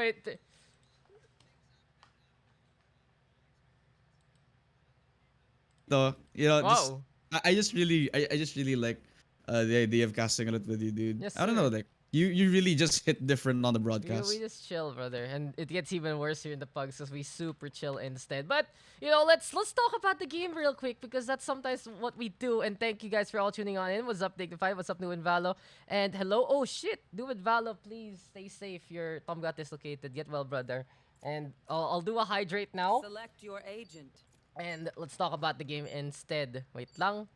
Wait. So, just Wow. I just really like the idea of casting a lot with you, dude. Yes, I don't know, sir. like you really just hit different on the We broadcast. just chill, brother, and it gets even worse here in the pugs because we super chill instead. But let's talk about the game real quick because that's sometimes what we do. And thank you guys for all tuning on in. What's up, Dignified? What's up, New and Valo? And hello. Oh shit, New and Valo, please stay safe. Your thumb got dislocated. Get well, brother. And I'll do a hydrate now. Select your agent. And let's talk about the game instead. Wait lang.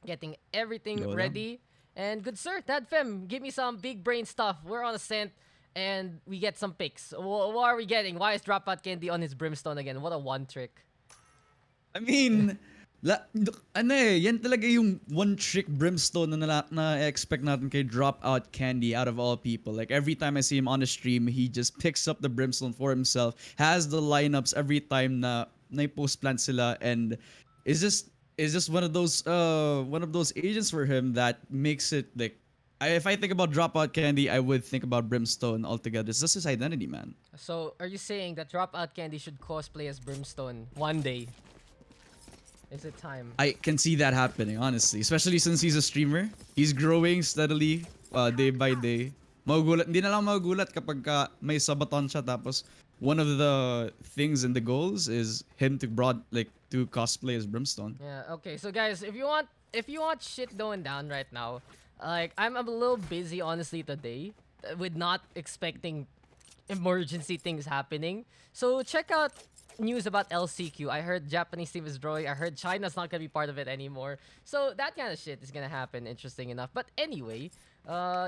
Getting everything Go lang. ready. And good sir, Dadfem, give me some big brain stuff. We're on Ascent and we get some picks. What are we getting? Why is Dropout Candy on his Brimstone again? What a one trick. I mean, yan talaga yung one trick brimstone na expect natin kay Dropout Candy out of all people. Like every time I see him on the stream, he just picks up the brimstone for himself, has the lineups every time na post plant sila, and is just one of those agents for him that makes it like if I think about Dropout Candy, I would think about Brimstone altogether. It's just his identity, man. So are you saying that Dropout Candy should cosplay as Brimstone one day? Is it time? I can see that happening, honestly. Especially since he's a streamer. He's growing steadily, day by day. Hindi na lang magugulat kapag may sabaton siya tapos one of the things in the goals is him to cosplay as Brimstone. Yeah, okay. So guys, if you want shit going down right now, like I'm a little busy honestly today with not expecting emergency things happening. So check out news about LCQ. I heard Japanese team is drawing. I heard China's not gonna be part of it anymore. So that kind of shit is gonna happen. Interesting enough. But anyway,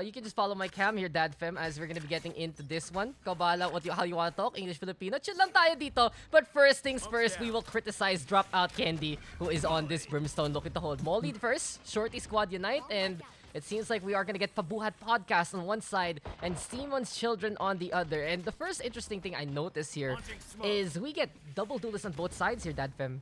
you can just follow my cam here, Dadfem, as we're gonna be getting into this one. Ikaw bahala how you wanna talk, English, Filipino. Chill lang tayo dito. But first things first, we will criticize Dropout Candy, who is on this Brimstone looking to hold Molly first, Shorty Squad Unite, and it seems like we are gonna get Pabuhat podcast on one side and Seamon's children on the other. And the first interesting thing I notice here is we get double duelists on both sides here, Dadfem.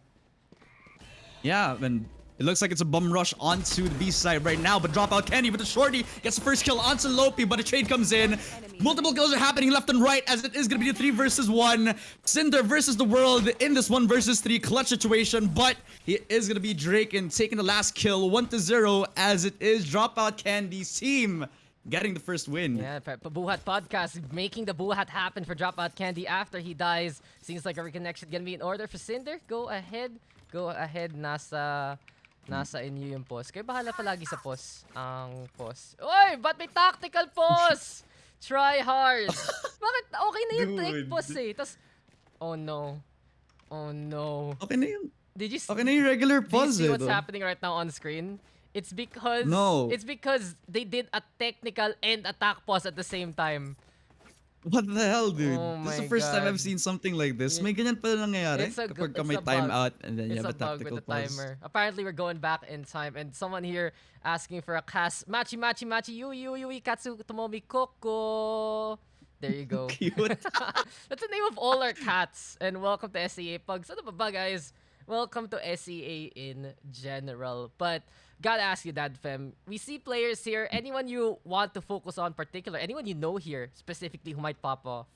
Yeah, and it looks like it's a bum rush onto the B side right now, but Dropout Candy with the shorty gets the first kill onto Lopi, but a trade comes in. Multiple kills are happening left and right as it is going to be a 3 versus 1. Cinder versus the world in this 1 versus 3 clutch situation, but he is going to be Drake and taking the last kill 1-0 as it is Dropout Candy's team getting the first win. Yeah, Pabuhat podcast making the Buhat happen for Dropout Candy after he dies. Seems like a reconnection gonna be in order for Cinder. Go ahead, nasa inyo yung pause. Kayo bahala palagi sa pause. Ang pause. Oy, ba't may tactical pause? Try hard. Bakit? Okay na yung tech pause eh. Tas, oh no. Oh no. Okay na yung, Did you okay na yung regular do you pause see what's though. happening right now on screen? It's because No. It's because they did a technical and attack pause at the same time. What the hell, dude? Oh This is my the first time God. I've seen something like this. May ganyan pala nangyayari It's a kapag it's may a bug. timeout and then you It's have a a bug with tactical the pause. timer. Apparently, we're going back in time, and someone here asking for a cast. Machi, yu, katsu, tomomi, koko. There you go. Cute. That's the name of all our cats. And welcome to SEA Pugs. Ano ba, guys? Welcome to SEA in general. But gotta ask you, Dadfem. We see players here. Anyone you want to focus on particular? Anyone you know here specifically who might pop off?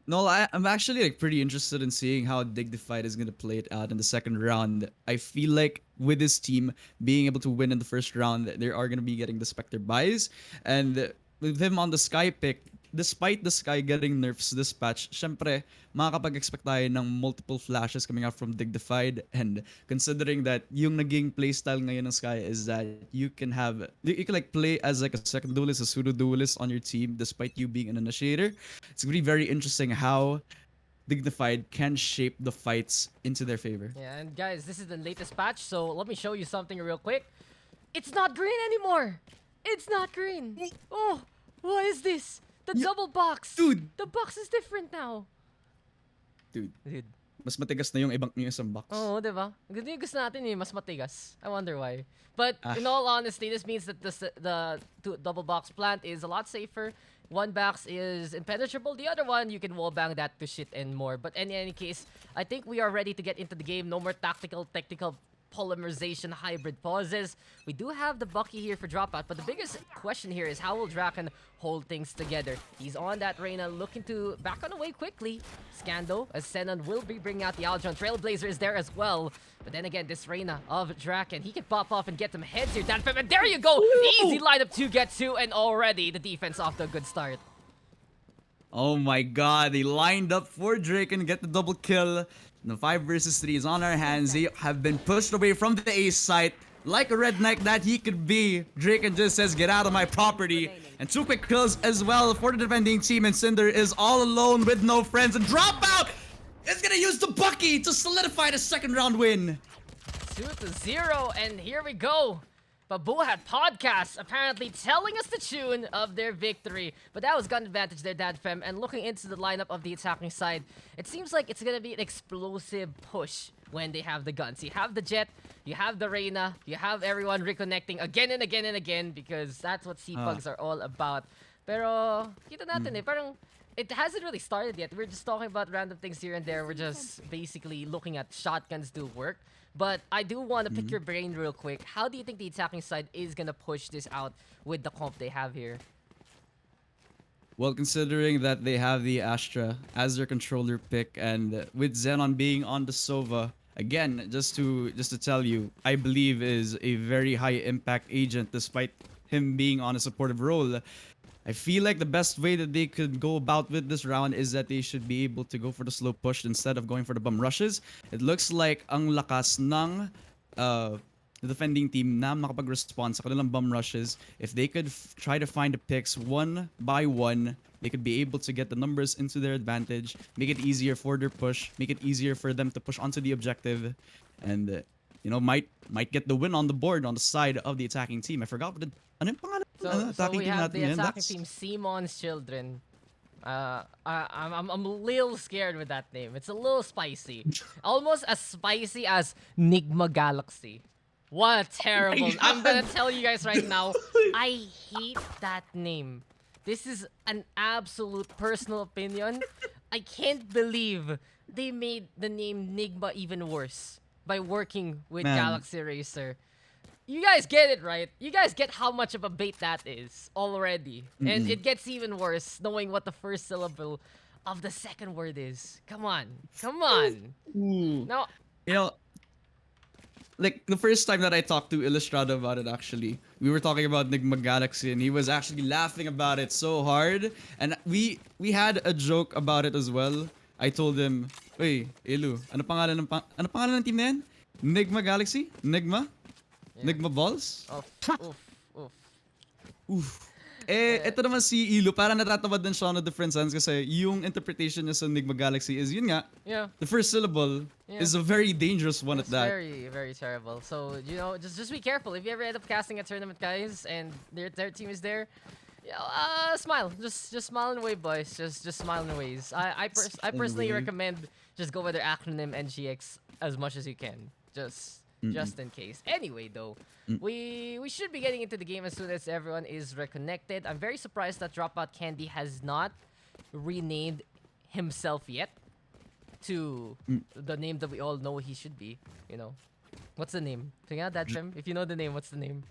No, I'm actually like pretty interested in seeing how Dignified is gonna play it out in the second round. I feel like with this team being able to win in the first round, they are gonna be getting the Spectre buys, and with him on the Sky pick, despite the Sky getting nerfs this patch, syempre makakapag-expect tayo ng multiple flashes coming out from Dignified, and considering that yung naging playstyle ngayon ng Sky is that you can like play as like a second duelist, a pseudo duelist on your team despite you being an initiator. It's gonna be very interesting how Dignified can shape the fights into their favor. Yeah, and guys, this is the latest patch, so let me show you something real quick. It's not green anymore! It's not green! Oh, what is this? The double box! Dude! The box is different now! Dude, Dude. mas matigas na yung isang box. Oo, diba? Ganito yung gusto natin eh, mas matigas. I wonder why. But Ah. in all honesty, this means that the double box plant is a lot safer. One box is impenetrable. The other one, you can wallbang that to shit and more. But in any case, I think we are ready to get into the game. No more tactical, technical polymerization hybrid pauses. We do have the Bucky here for dropout, but the biggest question here is how will Draken hold things together? He's on that Reyna, looking to back on the way quickly. Scando, as Senon will be bringing out the Aldron. Trailblazer is there as well. But then again, this Reyna of Draken, he can pop off and get some heads here. Dadfem, and there you go! Ooh. Easy lineup to get to, and already the defense off to a good start. Oh my god, they lined up for Drake and get the double kill. The 5 versus 3 is on our hands. They have been pushed away from the ace site like a redneck that he could be. Drake just says, get out of my property. And 2 quick kills as well for the defending team. And Cinder is all alone with no friends. And Dropout is gonna use the Bucky to solidify the second round win. 2-0, and here we go. Pabuhat podcast apparently telling us the tune of their victory. But that was gun advantage there, Dadfem. And looking into the lineup of the attacking side, it seems like it's going to be an explosive push when they have the guns. You have the Jet, you have the Reyna, you have everyone reconnecting again and again and again because that's what C-Pugs are all about. Pero, kita natin parang it hasn't really started yet. We're just talking about random things here and there. We're just basically looking at shotguns do work. But I do want to pick your brain real quick. How do you think the attacking side is going to push this out with the comp they have here? Well, considering that they have the Astra as their controller pick, and with Xenon being on the Sova, again, just to tell you, I believe is a very high impact agent despite him being on a supportive role. I feel like the best way that they could go about with this round is that they should be able to go for the slow push instead of going for the bum rushes. It looks like ang lakas ng the defending team na makapag-respond sa kanilang bum rushes. If they could try to find the picks one by one, they could be able to get the numbers into their advantage, make it easier for their push, make it easier for them to push onto the objective, and you know, might get the win on the board on the side of the attacking team. I forgot what the So we have the attacking team, Seamon's Children. I'm a little scared with that name. It's a little spicy. Almost as spicy as Nigma Galaxy. What a terrible... I'm gonna tell you guys right now, I hate that name. This is an absolute personal opinion. I can't believe they made the name Nigma even worse by working with Galaxy Racer. You guys get it, right? You guys get how much of a bait that is already. And it gets even worse knowing what the first syllable of the second word is. Come on. Come on. Now, you know, like the first time that I talked to Illustrado about it, actually, we were talking about Nigma Galaxy and he was actually laughing about it so hard. And we had a joke about it as well. I told him, "Hey, Ilu, ano pangalan ng team na yan? Nigma Galaxy? Nigma? Nigma Balls?" Oof. Ito naman si Ilu, parang natatamad din siya on a different sense kasi yung interpretation niya sa Nigma Galaxy is yun nga, the first syllable is a very dangerous one at that. Very, very terrible. So, you know, just be careful. If you ever end up casting a tournament, guys, and their team is there, you know, smile. Just smile and wave, boys. Just smile and waves. I personally recommend just go with their acronym NGX as much as you can. Just in case. Anyway, though, we should be getting into the game as soon as everyone is reconnected. I'm very surprised that Dropout Candy has not renamed himself yet to the name that we all know he should be. You know, what's the name? If you know the name, what's the name?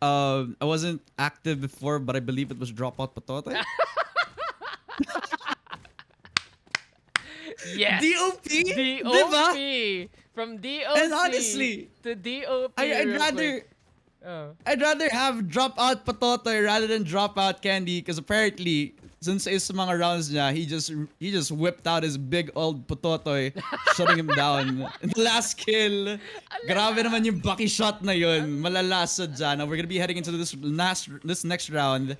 I wasn't active before, but I believe it was Dropout Patotoy. Yes. DOP? DOP. From DOP and honestly, to DOP. I'd rather have Dropout Patotoy rather than Dropout Candy because apparently, since sa mga rounds niya, he just whipped out his big old Patotoy, shutting him down. And the last kill, grabe naman yung Bucky shot na yun. Malalasa dyan. Now we're gonna be heading into this next round.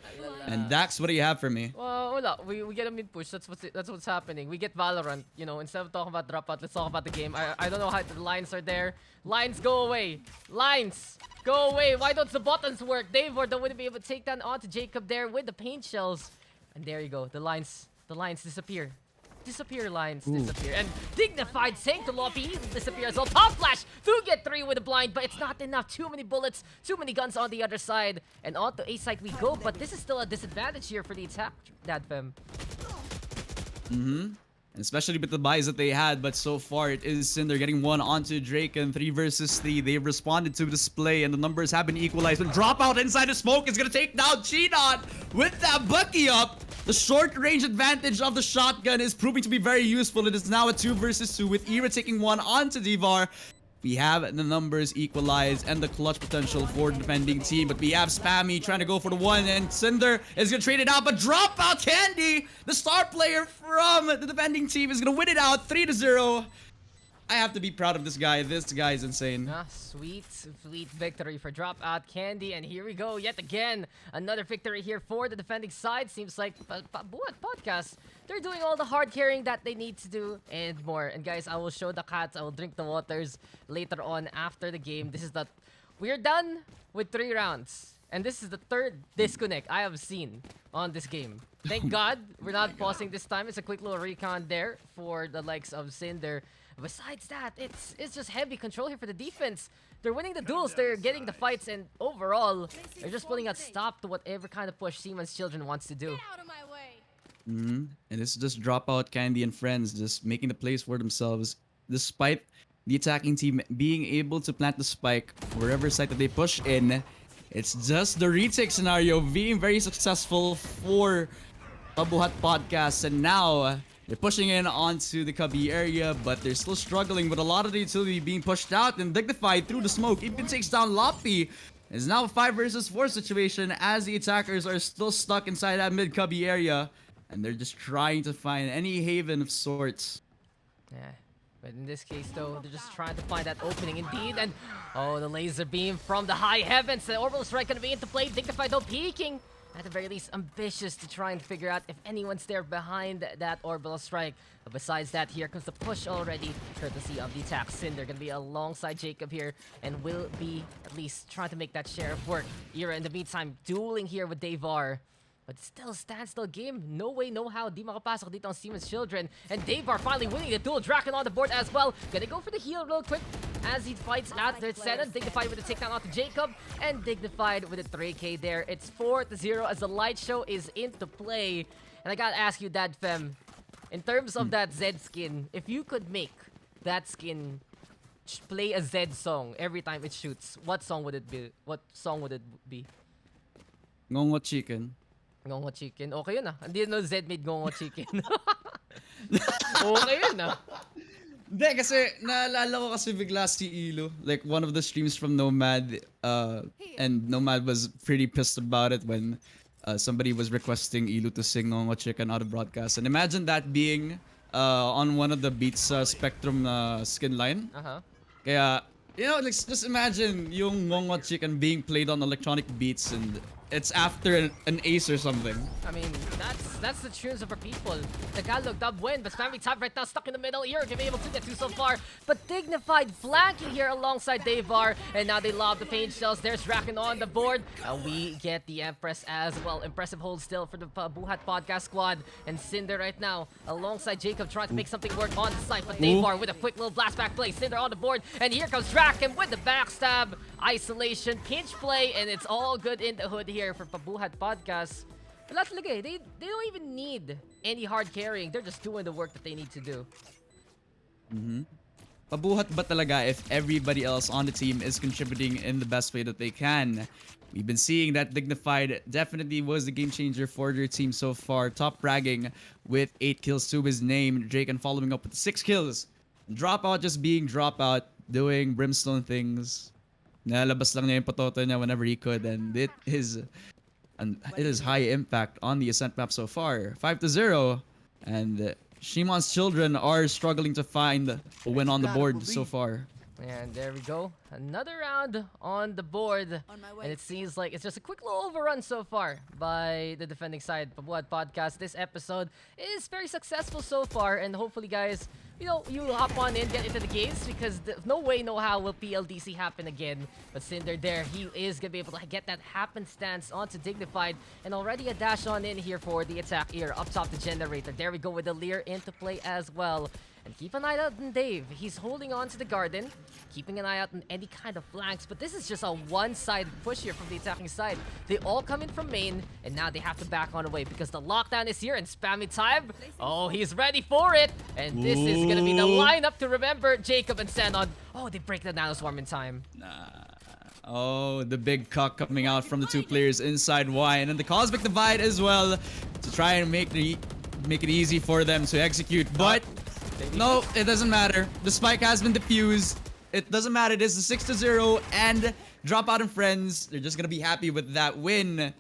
And Daks, what do you have for me? Well, wala. We get a mid push. That's what's happening. We get Valorant. You know, instead of talking about Dropout, let's talk about the game. I don't know how the lines are there. Lines, go away. Lines, go away. Why don't the buttons work? Davor don't want to be able to take down onto Jacob there with the paint shells. And there you go. The lines disappear. Lines disappear. And Dignified Sanctolopi disappears as well. Top Flash to get 3 with a blind, but it's not enough. Too many bullets, too many guns on the other side. And on to A side we go, but this is still a disadvantage here for the attack, Dadfem. And especially with the buys that they had, but so far it is Cinder getting one onto Drake and 3 versus 3. They've responded to display and the numbers have been equalized. But Dropout inside the smoke is gonna take down Cheaton with that Bucky up. The short range advantage of the shotgun is proving to be very useful. It is now a 2 versus 2 with Era taking one onto Divar. We have the numbers equalized and the clutch potential for the defending team. But we have Spammy trying to go for the one. And Cinder is going to trade it out. But Dropout Candy, the star player from the defending team, is going to win it out 3-0. I have to be proud of this guy. This guy is insane. Sweet victory for Dropout Candy. And here we go yet again. Another victory here for the defending side. Seems like Pabuhat Podcast, they're doing all the hard carrying that they need to do and more. And guys, I will show the cats. I will drink the waters later on after the game. We're done with 3 rounds. And this is the 3rd disconnect I have seen on this game. Thank God we're not pausing this time. It's a quick little recon there for the likes of Cinder. Besides that, it's just heavy control here for the defense. They're winning the duels, they're getting the fights, and overall, they're just putting a stop to whatever kind of push Seamon's children wants to do. And it's just Dropout Candy and friends just making the plays for themselves, despite the attacking team being able to plant the spike wherever side that they push in. It's just the retake scenario being very successful for Pabuhat Podcast, and now they're pushing in onto the cubby area, but they're still struggling with a lot of the utility being pushed out and Dignified through the smoke. Even takes down Loppy. It's now a 5 versus 4 situation as the attackers are still stuck inside that mid cubby area, and they're just trying to find any haven of sorts. Yeah, but in this case though, they're just trying to find that opening indeed, and oh, the laser beam from the high heavens. The orbital strike gonna be into play. Dignified though peeking. At the very least, ambitious to try and figure out if anyone's there behind that orbital strike. But besides that, here comes the push already, courtesy of the attack. Cinder gonna be alongside Jacob here and will be at least trying to make that share of work. Era in the meantime, dueling here with Davar. But still standstill game. No way, no how. Di makapasok dito ang Seamon's children. And Davar finally winning the duel. Draken on the board as well. Gonna go for the heal real quick as he fights at their center. Dignified with a takedown onto Jacob. And Dignified with a 3K there. It's 4-0 as the light show is into play. And I gotta ask you, Dadfem, in terms of that Zed skin, if you could make that skin play a Zed song every time it shoots, what song would it be? What song would it be? Ngongo Chicken. Ngongo Chicken. Okay yun ah. Hindi no Zed made Ngongo Chicken. Okay yun ah. Hindi, kasi naalala ko kasi bigla si Ilo. Like, one of the streams from Nomad, and Nomad was pretty pissed about it when somebody was requesting Ilo to sing Ngongo Chicken out of broadcast. And imagine that being on one of the Beats Spectrum skin line. Kaya, you know, like, just imagine yung Ngongo Chicken being played on electronic beats and it's after an ace or something. I mean, that's the tunes of our people. Tagalog dub win, but SpammyTive right now stuck in the middle. You're gonna be able to get 2 so far, but Dignified flanking here alongside Davar, and now they lob the pain shells. There's Draken on the board. We get the Empress as well. Impressive hold still for the Pabuhat Podcast squad, and Cinder right now alongside Jacob trying to make something work on the side, but Davar with a quick little blast back play. Cinder on the board, and here comes Draken with the backstab, isolation, pinch play, and it's all good in the hood here for Pabuhat Podcast. Wala talaga eh. They don't even need any hard carrying. They're just doing the work that they need to do. Pabuhat ba talaga if everybody else on the team is contributing in the best way that they can? We've been seeing that Dignified definitely was the game changer for their team so far. Top bragging with 8 kills to his name. Draken following up with 6 kills. Dropout just being Dropout, doing brimstone things. Nalabas lang niya yung patoto niya whenever he could, and it is high impact on the Ascent map so far. 5-0, and Seamon's children are struggling to find a win on the board so far. And there we go. Another round on the board. And it seems like it's just a quick little overrun so far by the defending side. Pabuhat Podcast, this episode is very successful so far. And hopefully, guys, you know, you hop on in, get into the games, because no way, no how will PLDC happen again. But Cinder there, he is going to be able to get that happenstance onto Dignified. And already a dash on in here for the attack here. Up top the generator. There we go with the Leer into play as well. And keep an eye out on Dave. He's holding on to the garden, keeping an eye out on any kind of flanks. But this is just a one-sided push here from the attacking side. They all come in from main, and now they have to back on away because the lockdown is here. And SpammyTive, oh, he's ready for it. And this is going to be the lineup to remember. Jacob and Senon. Oh, they break the nanoswarm in time. Oh, the big cuck coming out from the two players inside Y, and then the Cosmic Divide as well to try and make it easy for them to execute. But no, it doesn't matter. The spike has been defused. It doesn't matter. It is a 6-0 and Dropout and friends. They're just gonna be happy with that win.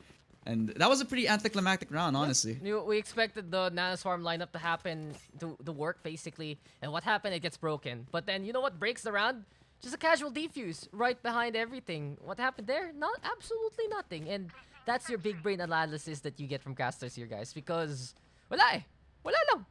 And that was a pretty anticlimactic round, honestly. We expected the nanoswarm lineup to happen, to work basically, and what happened? It gets broken. But then you know what breaks the round? Just a casual defuse right behind everything. What happened there? Not absolutely nothing. And that's your big brain analysis that you get from casters here, guys. Because wala eh. Wala lang.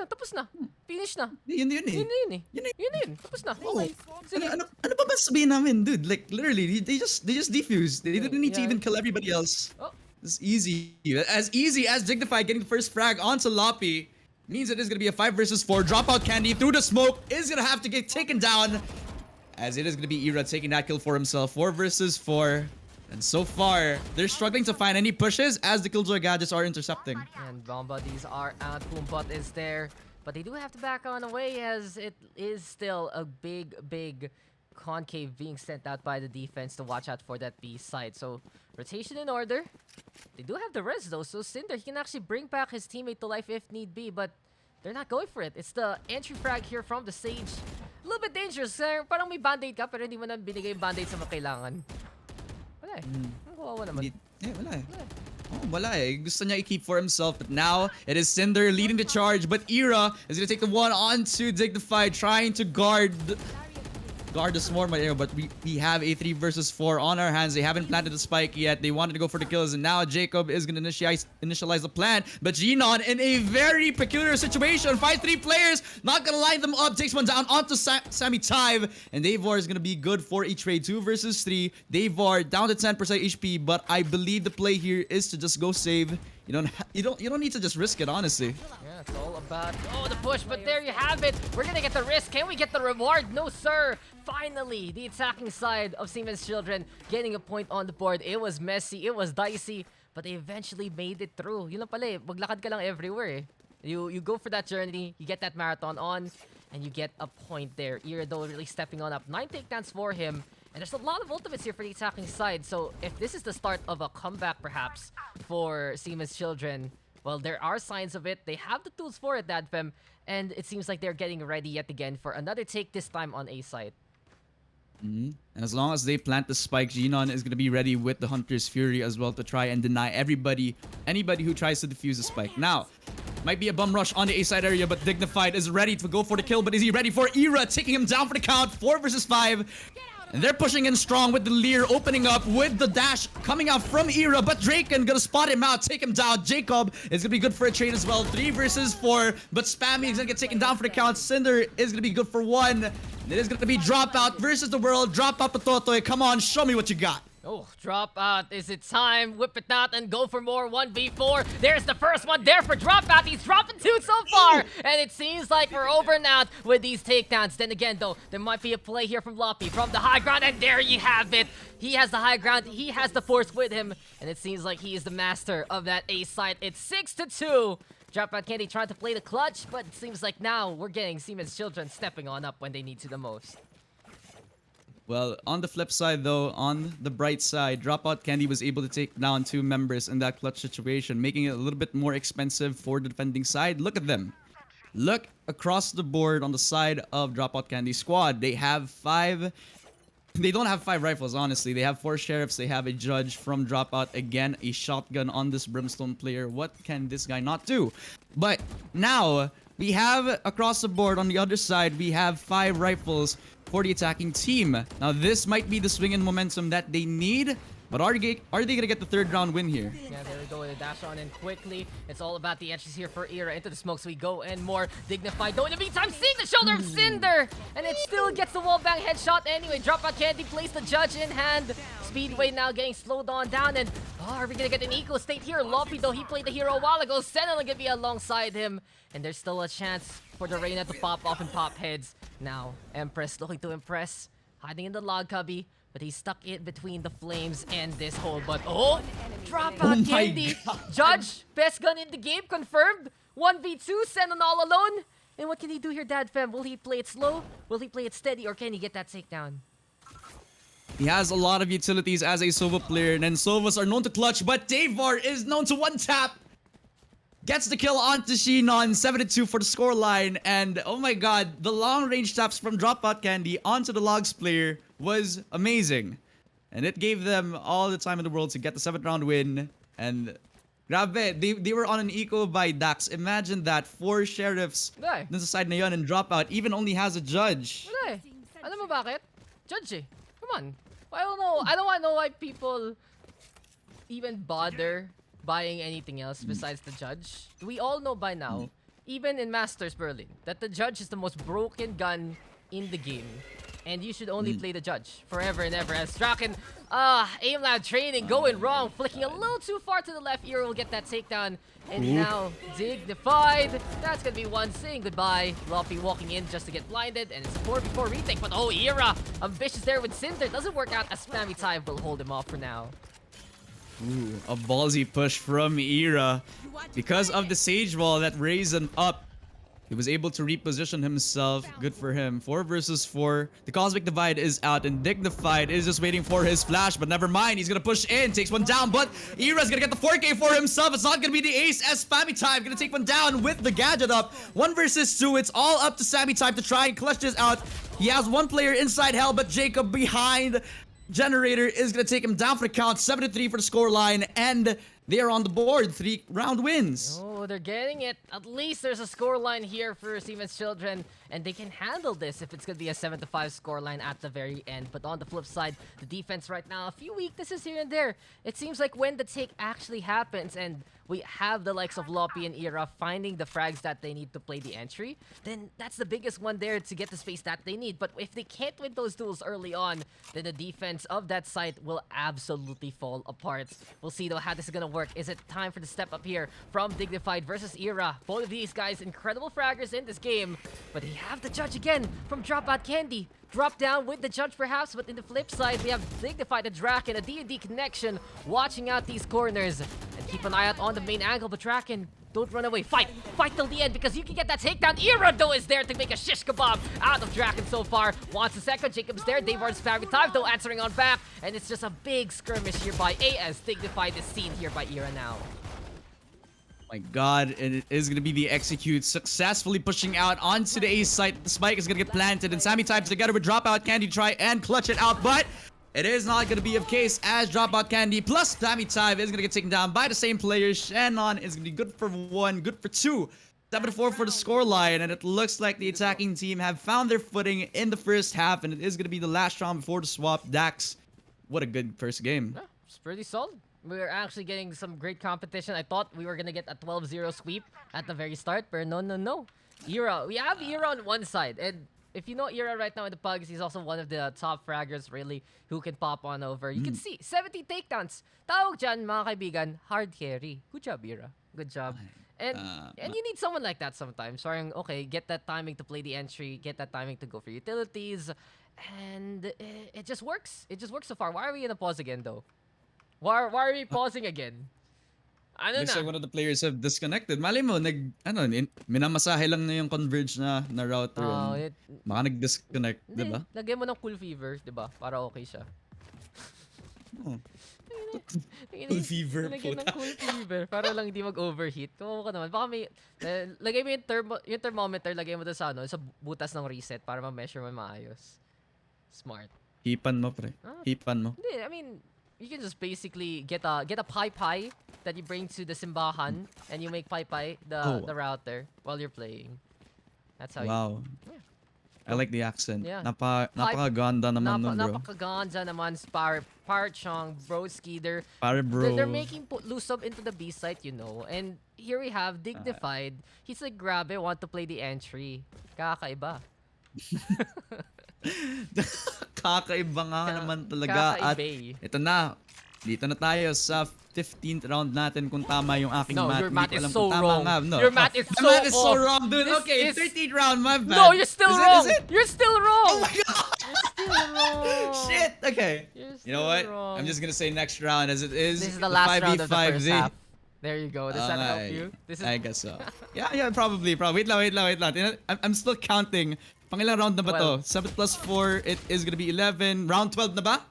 Tapos na. Finish na. Yun eh. Yun. Tapos na. Okay. Sige. Ano pa ba sabihin namin, dude? Like literally, they just defused. They didn't need to even kill everybody else. Oh. It's easy. As easy as Dignified getting the first frag onto Loppy. Means it is gonna be a 5 versus 4. Dropout Candy through the smoke is gonna have to get taken down. As it is going to be Ira taking that kill for himself. 4 versus 4. And so far, they're struggling to find any pushes as the Killjoy gadgets are intercepting. And bomb buddies are out. Pumbot is there. But they do have to back on away as it is still a big concave being sent out by the defense to watch out for that B side. So, rotation in order. They do have the res though. So, Cinder, he can actually bring back his teammate to life if need be. But they're not going for it. It's the entry frag here from the Sage. A little bit dangerous. Parang may band-aid ka pero hindi mo na binigay yung band-aid sa mga kailangan. Wala eh. Ang kawawa naman. Wala eh. Oh, wala eh. Gusto niya i-keep for himself. But now, it is Cinder leading the charge. But Ira is going to take the one onto Dignified, trying to guard the swarm right here, but we have a 3 versus 4 on our hands. They haven't planted the spike yet. They wanted to go for the kills, and now Jacob is going to initialize the plan. But Gian in a very peculiar situation. 5-3 players, not going to line them up. Takes one down onto SpammyTive, and Davor is going to be good for a trade. 2 versus 3. Davor down to 10% HP, but I believe the play here is to just go save. You don't need to just risk it, honestly. Yeah, it's all about the push, but there you have it. We're gonna get the risk. Can we get the reward? No, sir. Finally, the attacking side of Seamon's Children getting a point on the board. It was messy, it was dicey, but they eventually made it through. Yun lang pala eh, maglakad ka lang everywhere eh. You go for that journey, you get that marathon on, and you get a point there. Ira though really stepping on up. 9 takedowns for him. And there's a lot of ultimates here for the attacking side. So if this is the start of a comeback perhaps for Seamon's Children, well, there are signs of it. They have the tools for it, Dadfem. And it seems like they're getting ready yet again for another take, this time on A side. And as long as they plant the spike, Gian is going to be ready with the Hunter's Fury as well to try and deny anybody who tries to defuse the spike. Now, might be a bum rush on the A side area, but Dignified is ready to go for the kill. But is he ready for Ira taking him down for the count? 4 versus 5. And they're pushing in strong with the Leer opening up with the dash coming out from Ira. But Draken gonna spot him out, take him down. Jacob is gonna be good for a trade as well. 3 versus 4. But Spammy is gonna get taken down for the count. Cinder is gonna be good for 1. And it is gonna be Dropout versus the world. Dropout to Totoy. Come on, show me what you got. Oh, Dropout. Is it time? Whip it out and go for more 1v4. There's the first one there for Dropout. He's dropping 2 so far. And it seems like we're over and out with these takedowns. Then again, though, there might be a play here from Loppy from the high ground. And there you have it. He has the high ground. He has the force with him. And it seems like he is the master of that A site. It's 6-2. Dropout Candy trying to play the clutch. But it seems like now we're getting Seamon's Children stepping on up when they need to the most. Well, on the flip side though, on the bright side, Dropout Candy was able to take down 2 members in that clutch situation, making it a little bit more expensive for the defending side. Look at them. Look across the board on the side of Dropout Candy squad. They have 5... They don't have 5 rifles, honestly. They have 4 sheriffs. They have a judge from Dropout. Again, a shotgun on this Brimstone player. What can this guy not do? But now, we have across the board on the other side, we have 5 rifles for the attacking team. Now, this might be the swing in momentum that they need. But are they gonna get the 3rd round win here? Yeah, there we go. The dash on in quickly. It's all about the entries here for Ira. Into the smokes we go and more. Dignified though. In the meantime, seeing the shoulder of Cinder. And it still gets the wallbang headshot anyway. Dropout Candy plays the judge in hand. Speedway now getting slowed on down. And are we gonna get an equal state here? Loppy though, he played the hero a while ago. Sentinel gonna be alongside him. And there's still a chance for the Reyna to pop off and pop heads. Now, Empress looking to impress, hiding in the log cubby, but he's stuck in between the flames and this hole. But oh, drop out Oh my Candy. God. Judge, best gun in the game, confirmed. 1v2, send on all alone. And what can he do here, Dadfem? Will he play it slow? Will he play it steady? Or can he get that takedown? He has a lot of utilities as a Sova player, and then Sovas are known to clutch, but Davar is known to one-tap. Gets the kill onto Seamon, 7-2 for the scoreline, and oh my god, the long-range taps from Dropout Candy onto the Logs player was amazing. And it gave them all the time in the world to get the 7th round win, and grabe, they were on an eco by Daks. Imagine that, 4 sheriffs Wala dun sa side na yun, and Dropout even only has a judge. Wala eh. Alam mo bakit? Judge eh. Come on. I don't know. I don't want to know why people even bother buying anything else besides the judge. We all know by now, even in Masters Berlin, that the judge is the most broken gun in the game. And you should only play the judge forever and ever. As Draken, aim lab training going wrong, flicking a little too far to the left. Era will get that takedown. And now, Dignified. That's gonna be one saying goodbye. Loppy walking in just to get blinded. And it's a 4v4 retake. But oh, Era, ambitious there with Cinder. Doesn't work out as SpammyTive will hold him off for now. Ooh, a ballsy push from Era. Because of the Sage Wall that raised him up, he was able to reposition himself. Good for him. 4 versus 4. The Cosmic Divide is out, and Dignified is just waiting for his flash, but never mind. He's gonna push in, takes one down, but Era's gonna get the 4K for himself. It's not gonna be the ace as SpammyTive gonna take one down with the gadget up. 1 versus 2. It's all up to SpammyTive to try and clutch this out. He has one player inside hell, but Jacob behind. Generator is gonna take him down for the count. 7-3 for the scoreline, and they are on the board. 3-round wins. Oh, they're getting it. At least there's a scoreline here for Seamon's children, and they can handle this if it's going to be a 7-5 scoreline at the very end. But on the flip side, the defense right now, a few weaknesses here and there. It seems like when the take actually happens and we have the likes of Loppy and Era finding the frags that they need to play the entry, then that's the biggest one there to get the space that they need. But if they can't win those duels early on, then the defense of that site will absolutely fall apart. We'll see though how this is going to work. Is it time for the step up here from Dignified versus Era? Both of these guys, incredible fraggers in this game, but they have the judge again from Dropout Candy. Drop down with the judge perhaps, but in the flip side, we have Dignified, a Draken, a D&D connection, watching out these corners. And keep an eye out on the main angle, but Draken, don't run away. Fight! Fight till the end because you can get that takedown. Era though is there to make a shish kebab out of Draken so far. Wants a second. Jacob's there. Davar's SpammyTive though answering on back. And it's just a big skirmish here by AS. Dignified is seen here by Era now. My god, and it is going to be the execute, successfully pushing out onto the ace site. The spike is going to get planted, and SpammyTive together with Dropout Candy try and clutch it out, but it is not going to be of case as Dropout Candy plus SpammyTive is going to get taken down by the same players. Shannon is going to be good for 1, good for 2. 7-4 for the scoreline, and it looks like the attacking team have found their footing in the first half, and it is going to be the last round before the swap. Daks, what a good first game. Yeah, it's pretty solid. We're actually getting some great competition. I thought we were gonna get a 12-0 sweep at the very start, but no. Era, we have Era on one side, and if you know Era right now in the PUGS, he's also one of the top fraggers really who can pop on over. You can see 70 takedowns. Tawag dyan, mga kaibigan, hard carry. Good job, Era. Good job. And you need someone like that sometimes. Sorry, okay, get that timing to play the entry, get that timing to go for utilities, and it just works. It just works so far. Why are we in a pause again though? Why are we pausing again? Ano Looks na? like one of the players have disconnected. Mali mo, minamasahe lang na yung converge na router. Baka nag-disconnect, di ba? Lagyan mo ng cool fever, di ba? Para okay siya. Oh. Cool fever, Lagyan ng puta. cool fever para lang hindi mag-overheat. Kung ka naman. Baka may... lagay mo yung thermometer, lagay mo doon sa, sa butas ng reset para ma-measure mo maayos. Smart. Hipan mo, pre. Hipan mo. Hindi, I mean... You can just basically get a pai that you bring to the simbahan and you make pai the router while you're playing. That's how Wow. Yeah. I like the accent. Yeah. Napakaganda naman nun, bro. Napakaganda naman. Parchong, Broski, they're bro. they're making Lusub into the B site, you know. And here we have Dignified. He's like, grabe, want to play the entry. Kakaiba. Kakaiba nga naman talaga. At Kakaibay. ito na, Dito na tayo sa 15th round natin kung tama yung aking No, math. your Hindi math ko is alam so kung tama wrong. nga, no. Your math is The so math is so off. wrong, dude. This Okay, is- 13th round, my bad. No, you're still Is wrong. it? You're still wrong. Oh my god! You're still wrong. Shit. Okay. You're You know still what? wrong. I'm just gonna say next round as it is. This is the last round of the first 5v5z. half. There you go. Does that help you? This is I guess so. Yeah, probably. Wait lang. I'm still counting. Pangilang round na ba to? 7 plus 4, it is gonna be 11. Round 12 na ba?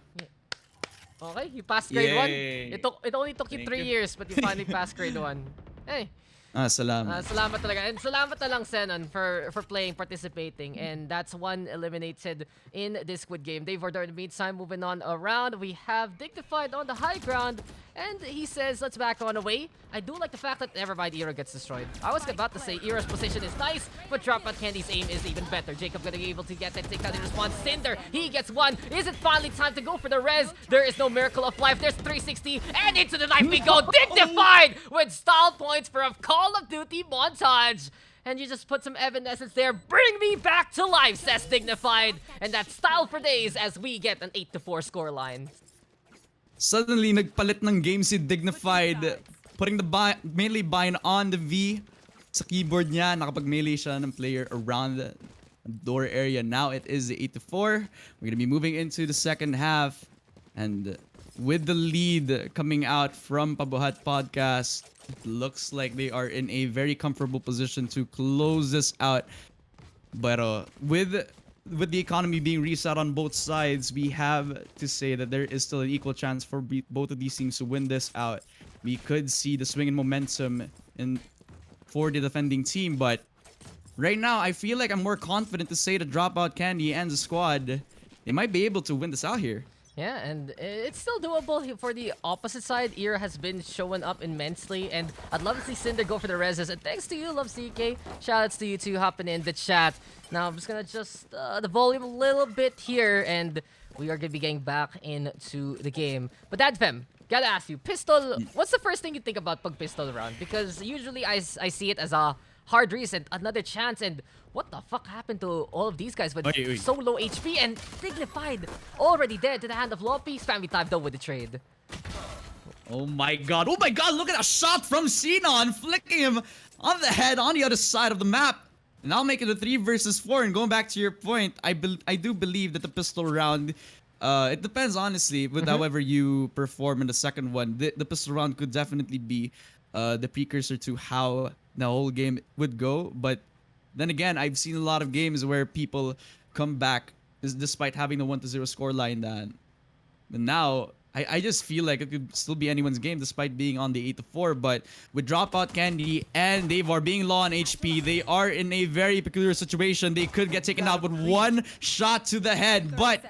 okay. You passed grade 1. Yay. It only took you Thank 3 you. years, but you finally passed grade 1. Hey. Salamat. Salamat talaga. And salamat na lang, Senon, for playing, participating. And that's one eliminated in this Squid game. They've ordered meantime, moving on around. We have Dignified on the high ground. And he says, let's back on away. I do like the fact that never mind, Era gets destroyed. I was about to say Era's position is nice, but Dropout Candy's aim is even better. Jacob gonna be able to get that takedown in response. Cinder, he gets one. Is it finally time to go for the res? There is no miracle of life. There's 360, and into the knife we go. Dignified with style points for a Call of Duty montage. And you just put some evanescence there. Bring me back to life, says Dignified. And that's style for days as we get an 8-4 scoreline. Suddenly, nagpalit ng game si Dignified. Putting the melee bind on the V. Sa keyboard niya, nakapag-melee siya ng player around the door area. Now it is 8-4. We're gonna be moving into the second half. And with the lead coming out from Pabuhat Podcast, it looks like they are in a very comfortable position to close this out. But with the economy being reset on both sides, we have to say that there is still an equal chance for both of these teams to win this out. We could see the swing in momentum for the defending team, but right now I feel like I'm more confident to say that Dropout Candy and the squad, they might be able to win this out here. Yeah, and it's still doable for the opposite side. Era has been showing up immensely, and I'd love to see Cinder go for the reses. And thanks to you, Love CK. Shoutouts to you two hopping in the chat. Now I'm just gonna adjust the volume a little bit here, and we are gonna be getting back into the game. But Dadfem, gotta ask you, pistol. What's the first thing you think about pag pistol round? Because usually I see it as a hard reset, another chance, and what the fuck happened to all of these guys with so low HP and Dignified already dead to the hand of Loppy. SpammyTive though with the trade. Oh my god, look at that shot from Xenon, flicking him on the head on the other side of the map. And I'll make it a 3 versus 4. And going back to your point, I do believe that the pistol round, it depends honestly with however you perform in the second one. The pistol round could definitely be the precursor to how the whole game would go. But then again, I've seen a lot of games where people come back despite having the 1-0 scoreline. And now I just feel like it could still be anyone's game despite being on the 8-4. But with Dropout Candy and Davar being low on HP, they are in a very peculiar situation. They could get taken out with one shot to the head. But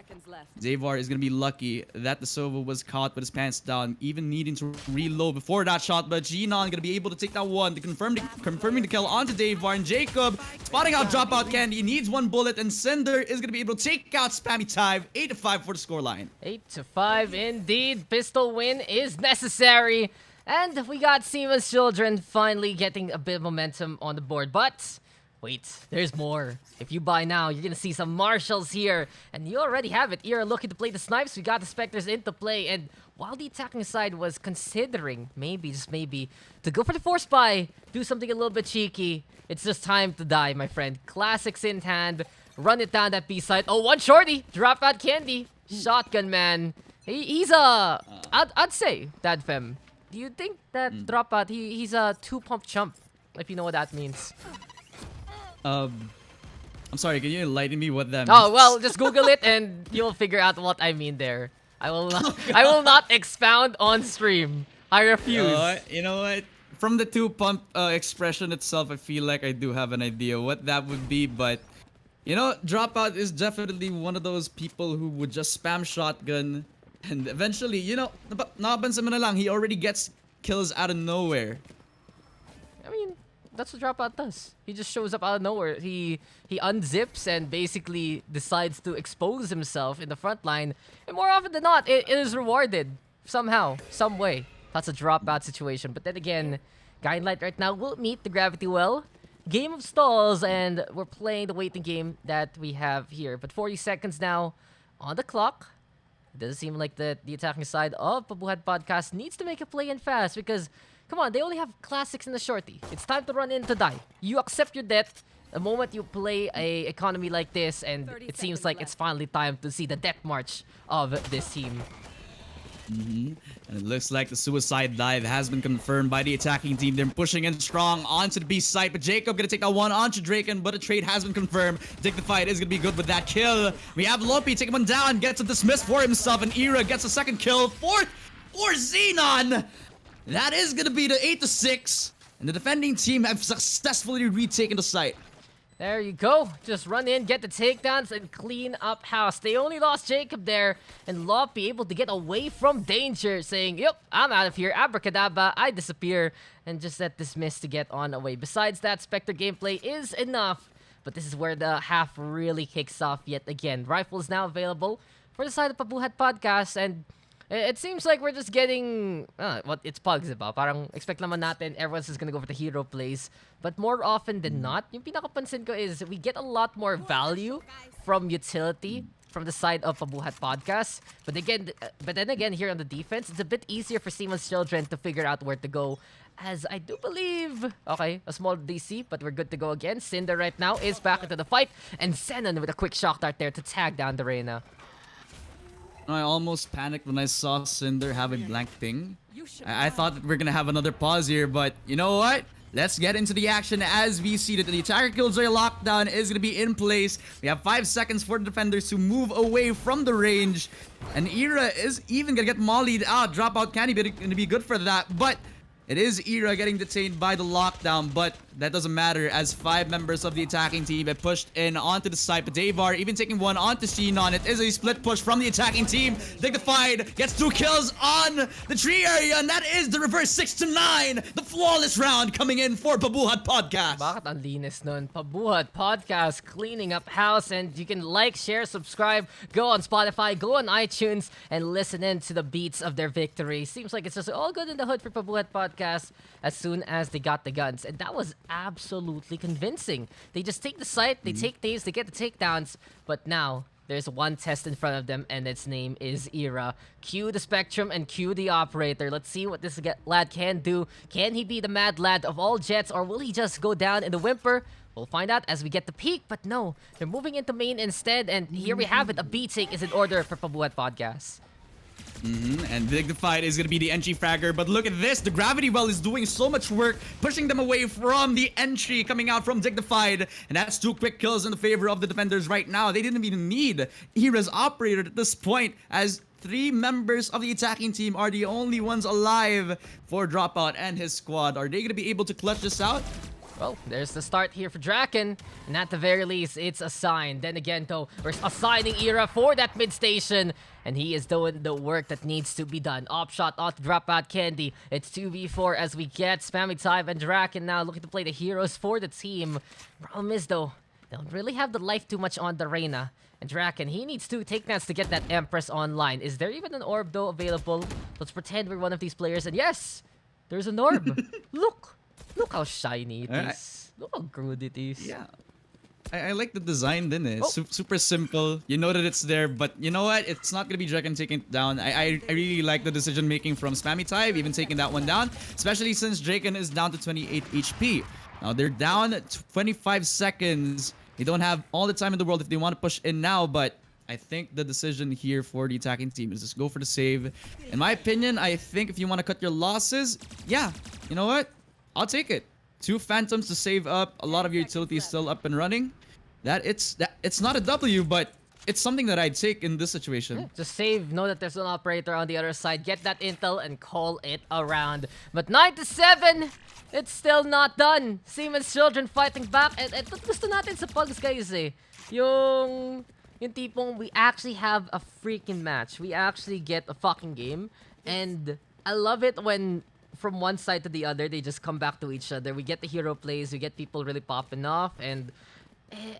Davar is going to be lucky that the Sova was caught with his pants down, even needing to reload before that shot. But Gian going to be able to take that one to confirming the kill onto Davar. And Jacob spotting out Dropout Candy, needs one bullet. And Cinder is going to be able to take out SpammyTive. 8-5 for the scoreline. 8-5 indeed. Pistol win is necessary. And we got Seamon's children finally getting a bit of momentum on the board. But wait, there's more. If you buy now, you're gonna see some marshals here. And you already have it. Era looking to play the snipes. We got the Spectres into play. And while the attacking side was considering, maybe, just maybe, to go for the force buy, do something a little bit cheeky, it's just time to die, my friend. Classics in hand. Run it down that B side. Oh, one shorty. Drop out Candy. Shotgun man. He's a... I'd say, Dadfem. Do you think that Dropout, he's a 2-pump chump? If you know what that means. I'm sorry, can you enlighten me what that means? Oh, well, just Google it and you'll figure out what I mean there. I will not expound on stream. I refuse. You know what? From the 2-pump expression itself, I feel like I do have an idea what that would be, but you know, Dropout is definitely one of those people who would just spam shotgun and eventually, you know, nakapansin mo na lang, he already gets kills out of nowhere. I mean, that's what Dropout does. He just shows up out of nowhere. He unzips and basically decides to expose himself in the front line. And more often than not, it is rewarded somehow, some way. That's a Dropout situation. But then again, Guidelight right now will meet the gravity well. Game of stalls, and we're playing the waiting game that we have here. But 40 seconds now on the clock. It doesn't seem like the attacking side of Pabuhat Podcast needs to make a play in fast because, come on, they only have classics in the shorty. It's time to run in to die. You accept your death the moment you play a economy like this, and it seems like it's finally time to see the death march of this team. And it looks like the suicide dive has been confirmed by the attacking team. They're pushing in strong onto the B site, but Jacob gonna take that one onto Draken, but a trade has been confirmed. Dignified is gonna be good with that kill. We have Lopi taking one down, gets a dismiss for himself, and Ira gets a second kill. Fourth for Xenon. That is gonna be the 8-6, and the defending team have successfully retaken the site. There you go. Just run in, get the takedowns, and clean up house. They only lost Jacob there, and Loppy able to get away from danger, saying, "Yep, I'm out of here. Abracadabra, I disappear," and just let dismiss to get on away. Besides that, Spectre gameplay is enough, but this is where the half really kicks off yet again. Rifle is now available for the side of Pabuhat Podcast, and it seems like we're just getting what it's Pugs, diba? Parang expect naman natin everyone's just gonna go for the hero plays. But more often than not, yung pinakapansin ko is we get a lot more value from utility from the side of Pabuhat Podcast. But then again, here on the defense, it's a bit easier for Seamon's children to figure out where to go. As I do believe, okay, a small DC, but we're good to go again. Cinder right now is back into the fight, and Xenon with a quick shock dart there to tag down the Reyna. I almost panicked when I saw Cinder have a blank ping. I thought that we're gonna have another pause here, but you know what? Let's get into the action as we see that the attacker killjoy lockdown is gonna be in place. We have 5 seconds for the defenders to move away from the range. And Ira is even gonna get mollied out. Dropout candy gonna be good for that, but it is Ira getting detained by the lockdown, but that doesn't matter as 5 members of the attacking team have pushed in onto the side. But Davar even taking one onto Xenon. It is a split push from the attacking team. Dignified gets 2 kills on the tree area, and that is the reverse 6-9. The flawless round coming in for Pabuhat Podcast. Bakit ang linis nun? Pabuhat Podcast, cleaning up house, and you can like, share, subscribe, go on Spotify, go on iTunes, and listen in to the beats of their victory. Seems like it's just all good in the hood for Pabuhat Podcast as soon as they got the guns, and that was absolutely convincing. They just take the site, they take these, they get the takedowns, but now there's one test in front of them, and its name is Ira. Cue the Spectrum and cue the Operator. Let's see what this lad can do. Can he be the mad lad of all jets, or will he just go down in the whimper? We'll find out as we get the peak, but no, they're moving into main instead, and here we have it. A B take is in order for Pabuhat Podcast. And Dignified is going to be the entry fragger. But look at this. The Gravity Well is doing so much work, pushing them away from the entry coming out from Dignified. And that's 2 quick kills in the favor of the defenders right now. They didn't even need Ira's Operator at this point, as 3 members of the attacking team are the only ones alive for Dropout and his squad. Are they going to be able to clutch this out? Well, there's the start here for Draken, and at the very least, it's a sign. Then again, though, we're assigning Ira for that mid station, and he is doing the work that needs to be done. Op shot off to drop out Candy. It's 2v4 as we get SpammyTive and Draken now looking to play the heroes for the team. Problem is, though, they don't really have the life too much on the Reyna. And Draken, he needs 2 takedowns to get that Empress online. Is there even an orb, though, available? Let's pretend we're one of these players, and yes, there's an orb. Look how shiny it is. Look how good it is. Yeah. I like the design din eh. Super simple. You know that it's there, but you know what? It's not gonna be Draken taking it down. I really like the decision making from SpammyTive, even taking that one down. Especially since Draken is down to 28 HP. Now they're down 25 seconds. They don't have all the time in the world if they want to push in now, but I think the decision here for the attacking team is just go for the save. In my opinion, I think if you want to cut your losses, yeah, you know what? I'll take it. 2 Phantoms to save up. A lot of your utilities still up and running. It's not a W, but it's something that I'd take in this situation. Yeah, just save, know that there's an Operator on the other side, get that intel, and call it around. But 9-7, it's still not done. Seamon's children fighting back. And gusto natin sa Pugs, guys eh. Yung tipong we actually have a freaking match. We actually get a fucking game. And I love it when from one side to the other, they just come back to each other. We get the hero plays, we get people really popping off, and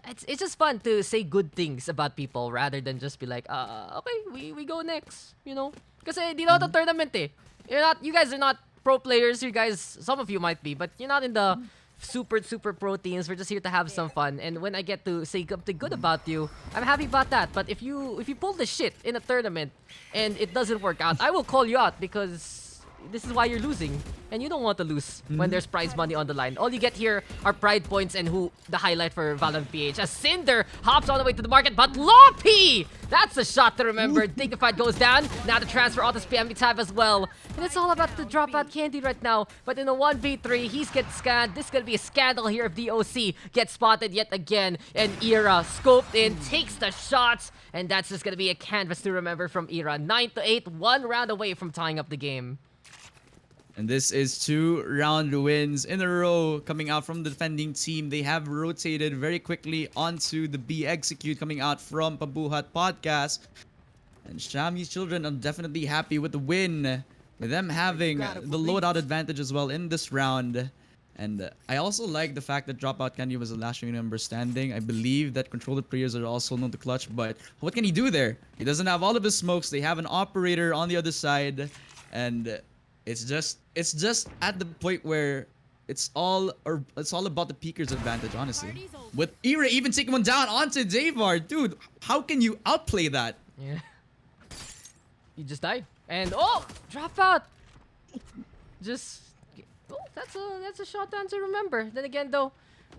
it's just fun to say good things about people rather than just be like, okay, we go next, you know? Kasi di na ito tournament eh. You guys are not pro players, you guys, some of you might be, but you're not in the super pro teams. We're just here to have some fun. And when I get to say something good about you, I'm happy about that. But if you pull the shit in a tournament and it doesn't work out, I will call you out because this is why you're losing. And you don't want to lose when there's prize money on the line. All you get here are pride points and the highlight for Valorant PH. As Cinder hops all the way to the market, but Loppy! That's a shot to remember. Dignified goes down. Now the transfer onto SpammyTive as well. And it's all about the dropout candy right now. But in a 1v3, he's gets scanned. This is going to be a scandal here if the OC gets spotted yet again. And Era scoped in, takes the shots. And that's just going to be a canvas to remember from Era. 9-8, 1 round away from tying up the game. And this is 2 round wins in a row coming out from the defending team. They have rotated very quickly onto the B Execute coming out from Pabuhat podcast. And Shami's children are definitely happy with the win. With them having the loadout advantage as well in this round. And I also like the fact that Dropout Candy was the last unit member standing. I believe that controller players are also known to clutch. But what can he do there? He doesn't have all of his smokes. They have an operator on the other side. And it's just at the point where it's all about the peeker's advantage, honestly. With Era even taking one down onto Davar, dude, how can you outplay that? Yeah. You just died. And dropout. That's a shot down to remember. Then again though,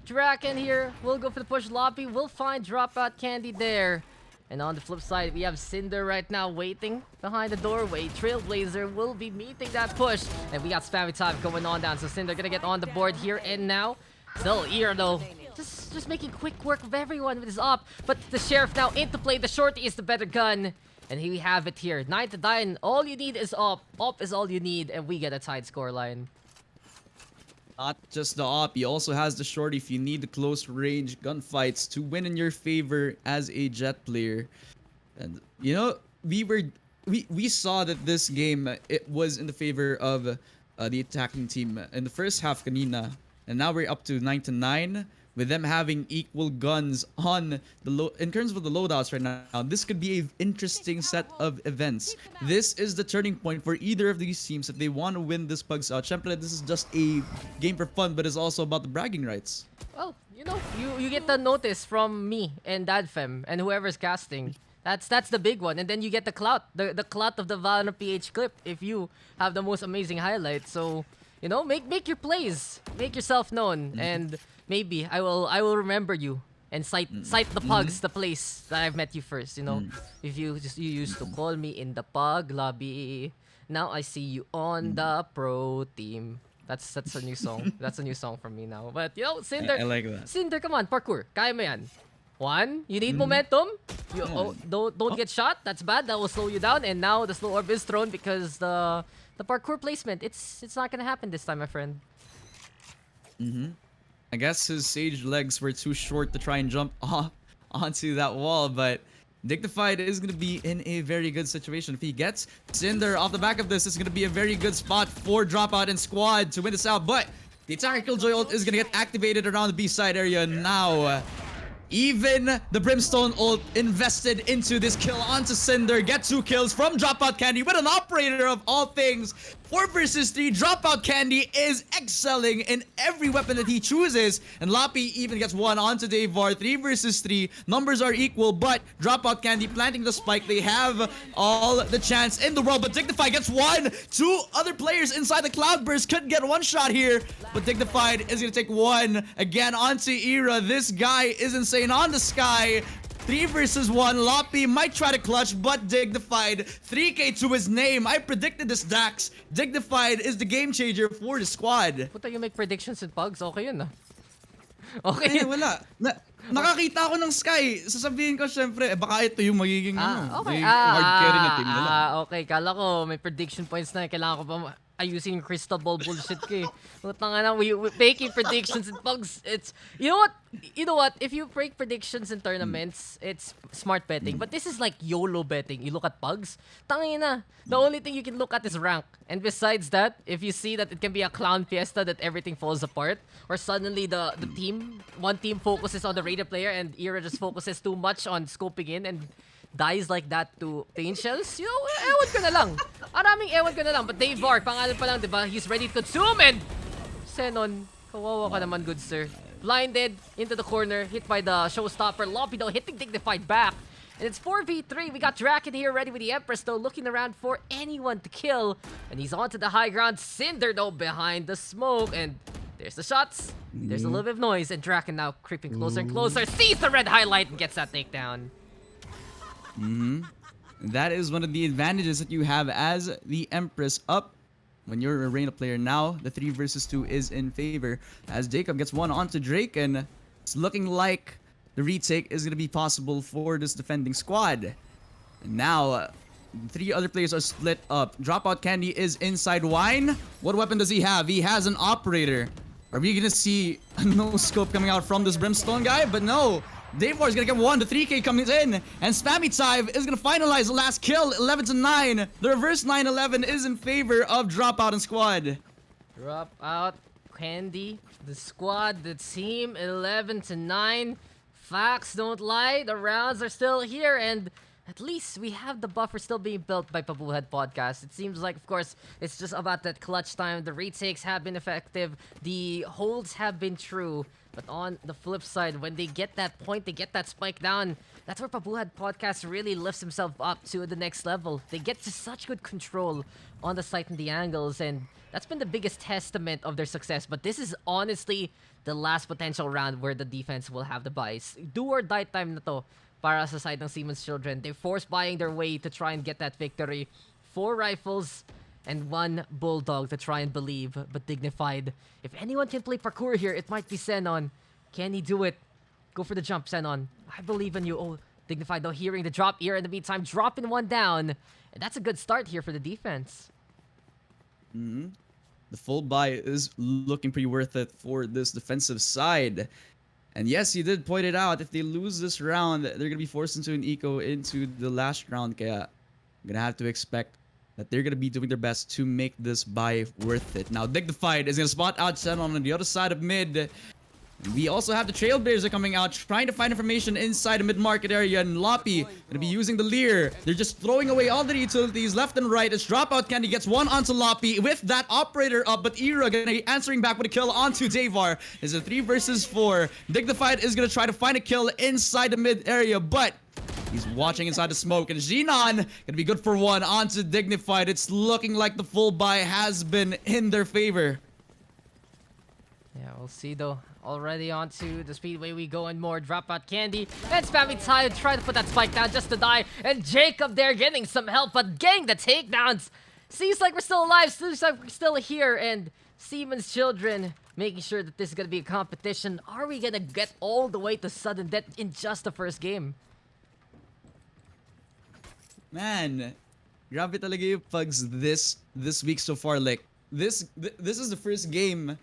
Draken here will go for the push lobby. We'll find dropout candy there. And on the flip side, we have Cinder right now waiting behind the doorway. Trailblazer will be meeting that push. And we got SpammyTive going on down. So Cinder gonna get on the board here and now. Still Ear though. Just making quick work of everyone with his op. But the Sheriff now into play. The Shorty is the better gun. And here we have it here. 9-9. All you need is op. Op is all you need. And we get a tied scoreline. Not just the op, he also has the shorty if you need the close range gunfights to win in your favor as a Jet player. And you know, we saw that this game it was in the favor of the attacking team in the first half kanina, and now we're up to 9-9 with them having equal guns on the in terms of the loadouts right now. This could be an interesting set of events. This is the turning point for either of these teams if they want to win this Pugs out. Syempre, this is just a game for fun, but it's also about the bragging rights. Well, you know, you get the notice from me and Dadfem and whoever's casting. That's the big one. And then you get the clout. The clout of the Valorant PH clip if you have the most amazing highlights. So, you know, make your plays. Make yourself known. And maybe I will remember you and cite the Pugs, the place that I've met you first, you know. If you used to call me in the Pug lobby. Now I see you on the pro team. That's a new song. That's a new song from me now. But you know, Cinder, I like that. Cinder, come on, parkour. Kaya mo yan. One, you need momentum. You don't get shot. That's bad. That will slow you down. And now the slow orb is thrown because the parkour placement. It's not gonna happen this time, my friend. I guess his Sage legs were too short to try and jump off onto that wall, but Dignified is going to be in a very good situation. If he gets Cinder off the back of this, it's going to be a very good spot for Dropout and Squad to win this out, but the attacker Killjoy ult is going to get activated around the B side area now. Even the Brimstone ult invested into this kill onto Cinder. Get 2 kills from Dropout Candy with an operator of all things. 4 versus 3. Dropout Candy is excelling in every weapon that he chooses. And Lappy even gets 1 onto Davar. 3 versus 3. Numbers are equal, but Dropout Candy planting the spike. They have all the chance in the world, but Dignified gets 1. 2 other players inside the Cloudburst could get 1 shot here, but Dignified is going to take 1 again onto Era. This guy is insane on the sky. 3 versus 1. Loppy might try to clutch, but Dignified. 3K to his name. I predicted this, Daks. Dignified is the game changer for the squad. Puta, you make predictions in Pugs. Okay yun, ah. Okay. Wala. Nakakita ako ng Sky. Sasabihin ko, syempre, baka ito yung magiging, okay. magiging hard carry na team nila. Okay. Kala ko may prediction points na. Kailangan ko pa ayusin yung crystal ball bullshit ko eh. Putang ina, we making predictions in Pugs. It's, you know what? If you break predictions in tournaments, it's smart betting. But this is like YOLO betting. You look at Pugs, tangina. The only thing you can look at is rank. And besides that, if you see that it can be a clown fiesta that everything falls apart, or suddenly the one team focuses on the rated player and Era just focuses too much on scoping in and dies like that to pain shells, you know, ewan ko na lang. Maraming ewan ko na lang. But Davar, pangalan pa lang, diba? He's ready to consume, and Xenon Kawawa ka naman, good sir. Blinded into the corner, hit by the showstopper. Loppy though hitting Dignified back. And it's 4v3. We got Draken here ready with the Empress though, looking around for anyone to kill. And he's onto the high ground. Cinder though behind the smoke. And there's the shots. There's a little bit of noise. And Draken now creeping closer and closer. Sees the red highlight and gets that takedown. That is one of the advantages that you have as the Empress up. When you're a Reina player now, the 3 versus 2 is in favor. As Jacob gets one onto Drake, and it's looking like the retake is going to be possible for this defending squad. And now, 3 other players are split up. Dropout Candy is inside Wine. What weapon does he have? He has an operator. Are we going to see a no-scope coming out from this Brimstone guy? But no. Davor is going to get 1. The 3K comes in. And SpammyTive is going to finalize the last kill. 11-9. The reverse 9-11 is in favor of Dropout and squad. Dropout Candy, the squad, the team, 11-9. Facts don't lie. The rounds are still here. And at least we have the buffer still being built by Pabuhat Podcast. It seems like, of course, it's just about that clutch time. The retakes have been effective. The holds have been true. But on the flip side, when they get that point, they get that spike down, that's where Pabuhat Podcast really lifts himself up to the next level. They get to such good control on the site and the angles, and that's been the biggest testament of their success. But this is honestly the last potential round where the defense will have the buys. Do or die time na to para sa side ng Seamon's children. They force buying their way to try and get that victory. 4 rifles and 1 bulldog to try and believe, but Dignified. If anyone can play parkour here, it might be Xenon. Can he do it? Go for the jump, Xenon. I believe in you. Oh, Dignified though hearing the drop here in the meantime, dropping 1 down. And that's a good start here for the defense. The full buy is looking pretty worth it for this defensive side. And yes, you did point it out. If they lose this round, they're going to be forced into an eco into the last round. Kaya I'm going to have to expect that they're going to be doing their best to make this buy worth it. Now, Dignified is going to spot out Xenon on the other side of mid. We also have the Trailblazer coming out, trying to find information inside the mid-market area, and Loppy gonna be using the Leer. They're just throwing away all the utilities left and right as Dropout Candy gets 1 onto Loppy with that operator up, but Ira gonna be answering back with a kill onto Davar. It's a 3 versus 4. Dignified is gonna try to find a kill inside the mid area, but he's watching inside the smoke, and Gian gonna be good for 1 onto Dignified. It's looking like the full buy has been in their favor. Yeah, we'll see though. Already onto the speedway we go and more. Dropout Candy and SpammyTive try to put that spike down just to die. And Jacob there getting some help, but getting the takedowns. Seems like we're still alive. Seems like we're still here. And Seamon's children making sure that this is gonna be a competition. Are we gonna get all the way to sudden death in just the first game? Man, grabe talaga yung Pugs this week so far. Like this is the first game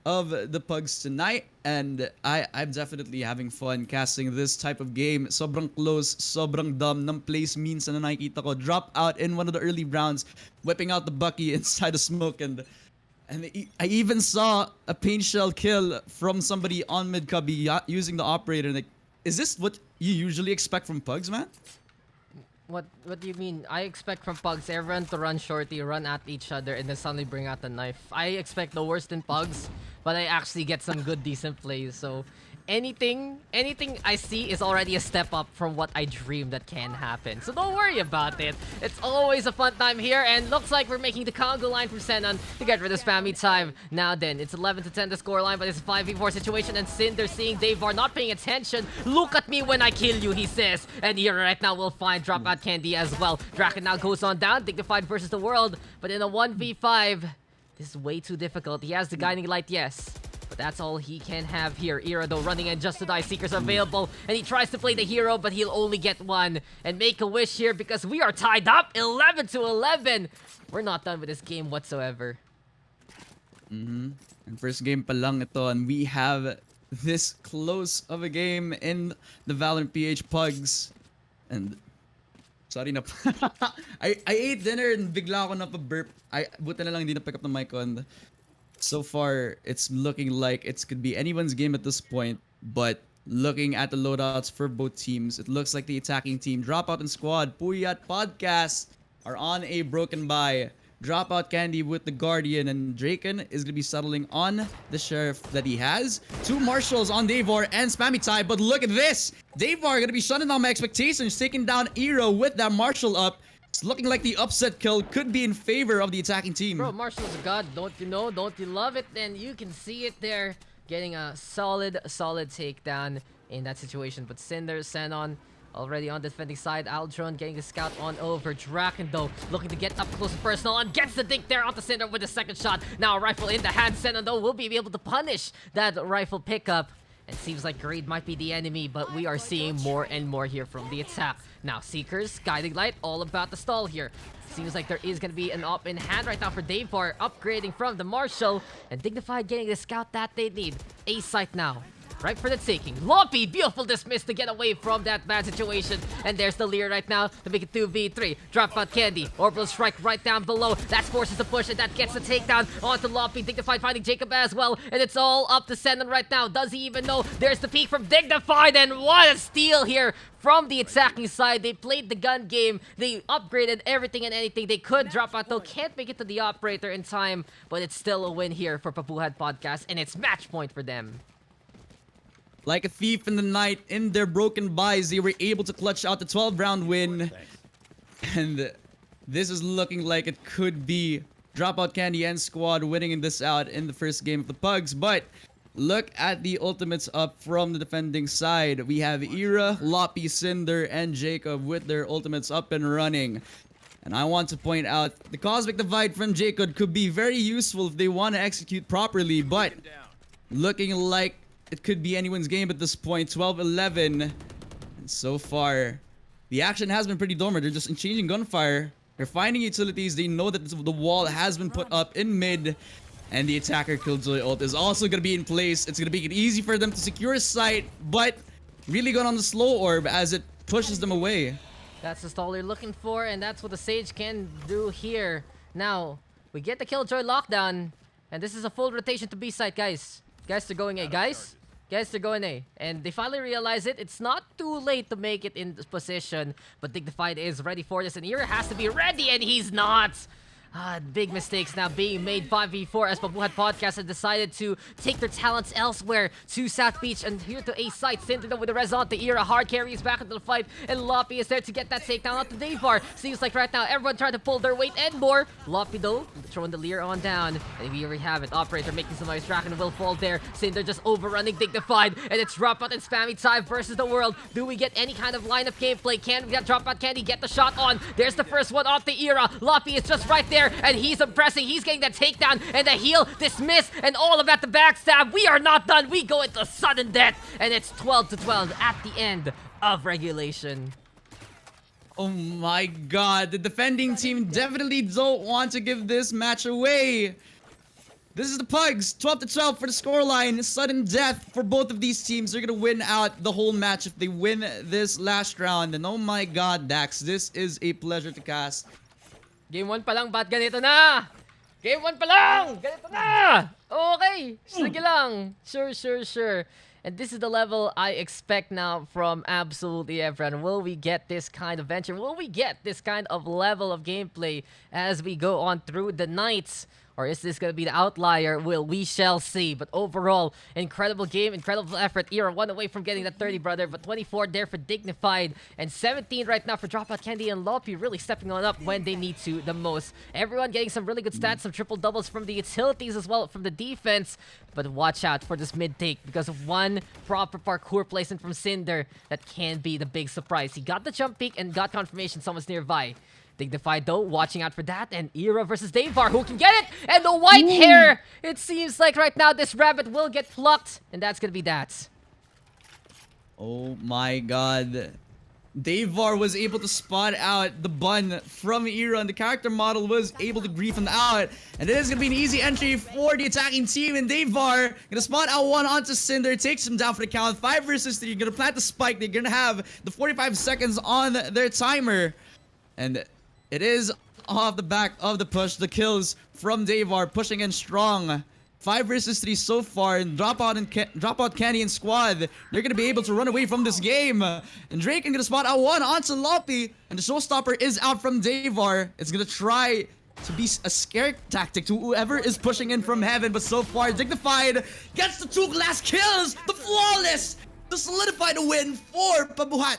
of the Pugs tonight, and I'm definitely having fun casting this type of game. Sobrang close, sobrang dumb ng place minsan na nakikita ko. Drop out in one of the early rounds, whipping out the Bucky inside the smoke, and I even saw a paint shell kill from somebody on mid cubby using the operator. Like, is this what you usually expect from Pugs, man? What do you mean? I expect from Pugs everyone to run shorty, run at each other, and then suddenly bring out the knife. I expect the worst in Pugs, but I actually get some good decent plays. So anything I see is already a step up from what I dream that can happen. So don't worry about it. It's always a fun time here, and looks like we're making the Congo line from Xenon to get rid of SpammyTive. Now then, it's 11-10 the score line, but it's a 5v4 situation, and Cinder seeing Davar not paying attention. Look at me when I kill you, he says. And here right now we'll find Dropout Candy as well. Draken now goes on down, Dignified versus the world, but in a 1v5, this is way too difficult. He has the guiding light, yes. But that's all he can have here. Ira though running in just to die. Seekers available. And he tries to play the hero, but he'll only get 1. And make a wish here because we are tied up 11-11. We're not done with this game whatsoever. And first game pa lang ito, and we have this close of a game in the Valorant PH Pugs. And sorry na. I ate dinner and bigla ako napaburp. Buti na lang hindi na pick up the mic on. So far, it's looking like it could be anyone's game at this point. But looking at the loadouts for both teams, it looks like the attacking team, Dropout and Squad, Pabuhat Podcast, are on a broken bye. Dropout Candy with the Guardian, and Draken is going to be settling on the Sheriff that he has. 2 Marshals on Davor and SpammyTive, but look at this! Davor going to be shutting down my expectations, taking down Ero with that Marshal up. It's looking like the upset kill could be in favor of the attacking team. Bro, Marshall's a god, don't you know? Don't you love it? And you can see it there, getting a solid takedown in that situation. But Cinder, Xenon, already on the defending side. Aldron getting the scout on over. Draken, though, looking to get up close and personal and gets the dink there onto Cinder with the second shot. Now a rifle in the hand. Xenon, though, will be able to punish that rifle pickup. It seems like Greed might be the enemy, but we are seeing more and more here from the attack. Now, Seekers, Guiding Light, all about the stall here. Seems like there is going to be an op in hand right now for Davor, upgrading from the Marshal, and Dignified getting the scout that they need. A site now. Right for the taking. Loppy, beautiful dismiss to get away from that bad situation. And there's the Leer right now to make it 2v3. Dropout Candy. Orbital Strike right down below. That forces the push and that gets the takedown onto Loppy. Dignified finding Jacob as well. And it's all up to Xenon right now. Does he even know? There's the peek from Dignified. And what a steal here from the attacking side. They played the gun game. They upgraded everything and anything they could. Dropout, though, can't make it to the operator in time. But it's still a win here for Pabuhat Podcast. And it's match point for them. Like a thief in the night, in their broken buys, they were able to clutch out the 12-round win. And this is looking like it could be Dropout Candy and squad winning this out in the first game of the Pugs. But look at the ultimates up from the defending side. We have Ira, Loppy, Cinder, and Jacob with their ultimates up and running. And I want to point out, the Cosmic Divide from Jacob could be very useful if they want to execute properly. But looking like it could be anyone's game at this point. 12-11. And so far, the action has been pretty dormant. They're just exchanging gunfire. They're finding utilities. They know that the wall has been put up in mid. And the attacker Killjoy ult is also going to be in place. It's going to make it easy for them to secure a site. But really going on the slow orb as it pushes them away. That's the stall you're looking for. And that's what the Sage can do here. Now, we get the Killjoy lockdown. And this is a full rotation to B site, guys. Guys, they're going A. Guys, they're going A. And they finally realize it. It's not too late to make it in this position. But Dignified is ready for this. And Ira has to be ready, and he's not. Big mistakes now being made 5v4 as Pabuhat Podcast has decided to take their talents elsewhere to South Beach and here to A site. Cinder with the res on the Ira. Hard carries back into the fight, and Loppy is there to get that takedown onto Davor. Seems like right now everyone trying to pull their weight and more. Loppy though throwing the Leer on down, and we already have it. Operator making some noise. Draken will fall there. Cinder just overrunning Dignified, and it's Dropout and SpammyTive versus the world. Do we get any kind of lineup gameplay? Can we get Dropout? Can he get the shot on? There's the first one off the Ira. Loppy is just right there, and he's impressing. He's getting that takedown and the heal, dismiss, and all of that the backstab. We are not done. We go into sudden death, and it's 12-12 at the end of regulation. Oh my god, the defending team definitely don't want to give this match away. This is the Pugs, 12-12 for the scoreline. Sudden death for both of these teams. They're gonna win out the whole match if they win this last round. And oh my god, Daks, this is a pleasure to cast. Game 1 pa lang, ba't ganito na? Game 1 pa lang! Ganito na! Okay, sige lang. Sure. And this is the level I expect now from absolutely everyone. Will we get this kind of venture? Will we get this kind of level of gameplay as we go on through the nights? Or is this going to be the outlier? Well, we shall see. But overall, incredible game, incredible effort. Ira 1 away from getting that 30, brother. But 24 there for Dignified. And 17 right now for Dropout Candy and Loppy really stepping on up when they need to the most. Everyone getting some really good stats, some triple doubles from the utilities as well from the defense. But watch out for this mid take because of one proper parkour placement from Cinder that can be the big surprise. He got the jump peak and got confirmation someone's nearby. Dignified though, watching out for that, and Ira versus Davor, who can get it? And the white hair! It seems like right now this rabbit will get plucked, and that's gonna be that. Oh my god. Davor was able to spot out the bun from Ira, and the character model was able to grief him out. And it is gonna be an easy entry for the attacking team, and Davor gonna spot out one onto Cinder, takes him down for the count. 5 versus 3, gonna plant the spike. They're gonna have the 45 seconds on their timer. And it is off the back of the push. The kills from Davor pushing in strong. 5 versus 3 so far. And Dropout Candy and squad, they're going to be able to run away from this game. And Draken going to spot out one onto Loppy. And the showstopper is out from Davor. It's going to try to be a scare tactic to whoever is pushing in from heaven. But so far, Dignified gets the 2 last kills, the flawless, to solidify the win for Pabuhat.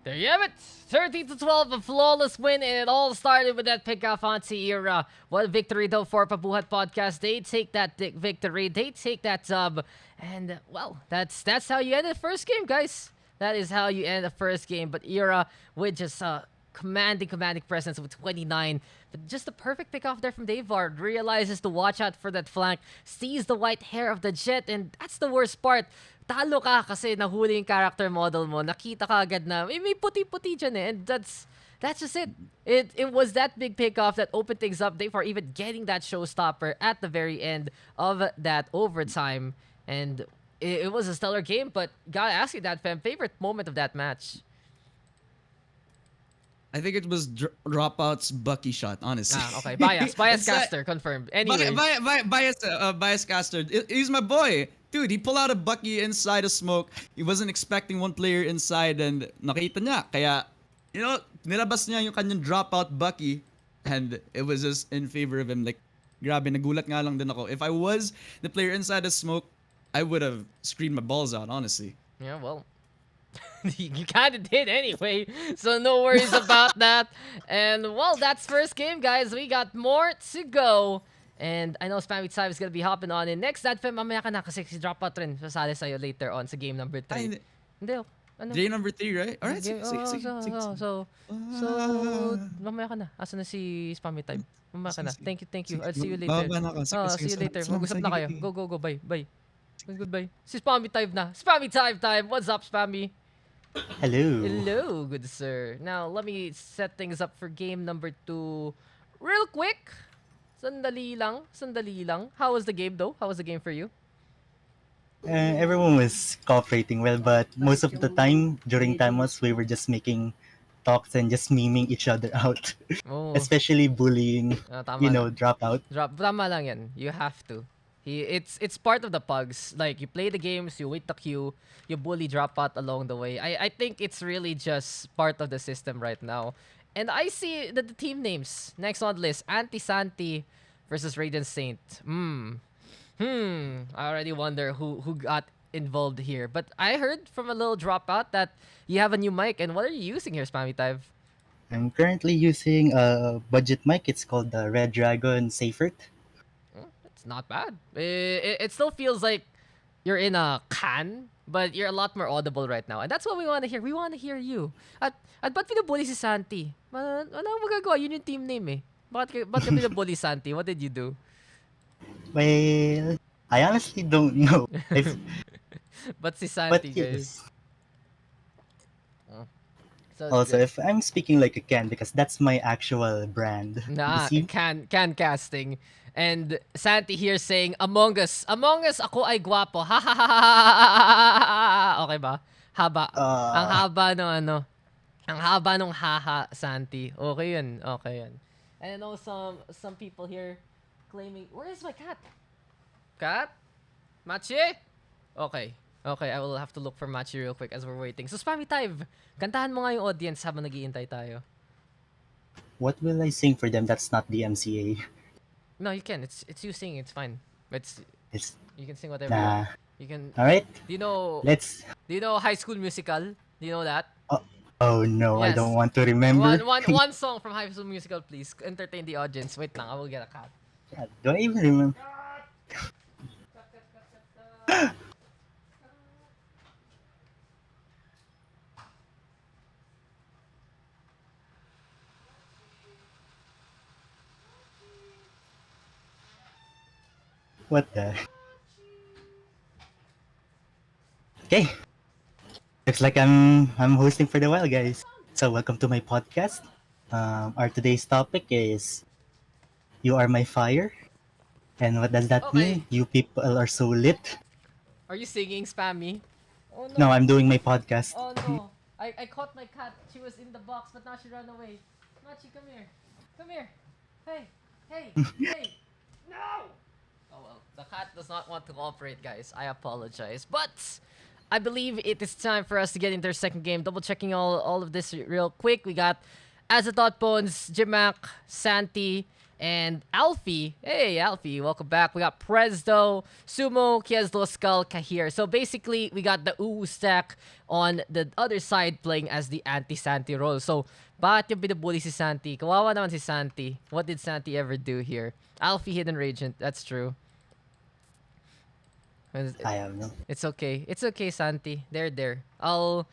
There you have it. 30-12, a flawless win, and it all started with that pick-off anti-era. What a victory, though, for Pabuhat Podcast. They take that victory. They take that dub. And, well, that's how you end the first game, guys. That is how you end the first game. But Era with just commanding presence with 29. But just the perfect pick off there from Davard. Realizes to watch out for that flank. Sees the white hair of the Jet. And that's the worst part. Talo ka kasi nahuli yung character model mo. Nakita ka agad na may puti-puti dyan eh. And that's just it. It was that big pick-off that opened things up. Davard even getting that showstopper at the very end of that overtime. And it was a stellar game, but gotta ask you that, fam, favorite moment of that match? I think it was Dropout's Bucky shot, honestly. Okay. Bias caster, confirmed. Anyway. Bias caster. He's my boy. Dude, he pulled out a Bucky inside a smoke. He wasn't expecting one player inside and nakita niya. Kaya, nilabas niya yung kanyang Dropout Bucky and it was just in favor of him. Like, grabe, nagulat nga lang din ako. If I was the player inside the smoke, I would have screamed my balls out, honestly. Yeah, well, you kind of did anyway, so no worries about that. And, well, that's first game, guys. We got more to go. And I know SpammyTive is gonna be hopping on in next. Dadfem, mamaya ka na kasi si Dropout rin sasali sa'yo later on sa game number 3. Hindi, ano? Game number 3, right? Alright, sige. So, mamaya ka na. Asa na si SpammyTive? Mamaya ka na. Thank you. I'll see you later. See you later. Mag-usap na kayo. Go. Bye. Goodbye. Si SpammyTive na. SpammyTive time. What's up, Spammy? Hello, good sir. Now, let me set things up for game number 2 real quick. Sandali lang. How was the game, though? How was the game for you? Everyone was cooperating well, but most of the time, during timers, we were just making talks and just memeing each other out. Oh. Especially bullying, dropout. Tama lang yan. You have to. It's part of the pugs. Like, you play the games, you wait the queue, you bully Dropout along the way. I think it's really just part of the system right now. And I see the team names. Next on the list, Anti-Santi versus Radiant Saint. I already wonder who got involved here. But I heard from a little Dropout that you have a new mic. And what are you using here, SpammyTive? I'm currently using a budget mic. It's called the Red Dragon Safert. It's not bad. It still feels like you're in a can, but you're a lot more audible right now. And that's what we want to hear. We want to hear you. At ba't pinabully si Santi? Ano magagawa? Yun yung team name eh. Ba't ka pinabully Santi? What did you do? Well, I honestly don't know. But si Santi, but guys. yes. So Also, if I'm speaking like a can, because that's my actual brand. Nah, You see? can casting. And Santi here saying, Among Us, ako ay guwapo. Ha ha ha ha ha. Okay ba? Haba. Ang haba no ano. Ang haba nung haha, Santi. Okay yun. And I know some people here claiming, where is my cat? Cat? Machi? Okay, I will have to look for Machi real quick as we're waiting. So SpammyTive, kantahan mo nga yung audience habang nag-iintay tayo. What will I sing for them? That's not the MCA. No, you can. It's you singing. It's fine. You can sing whatever. Nah. You can. All right. Do you know High School Musical? Do you know that? Oh no, Yes. I don't want to remember. One song from High School Musical, please. Entertain the audience. Wait lang, I will get a cat. Yeah, don't even remember. What the? Okay. Looks like I'm hosting for the while, guys. So welcome to my podcast. Our today's topic is "You Are My Fire," and what does that mean? You people are so lit. Are you singing, Spammy? Oh No, I'm doing my podcast. Oh no. I caught my cat. She was in the box, but now she ran away. Machi, come here. Come here. Hey. No! Oh well, the cat does not want to cooperate, guys. I apologize. But I believe it is time for us to get into our second game. Double checking all of this real quick. We got Azathoth Bones, Jimak, Santi, and Alfie. Hey, Alfie, welcome back. We got Presdo, Sumo, Kieslo, Skull, Kahir. So basically, we got the Uwu stack on the other side playing as the Anti-Santi role. So, bakit yung binubully si Santi? Kawawa naman si Santi. What did Santi ever do here? Alfie Hidden Ragent, that's true. I have no. It's okay. It's okay, Santi. There. I'll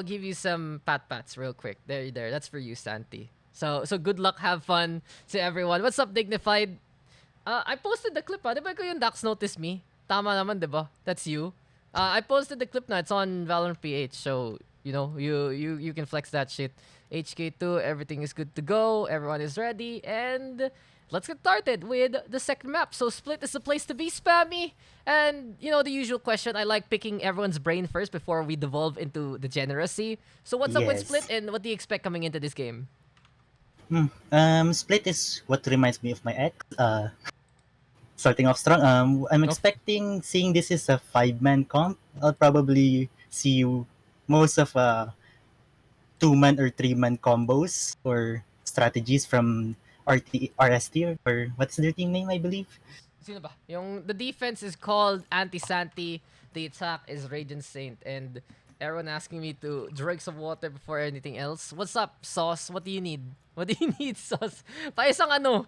give you some pats real quick. There. That's for you, Santi. So good luck, have fun to everyone. What's up, Dignified? I posted the clip, Di ba ikaw yung Daks noticed me? Tama naman, di ba? That's you. I posted the clip na. It's on Valorant PH. So, you know, you can flex that shit. HK2, everything is good to go. Everyone is ready. And let's get started with the second map. So Split is the place to be, Spammy. And, you know, the usual question, I like picking everyone's brain first before we devolve into the generacy. So what's up with Yes. Split and what do you expect coming into this game? Split is what reminds me of my ex. Starting off strong. I'm expecting seeing this is a 5-man comp. I'll probably see most of 2-man or 3-man combos or strategies from RST or what's their team name, I believe. Sino ba? The defense is called Anti-Santi. The attack is Radiant Saint. And everyone asking me to drink some water before anything else. What's up, Sauce? What do you need? What do you need, Sauce? Paisang ano?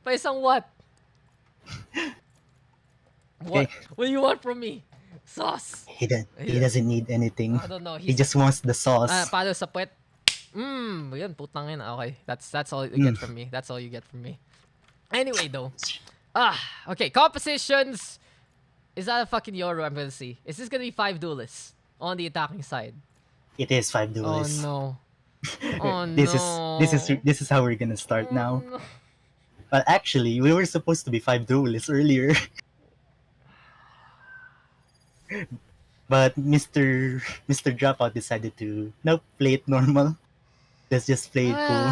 Paisang what? What? Okay. What do you want from me? Sauce. He doesn't need anything. I don't know. He just wants the sauce. Paano sa puwet? Yun, putang ina. Okay. That's all you get from me. That's all you get from me. Anyway, though. Okay. Compositions. Is that a fucking Yoru I'm gonna see? Is this gonna be 5 duelists on the attacking side? It is 5 duelists. Oh, no. Oh, no. This is how we're gonna start now. No. But actually, we were supposed to be 5 duelists earlier. But Mr. Dropout decided to play it normal. Let's just play it cool.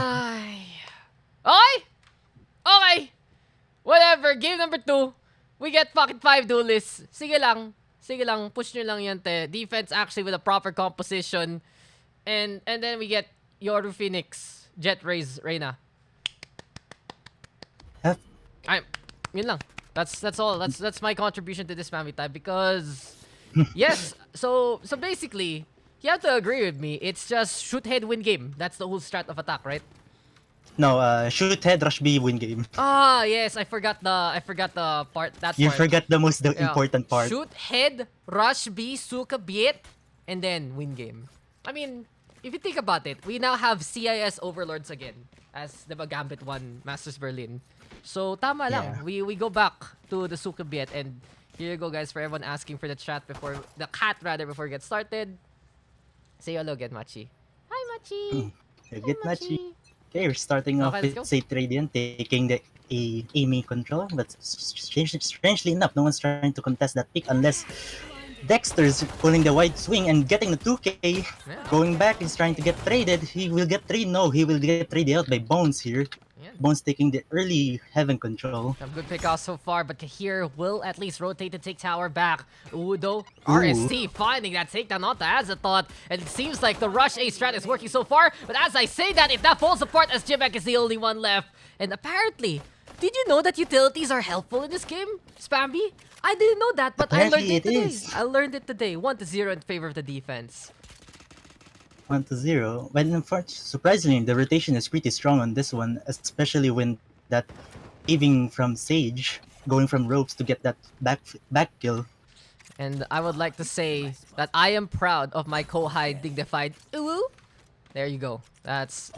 Okay. Whatever. Game number 2. We get fucking 5 duelists. Sige lang. Push nyo lang yan, te. Defense actually with a proper composition. And then we get Yoru Phoenix, Jet Raze, Reyna. Yun lang. That's all. That's my contribution to this SpammyTive because yes. So basically, you have to agree with me. It's just shoot head win game. That's the whole strat of attack, right? No, shoot head, rush B, win game. Yes, I forgot the part. You part. forgot the most important part. Shoot head, rush B, suka biet, and then win game. I mean, if you think about it, we now have CIS overlords again as the Gambit 1 Masters Berlin. So tama lang. Yeah. We go back to the suka biet, and here you go, guys, for everyone asking for the cat before we get started. Say hello again, Machi. Hi, Machi. Get Machi. Okay, we're starting off Okay, with Saint Radiant taking the aiming control, but strangely enough, no one's trying to contest that pick unless Dexter's pulling the wide swing and getting the 2K. Yeah. Going back, he's trying to get traded. He will get traded. No, he will get traded out by Bones here. Yeah. Bones taking the early heaven control. Some good pick off so far, but Kahir will at least rotate to take tower back. Udo, RST finding that takedown, not as a thought. And it seems like the rush A strat is working so far. But as I say that, if that falls apart, as Jibek is the only one left. And apparently, did you know that utilities are helpful in this game, Spamby? I didn't know that, but Apparently I learned it today. is. I learned it today. 1-0 in favor of the defense. 1-0. But surprisingly, the rotation is pretty strong on this one, especially when that leaving from Sage, going from ropes to get that back kill. And I would like to say that I am proud of my Kohai dignified. Ooh. There you go. That's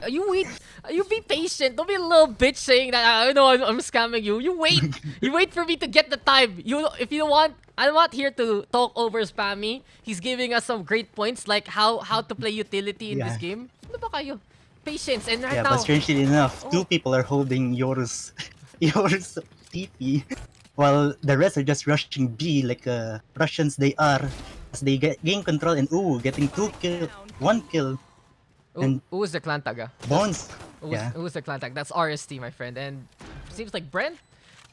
you wait. You be patient. Don't be a little bitch saying that I know I'm scamming you. You wait. You wait for me to get the time. If you don't want, I'm not here to talk over Spammy. He's giving us some great points like how to play utility in this game. Ano ba kayo? Patience and right now. But strangely enough, 2 people are holding yours TP, while the rest are just rushing B like Russians they are, as they gain control and getting 1 kill. And Who's the clan tag? Bones. Who's the clan tag? That's RST, my friend. And seems like Brent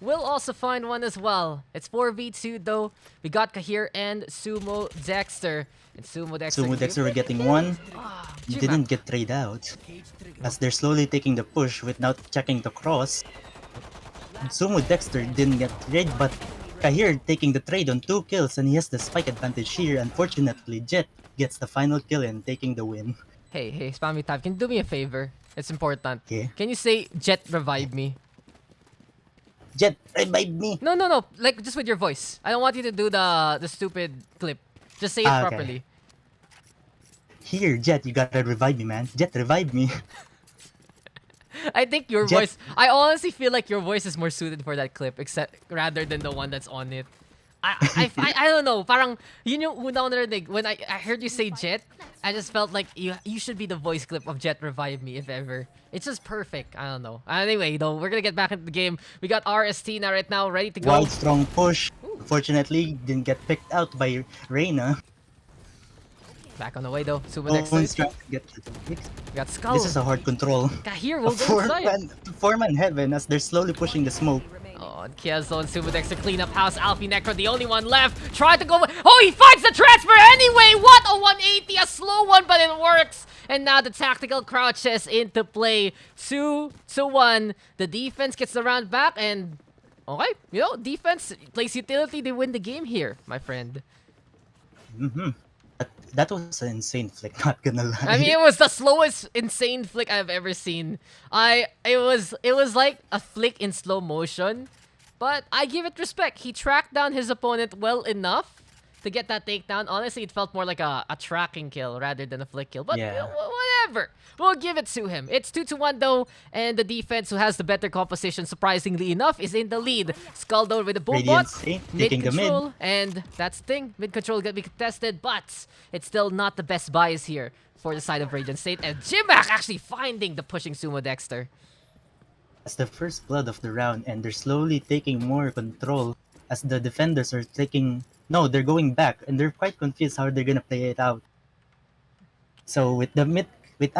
will also find one as well. It's 4v2 though. We got Kahir and Sumo Dexter. And Sumo Dexter. Sumo Dexter were getting one. G-Mac. Didn't get trade out. As they're slowly taking the push without checking the cross. Sumo Dexter didn't get trade, but Kahir taking the trade on 2 kills and he has the spike advantage here. Unfortunately, Jet gets the final kill and taking the win. Hey, SpammyTive, can you do me a favor? It's important. Yeah. Can you say Jet revive me? Jet, revive me! No. Like just with your voice. I don't want you to do the stupid clip. Just say it Okay. properly. Here, Jet, you gotta revive me, man. Jet, revive me. I think your Jet- voice. I honestly feel like your voice is more suited for that clip, except rather than the one that's on it. I don't know. Parang yun yung una ko narinig. When I heard you say Jet, I just felt like you should be the voice clip of Jet revive me if ever. It's just perfect. I don't know. Anyway, though, we're gonna get back into the game. We got RST now right now, ready to go. Wild, strong push. Unfortunately, didn't get picked out by Reyna. Back on the way though. Sumo Bones Dexter. trying to get to the mix. We got Skull. This is a hard control. Kahir will go inside. Four-man heaven as they're slowly pushing the smoke. Oh, and Kiezo and Sumo Dexter clean up house. Alfie Necro, the only one left. Try to go. Oh, he finds the transfer anyway. What a 180, a slow one, but it works. And now the tactical crouches into play. 2-1. The defense gets the round back, and okay, defense plays utility. They win the game here, my friend. That was an insane flick, not gonna lie. I mean, it was the slowest insane flick I've ever seen. It was like a flick in slow motion, but I give it respect. He tracked down his opponent well enough to get that takedown. Honestly, it felt more like a tracking kill rather than a flick kill, but Yeah. whatever. We'll give it to him. It's 2-1 though, and the defense, who has the better composition, surprisingly enough, is in the lead. Skull though with the boom bot, Radiance mid taking the mid. control, and that's the thing. Mid control gonna be contested, but it's still not the best buys here for the side of Radiant State. And G-Mac actually finding the pushing Sumo Dexter. That's the first blood of the round, and they're slowly taking more control as the defenders are taking. No, they're going back, and they're quite confused how they're gonna play it out. So with the mid, with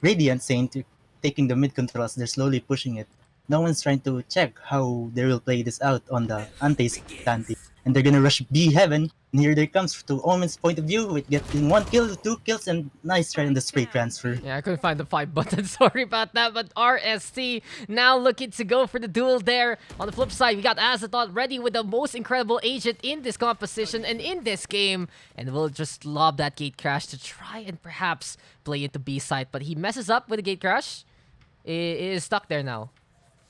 Radiant saying to taking the mid controls, they're slowly pushing it. No one's trying to check how they will play this out on the Anti-Santi. And they're gonna rush B heaven. And here they comes to Omen's point of view with getting 1 kill, 2 kills, and nice try on the spray transfer. Yeah, I couldn't find the 5 button. Sorry about that. But RST now looking to go for the duel there. On the flip side, we got Azathon ready with the most incredible agent in this composition and in this game. And we'll just lob that gate crash to try and perhaps play into B side. But he messes up with the gate crash. It is stuck there now.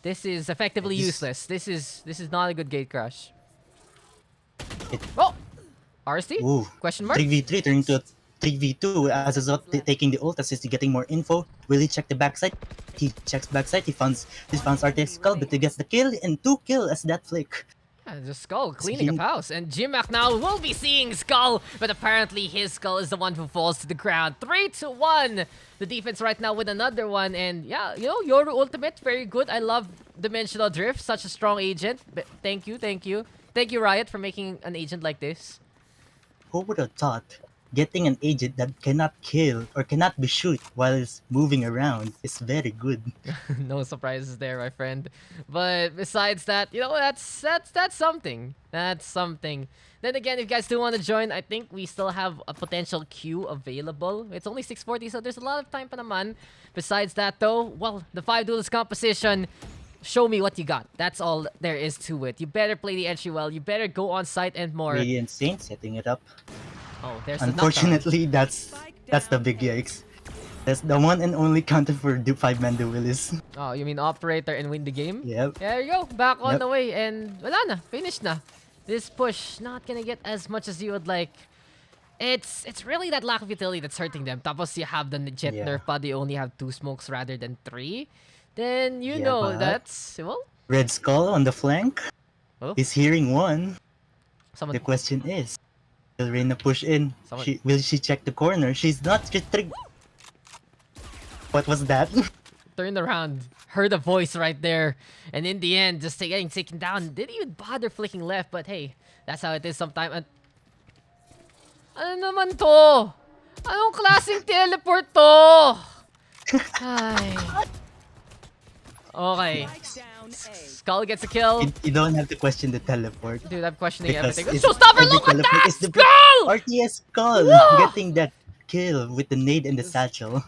This is effectively useless. This is not a good gate crash. Oh! RST? Ooh, Question mark? 3v3 turning to a 3v2 as Azot taking the ult as he's getting more info. Will he check the backside? He checks backside, he finds RTX Skull, but he gets the kill and 2 kill as that flick. Yeah, the Skull cleaning up house. And G-Mac now will be seeing Skull, but apparently his Skull is the one who falls to the ground. 3-1. The defense right now with another one. And yeah, your ultimate, very good. I love Dimensional Drift, such a strong agent. Thank you. Thank you, Riot, for making an agent like this. Who would have thought getting an agent that cannot kill or cannot be shoot while it's moving around is very good. No surprises there, my friend. But besides that, that's something. That's something. Then again, if you guys do want to join, I think we still have a potential queue available. It's only 6:40, so there's a lot of time pa naman. Besides that though, well, the 5 duelist composition, show me what you got. That's all there is to it. You better play the entry well. You better go on site and more. Radiant Saint setting it up. Oh, there's the knockdown. Unfortunately, that's the big yikes. That's the one and only counter for the 5-man duelist. Oh, you mean operator and win the game? Yep. There you go. Back on Yep. the way. And wala na. Finish na. This push, not gonna get as much as you would like. It's really that lack of utility that's hurting them. Tapos you have the jet nerf pa. They only have 2 smokes rather than 3. Then you Yeah, know but that's, well, Red Skull on the flank. Oh. He's hearing one. someone, The question is, will Reyna push in? Someone- Will she check the corner? She's not. What was that? turned around, heard a voice right there, and in the end, just getting taken down. Didn't even bother flicking left, but hey, that's how it is sometimes. Ano naman to? Anong klaseng teleport to? Ay. Okay. Skull gets a kill. You don't have to question the teleport. Dude, I'm questioning Because everything. it's- Showstopper, every look at teleport that! is the Skull! RTS Skull Whoa! getting that kill with the nade and the satchel.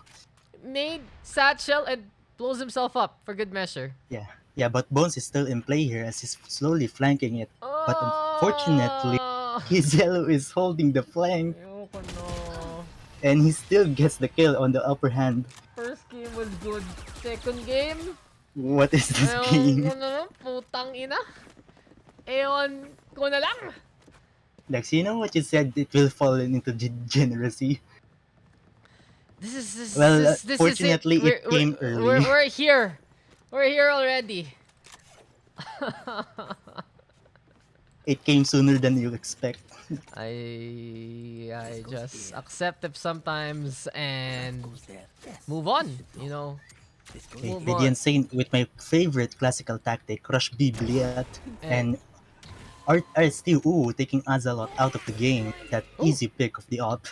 Nade, satchel, and blows himself up for good measure. Yeah, but Bones is still in play here as he's slowly flanking it. But unfortunately, Oh, his yellow is holding the flank, ayoko no. and he still gets the kill on the upper hand. First game was good. Second game, What is this ayoko game? na, putang ina. Ewan ko na lang. Dax, you know what you said? It will fall into degeneracy. Well, This fortunately, is it. it came early. We're here. We're here already. It came sooner than you expect. I just accept it sometimes and move on, you know. Okay, Move on. Radiant Saint with my favorite classical tactic, Crush Bibliat, and RST, taking Azalot out of the game. That Ooh. easy pick of the op.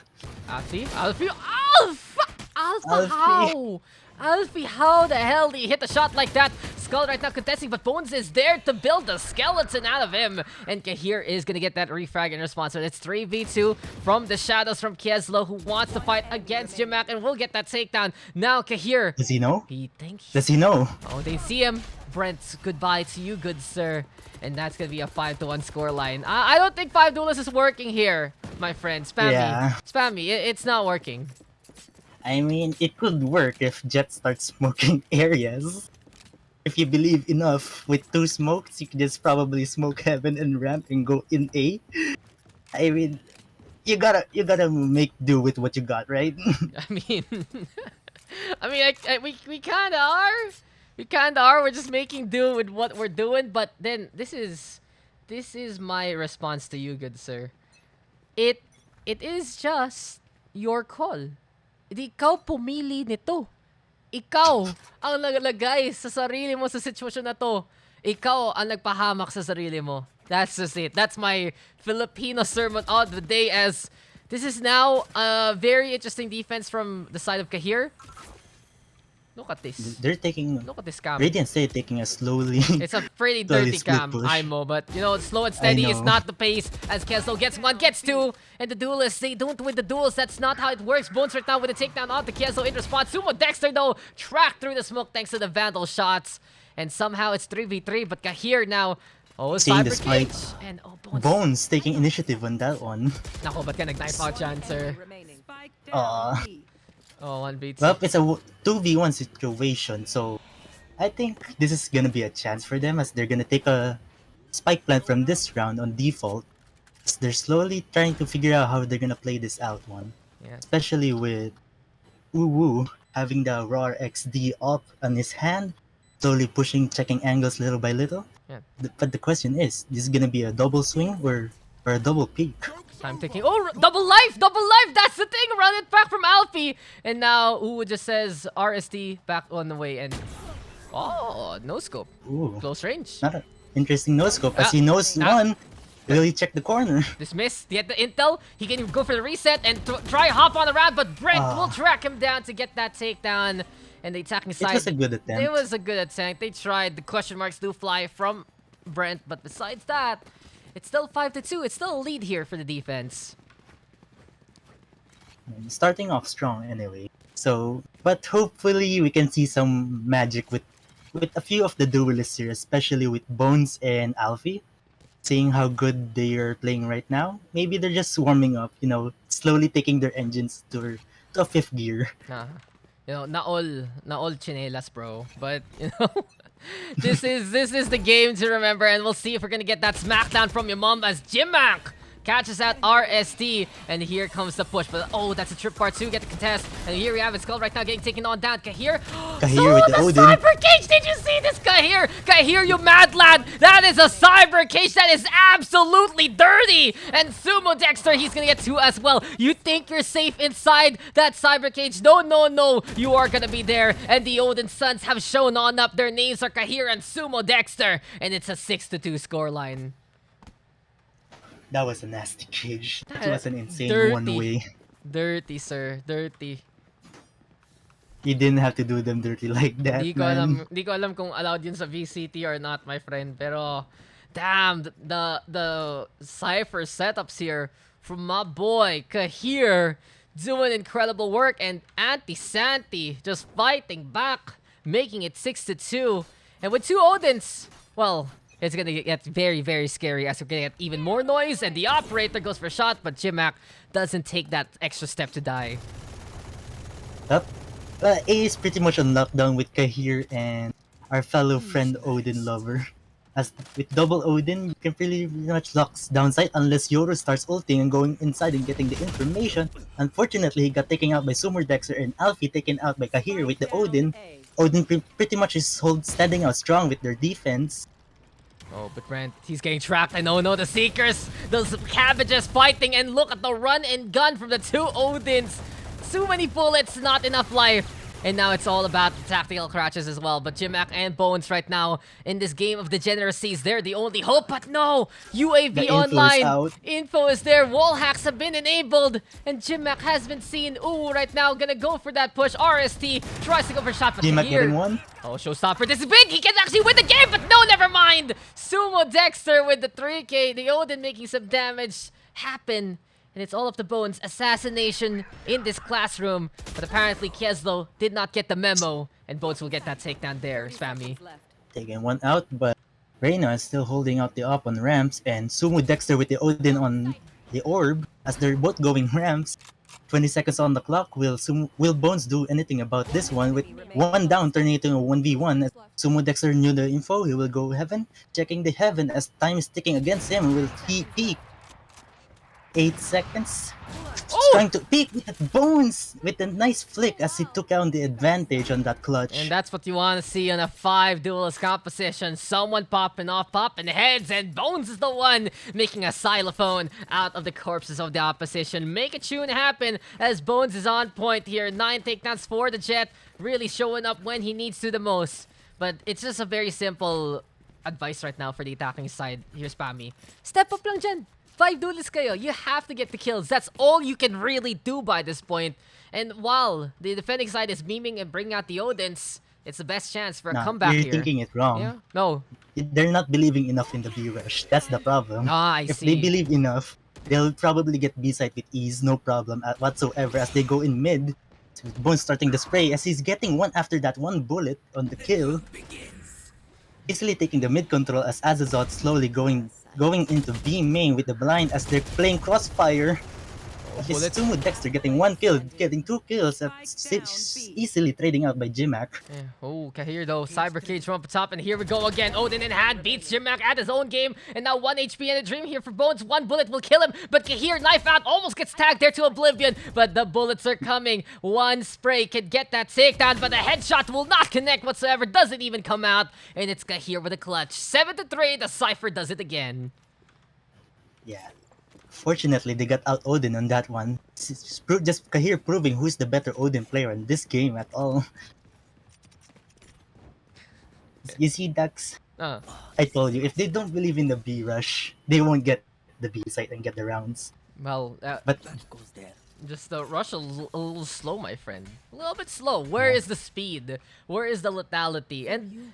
Alfie? Alfie? Alpha! Alpha, Alfie. how? Alfie, how the hell do you hit a shot like that? Skull right now contesting, but Bones is there to build a skeleton out of him. And Kahir is going to get that refrag in response. So it's 3v2 from the shadows from Kieslo, who wants to fight against Jimak and will get that takedown. Now Kahir, Does he know? he thinks... Does he know? Oh, they see him. Brent, goodbye to you, good sir. And that's going to be a 5-1 scoreline. I don't think 5 duelist is working here, my friend. Spammy. Yeah. Spammy, it's not working. I mean, it could work if Jet starts smoking areas. If you believe enough, with 2 smokes, you can just probably smoke Heaven and Ramp and go in A. I mean, you gotta make do with what you got, right? I mean, we kind of are. We kind of are. We're just making do with what we're doing. But then this is my response to you, good sir. It is just your call. Hindi ikaw pumili nito. Ikaw ang naglagay sa sarili mo sa sitwasyon na to. Ikaw ang nagpahamak sa sarili mo. That's just it. That's my Filipino sermon of the day, as this is now a very interesting defense from the side of Kahir. Look at this. They're taking... Look at this cam. Radiant State taking a slowly... It's a pretty slowly dirty split cam, push. Imo, but you know, slow and steady is know. not the pace. As Keslo gets 1, gets 2, and the duelists, they don't win the duels. That's not how it works. Bones right now with a takedown on the Keslo in response. Sumo Dexter though, tracked through the smoke thanks to the Vandal shots. And somehow it's 3v3, but Kahir now, Seeing the Cyber spike. Cage. And Bones. Bones taking initiative on that one. Nako, ba't ka nag-knife out dyan, sir? Oh, 1v2. Well, it's a 2v1 situation, so I think this is gonna be a chance for them as they're gonna take a spike plant from this round on default. They're slowly trying to figure out how they're gonna play this out one. Yeah. Especially with Uwu having the Roar XD up on his hand, slowly pushing, checking angles little by little. Yeah. But the question is, this is gonna be a double swing or a double peak? I'm thinking, oh, double life, that's the thing, run it back from Alfie. And now Uwu just says RST back on the way, and oh, no scope, Ooh, close range. not an interesting no scope as he knows one. Really check the corner. Dismiss, get the intel, he can go for the reset and try hop on around, but Brent will track him down to get that takedown. And the attacking side, It was a good attempt. it was a good attempt. They tried, the question marks do fly from Brent, but besides that, it's still 5-2. It's still a lead here for the defense. Starting off strong anyway. So, but hopefully we can see some magic with a few of the duelists here, especially with Bones and Alfie. Seeing how good they are playing right now. Maybe they're just warming up, slowly taking their engines to a 5th gear. Nah. You know, not all chinelas, bro. But you know, this is the game to remember, and we'll see if we're gonna get that smackdown from your mom as Jimak catches out RST, and here comes the push. But oh, that's a trip part 2, get the contest, and here we have it. Skull right now getting taken on down. Kahir Kahir with the Odin. cyber cage. Did you see this, Kahir? Kahir, you mad lad! That is a cyber cage. That is absolutely dirty. And Sumo Dexter, he's gonna get 2 as well. You think you're safe inside that cyber cage? No, no, no. You are gonna be there. And the Odin Sons have shown on up. Their names are Kahir and Sumo Dexter, and it's a 6-2 scoreline. That was a nasty cage. That was an insane Dirty. one way. Dirty, sir. Dirty. You didn't have to do them dirty like that, man. Di ko alam kung allowed yun sa VCT or not, my friend. Pero, damn, the Cypher setups here from my boy, Kahir, doing incredible work. And Anti-Santi just fighting back, making it 6-2. And with 2 Odins, well, it's gonna get very, very scary as we're gonna get even more noise. And the operator goes for a shot, but Jimak doesn't take that extra step to die. Yep. A is pretty much on lockdown with Kahir and our fellow friend Odin lover. As with double Odin, you can pretty much lock downside unless Yoru starts ulting and going inside and getting the information. Unfortunately, he got taken out by Sumer Dexter and Alfie taken out by Kahir with the Odin. Odin pretty much is standing out strong with their defense. Oh, but Brent, he's getting trapped. And oh no, the Seekers, those cabbages fighting, and look at the run and gun from the 2 Odins. Too many bullets, not enough life. And now it's all about the tactical crashes as well. But Jimak and Bones right now in this game of degeneracies, they're the only hope. But no, UAV The info is online. out. Info is there. Wall hacks have been enabled. And Jimak has been seen. Ooh, right now gonna go for that push. RST tries to go for a shot, but Jimak here. getting one. Oh, showstopper. This is big. He can actually win the game, but no, never mind. Sumo Dexter with the 3K. The Odin making some damage happen. And it's all of the Bones assassination in this classroom. But apparently Kieslo did not get the memo. And Bones will get that takedown there, Spammy. Taking one out, but Reyna is still holding out the op on ramps, and Sumo Dexter with the Odin on the orb as they're both going ramps. 20 seconds on the clock. Will Bones do anything about this one? With one down, turning it into a 1v1. As Sumo Dexter knew the info, he will go heaven. Checking the heaven as time is ticking against him. Will he peek? 8 seconds. Oh! Trying to peek with Bones with a nice flick as he took out the advantage on that clutch. And that's what you want to see on a 5 duelist composition. Someone popping off, popping heads, and Bones is the one making a xylophone out of the corpses of the opposition. Make a tune happen as Bones is on point here. 9 takedowns for the Jet, really showing up when he needs to the most. But it's just a very simple advice right now for the attacking side. Here's Spammy. Step up lang dyan. 5 duelists kayo. You have to get the kills. That's all you can really do by this point. And while the defending side is memeing and bringing out the Odins, it's the best chance for a comeback you're here. thinking it wrong. Yeah? No. They're not believing enough in the B rush. That's the problem. Ah, I If see. they believe enough, they'll probably get B side with ease, no problem whatsoever as they go in mid. So Bones starting the spray as he's getting one after that one bullet on the kill. Easily taking the mid control as Azazot slowly going into B main with the blind as they're playing crossfire. This bullets. Sumo Dexter getting 1 kill, getting 2 kills, easily trading out by Jimak. Yeah. Oh, Kahir though. Cyber Cage from up top, and here we go again. Odin in hand beats Jimak at his own game, and now 1 HP and a dream here for Bones. 1 bullet will kill him, but Kahir, knife out, almost gets tagged there to oblivion, but the bullets are coming. 1 spray can get that takedown, but the headshot will not connect whatsoever, doesn't even come out, and it's Kahir with a clutch. 7-3, the Cypher does it again. Yeah. Fortunately, they got out Odin on that one. Just Kahir proving who's the better Odin player in this game at all. You see, Daks? I told you, if they don't believe in the B rush, they won't get the B site and get the rounds. Well, But just the rush a little slow, my friend. A little bit slow. Where is the speed? Where is the lethality? And,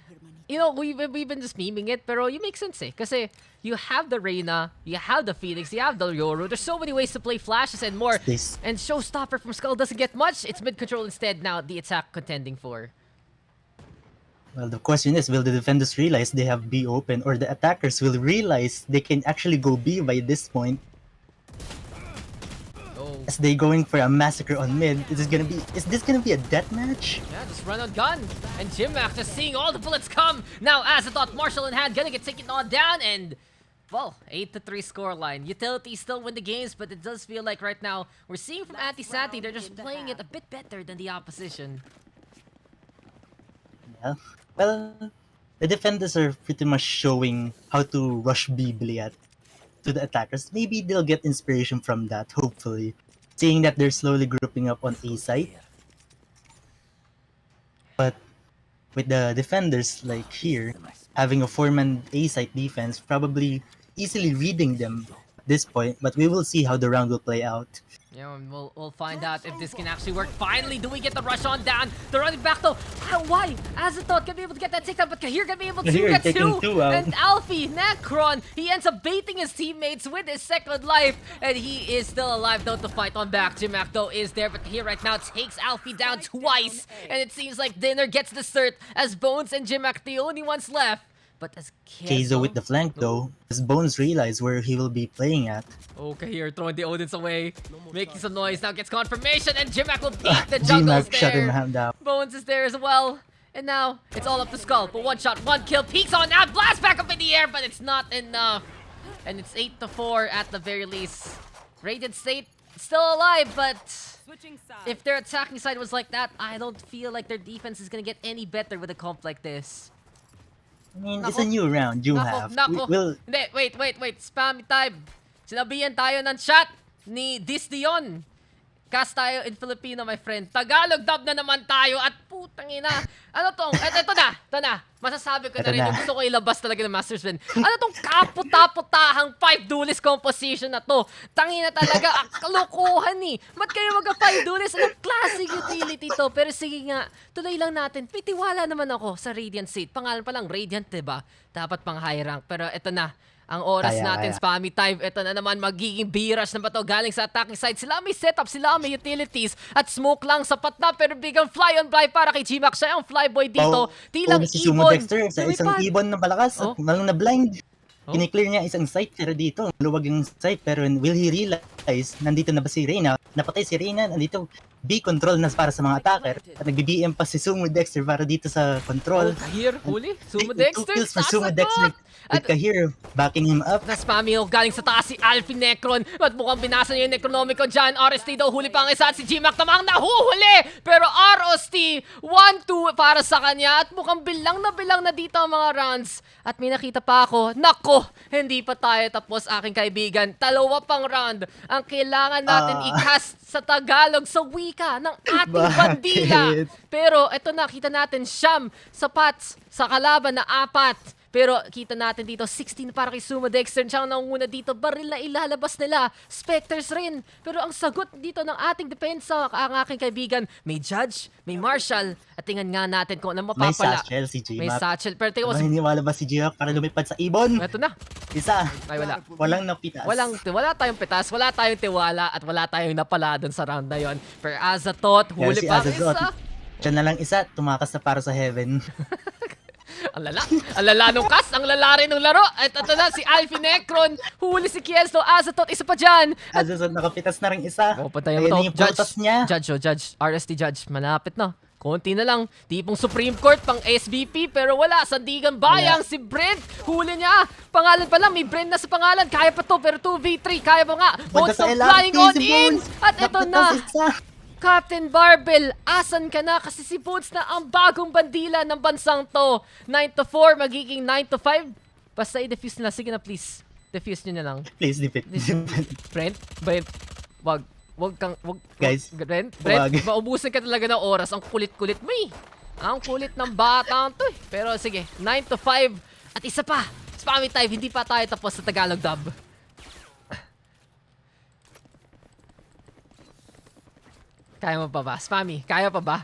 you know, we've been just memeing it, pero you make sense eh. Kasi you have the Reyna, you have the Phoenix, you have the Yoru. There's so many ways to play flashes and more. This- And Showstopper from Skull doesn't get much. It's mid-control instead now, the attack contending for. well, the question is, will the defenders realize they have B open, or the attackers will realize they can actually go B by this point? Oh, As they going for a massacre on mid, is this gonna be a deathmatch? yeah, just run on gun. And Jimak just seeing all the bullets come. Now, Azathoth, Marshall in hand, gonna get taken on down, and well, 8-3 scoreline. Utility still win the games, but it does feel like right now we're seeing from Anti-Santi, they're just playing it a bit better than the opposition. Yeah. Well, the defenders are pretty much showing how to rush B Bliat to the attackers. Maybe they'll get inspiration from that, hopefully. Seeing that they're slowly grouping up on A site. But with the defenders like here, having a 4-man A site defense, probably easily reading them this point, but we will see how the round will play out. Yeah, and we'll find out if this can actually work. Finally, do we get the rush on down? They're running back though. Why? As I thought, gonna be able to get that takedown, but Kahir gonna be able to Kahir get taking two out. And Alfie, Necron, he ends up baiting his teammates with his second life, and he is still alive though to fight on back. Jimak though is there, but Kahir right now takes Alfie down twice, and it seems like Dinner gets the cert as Bones and Jimak the only ones left. But as Keizo with the flank though, as Bones realize where he will be playing at. Okay, here, throwing the Odins away, making some noise. Now gets confirmation, and Jimak will beat the jungles G-Mac shut him there. down. Bones is there as well. And now, it's all up to Skull. But one shot, one kill. Peeks on now, blast back up in the air, but it's not enough. And it's 8-4 at the very least. Radiant State still alive, but if their attacking side was like that, I don't feel like their defense is gonna get any better with a comp like this. I mean, it's a new round you have. We'll... Hindi, wait. SpammyTive. Sinabihan tayo ng chat ni Disdion. Cast tayo in Filipino, my friend. Tagalog dub na naman tayo at putang ina. Ano tong? Ito na. Masasabi ko na rin. Gusto ko ilabas talaga ng Masters Win. Ano tong kaputahang 5 duelist composition na to? Tangina talaga. Kalukuhan eh. Ba't kayo mag-5 duelist? Anong classic utility to? Pero sige nga, tuloy lang natin. May tiwala naman ako sa Radiant Seat. Pangalan pa lang Radiant, diba? Dapat pang high rank. Pero ito na. Ang oras natin, SpammyTive, ito na naman, magiging B-rush na ba to galing sa attacking side. Sila may setup, sila may utilities, at smoke lang, sapat na, pero bigang fly on fly para kay G-Max. Siya ang flyboy dito. Tilang si Sumo ibon. Dexter, sa isang ibon na malakas, malang na blind. Kiniklear niya isang site, pero dito, maluwag yung site, pero will he realize, nandito na ba si Reyna? Napatay si Reyna, nandito, B-control na para sa mga attacker. At nagbi-BM pa si Sumo Dexter para dito sa control. Kahir, huli. Sumo Dexter, 2 kills for Sumo Dexter. With Kahir backing him up. Na spammy galing sa taas si Alfie Necron. At mukhang binasa niya yung Necronomico dyan. RST daw huli pa ang isa at si G-Mac namang nahuhuli. Pero ROST, 1-2 para sa kanya. At mukhang bilang na dito ang mga rounds. At may nakita pa ako. Nako, hindi pa tayo tapos aking kaibigan. 2 pang round ang kailangan natin i-cast sa Tagalog sa wika ng ating bandila. Pero eto na, kita natin Siyam sapat sa kalaban na 4. Pero kita natin dito, 16 para kay Sumo Dexter. Siya ang nangunguna dito. Baril na ilalabas nila. Spectres rin. Pero ang sagot dito ng ating depensa, ang aking kaibigan, may Judge, may Marshall. At tingnan nga natin kung ano mapapala. May satchel si G-Mac. May satchel. Pero tingnan mo, Maniniwala ba si G-Mac para lumipad sa ibon? Ito na. Isa. Ay, wala. Walang napitas. Wala tayong pitas, wala tayong tiwala, at wala tayong napala dun sa round na yon. Pero as a thought, huli pa ang isa. Diyan na lang isa, tumakas na para sa heaven. Ang lala nung kas, ang lala rin nung laro. At ito na, si Alfie Necron, huli si Kielsto, Azatot, isa pa dyan. Azatot, nakapitas na rin isa. Pantayan mo to, Judge, RST Judge, malapit na. Konti na lang, tipong Supreme Court, pang SBP, pero wala, Sandigan Bayang, si Brent, huli niya. Pangalan pa lang, may Brent na sa pangalan, kaya pa to, pero 2v3, kaya pa nga. Bones of flying on in, at ito na. Captain Barbell, asan ka na? Kasi si Bones na ang bagong bandila ng bansang to. 9-4, magiging 9-5. Basta i-defuse nila. Sige na, please. Defuse nyo na lang. Please, defuse. Brent, wag kang, guys, Brent, maubusan ka talaga ng oras. Ang kulit-kulit mo eh. Ang kulit ng batang to eh. Pero sige, 9-5. At isa pa, SpammyTive, hindi pa tayo tapos sa Tagalog dub. Kaya mo pa ba? Spammy, kaya pa ba?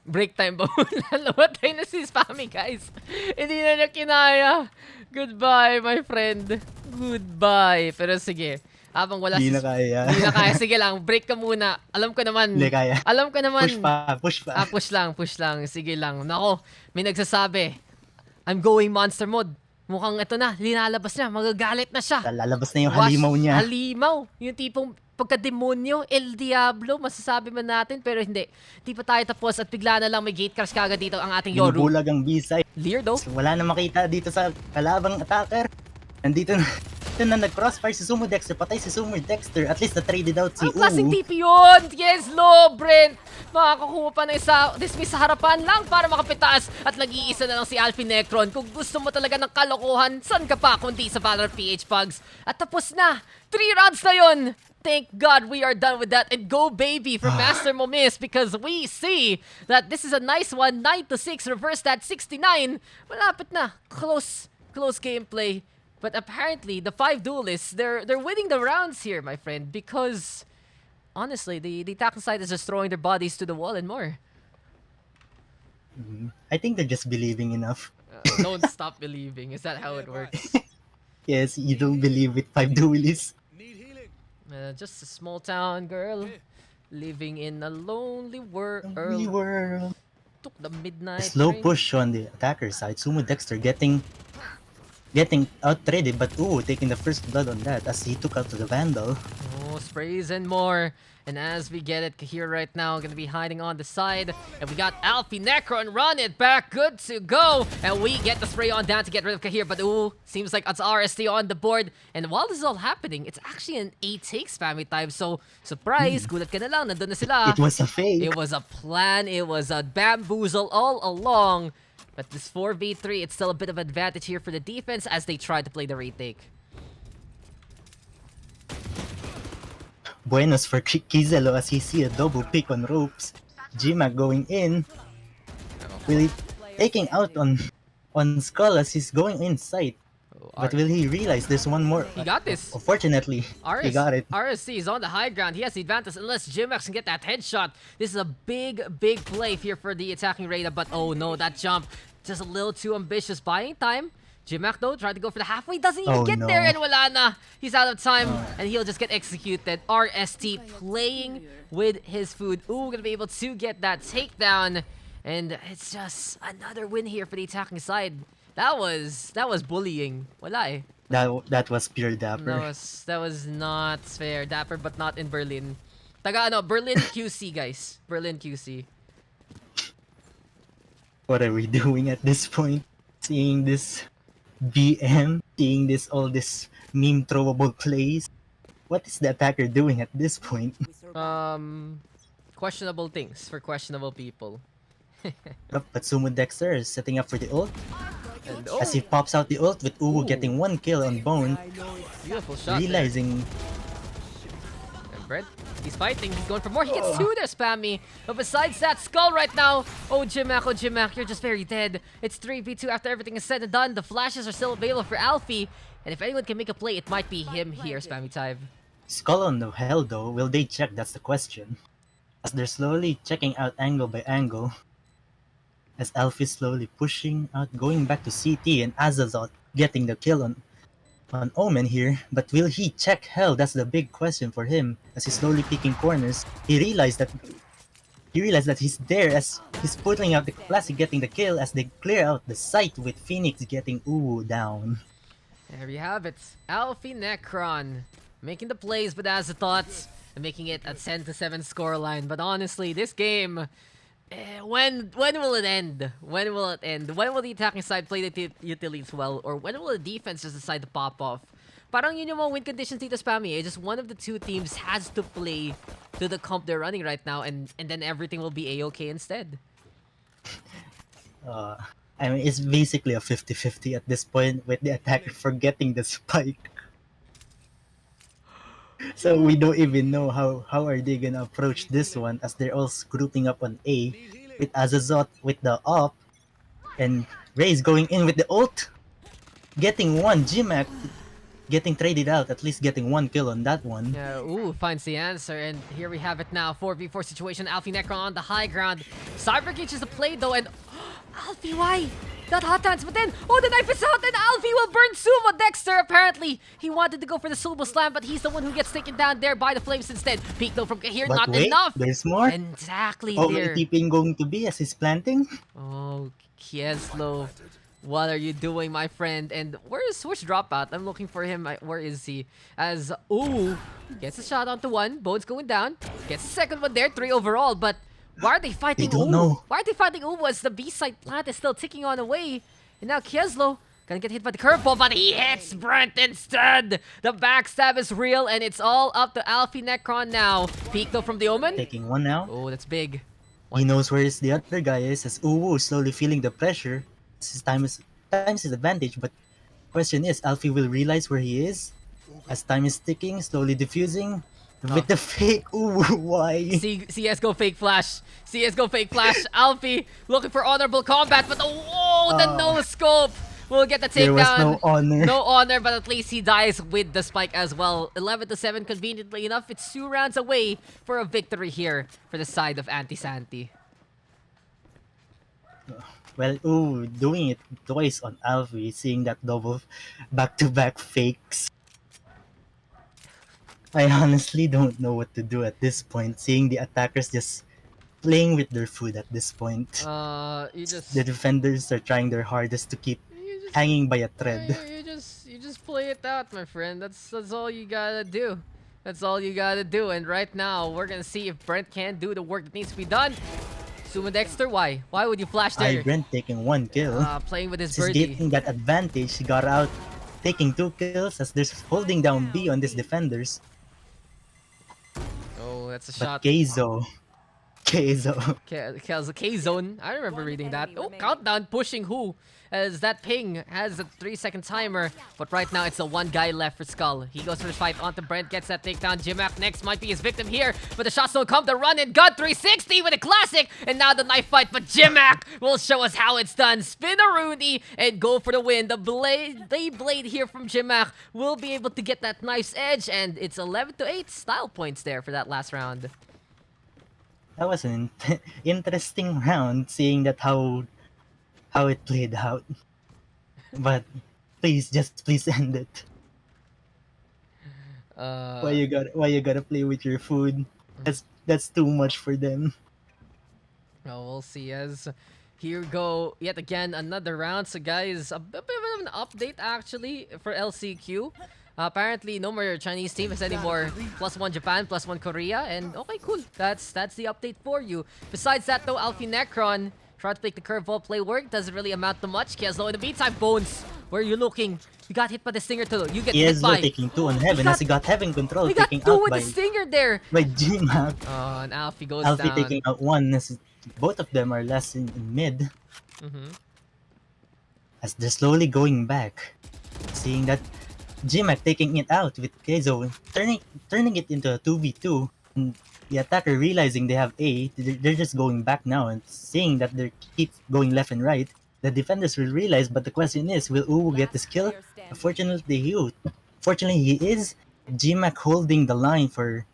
Break time ba muna? Namatay na si Spammy, guys. Hindi na niya kinaya. Goodbye, my friend. Goodbye. Pero sige, habang wala Hindi na kaya. Hindi na kaya. Sige lang, break ka muna. Alam ko naman. Hindi kaya. Alam ko naman. Push pa. Push lang. Sige lang. Nako, may nagsasabi. I'm going monster mode. Mukhang ito na, linalabas niya. Magagalit na siya. Lalabas na yung halimaw niya. Halimaw. Yung tipong pagka-demonyo, El Diablo, masasabi man natin, pero hindi. Hindi pa tayo tapos at bigla na lang may gate crash kagad dito ang ating Yoru. Binubulag ang B-side. Lear though. Wala na makita dito sa kalabang attacker. Nandito na nag-crossfire si Sumo Dexter. Patay si Sumo Dexter. At least na-traded out si Ang klaseng TP yun! Yes, low, Brent! Makakakuha pa ng isa. Dismiss sa harapan lang para makapitaas. At nag-iisa na lang si Alfie Necron. Kung gusto mo talaga ng kalokohan, saan ka pa kundi sa Valorant PH PUGS? At tapos na! 3 rounds na yun! Thank God we are done with that. And go baby for Master Momis because we see that this is a nice one. 9-6, reverse that 69. Malapit na. Close gameplay. But apparently, the 5 duelists, they're winning the rounds here, my friend, because honestly, the attacking side is just throwing their bodies to the wall and more. I think they're just believing enough. Don't stop believing. Is that how it works? Yes, you don't believe with 5 duelists. Just a small town girl living in a lonely world. We were Took the midnight slow train. push on the attacker side. Sumo Dexter getting out traded, but taking the first blood on that as he took out the Vandal. Oh, sprays and more. And as we get it here right now, gonna be hiding on the side. And we got Alfie Necron run it back, good to go. And we get the spray on down to get rid of Kahir. But seems like it's RST on the board. And while this is all happening, it's actually an 8-take SpammyTive. So, surprise, gulat ka na lang, nandun na sila. It was a fake. It was a plan, it was a bamboozle all along. But this 4v3, it's still a bit of advantage here for the defense as they try to play the retake. Buenos for Kizelo as he see a double pick on ropes. G-Mac going in. Really taking out on Skull as he's going inside. But will he realize there's one more? He got this. Unfortunately, he got it. RSC is on the high ground. He has the advantage unless Jimax can get that headshot. This is a big play here for the attacking Raider. But oh no, that jump just a little too ambitious. Buying time. Jimac though tried to go for the halfway. Doesn't even get there and wala na. He's out of time and he'll just get executed. RST playing with his food. Gonna be able to get that takedown. And it's just another win here for the attacking side. That was bullying. Wala eh. That was pure dapper. That was not fair. Dapper but not in Berlin. Berlin QC guys. Berlin QC. What are we doing at this point? Seeing this BM, seeing all this meme throwable plays. What is the attacker doing at this point? Questionable things for questionable people. But Sumo Dexter is setting up for the ult. And, As he pops out the ult with Uwu getting 1 kill on Bone. Beautiful shot. Realizing And Brett, he's fighting. He's going for more. He gets 2 there, Spammy. But besides that, Skull right now. Oh, Jimac, you're just very dead. It's 3v2 after everything is said and done. The flashes are still available for Alfie. And if anyone can make a play, it might be him here, SpammyTive. Skull on the hell though. Will they check? That's the question. As they're slowly checking out angle by angle. As Alfie is slowly pushing out, going back to CT, and Azazot getting the kill on Omen here. But will he check hell? That's the big question for him. As he's slowly picking corners, he realized that he's there as he's putting out the classic, getting the kill as they clear out the site with Phoenix getting down. There you have it. Alfie Necron making the plays with Azazot and making it a 10-7 scoreline. But honestly, this game. When will it end? When will it end? When will the attacking side play the utilities well? Or when will the defense just decide to pop off? Parang yun yung mga win conditions dito, Spammy. Just one of the two teams has to play to the comp they're running right now, and then everything will be A-okay instead. I mean, it's basically a 50-50 at this point with the attacker forgetting the spike. So we don't even know how are they gonna approach this one as they're all grouping up on A with Azazot with the op and Ray's going in with the ult, getting 1. G-Mac getting traded out, at least getting 1 kill on that one. Yeah, finds the answer, and here we have it now. 4v4 situation. Alfie Necron on the high ground. Cyber gauges the play though, and Alfie, why? That hot dance, but then, the knife is out, and Alfie will burn Sumo Dexter, apparently. He wanted to go for the Sumo Slam, but he's the one who gets taken down there by the flames instead. Peek though from here, But not wait, enough. there's more. Exactly Where there. TPing going to be as he's planting? Oh, Kieslo. What are you doing, my friend? And where's Dropout? I'm looking for him. Where is he? As, gets a shot onto 1. Bones going down. Gets a second one there. 3 overall, but why are they fighting They don't know. Why are they fighting as the B-side plant is still ticking on away? And now Kieslo gonna get hit by the curveball, but he hits Brent instead! The backstab is real, and it's all up to Alfie Necron now. Peek though from the Omen. Taking 1 now. Oh, that's big. He knows where the other guy is as Uwu is slowly feeling the pressure. His time's his advantage, but question is, Alfie will realize where he is as time is ticking, slowly diffusing with the fake. Why? CSGO fake flash. CSGO fake flash. Alfie looking for honorable combat, but the no scope will get the There was takedown. no honor. No honor, but at least he dies with the spike as well. 11-7, conveniently enough. It's 2 rounds away for a victory here for the side of Anti-Santi. Well, ooh, doing it twice on Alfie, seeing that double back-to-back fakes. I honestly don't know what to do at this point, seeing the attackers just playing with their food at this point. You just... The defenders are trying their hardest to keep You just, hanging by a thread. you just play it out, my friend. That's all you gotta do. That's all you gotta do. And right now, we're gonna see if Brent can do the work that needs to be done. Sumo Dexter, why? Why would you flash there? Brent taking 1 kill. Playing with his She's birdie. getting that advantage. She got out, taking 2 kills as they're holding down B on these defenders. Oh, that's a But shot. Keizo. K-Zone. I remember reading that. Oh, countdown pushing who? As that ping has a 3-second timer. But right now, it's the one guy left for Skull. He goes for the fight onto Brent, gets that takedown. Jimak next might be his victim here. But the shots don't come to run in. Gun 360 with a classic. And now the knife fight. But Jimak will show us how it's done. Spin a Rooney and go for the win. The blade here from Jimak will be able to get that knife's edge. And it's 11-8 style points there for that last round. That was an interesting round, seeing that how it played out. But please end it. Why you gotta play with your food? That's too much for them. Well, we'll see as here we go yet again another round. So guys, a bit of an update actually for LCQ. Apparently, no more Chinese teams anymore. +1 Japan, +1 Korea, and okay, cool. That's the update for you. Besides that, though, Alfie Necron tried to take the curveball play work. Doesn't really amount to much. Kieslo in the meantime, Bones, where are you looking? You got hit by the stinger too. You get hit by. Taking 2 on Heaven as he got Heaven control, We got taking 2 out with the stinger there. by Gmap. Oh, and Alfie goes Alfie down. taking out 1 as both of them are less in mid. As they're slowly going back, seeing that Gmac taking it out with Keizo, turning it into a 2v2, and the attacker realizing they have A, they're just going back now and seeing that they keep going left and right. The defenders will realize, but the question is, will Uwu get this kill? Fortunately, he is. Gmac holding the line for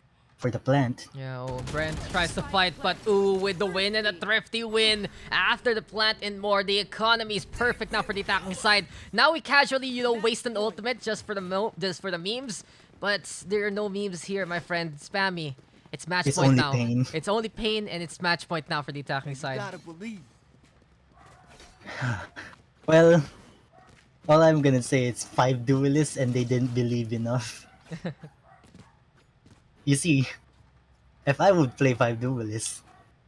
the plant. Yeah, oh, Brent tries to fight, but ooh, with the win and a thrifty win after the plant and more. The economy is perfect now for the attacking side. Now we casually, waste an ultimate just for the memes, but there are no memes here, my friend. Spammy, it's match It's point only now. pain. It's only pain, and it's match point now for the attacking side. Well, all I'm gonna say is 5 duelists and they didn't believe enough. You see, if I would play 5 duelists,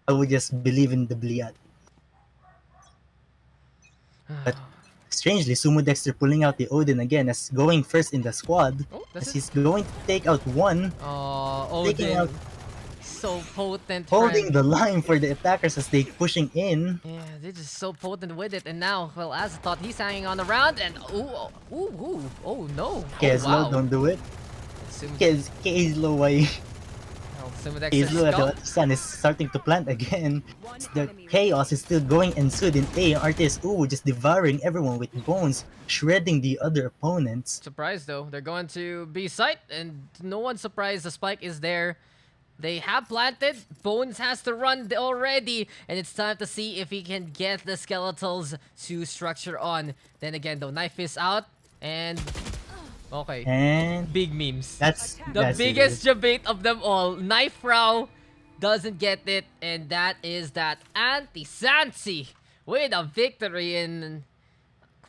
I would just believe in the Bliat. But strangely, Sumo Dexter pulling out the Odin again as going first in the squad. Oh, As he's going to take out 1, Oh, taking out, Odin, so potent. holding friend. the line for the attackers as they pushing in. Yeah, they're just so potent with it. And now, well, as I thought, he's hanging on the round, and oh no. Keslo, Oh, wow. don't do it. Sumo- Keslo, why? Oh, Sumo Dexter's Keslo skull. at the sun is starting to plant again. The chaos is still going ensued in A. Artist just devouring everyone with bones, shredding the other opponents. Surprised though, they're going to B site, and no one's surprised the spike is there. They have planted. Bones has to run already, and it's time to see if he can get the skeletals to structure on. Then again, though, knife is out, and okay, And big memes. that's The it. biggest debate of them all. Knife Row doesn't get it, and that is that Anti-Santi with a victory in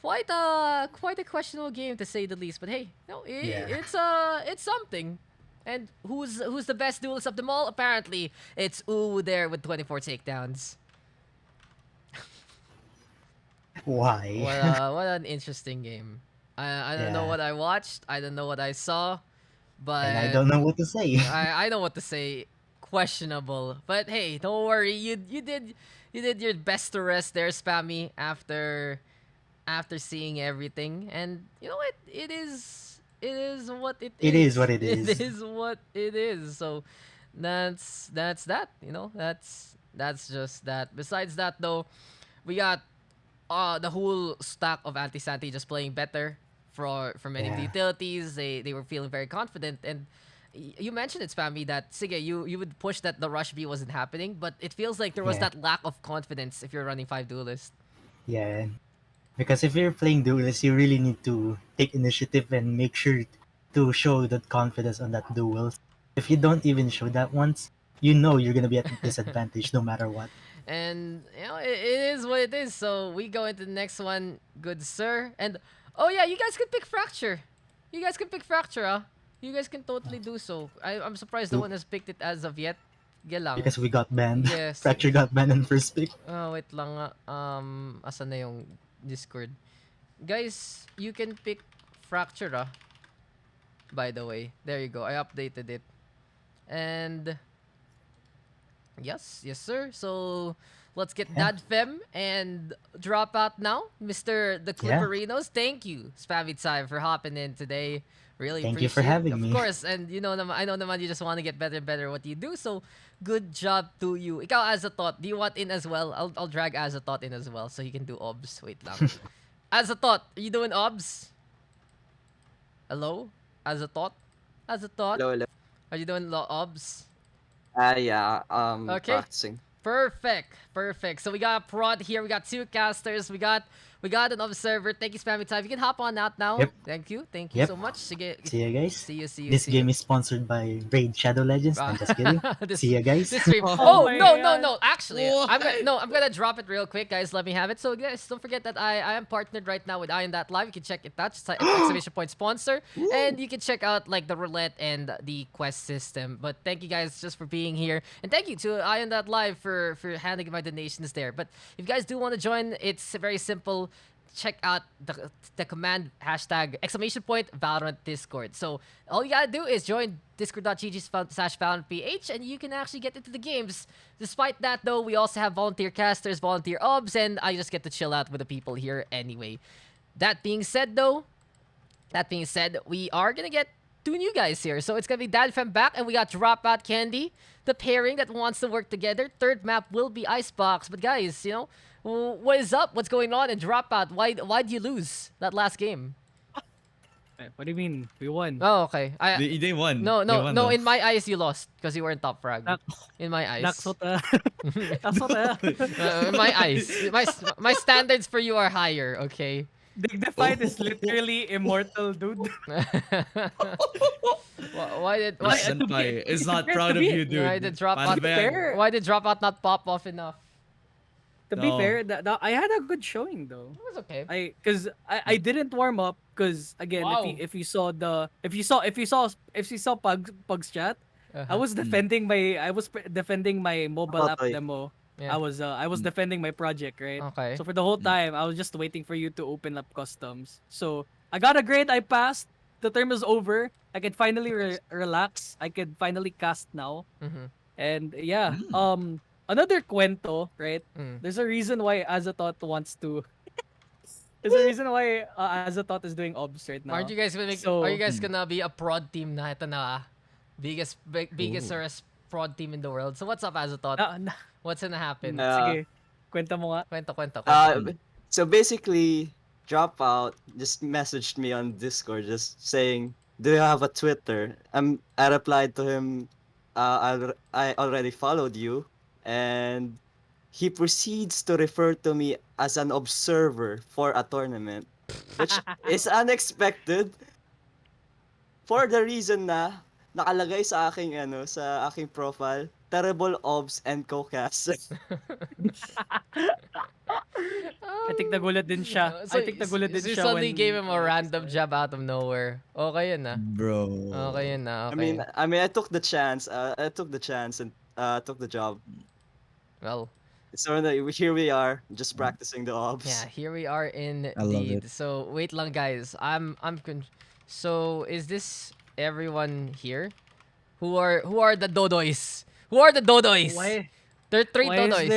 quite a questionable game to say the least. But hey, no, it's something. And who's the best duelist of them all? Apparently, it's Uwu there with 24 takedowns. Why? What an interesting game. I don't know Yeah. what I watched. I don't know what I saw, but And I don't know what to say. I know what to say. Questionable, but hey, don't worry. You did your best to rest there, Spammy, after seeing everything. And you know what? It is what it is. It is what it is. It is what it is. So that's that. That's just that. Besides that, though, we got the whole stack of Anti-Santi just playing better for many of the Yeah. utilities. They were feeling very confident, and you mentioned it, Spammy, that sige, you would push that the rush B wasn't happening, but it feels like there was Yeah. that lack of confidence if you're running 5 duelists. Yeah. Because if you're playing duelist, you really need to take initiative and make sure to show that confidence on that duel. If you don't even show that once, you know you're gonna be at disadvantage no matter what. And it is what it is. So we go into the next one, good sir. And oh yeah, you guys can pick fracture. You guys can pick fracture, ah. You guys can totally do so. I'm surprised no one has picked it as of yet. Gelang. Because we got banned. Yes. Fracture got banned in first pick. Oh, wait lang nga. Asan na yung Discord? Guys, you can pick fracture, ah. By the way. There you go. I updated it. And yes, sir. So let's get Dadfem and drop out now. Mr. The Clipperinos. Thank you, SpammyTive, for hopping in today. Really Thank you appreciate for having it. me. Of course, and I know naman you just want to get better and better what you do. So good job to you. Ikaw, as a thought, do you want in as well? I'll drag as a thought in as well so he can do obs. Wait lang. As a thought, are you doing obs? Hello? As a thought? As a thought? Hello, hello. Are you doing obs? Yeah, Okay. practicing. Perfect. So we got a prod here. We got 2 casters. We got an observer. Thank you, SpammyTive. You can hop on out now. Yep. Thank you Yep. so much. Sige. See you guys. See you. This game is sponsored by Raid Shadow Legends. I'm just kidding. See you guys. This stream. Oh Oh, my no. God. Actually, What? I'm gonna drop it real quick, guys. Let me have it. So, guys, don't forget that I am partnered right now with Live. You can check it out. Just type exclamation point sponsor, and you can check out like the roulette and the quest system. But thank you guys just for being here, and thank you to Live for handling my donations there. But if you guys do want to join, it's very simple. Check out the command hashtag exclamation point Valorant Discord. So all you gotta do is join discord.gg/Valorant PH and you can actually get into the games. Despite that though, we also have volunteer casters, volunteer obs, and I just get to chill out with the people here anyway. That being said, we are gonna get 2 new guys here. So it's gonna be Dadfem back, and we got Dropout Candy, the pairing that wants to work together. Third map will be Icebox. But guys, what is up? What's going on in Dropout? Why'd you lose that last game? What do you mean? We won. Oh, okay. They won. No. They won, though. In my eyes, you lost because you were in top frag. In my eyes. Naksota. Naksota. In my eyes, my standards for you are higher. Okay. Dignified is literally immortal, dude. Why did Senpai is not proud of you, dude. Why did Dropout? fair. Why did Dropout not pop off enough? To be No. fair, I had a good showing though. It was okay. I didn't warm up because again, Wow. if you saw Pugs chat, I Uh-huh. was defending my mobile app Dodoy. demo. Yeah. I was defending my project, right? Okay. So for the whole time, I was just waiting for you to open up customs. So I got a grade. I passed. The term is over. I could finally relax. I could finally cast now. Mhm. And yeah, another cuento, right? Mm. There's a reason why Azatot wants to. There's a reason why Azatot is doing obs right now. Aren't you guys gonna are you guys gonna be a prod team na ito na biggest sorest prod team in the world? So what's up, Azatot? What's gonna happen? Sige, kwenta mo nga. Kwento. So basically, Dropout just messaged me on Discord, just saying, "Do you have a Twitter?" I replied to him, "I already followed you," and he proceeds to refer to me as an observer for a tournament, which is unexpected. For the reason na nakalagay sa aking profile, terrible obs and co-cast. I think nagulat din siya. I think nagulat din you siya suddenly when- gave him a random jab out of nowhere. Okay yun na. Bro. Okay yun na. Okay. I mean, I took the chance. I took the chance and took the job. Well, So here we are, just practicing the obs. yeah, here we are I love indeed. it. So wait lang, guys. So is this everyone here? Who are the Dodoys? Who are the Dodoys? Why? There are 3 Why Dodoys.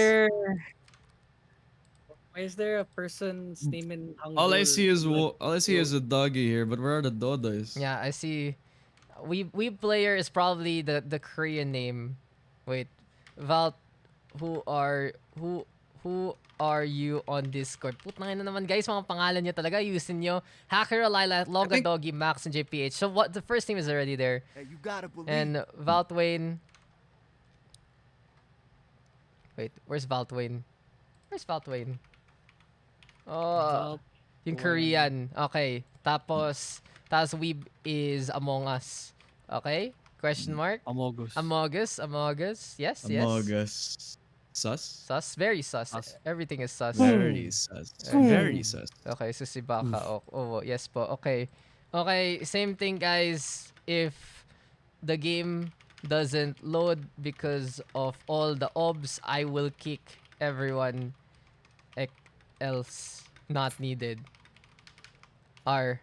Why is there a person's name in Hangul? All I see is a doggy here, but where are the Dodoys? Yeah, I see. We player is probably the Korean name. Wait, Val, who Who are you on Discord? Putang ina naman guys, mga pangalan nyo talaga. Yusin nyo. Hacker, Lila, Loga, think- Doggy, Max, and JPH. So what? The first team is already there. Hey, you gotta believe. And Valtwayne. Wait, where's Valtwayne? Where's Valtwayne? Oh, yung Korean. Okay. Tapos Weeb is Among Us. Okay? Question mark? Amogus. Amogus. Yes, yes. Amogus. Sus? Sus. Very sus. Sus. Everything is sus. Very sus. Very sus. Okay, so si Baka. Oh, yes po. Okay. Okay, same thing guys. If the game doesn't load because of all the obs, I will kick everyone else not needed. R.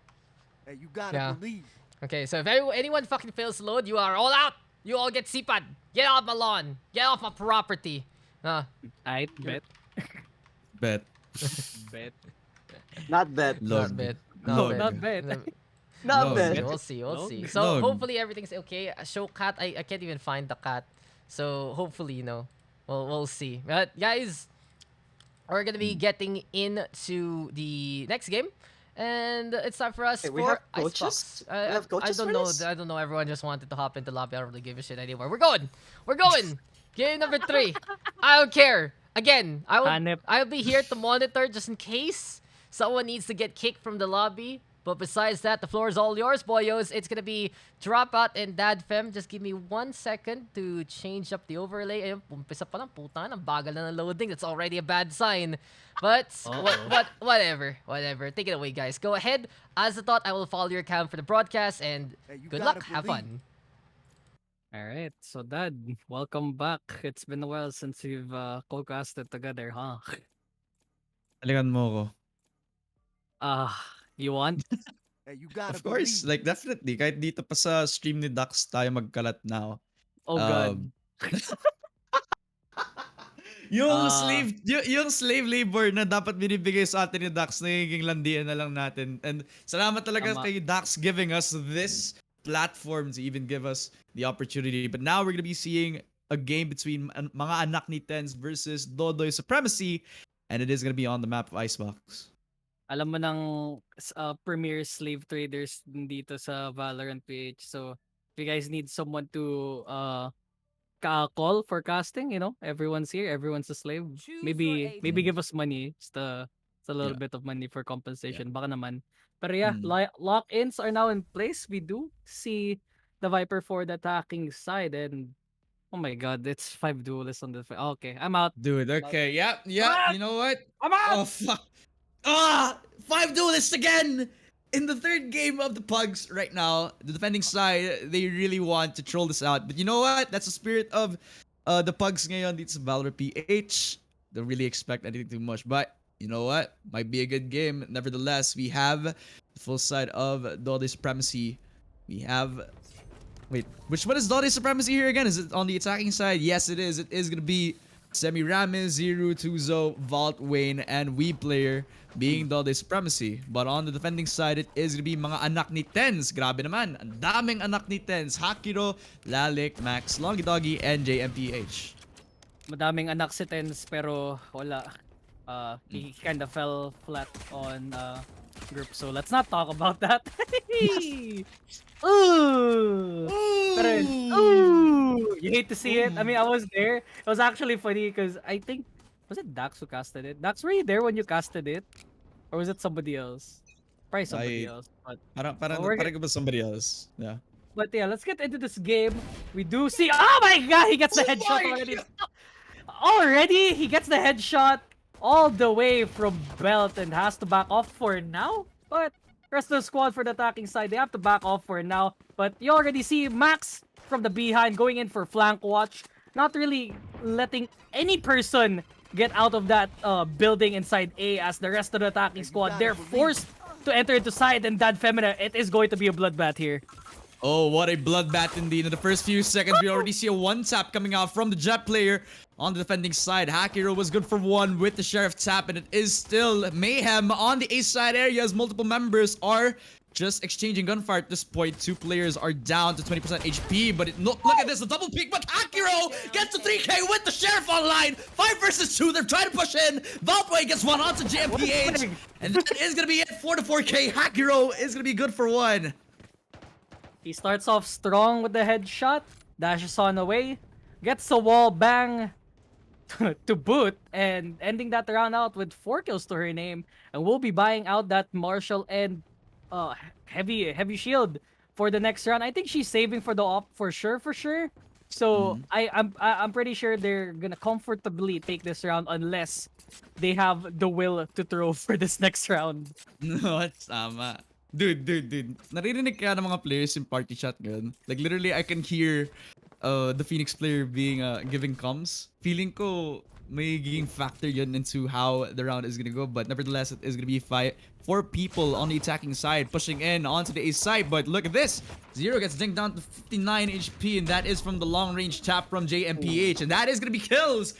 Hey, you gotta Yeah. believe. Okay, so if anyone fucking fails to load, you are all out. You all get CPAD. Get off my lawn. Get off my property. I bet. Bet. Bet. Not bad. Log. Not bad. Log. Not bad. Not Log. bad. We'll see. Log. So Log. hopefully everything's okay. Show cat. I can't even find the cat. So hopefully, we'll see. But guys, we're gonna be getting into the next game. And it's time for us Hey, we for have coaches? Icebox. We have I coaches don't for know. this? I don't know. Everyone just wanted to hop into lobby. I don't really give a shit anymore. We're going. Game number 3. I don't care. Again, Hanep. I'll be here to monitor just in case someone needs to get kicked from the lobby. But besides that, the floor is all yours, boyos. It's gonna be Dropout and Dadfem. Just give me 1 second to change up the overlay. Ayun, umpisa pa lang, puta na, bagal na ng loading. That's already a bad sign. But whatever. Take it away, guys. Go ahead. As I thought, I will follow your account for the broadcast, and Hey, you good gotta luck. Have believe. fun. Alright, so Dad, welcome back. It's been a while since we've co-casted together, huh? Alikan mo ko. You want? Hey, you gotta Of course, believe. like definitely. Kahit dito pa sa stream ni Daks tayo magkalat now. Oh god. Yung Ah. yung slave labor na dapat binibigay sa atin ni Dax, nagiging landian na lang natin. And salamat talaga Tama. kay Dax giving us this platform to even give us the opportunity. But now we're gonna be seeing a game between mga anak ni Tenz versus Dodoy Supremacy, and it is gonna be on the map of Icebox. Alam mo ng premier slave traders dito sa Valorant PH. So, if you guys need someone to call for casting, everyone's here, everyone's a slave. Maybe give us money. Just a little Yeah. bit of money for compensation. Baka naman. Pero yeah, Mm. lock-ins are now in place. We do see the Viper for the attacking side, and oh my god, it's 5 duelists on the okay, I'm out. Dude, okay, yeah, Ah! you know what? I'm out! Oh fuck! 5 duelists again! In the third game of the Pugs right now, the defending side, they really want to troll this out. But you know what? That's the spirit of the Pugs ngayon dito sa Valorant PH. Don't really expect anything too much. But you know what? Might be a good game. Nevertheless, we have the full side of Dodoy Supremacy. We have... Wait, which one is Dodoy Supremacy here again? Is it on the attacking side? Yes, it is. It is going to be Semi Ramis, Zero, Tuzo, Vault, Wayne, and We Player being Dodoy Supremacy. But on the defending side, it is gonna be mga anak ni Tenz. Grabe naman. Ang daming anak ni Tenz. Hakiro, Lalik, Max, Longy Doggy, and JMPH. Madaming anak si Tenz pero wala. He kind of fell flat on group. So let's not talk about that. Ooh. Pero, ooh, you hate to see it. I mean, I was there. It was actually funny because I think was it Daks who casted it? Daks, were you there when you casted it? Or was it somebody else? Probably somebody else. But Parang we're parang ba somebody else? Yeah. yeah, let's get into this game. We do see. Oh my god, he gets the headshot already. Already, he gets the headshot all the way from belt and has to back off for now. But rest of the squad for the attacking side, they have to back off for now. But you already see Max from the behind going in for flank watch, not really letting any person get out of that building inside A as the rest of the attacking squad, they're forced to enter into side, and Dadfemina, it is going to be a bloodbath here. Oh, what a bloodbath indeed. In the first few seconds, we already see a one-tap coming out from the Jet player on the defending side. Hakiro was good for one with the Sheriff tap, and it is still mayhem on the A side area as multiple members are just exchanging gunfire at this point. Two players are down to 20% HP, but look at this, a double peek, but Hakiro gets to 3k with the Sheriff online. 5 versus 2, they're trying to push in. Valpoy gets one onto JMPH, and that is gonna be it. 4 to 4k. Hakiro is gonna be good for 1. He starts off strong with the headshot, dashes on away, gets a wall bang to boot, and ending that round out with 4 kills to her name, and we'll be buying out that Marshall and heavy shield for the next round. I think she's saving for the op for sure. So I'm pretty sure they're gonna comfortably take this round unless they have the will to throw for this next round. No, tama. Dude. Naririnig ka ng mga players in party chat ngayon. Like literally, I can hear the Phoenix player being giving comms. Feeling ko may giging factor yun into how the round is gonna go, but nevertheless, it is gonna be 4 people on the attacking side pushing in onto the A side. But look at this, Zero gets dinked down to 59 HP, and that is from the long range tap from JMPH, and that is gonna be kills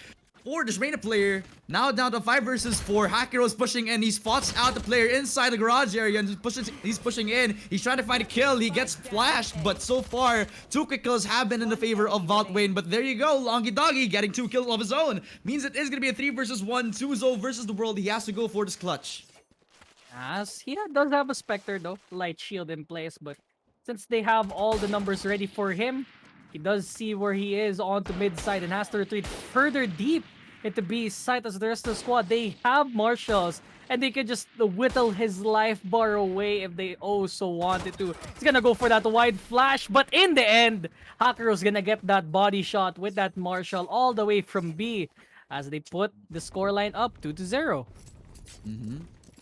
for the Shmena player. Now down to 5 versus 4. Hakiro's pushing in. He spots out the player inside the garage area and he's pushing in. He's trying to find a kill. He gets flashed, but so far 2 quick kills have been in the favor of Valtwayne. But there you go, Longy Doggy getting 2 kills of his own. Means it is gonna be a 3 versus 1. 2-0 versus the world. He has to go for this clutch. As he does have a Spectre though, light shield in place, but since they have all the numbers ready for him, he does see where he is onto mid side and has to retreat further deep into B side as the rest of the squad. They have Marshals and they can just whittle his life bar away if they so wanted to. He's gonna go for that wide flash, but in the end, Hakiro's gonna get that body shot with that Marshal all the way from B as they put the scoreline up 2-0.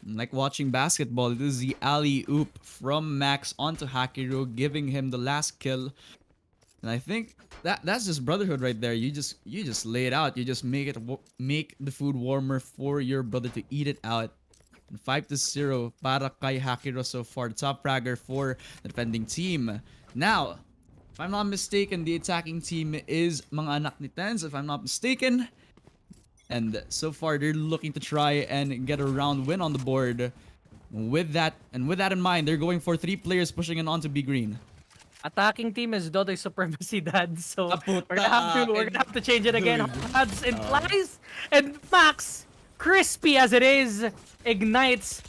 Like watching basketball, this is the alley-oop from Max onto Hakiro, giving him the last kill. And I think that's just brotherhood right there. You just lay it out. You just make the food warmer for your brother to eat it out. And 5-0 para kay Hakiro so far, the top fragger for the defending team. Now, if I'm not mistaken, the attacking team is mga Anak ni Tenz, if I'm not mistaken. And so far, they're looking to try and get a round win on the board. With that in mind, they're going for 3 players pushing in onto B green. Attacking team is Dodoy Supremacy Dad, so Kaputa. we're gonna have to change it again. Dads implies and Max, crispy as it is, ignites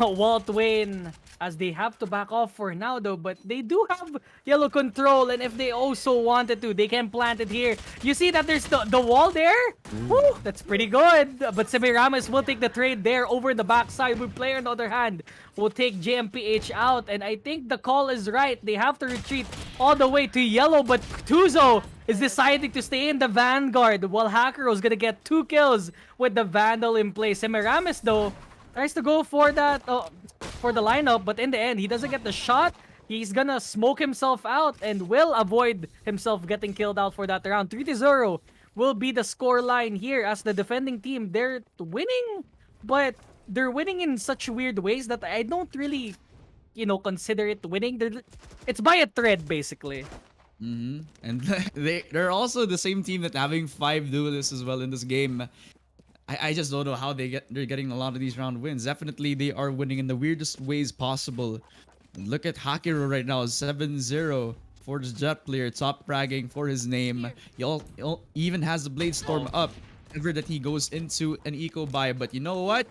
Walt Wayne as they have to back off for now though, but they do have yellow control, and if they also wanted to, they can plant it here. You see that there's the wall there? Woo, that's pretty good. But Semiramis will take the trade there over the backside. With player on the other hand will take JMPH out, and I think the call is right. They have to retreat all the way to yellow, but Tuzo is deciding to stay in the vanguard while Hakiro's gonna get 2 kills with the Vandal in place. Semiramis though tries to go for that for the lineup, but in the end he doesn't get the shot. He's gonna smoke himself out and will avoid himself getting killed out for that round. 3-0 will be the score line here as the defending team, they're winning, but they're winning in such weird ways that I don't really, consider it winning. It's by a thread basically. And they're also the same team that having 5 duelists as well in this game. I just don't know how they're getting a lot of these round wins. Definitely they are winning in the weirdest ways possible. Look at Hakiro right now, 7-0 for this Jet player, top bragging for his name. He even has the Blade Storm up whenever that he goes into an eco buy, but you know what?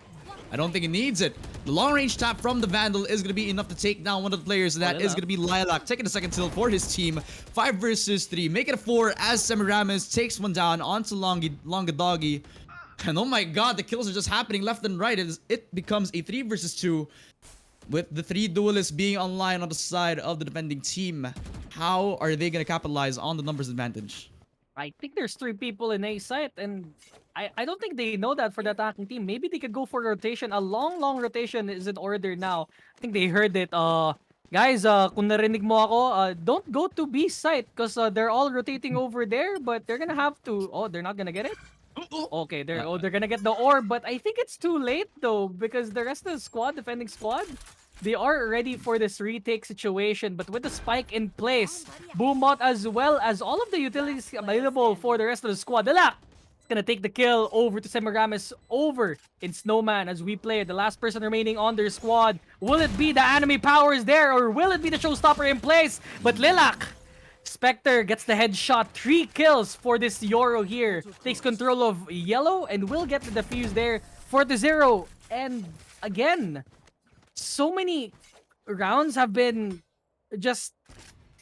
I don't think he needs it. The long range tap from the Vandal is going to be enough to take down one of the players, and that is going to be Lilac, taking a second kill for his team. 5 versus 3, make it a 4 as Semiramis takes one down onto Longa Doggy. And oh my god, the kills are just happening left and right. It becomes a 3 versus 2 with the 3 duelists being online on the side of the defending team. How are they going to capitalize on the numbers advantage? I think there's 3 people in A site, and I don't think they know that for the attacking team. Maybe they could go for rotation. A long rotation is in order now. I think they heard it. Guys, kung narinig mo ako, don't go to B site because they're all rotating over there, but they're gonna have to. Oh, they're not gonna get it? Okay, they're gonna get the orb, but I think it's too late though because the rest of the squad, defending squad, they are ready for this retake situation. But with the spike in place, Boomot as well as all of the utilities available for the rest of the squad. Alak gonna take the kill over to Semiramis over in Snowman as we play the last person remaining on their squad. Will it be the anime powers there or will it be the showstopper in place? But Lilac, Spectre gets the headshot. 3 kills for this Yoro here. Takes control of yellow and will get the defuse there for the 0. And again, so many rounds have been just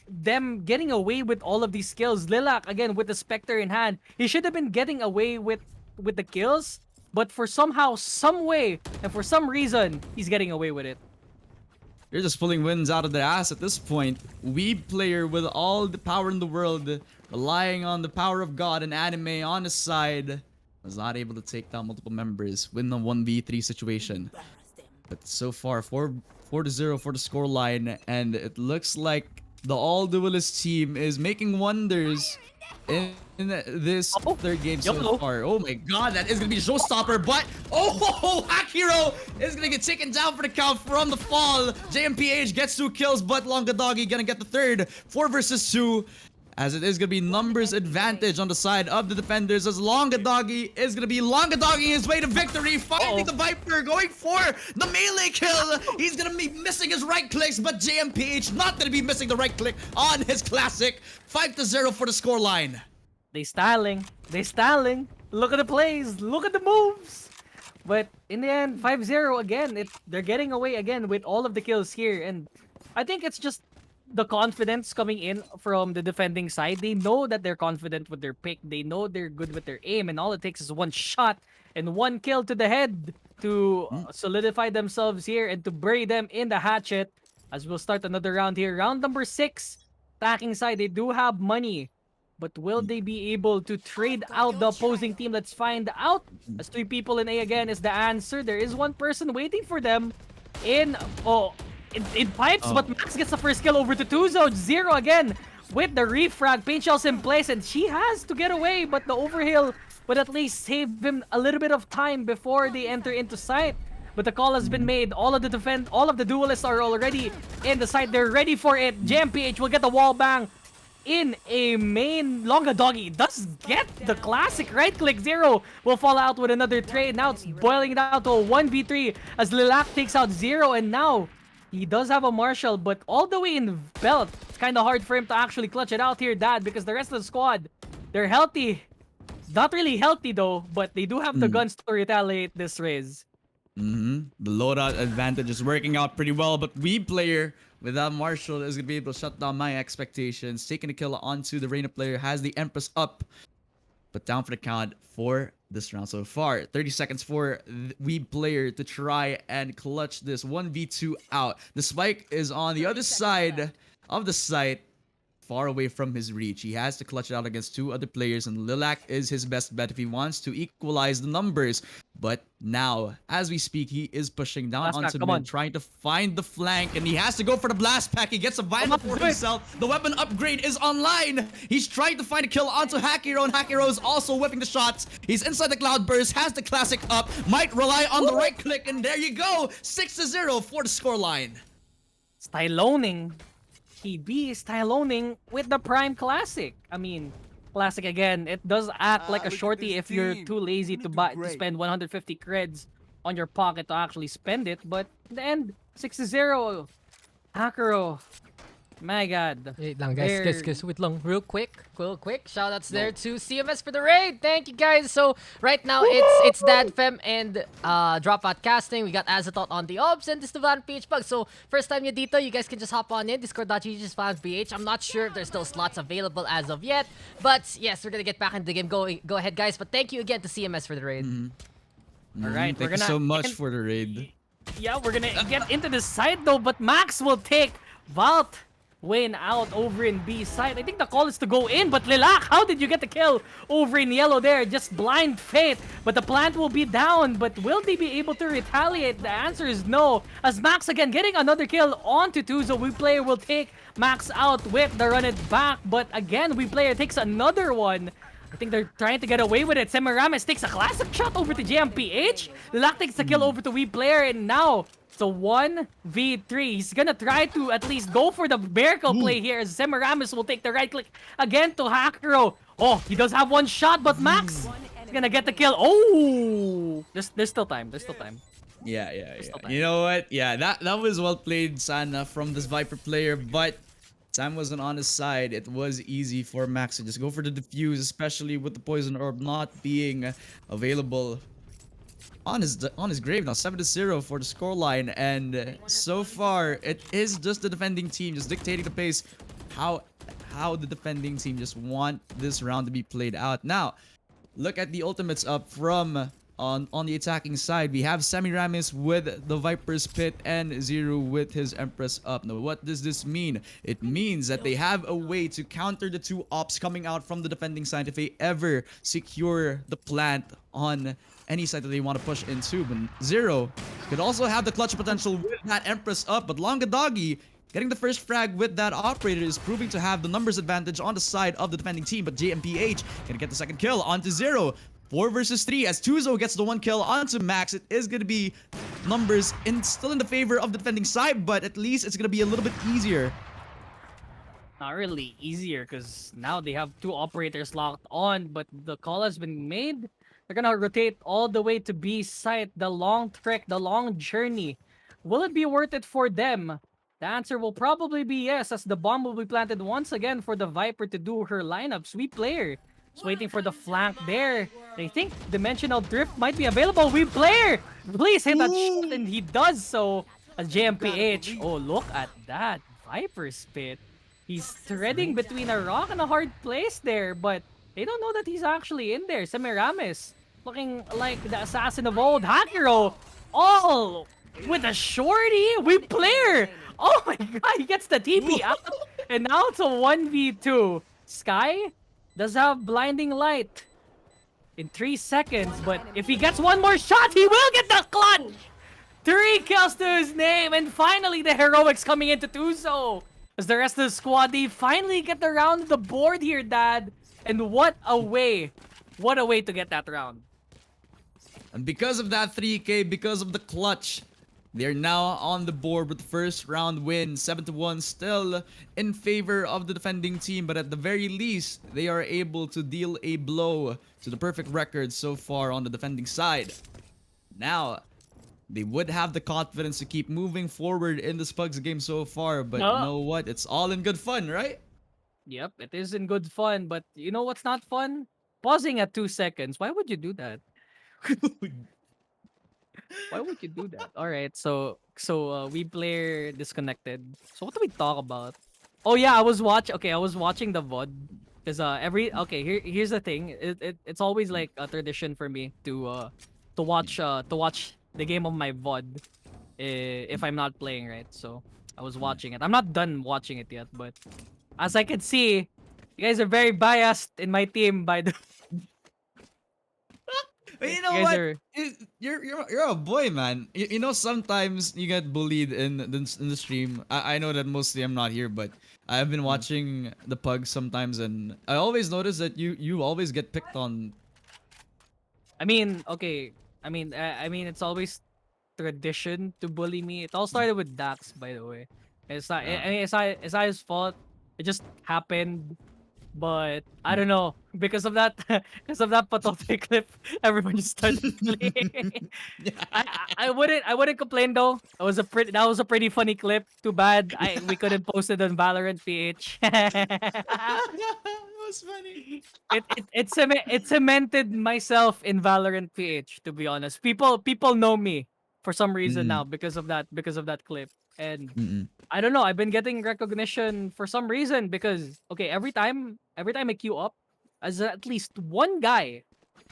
them getting away with all of these kills. Lilac, again, with the Spectre in hand, he should have been getting away with the kills, but for somehow, some way, and for some reason, he's getting away with it. They're just pulling wins out of their ass at this point. Weeb player with all the power in the world, relying on the power of God and anime on his side, was not able to take down multiple members, win the 1v3 situation. But so far, 4-0 for the scoreline, and it looks like the all-duelist team is making wonders in this third game so far. Oh my god, that is going to be a showstopper, but Hack Hero is going to get taken down for the count from the fall. JMPH gets 2 kills, but Longa Doggy going to get the third. 4 versus 2. As it is going to be numbers advantage on the side of the defenders, as Longa Doggy is going to be Longa Doggy his way to victory, finding the Viper, going for the melee kill. He's going to be missing his right clicks, but JMPH not going to be missing the right click on his classic. 5-0 for the scoreline. They styling. Look at the plays. Look at the moves. But in the end, 5-0 again. They're getting away again with all of the kills here. And I think it's just the confidence coming in from the defending side. They know that they're confident with their pick. They know they're good with their aim. And all it takes is 1 shot and 1 kill to the head to solidify themselves here and to bury them in the hatchet. As we'll start another round here. Round number 6. Attacking side, they do have money. But will they be able to trade out the opposing team? Let's find out. As 3 people in A again is the answer. There is 1 person waiting for them in pipes, but Max gets the first kill over to Tuzo. 0 again with the refrag. Paint shells in place, and she has to get away, but the overhill would at least save him a little bit of time before they enter into sight. But the call has been made. All of the duelists are already in the site. They're ready for it. JMPH will get the wall bang in a main. Longa Doggy does get the classic right click. 0 will fall out with another trade. Now it's boiling down to a 1v3 as Lilac takes out 0, and now he does have a Marshall, but all the way in belt. It's kind of hard for him to actually clutch it out here, Dad, because the rest of the squad, they're healthy. Not really healthy though, but they do have the guns to retaliate this raise. The loadout advantage is working out pretty well, but Weeb player without Marshall is going to be able to shut down my expectations. Taking a kill onto the Reina player, has the Empress up, but down for the count for this round so far. 30 seconds for Weeb player to try and clutch this 1v2 out. The spike is on the other side of the site, far away from his reach. He has to clutch it out against 2 other players, and Lilac is his best bet if he wants to equalize the numbers. But now, as we speak, he is pushing down onto mid, trying to find the flank, and he has to go for the blast pack. He gets a vital for himself. The weapon upgrade is online. He's trying to find a kill onto Hack Hero, and Hack Hero is also whipping the shots. He's inside the cloud burst, has the classic up, might rely on the right click, and there you go. 6-0 for the scoreline. Styloning. TB styloning with the Prime Classic. I mean, Classic again, it does act like a shorty if you're too lazy to spend 150 creds on your pocket to actually spend it, but in the end, 6-0. Hakuro. My god. Wait lang, guys. Wait lang. Real quick. Shoutouts there to CMS for the raid. Thank you, guys. So, right now, it's Dadfem and Dropout Casting. We got Azatot on the ops, and this is the Valorant PH PUGS. So, first time nyo dito, you guys can just hop on in. Discord.gg/PH. I'm not sure if there's still slots available as of yet. But, yes, we're gonna get back into the game. Go ahead, guys. But thank you again to CMS for the raid. Alright, Thank you so much for the raid. Yeah, we're gonna get into the side though, but Max will take Vault win out over in B side. I think the call is to go in, but Lilac, how did you get the kill over in yellow there? Just blind faith, but the plant will be down, but will they be able to retaliate? The answer is no, as Max again getting another kill onto Tuzo. We player will take Max out with the run it back, but again, we player takes another one. I think they're trying to get away with it. Semiramis takes a classic shot over to JMPH. Lilac takes the kill over to We player, and now it's a 1v3. He's gonna try to at least go for the miracle play here, as Semiramis will take the right click again to Hakuro. Oh, he does have one shot, but Max He's gonna get the kill. Oh! There's still time. There's still time. Yeah, yeah, There's still yeah. time. You know what? Yeah, that was well played, Sana, from this Viper player, but time wasn't on his side. It was easy for Max to just go for the defuse, especially with the poison orb not being available on his grave now. 7-0 for the scoreline, and so far it is just the defending team just dictating the pace. How the defending team just want this round to be played out. Now, look at the ultimates up from on the attacking side. We have Semiramis with the Viper's Pit and Zero with his Empress up. Now, what does this mean? It means that they have a way to counter the two ops coming out from the defending side if they ever secure the plant on any side that they want to push into. But Zero could also have the clutch potential with that Empress up, but Longa Doggy getting the first frag with that operator is proving to have the numbers advantage on the side of the defending team, but JMPH gonna get the second kill onto Zero. 4 versus 3 as Tuzo gets the 1 kill onto Max. It is going to be numbers still in the favor of the defending side, but at least it's going to be a little bit easier. Not really easier because now they have 2 operators locked on, but the call has been made. They're gonna rotate all the way to B site. The long trek, the long journey. Will it be worth it for them? The answer will probably be yes, as the bomb will be planted once again for the Viper to do her lineup. Sweet player. Just waiting for the flank there. They think Dimensional Drift might be available. We player! Please hit that shot, and he does so. As JMPH. Oh, look at that. Viper Spit. He's threading between a rock and a hard place there, but they don't know that he's actually in there. Semiramis looking like the assassin of old. Hakiro all with a shorty. We player. Oh my god, he gets the TP out. And now it's a 1v2. Sky does have blinding light in 3 seconds, but if he gets one more shot, he will get the clutch! 3 kills to his name, and finally the heroics coming into Tuzo. As the rest of the squad, they finally get the round of the board here, Dad. And what a way to get that round. And because of that 3K, because of the clutch, they're now on the board with the first round win. 7-1, still in favor of the defending team, but at the very least, they are able to deal a blow to the perfect record so far on the defending side. Now, they would have the confidence to keep moving forward in this PUGS game so far, but you know what? It's all in good fun, right? Yep, it is in good fun, but you know what's not fun? Pausing at 2 seconds. Why would you do that? Why would you do that? All right, so we player disconnected. So what do we talk about? Oh yeah, I was watching the VOD because here's the thing. It's always like a tradition for me to watch the game on my VOD if I'm not playing, right? So I was watching it. I'm not done watching it yet, but as I can see, you guys are very biased in my team by the But you know what? You're a boy, man. You know, sometimes you get bullied in the stream. I know that mostly I'm not here, but I've been watching the PUGS sometimes, and I always notice that you always get picked on. I mean, it's always tradition to bully me. It all started with Daks, by the way. It's not. I mean, it's not his fault. It just happened. But I don't know, because of that Patote clip, everyone just started playing. I wouldn't complain though. That was a pretty funny clip. Too bad we couldn't post it on Valorant PH. That was funny. It cemented myself in Valorant PH, to be honest. People know me for some reason now because of that clip. And I don't know, I've been getting recognition for some reason because every time I queue up, as at least one guy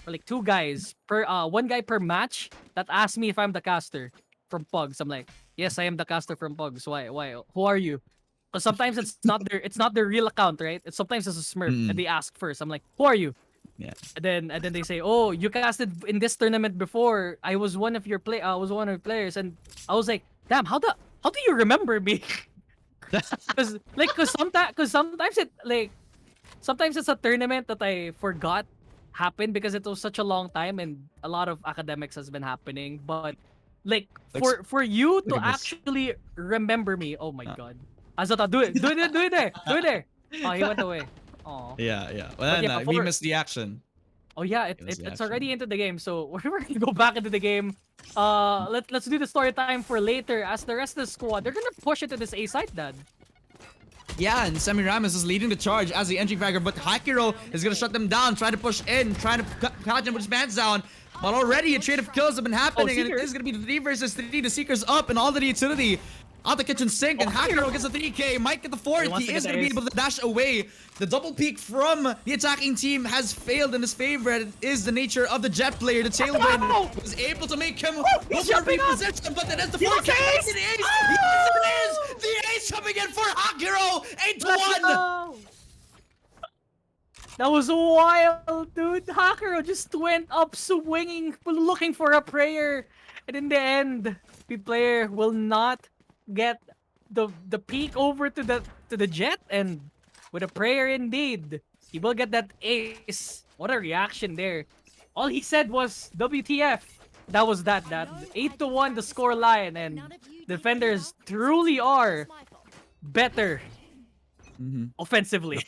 or like 2 guys per one guy per match that asks me if I'm the caster from PUGS. I'm like, yes, I am the caster from PUGS. Why? Who are you? Because sometimes it's not their real account, right? Sometimes it's a Smurf and they ask first. I'm like, who are you? Yeah. And then they say, oh, you casted in this tournament before. I was one of your players, and I was like, damn, how do you remember me? Because sometimes it's a tournament that I forgot happened because it was such a long time and a lot of academics has been happening. But for you to actually remember me, oh my god. Azota, do it there. Oh, he went away. Oh. Yeah. Well, we missed the action. Oh yeah, It was the it's action. already into the game, so we're gonna go back into the game. Let's do the story time for later. As the rest of the squad, they're gonna push it to this A site, Dad. Yeah, and Semiramis is leading the charge as the entry fragger, but Hakiro is gonna shut them down, trying to push in, trying to catch him with his pants down. But already a trade of kills have been happening, and it Seeker. is gonna be 3 versus 3. The Seeker's up, and all the utility out the kitchen sink, and Hakiro gets a 3K, might get the 4th. wants He to is get gonna the be ace. able to dash away. The double peek from the attacking team has failed in his favor. It is the nature of the Jet player. The Tailwind was able to make him he's more jumping up. reposition, but then as the He 4K wants makes the it ace. ace, yes it is! The ace coming in for Hakiro, 8-1! That was wild, dude. Hakiro just went up swinging, looking for a prayer. And in the end, the player will not get the peek over to the Jet, and with a prayer indeed, he will get that ace. What a reaction there. All he said was WTF. That was that. 8-1 the score line, and defenders truly are better offensively.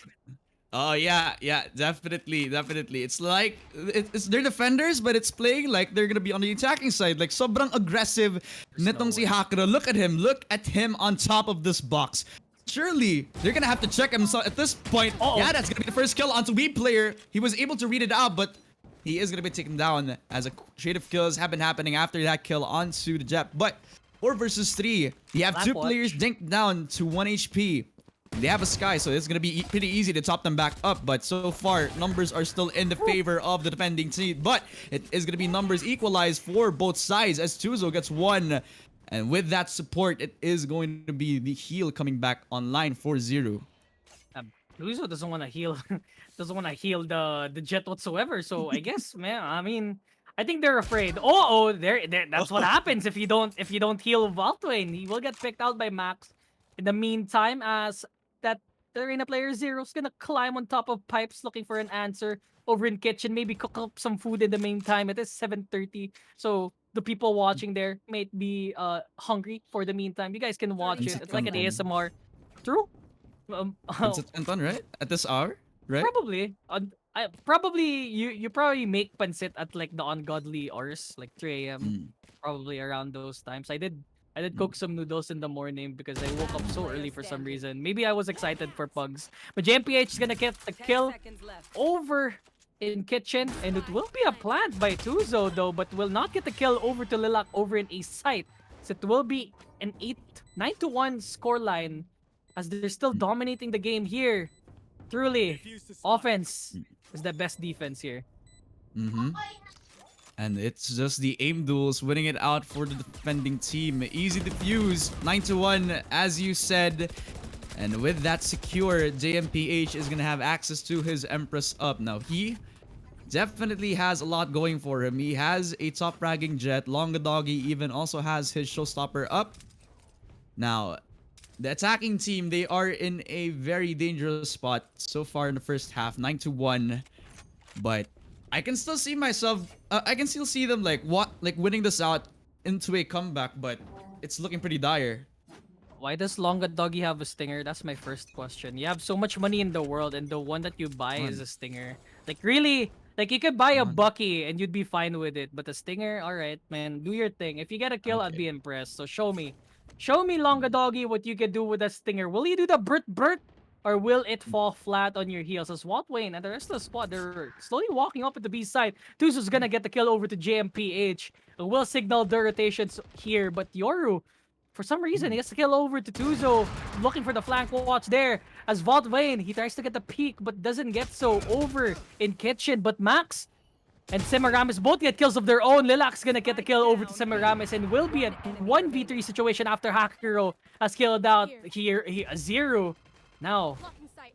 Oh yeah, definitely. It's like it's they're defenders, but it's playing like they're gonna be on the attacking side. Like sobrang aggressive nitong si Hakura. Look at him on top of this box. Surely they're gonna have to check himself at this point. Uh-oh. Yeah, that's gonna be the first kill onto Wii player. He was able to read it out, but he is gonna be taken down as a trade of kills have been happening after that kill onto the Jet. But 4 versus 3, you have 2 Blackwatch. players dinked down to 1 HP. They have a Sky, so it's gonna be pretty easy to top them back up. But so far, numbers are still in the favor of the defending team. But it is gonna be numbers equalized for both sides as Tuzo gets 1. And with that support, it is going to be the heal coming back online for 0. Luiso doesn't want to heal, the Jet whatsoever. So I guess, man, I mean, I think they're afraid. That's what happens if you don't heal Valtwain. He will get picked out by Max. In the meantime, as that the arena player Zero is gonna climb on top of pipes looking for an answer over in kitchen, maybe cook up some food in the meantime. It is 7:30, so the people watching there might be hungry for the meantime. You guys can watch it. It's like an ASMR. True. It's at Anton, right? At this hour, right? Probably. You probably make pancit at like the ungodly hours, like 3 a.m. Probably around those times. I did cook some noodles in the morning because I woke up so early for some reason. Maybe I was excited for Pugs. But JMPH is gonna get the kill over in kitchen, and it will be a plant by Tuzo though, but will not get the kill over to Lilac over in a site. So it will be an 9-1 scoreline as they're still dominating the game here. Truly, offense is the best defense here. And it's just the aim duels winning it out for the defending team. Easy defuse, 9-1 as you said. And with that secure, JMPH is gonna have access to his Empress up. Now he definitely has a lot going for him. He has a top fragging Jet. Longa Doggy even also has his Showstopper up. Now, the attacking team, they are in a very dangerous spot so far in the first half, 9-1. But I can still see myself. I can still see them like winning this out into a comeback, but it's looking pretty dire. Why does Longa Doggy have a stinger? That's my first question. You have so much money in the world, and the one that you buy is a stinger. Like really, like you could buy a Bucky and you'd be fine with it, but a stinger, all right, man, do your thing. If you get a kill, I'd be impressed. So show me Longa Doggy what you can do with a stinger. Will you do the Bert? Or will it fall flat on your heels? As Waltwain and the rest of the squad, they're slowly walking up at the B side. Tuzo's gonna get the kill over to JMPH. It will signal the rotations here, but Yoru, for some reason, he gets the kill over to Tuzo. Looking for the flank watch there. As Valtwain, he tries to get the peek, but doesn't get so over in kitchen. But Max and Semiramis both get kills of their own. Lilac's gonna get the kill over to Semiramis and will be a 1v3 situation after Hakuro has killed out here Zero. Now,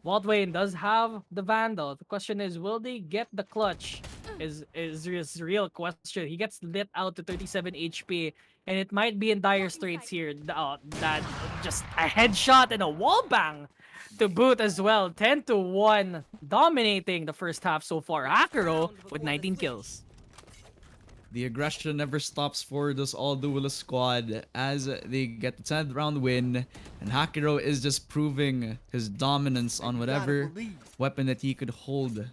Waldwayne does have the Vandal. The question is, will they get the clutch? Is his real question. He gets lit out to 37 HP, and it might be in dire straits here. That just a headshot and a wall bang to boot as well. 10-1, dominating the first half so far. Hakuro with 19 kills. The aggression never stops for this all-duelist squad as they get the 10th round win. And Hakuro is just proving his dominance on whatever weapon that he could hold.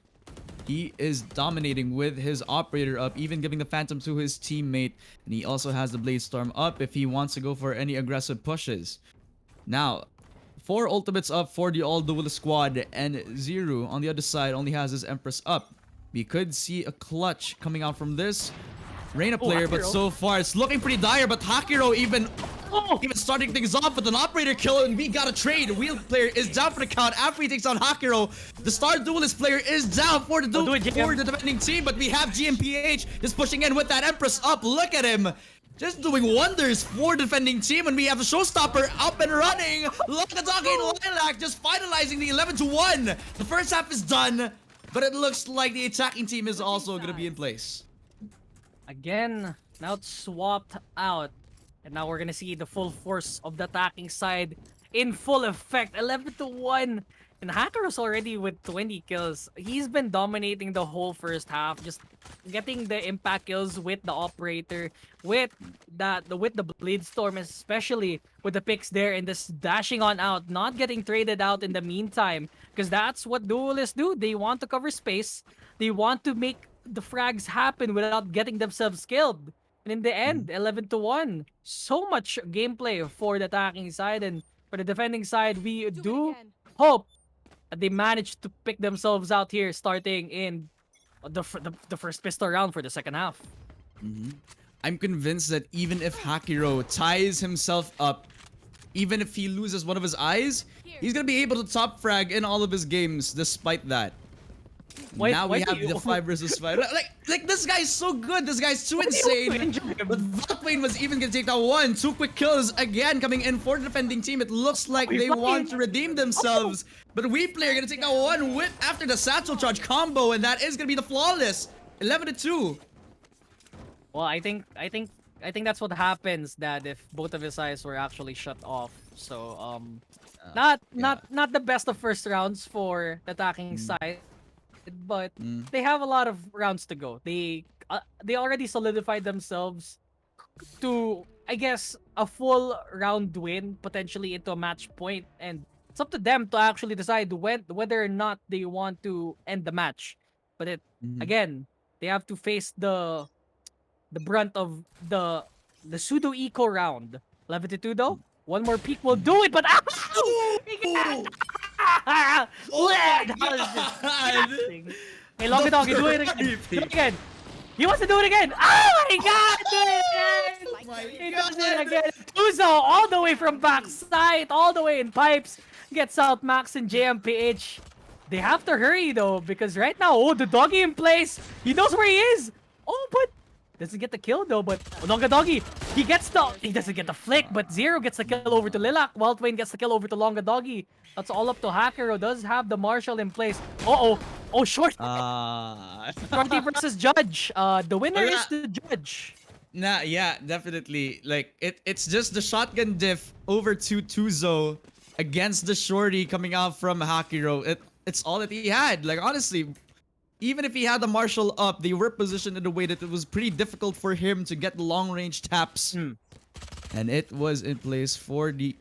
He is dominating with his operator up, even giving the Phantom to his teammate. And he also has the Blade Storm up if he wants to go for any aggressive pushes. Now, 4 ultimates up for the all-duelist squad, and Zero on the other side only has his Empress up. We could see a clutch coming out from this Reina player, but Hakiro. so far it's looking pretty dire. But Hakiro even starting things off with an operator kill, and we got a trade. Wheel player is down for the count after he takes on Hakiro. The star duelist player is down for the defending team, but we have GMPH just pushing in with that Empress up. Look at him. Just doing wonders for the defending team, and we have a showstopper up and running. Longadagi and Lilac just finalizing the 11-1. The first half is done, but it looks like the attacking team is also going to be in place. Again, now it's swapped out. And now we're gonna see the full force of the attacking side in full effect. 11-1. And Hakero's already with 20 kills. He's been dominating the whole first half, just getting the impact kills with the operator, with the Blade Storm, especially with the picks there, and just dashing on out, not getting traded out in the meantime. Because that's what duelists do. They want to cover space. They want to make the frags happen without getting themselves killed. And in the end, 11-1. So much gameplay for the attacking side, and for the defending side, we do hope that they manage to pick themselves out here starting in the first pistol round for the second half. I'm convinced that even if Hakiro ties himself up, even if he loses one of his eyes, he's gonna be able to top frag in all of his games despite that. Now we have the 5 versus 5. Like this guy's so good. This guy's too insane. But Valorant was even gonna take that one. 2 quick kills again coming in for the defending team. It looks like they want to redeem themselves. But we player gonna take that one whip after the satchel charge combo, and that is gonna be the flawless 11-2. Well, I think that's what happens, that if both of his eyes were actually shut off. So not the best of first rounds for the attacking side. But they have a lot of rounds to go. They already solidified themselves to, I guess, a full round win, potentially into a match point, and it's up to them to actually decide whether or not they want to end the match. But again, they have to face the brunt of the pseudo eco round. 11-2 though. One more peek will do it, but Hey, Longa Doggy, do it again. Do it again. He wants to do it again. Oh my god! He does it again. Tuzo all the way from backside, all the way in pipes. Gets out Max and JMPH. They have to hurry though, because right now, the doggy in place. He knows where he is. Oh, but doesn't get the kill though, but Longa Doggy, he doesn't get the flick, but Zero gets the kill over to Lilac, while Twain gets the kill over to Longa Doggy. That's all up to Hakiro, does have the Marshal in place. Oh, short. Shorty versus Judge. The winner is the Judge. Nah, yeah, definitely. Like, it's just the shotgun diff over to Tuzo against the Shorty coming out from Hakiro. It's all that he had. Like, honestly, even if he had the Marshal up, they were positioned in a way that it was pretty difficult for him to get the long-range taps. And it was in place for the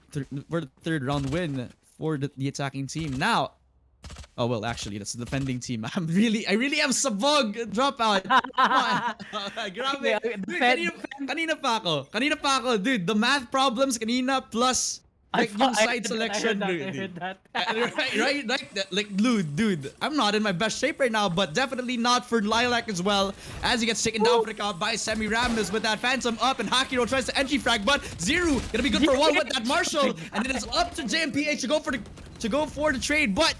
third round win for the attacking team. Now, oh well, actually, that's the defending team. I really am sabog dropout. Grabe. Dude, kanina pa ako. Dude, the math problems kanina plus like yung side selection, dude. Right? Like, dude, I'm not in my best shape right now, but definitely not for Lilac as well, as he gets taken down for the count by Semi Ramis with that Phantom up, and Hakiro tries to entry frag, but Zero gonna be good for one with that Marshal, and it is up to JMPH to go for the trade, but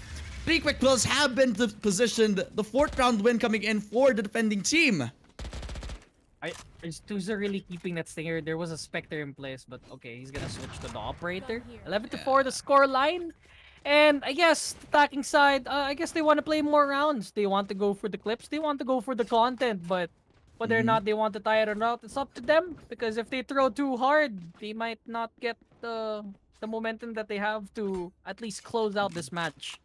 3 quick kills have been positioned. The 4th round win coming in for the defending team. Is Tuzo really keeping that stinger? There was a Spectre in place, but okay, he's gonna switch to the operator. 11-4 the score line. And I guess the attacking side, I guess they want to play more rounds. They want to go for the clips. They want to go for the content, but whether or not they want to tie it or not, it's up to them. Because if they throw too hard, they might not get the momentum that they have to at least close out this match.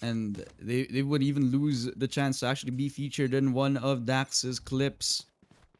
And they would even lose the chance to actually be featured in one of Dax's clips.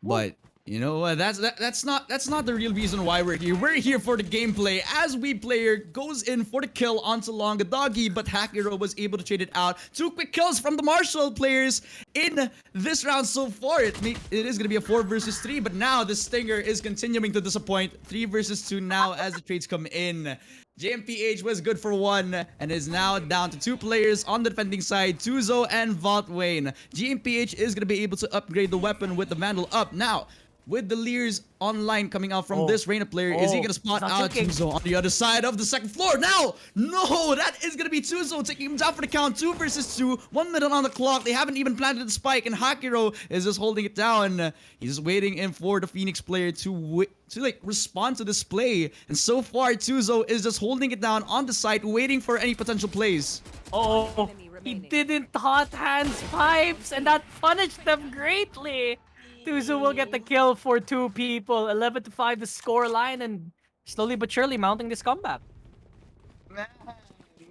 But You know what? That's not the real reason why we're here. We're here for the gameplay. As we player goes in for the kill onto Longa Doggy, but Hakiro was able to trade it out. 2 quick kills from the Marshall players in this round so far. It is gonna be a 4 versus 3, but now the Stinger is continuing to disappoint. 3 versus 2 now as the trades come in. JMPH was good for 1 and is now down to 2 players on the defending side, Tuzo and Vault Wayne. GMPH is gonna be able to upgrade the weapon with the Vandal up now. With the Leers online coming out from this Reina player, is he gonna spot out Tuzo on the other side of the second floor? Now! No! That is gonna be Tuzo taking him down for the count. 2 versus 2. 1 minute on the clock. They haven't even planted the spike, and Hakiro is just holding it down. He's just waiting in for the Phoenix player to like respond to this play. And so far, Tuzo is just holding it down on the site, waiting for any potential plays. Oh, he didn't hot hands pipes, and that punished them greatly. Tuzo will get the kill for 2 people. 11-5 the score line, and slowly but surely mounting this comeback.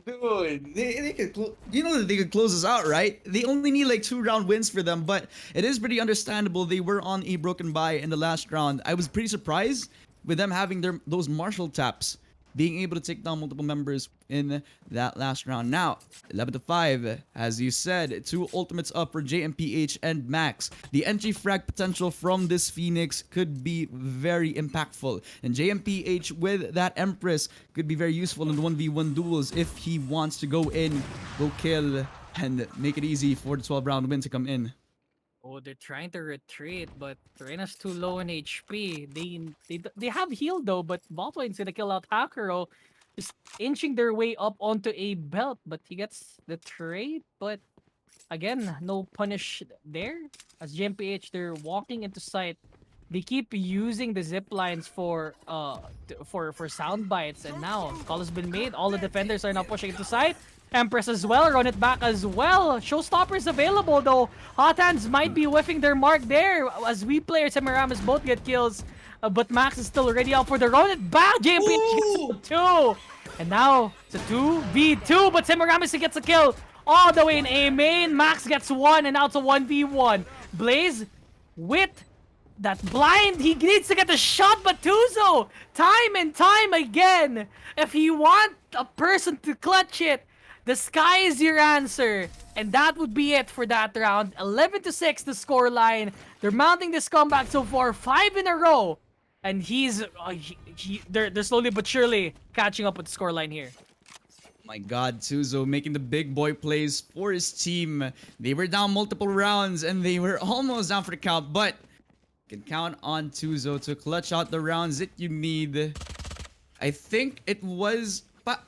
Dude, they could you know that they could close this out, right? They only need like 2 round wins for them, but it is pretty understandable. They were on a broken bye in the last round. I was pretty surprised with them having those Marshall taps, being able to take down multiple members in that last round. Now, 11-5, as you said, 2 ultimates up for JMPH and Max. The entry frag potential from this Phoenix could be very impactful. And JMPH with that Empress could be very useful in the 1v1 duels if he wants to go in, go kill, and make it easy for the 12-round win to come in. Oh, they're trying to retreat, but Reina's too low in HP. They have heal though, but Botwain's gonna kill out Hakuro, just inching their way up onto a belt, but he gets the trade. But again, no punish there. As GMPH, they're walking into sight. They keep using the zip lines for sound bites, and now call has been made. All the defenders are now pushing into sight. Empress as well, run it back as well. Showstoppers available though. Hot hands might be whiffing their mark there as we players and Miramis both get kills. But Max is still ready out for the run it back. JMP gets 2. And now it's a 2v2, but Semiramis gets a kill all the way in A main. Max gets 1 and now it's a 1v1. Blaze with that blind, he needs to get the shot, but Tuzo, time and time again, if you want a person to clutch it, the sky is your answer. And that would be it for that round. 11-6 the score line. They're mounting this comeback so far, 5 in a row. And they're slowly but surely catching up with the score line here. My God, Tuzo making the big boy plays for his team. They were down multiple rounds and they were almost down for the count, but can count on Tuzo to clutch out the rounds that you need. I think it was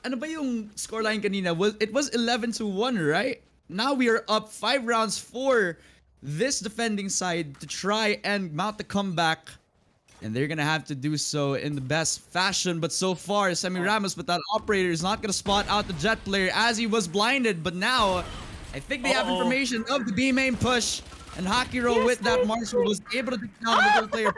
ano ba yung scoreline kanina? It was 11-1, right? Now we are up 5 rounds for this defending side to try and mount the comeback. And they're gonna have to do so in the best fashion. But so far, Semiramis with that operator is not gonna spot out the Jet player as he was blinded. But now, I think they have information of the B main push. And Hakiro with that Marshall was able to take down the middle player.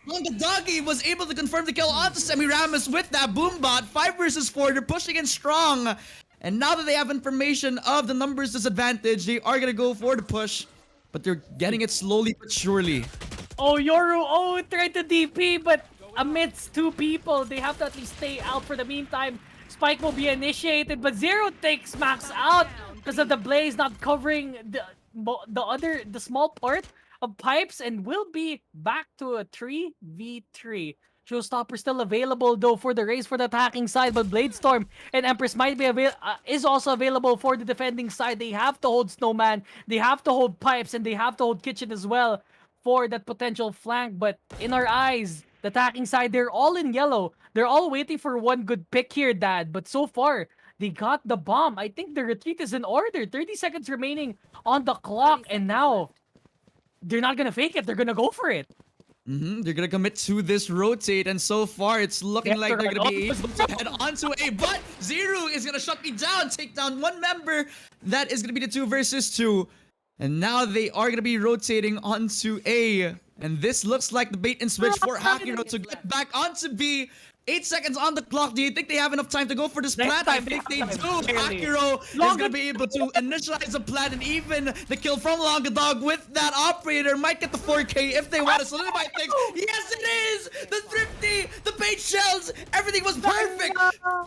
The Doggy was able to confirm the kill onto Semiramis with that boombot. 5 versus 4, they're pushing in strong. And now that they have information of the numbers disadvantage, they are gonna go for the push. But they're getting it slowly but surely. Oh, Yoru, tried to DP, but amidst 2 people, they have to at least stay out for the meantime. Spike will be initiated, but Zero takes Max out because of the Blaze not covering the small part of pipes, and will be back to a 3v3. Showstopper still available though for the race for the attacking side, but Bladestorm and Empress might be is also available for the defending side. They have to hold Snowman, they have to hold pipes, and they have to hold Kitchen as well for that potential flank. But in our eyes, the attacking side, they're all in yellow. They're all waiting for one good pick here, Dad. But so far, they got the bomb. I think the retreat is in order. 30 seconds remaining on the clock, and now they're not gonna fake it. They're gonna go for it. They're gonna commit to this rotate, and so far it's looking like they're gonna be able to head onto A. But Zero is gonna shut me down, take down 1 member. That is gonna be the 2 versus 2. And now they are gonna be rotating onto A. And this looks like the bait and switch for Hakiro to get back onto B. 8 seconds on the clock. Do you think they have enough time to go for this Next plant? time, I think they next do. time, clearly. Akiro is Longa- going to be able to initialize the plant, and even the kill from Longa Dog with that operator might get the 4K if they want to solidify things. Yes, it is! The thrifty, the bait shells, everything was perfect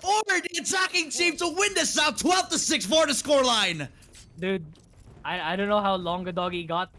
for the attacking team to win this out 12-6 for the scoreline. Dude, I don't know how Longa Doggy got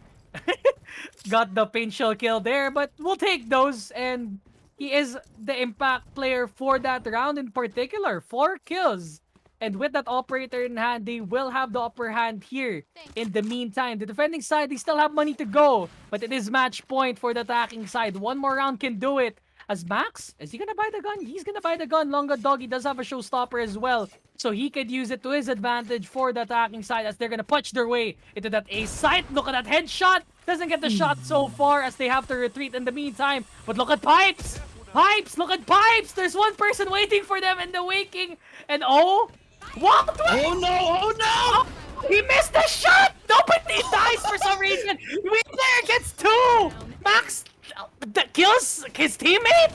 got the paint shell kill there, but we'll take those, and he is the impact player for that round in particular. 4 kills. And with that operator in hand, they will have the upper hand here. In the meantime, the defending side, they still have money to go, but it is match point for the attacking side. One more round can do it. As Max, is he gonna buy the gun? He's gonna buy the gun. Longa Doggy does have a showstopper as well, so he could use it to his advantage for the attacking side as they're gonna punch their way into that A site. Look at that headshot. Doesn't get the shot so far as they have to retreat in the meantime. But look at Pipes. Pipes, look at Pipes. There's one person waiting for them in the waking. And oh, what? Oh no, oh no! He missed the shot! Nobody dies for some reason! We player gets 2! Max kills his teammate?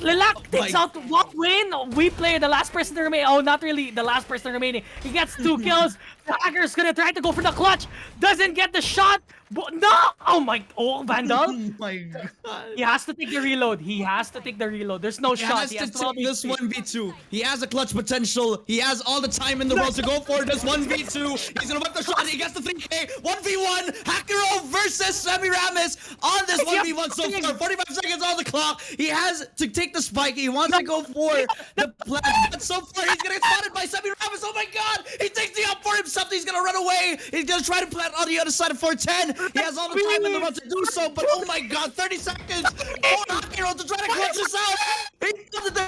Lilac takes out one win. We player, the last person to remain. Oh, not really the last person remaining. He gets 2 kills. The hacker's gonna try to go for the clutch. Doesn't get the shot. No! Oh, Vandal. Oh my god. He has to take the reload. He has to take the reload. There's no He shot. has He to has take this 1v2. He has a clutch potential. He has all the time in the world to go for this 1v2. He's gonna whip the shot. He gets the 3K. 1v1. Hackero versus Semiramis on this 1v1 so far. 45 seconds on the clock. He has to take the spike. He wants to go for the plant. But so far, he's gonna get spotted by Semiramis. Oh my god. He takes the up for himself. He's gonna run away. He's gonna try to plant on the other side of 410. He has all the time in the world to do so. But oh my god, 30 seconds for Hackero to try to clutch this out. He doesn't do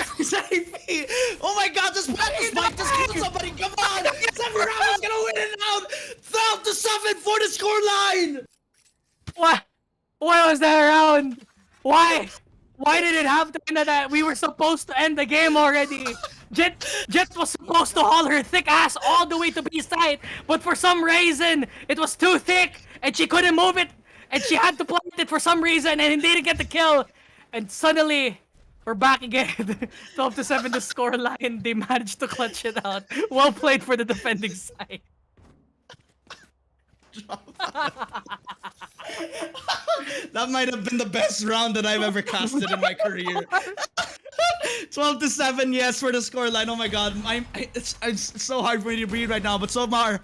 Oh my god, just plant the spike. Just kill somebody. Come on. Semiramis is gonna win it out. 12-7 for the scoreline. What? Why was that round? Why? Why did it have to end at that? We were supposed to end the game already. Jet was supposed to haul her thick ass all the way to B side, but for some reason it was too thick and she couldn't move it, and she had to plant it for some reason and didn't get the kill. And suddenly we're back again. 12-7 the score line. They managed to clutch it out. Well played for the defending side. That might have been the best round that I've ever casted in my career. 12-7, yes, for the scoreline. Oh my god, it's so hard for me to breathe right now. But so far,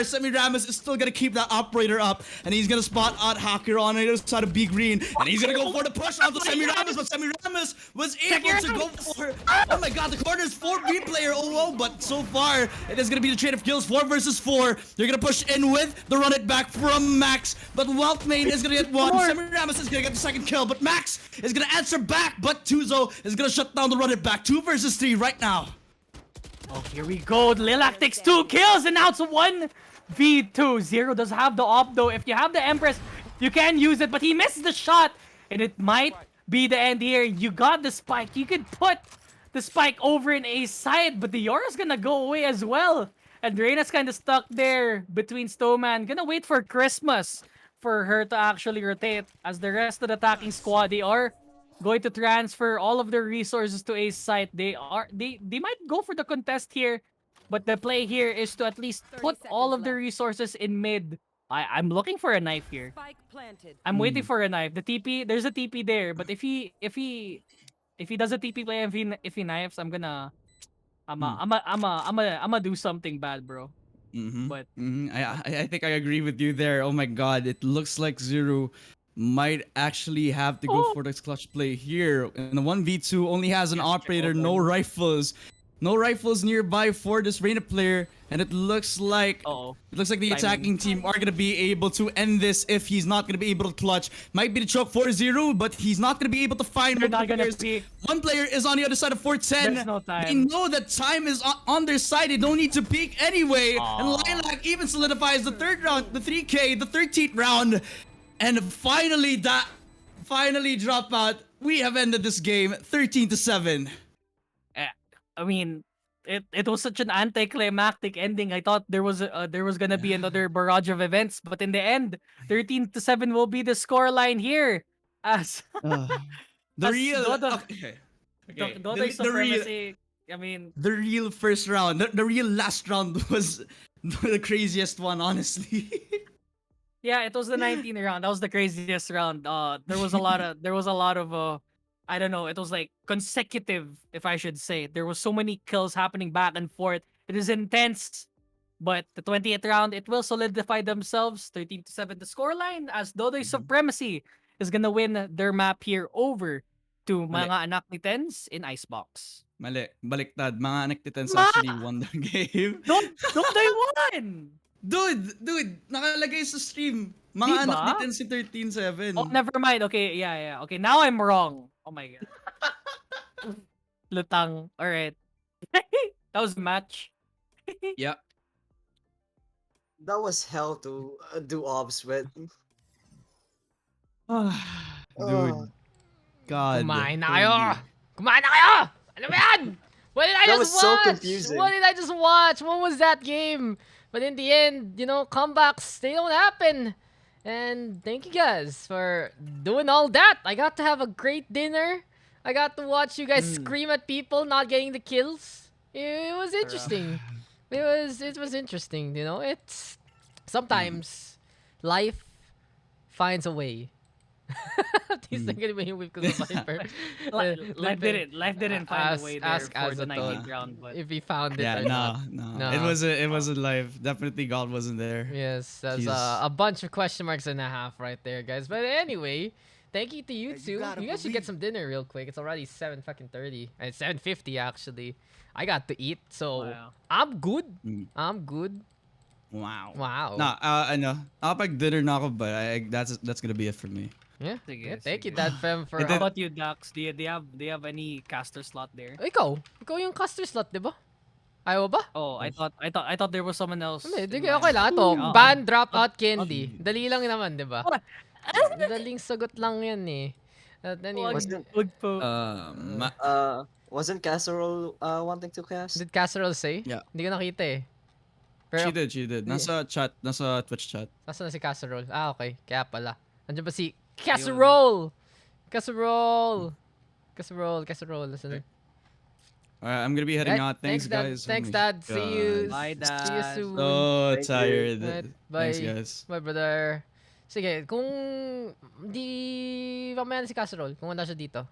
Semiramis is still gonna keep that operator up, and he's gonna spot out Hacker on the other side of B green, and he's gonna go for the push onto Semiramis. But Semiramis was able to go for. Oh my god, the corner is 4B player. Oh, but so far it is gonna be the trade of kills, 4 versus 4. They're gonna push in with the run it back from Max, but Wealthmane is gonna get one. Semiramis is gonna get the second kill, but Max is gonna answer back. But Tuzo is gonna shut down the run it back. 2 versus 3 right now. Oh, here we go. Lilac takes 2 kills, and now it's 1v2. Zero does have the op though. If you have the Empress, you can use it, but he misses the shot, and it might be the end here. You got the spike. You could put the spike over in A side, but the Yora's gonna go away as well. And Reina's kind of stuck there between Stoneman. Gonna wait for Christmas for her to actually rotate, as the rest of the attacking squad, they are going to transfer all of their resources to A site. They might go for the contest here, but the play here is to at least put all of their resources in mid. I'm looking for a knife here. Spike planted. I'm waiting for a knife. The TP, there's a TP there, but if he does a TP play and if he knifes, I'm gonna do something bad, bro. But I think I agree with you there. Oh my god, it looks like Zero might actually have to go for this clutch play here. And the 1v2 only has an operator, no rifles. No rifles nearby for this Reina player, and it looks like the attacking team are gonna be able to end this if he's not gonna be able to clutch. Might be the choke 4-0, but he's not gonna be able to find they're not gonna be. One player is on the other side of 410. There's no time. They know that time is on their side. They don't need to peek anyway. And Lilac even solidifies the 3rd round, the 3K, the 13th round. And finally, drop out. We have ended this game 13-7. I mean, it was such an anticlimactic ending. I thought there was gonna be another barrage of events, but in the end, 13-7 will be the scoreline here. As The as real Dodo- okay. Okay. Dodoy The real, Supremacy. I mean, the real first round, the real last round was the craziest one, honestly. yeah, it was the 19 round. That was the craziest round. There was a lot of I don't know, it was like consecutive, if I should say. There was so many kills happening back and forth. It is intense. But the 20th round, it will solidify themselves 13-7 the scoreline as Dodoy Supremacy is gonna win their map here over to Mali. mga anak ni Tenz in Icebox. Mali, baliktad. Mga anak ni Tenz Ma! actually won the game. Dodoy won! Dude, nakalagay sa stream. Mga Diba? anak ni Tenz si 13-7. Oh, never mind. Okay, yeah. Okay, now I'm wrong. Oh my god. Lutang. Alright. That was a match. Yeah. That was hell to do ops with. Dude. Oh. God. Kumain na kayo! Kumain na kayo! Ano ba yan? What did I That just was so watch? confusing. What did I just watch? What was that game? But in the end, you know, comebacks, they don't happen. And thank you guys for doing all that. I got to have a great dinner. I got to watch you guys scream at people not getting the kills. It was interesting. It was interesting, you know. It's sometimes life finds a way. He's not gonna be with because of Viper. Life didn't find a way there ask for the Azatol. 19th round, but If he found it Yeah, or not. no. No. It wasn't live. Definitely God wasn't there. Yes, that's Jesus. a bunch of question marks and a half right there, guys. But anyway, thank you to you Hey, two. you gotta You guys should get believe. some dinner real quick. It's already 7:30. It's 7:50 actually. I got to eat, so Wow. I'm good. Mm. I'm good. Wow. Wow. Nah, ano, kapag dinner na ako, but that's gonna be it for me. Yeah. Sige, Yeah, thank you, sige. Dadfem, for. And How then- about you, Dax? Do you have any caster slot there? Ikaw yung caster slot, di ba? Ayaw ba? Oh, I thought there was someone else. Hindi, in okay mind. lang. Ito, Oh. ban, drop out, candy. Dali lang naman, di ba? What? Daling sagot lang yan eh. At anyway, Wag po. Wasn't Casserole wanting to cast? did Casserole say? Yeah. Hindi ko nakita eh. She did. Nasa Twitch chat. Nasaan na si Casserole? Ah, okay. Kaya pala. Nandiyan ba si Casserole? Casserole! Nasaan na? Alright, I'm gonna be heading Right, out. Thanks, Dad. guys. Thanks, Oh my Dad. See you. God. Bye, See you Dad. soon. So Thank you. tired. Right, Thanks, bye. guys. Bye, brother. Sige, kung di mamaya na si Casserole, kung wala siya dito.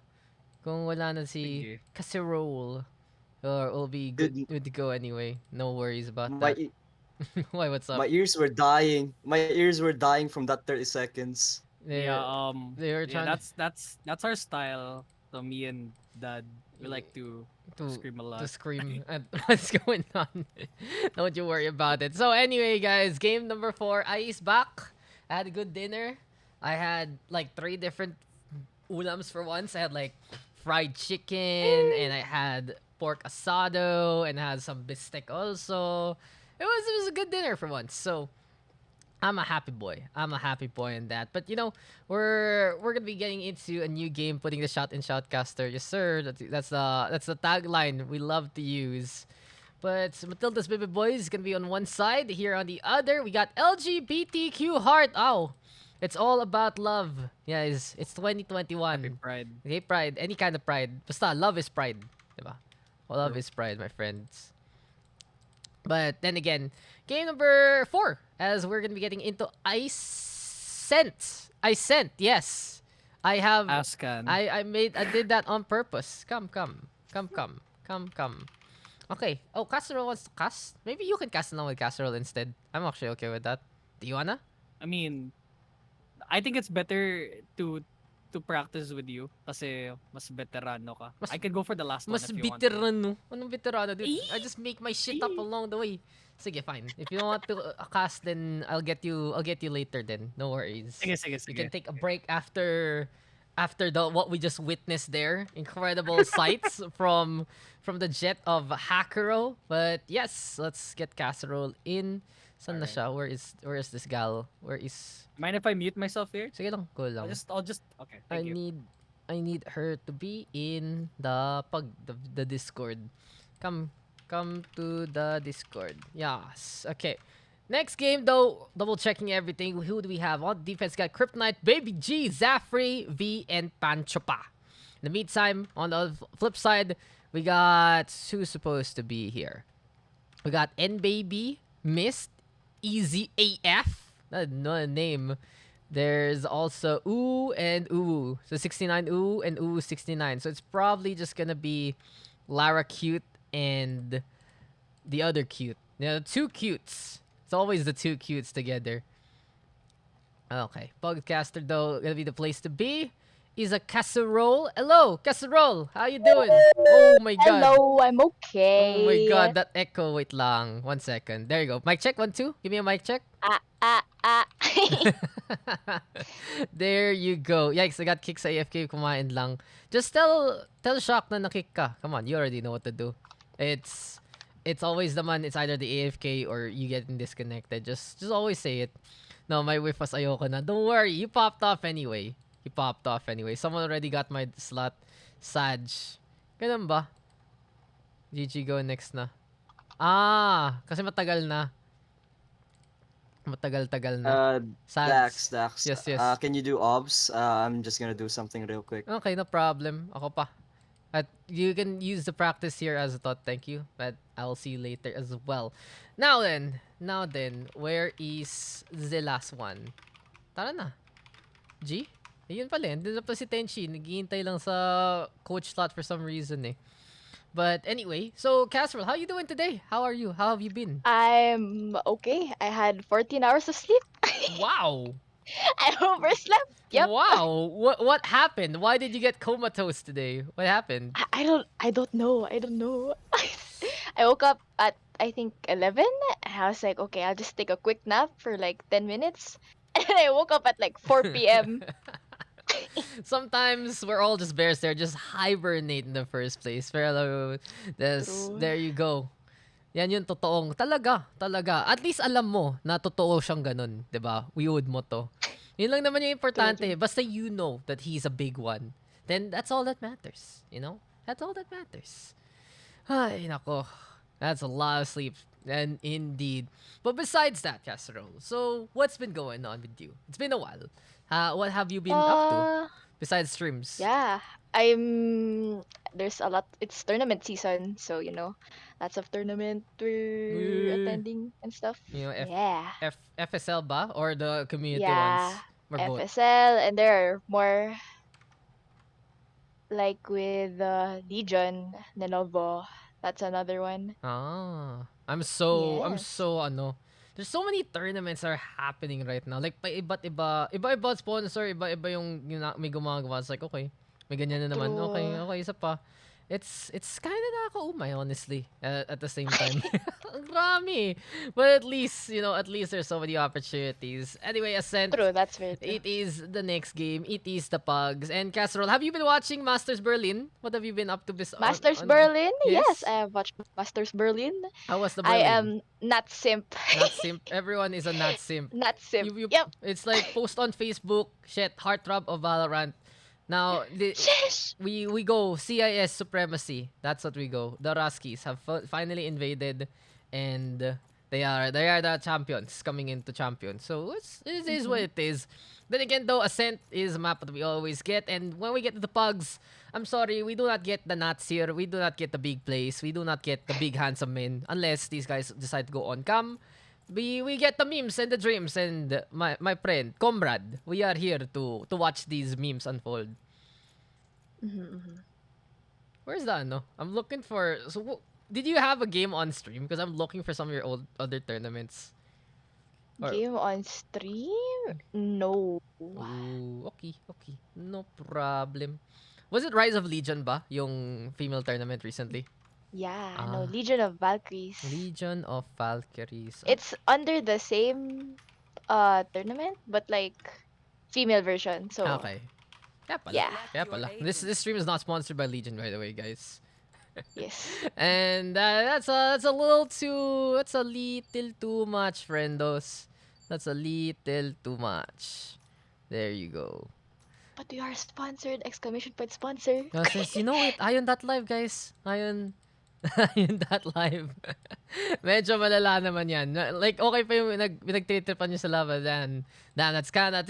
Kung wala na si Sige. Casserole, or will be good to go anyway. No worries about My that. Why, what's up? my ears were dying. My ears were dying from that 30 seconds. They- Yeah, they were trying that's our style. So me and Dad, we like to to scream a lot. to scream at what's going on. Don't you worry about it. So anyway, guys, game number 4, Ice back. I had a good dinner. I had like 3 different ulams for once. I had like fried chicken and I had pork asado and I had some bistek also. It was a good dinner for once. So I'm a happy boy. In that. But you know, we're gonna be getting into a new game, putting the shot in shoutcaster. Yes, sir. That's the tagline we love to use. But Matilda's baby boy is gonna be on one side. Here on the other, we got LGBTQ heart. Oh, it's all about love. Yeah, it's 2021. Pride. Okay, pride. Any kind of pride. Basta, love is pride. Diba? Love is pride, my friends. But then again, game number 4, as we're gonna be getting into Ascent. Yes. I have Ascan. I did that on purpose. Come. Okay. Oh, Casserole wants to cast. Maybe you can cast along with Casserole instead. I'm actually okay with that. Do you wanna? I mean, I think it's better to practice with you kasi mas veterano ka. Mas- I can go for the last Mas one if you want. to. veterano. Anong veterano, dude? I just make my shit up along the way. Sige, fine. If you don't want to cast, then I'll get you later then. No worries. Sige, sige, You sige. can take a break after the what we just witnessed there. Incredible sights from the jet of Hackero. But yes, let's get Casserole in. Saan na siya? Where is this gal? Where is... Mind if I mute myself here? Sige lang, cool lang. I'll just okay. Thank you. I need her to be in the Discord. Come to the Discord. Yes. Okay. Next game though, double checking everything. Who do we have on defense? Got Kryptonite, Baby G, Zafri, V, and Panchopa. In the meantime, on the flip side, we got who's supposed to be here. We got N Baby, Mist, Easy AF. That's not a name. There's also Ooh and Ooh. So 69 Ooh and Ooh 69. So it's probably just gonna be Lara Cute and the other cute. Yeah, the two cutes. It's always the two cutes together. Okay. Podcaster though, gonna be the place to be. Is a Casserole. Hello, Casserole. How you doing? Oh my god. Hello, I'm Oh my okay. god, that echo. Wait lang. 1 second. There you go. Mic check. 1, 2. Give me a mic check. Ah. There you go. Yikes, I got kicked sa AFK. Kumain lang. Just tell Shock na nakick ka. Come on, you already know what to do. It's always the man. It's either the AFK or you getting disconnected. Just always say it. No, my whiff was ayoko na. Don't worry, you popped off anyway. Someone already got my slot. Saj. Ganun ba? GG, go next na. Kasi matagal na. Matagal-tagal na. Sads. Daks. Yes. Can you do obs? I'm just gonna do something real quick. Okay, no problem. Ako pa. At you can use the practice here as a thought. Thank you. But I'll see you later as well. Now then, where is the last one? Tara na. G? Ayun pala. Doon na pa si Tenchi. Naghihintay lang sa coach slot for some reason eh. But anyway, so Casserole, how you doing today? How are you? How have you been? I'm okay. I had 14 hours of sleep. Wow. I overslept. Yep. Wow. What happened? Why did you get comatose today? What happened? I don't know. I woke up at I think 11 and I was like, okay, I'll just take a quick nap for like 10 minutes. And I woke up at like 4 p.m. Sometimes we're all just bears there, just hibernate in the first place. Pero True. there you go. Yan yung totoong talaga. At least alam mo na totoo siyang ganun, 'di ba? Weird mo to. Yun lang naman yung importante. Basta you know that he's a big one. Then that's all that matters, you know? That's all that matters. Ay, nako. That's a lot of sleep. And indeed. But besides that, Casserole, so what's been going on with you? It's been a while. What have you been up to besides streams? Yeah. There's a lot. It's tournament season, so lots of tournament we're attending and stuff. You know, Yeah. FSL ba? Or the community Yeah, ones? Or both? FSL, and there are more like with Legion, Lenovo. That's another one. I'm so Yes. there's so many tournaments are happening right now. Like iba-iba sponsor, iba-iba yung may gumagawa. It's like, okay, may ganyan na naman. True. Okay, isa pa. It's kind of nakakaumay, honestly, at the same time. Ang rami. But at least there's so many opportunities. Anyway, Ascent, True, that's very true. it is the next game. It is the Pugs. And Casserole, have you been watching Masters Berlin? What have you been up to Masters on- Berlin? Yes? Yes, I have watched Masters Berlin. How was the I Berlin? am not simp. Not simp. Everyone is a not simp. Not simp. You- Yep. It's like post on Facebook, shit, heartthrob of Valorant. Now, Sheesh. we go CIS Supremacy. That's what we go. The Ruskies have finally invaded, and they are the champions coming into champions. So it is what it is. Then again, though, Ascent is a map that we always get, and when we get to the Pugs, I'm sorry, we do not get the nuts here. We do not get the big plays. We do not get the big handsome men unless these guys decide to go on cam. We get the memes and the dreams, and my friend, comrade, we are here to watch these memes unfold. Where's the ano? I'm looking for. So, did you have a game on stream? Because I'm looking for some of your other tournaments. Or- Game on stream? No. Ooh, okay. No problem. Was it Rise of Legion ba? Yung female tournament recently? Yeah, Ah. no. Legion of Valkyries. Legion of Valkyries. It's under the same tournament, but like female version. So Okay. Kaya pala. Yeah. Kaya pala. This stream is not sponsored by Legion, by the way, guys. yes. And that's a little too much, friendos. That's a little too much. There you go. But we are sponsored! Exclamation point sponsor. Since you know it, Ion.live, guys. Ion Yun that live. Medyo malala naman yan. Like, okay pa yung pinagtitripan nyo sa lava. Damn, it's kinda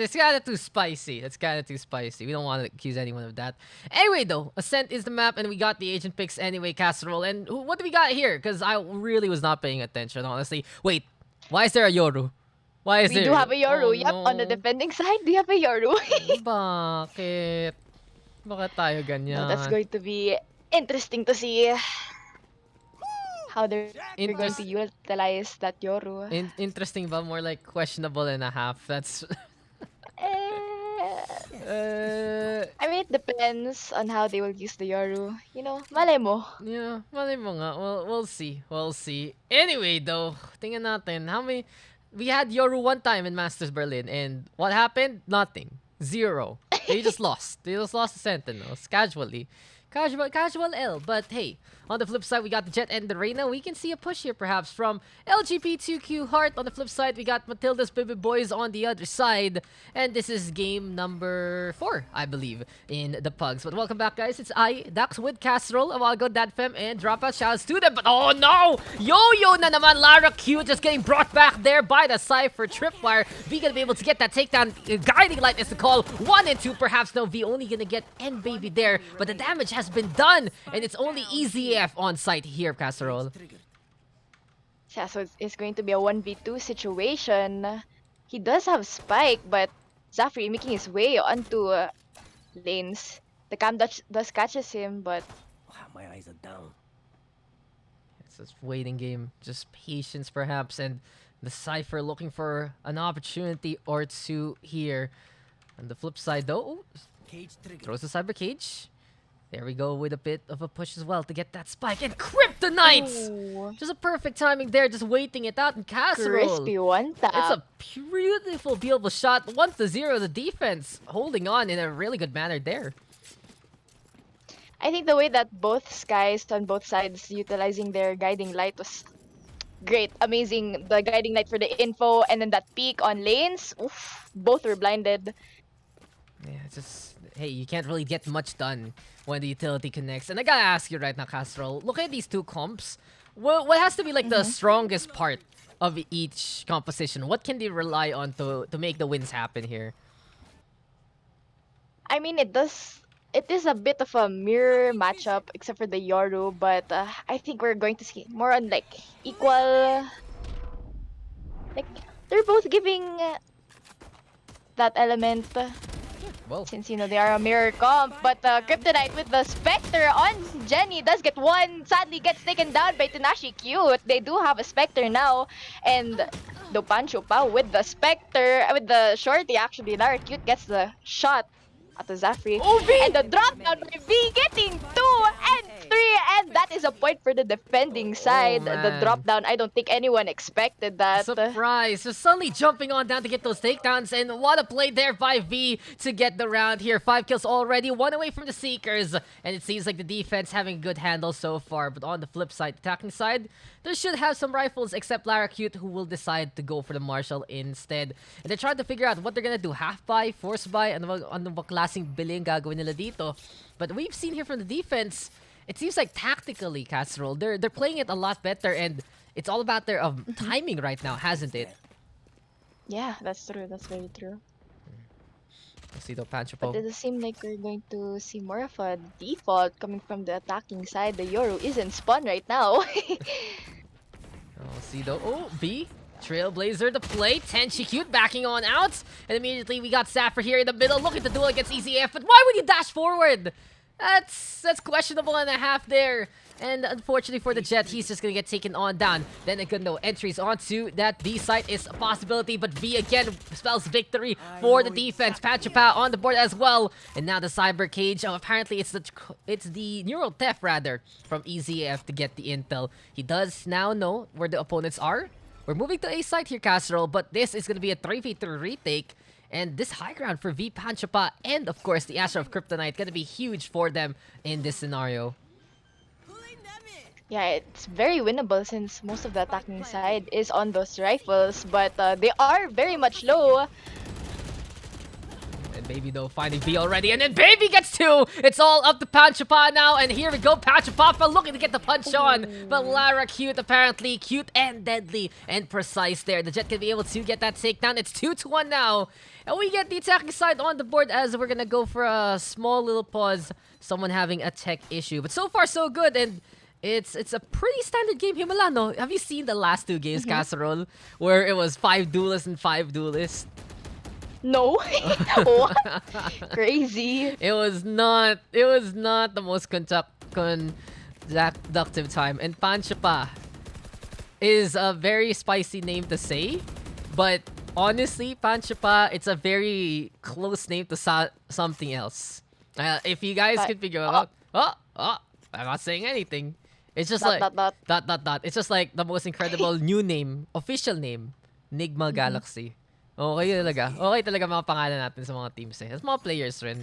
too spicy. That's kinda too spicy. We don't want to accuse anyone of that. Anyway, though, Ascent is the map, and we got the agent picks anyway, Casserole. And what do we got here? Because I really was not paying attention, honestly. Wait, why is there a Yoru? Why is We there? do have a Yoru. Oh, Yep, on the no. defending side, we have a Yoru. Bakit? Bakit tayo ganyan? No, that's going to be interesting to see how they're going to utilize that Yoru. Interesting, but more like questionable and a half. That's. I mean, it depends on how they will use the Yoru. You know, malay mo. Yeah, malay mo nga. We'll see. We'll see. Anyway, though, tingnan natin. How many... We had Yoru one time in Masters Berlin, and what happened? Nothing. 0. They just lost. They just lost the Sentinels, casually. Casual L. But hey, on the flip side, we got the Jet and the Reyna. We can see a push here, perhaps, from LGBTQ Heart. On the flip side, we got Matilda's Baby Boys on the other side. And this is game number 4, I believe, in the Pugs. But welcome back, guys. It's Daks with Casserole, a while ago, Dadfem, and Dropout. Shoutouts to them. But oh no! Yo-yo na naman. Lara Q just getting brought back there by the Cypher Tripwire. V gonna be able to get that takedown. Guiding Light is the call. 1 and 2, perhaps. No, V only gonna get N Baby there. But the damage has been done, and it's only EZF on site here, Casserole. Yeah, so it's going to be a 1v2 situation. He does have Spike, but Zafri making his way onto lanes. The cam does catches him, but My eyes are down. It's a waiting game, just patience perhaps, and the Cypher looking for an opportunity or two here. On the flip side though, throws the Cyber Cage. There we go with a bit of a push as well to get that spike. And Kryptonite! ooh, Just a perfect timing there, just waiting it out in Casserole. crispy one tap. It's a beautiful shot. 1-0, the defense holding on in a really good manner there. I think the way that both skies on both sides utilizing their guiding light was great. Amazing. The guiding light for the info and then that peak on lanes. Oof, both were blinded. Yeah, it's just, hey, you can't really get much done when the utility connects. And I gotta ask you right now, Casserole, look at these two comps. What has to be like the strongest part of each composition? What can they rely on to make the wins happen here? I mean, it is a bit of a mirror matchup except for the Yoru, but I think we're going to see more on like equal. Like they're both giving that element. Well, Since, you know, they are a mirror comp, but Kryptonite with the Spectre on Jenny does get one, sadly gets taken down by Tenashi Cute. They do have a Spectre now, and the Pancho Pa with the Spectre, with the Shorty actually, Lara Cute gets the shot at the Zafri. Oh, V! And the drop down by V getting 2 and 3, and that is a point for the defending side. The man. drop down, I don't think anyone expected that. surprise. Just suddenly jumping on down to get those takedowns, and what a play there by V to get the round here. 5 kills already, 1 away from the Seekers, and it seems like the defense having a good handle so far. But on the flip side, attacking side, they should have some rifles except Lara Cute, who will decide to go for the Marshall instead. And they're trying to figure out what they're gonna do. Half buy, force buy, ano ba klaseng billing gagawin nila dito. But we've seen here from the defense, it seems like tactically, Casserole, they're playing it a lot better, and it's all about their timing right now, hasn't it? Yeah, that's true. That's very true. Let's see the Pancho But Po. it does seem like we're going to see more of a default coming from the attacking side. The Yoru isn't spawn right now. Oh, see though. Oh, B. Trailblazer to play. Tenchi Cute backing on out. And immediately we got Sapper here in the middle. Look at the duel against EZF. But why would you dash forward? That's questionable and a half there. And unfortunately for the Jet, he's just gonna get taken on down. Then again, no entries onto that B site is a possibility, but V again spells victory for the defense. Pachapa on the board as well. And now the Cyber Cage. Oh, apparently it's the neural theft rather from EZF to get the intel. He does now know where the opponents are. We're moving to A site here, Casserole, but this is gonna be a 3v3 retake. And this high ground for V Panchapa and of course the Asher of Kryptonite gonna be huge for them in this scenario. Yeah, it's very winnable since most of the attacking side is on those rifles, but they are very much low. And Baby though finding B already, and then Baby gets 2! It's all up to Panchapa now, and here we go, Panchapa looking to get the punch on, but Lara cute apparently, cute and deadly and precise there. The Jet can be able to get that takedown. It's 2-1 now, and we get the attacking side on the board as we're gonna go for a small little pause. Someone having a tech issue, but so far so good, and it's a pretty standard game, Himala, no? Have you seen the last 2 games, Casserole, where it was 5 duelists and 5 duelists? No. What? Crazy. It was not the most conductive time. And Panchapa is a very spicy name to say, but honestly, Panchapa, it's a very close name to something else. If you guys can figure out, I'm not saying anything. It's just Dot. It's just like the most incredible new name, official name, Nigma Galaxy. Okay talaga. Okay talaga mga pangalan natin sa mga teams eh. Sa mga players rin.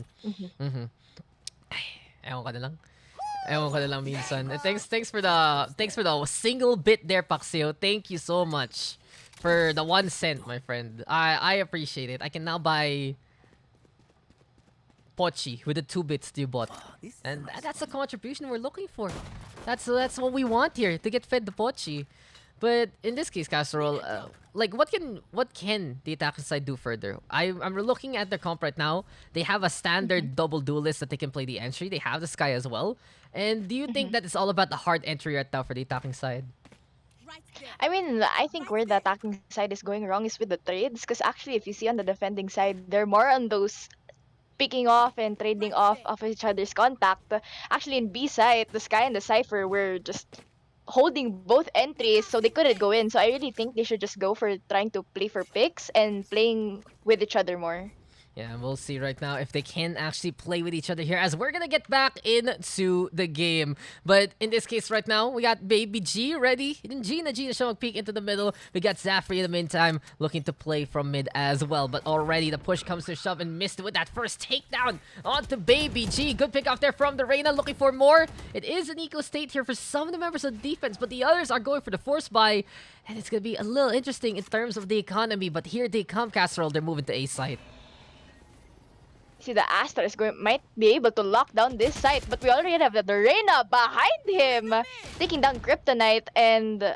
Ay, ewan ko na lang minsan. Thanks for the single bit there, Paxio. Thank you so much for the 1 cent, my friend. I appreciate it. I can now buy Pochi with the 2 bits you bought. And that's the contribution we're looking for. That's what we want here, to get fed the Pochi. But in this case, Casserole, like what can the attacking side do further? I'm looking at their comp right now. They have a standard double duelist that they can play the entry. They have the Sky as well. And do you think that it's all about the hard entry right now for the attacking side? I mean, I think where the attacking side is going wrong is with the trades. Because actually, if you see on the defending side, they're more on those picking off and trading off of each other's contact. Actually, in B side, the Sky and the Cypher were just holding both entries, so they couldn't go in. So I really think they should just go for trying to play for picks and playing with each other more. Yeah, and we'll see right now if they can actually play with each other here, as we're gonna get back into the game. But in this case right now, we got Baby G ready. And Gina showing peek into the middle. We got Zafri in the meantime looking to play from mid as well. But already the push comes to shove and missed with that first takedown onto Baby G. Good pick off there from the Reyna, looking for more. It is an equal state here for some of the members of defense, but the others are going for the force buy. And it's gonna be a little interesting in terms of the economy. But here they come, Casserole. They're moving to A site. See, the Astra might be able to lock down this site, but we already have the Reyna behind him, taking down Kryptonite, and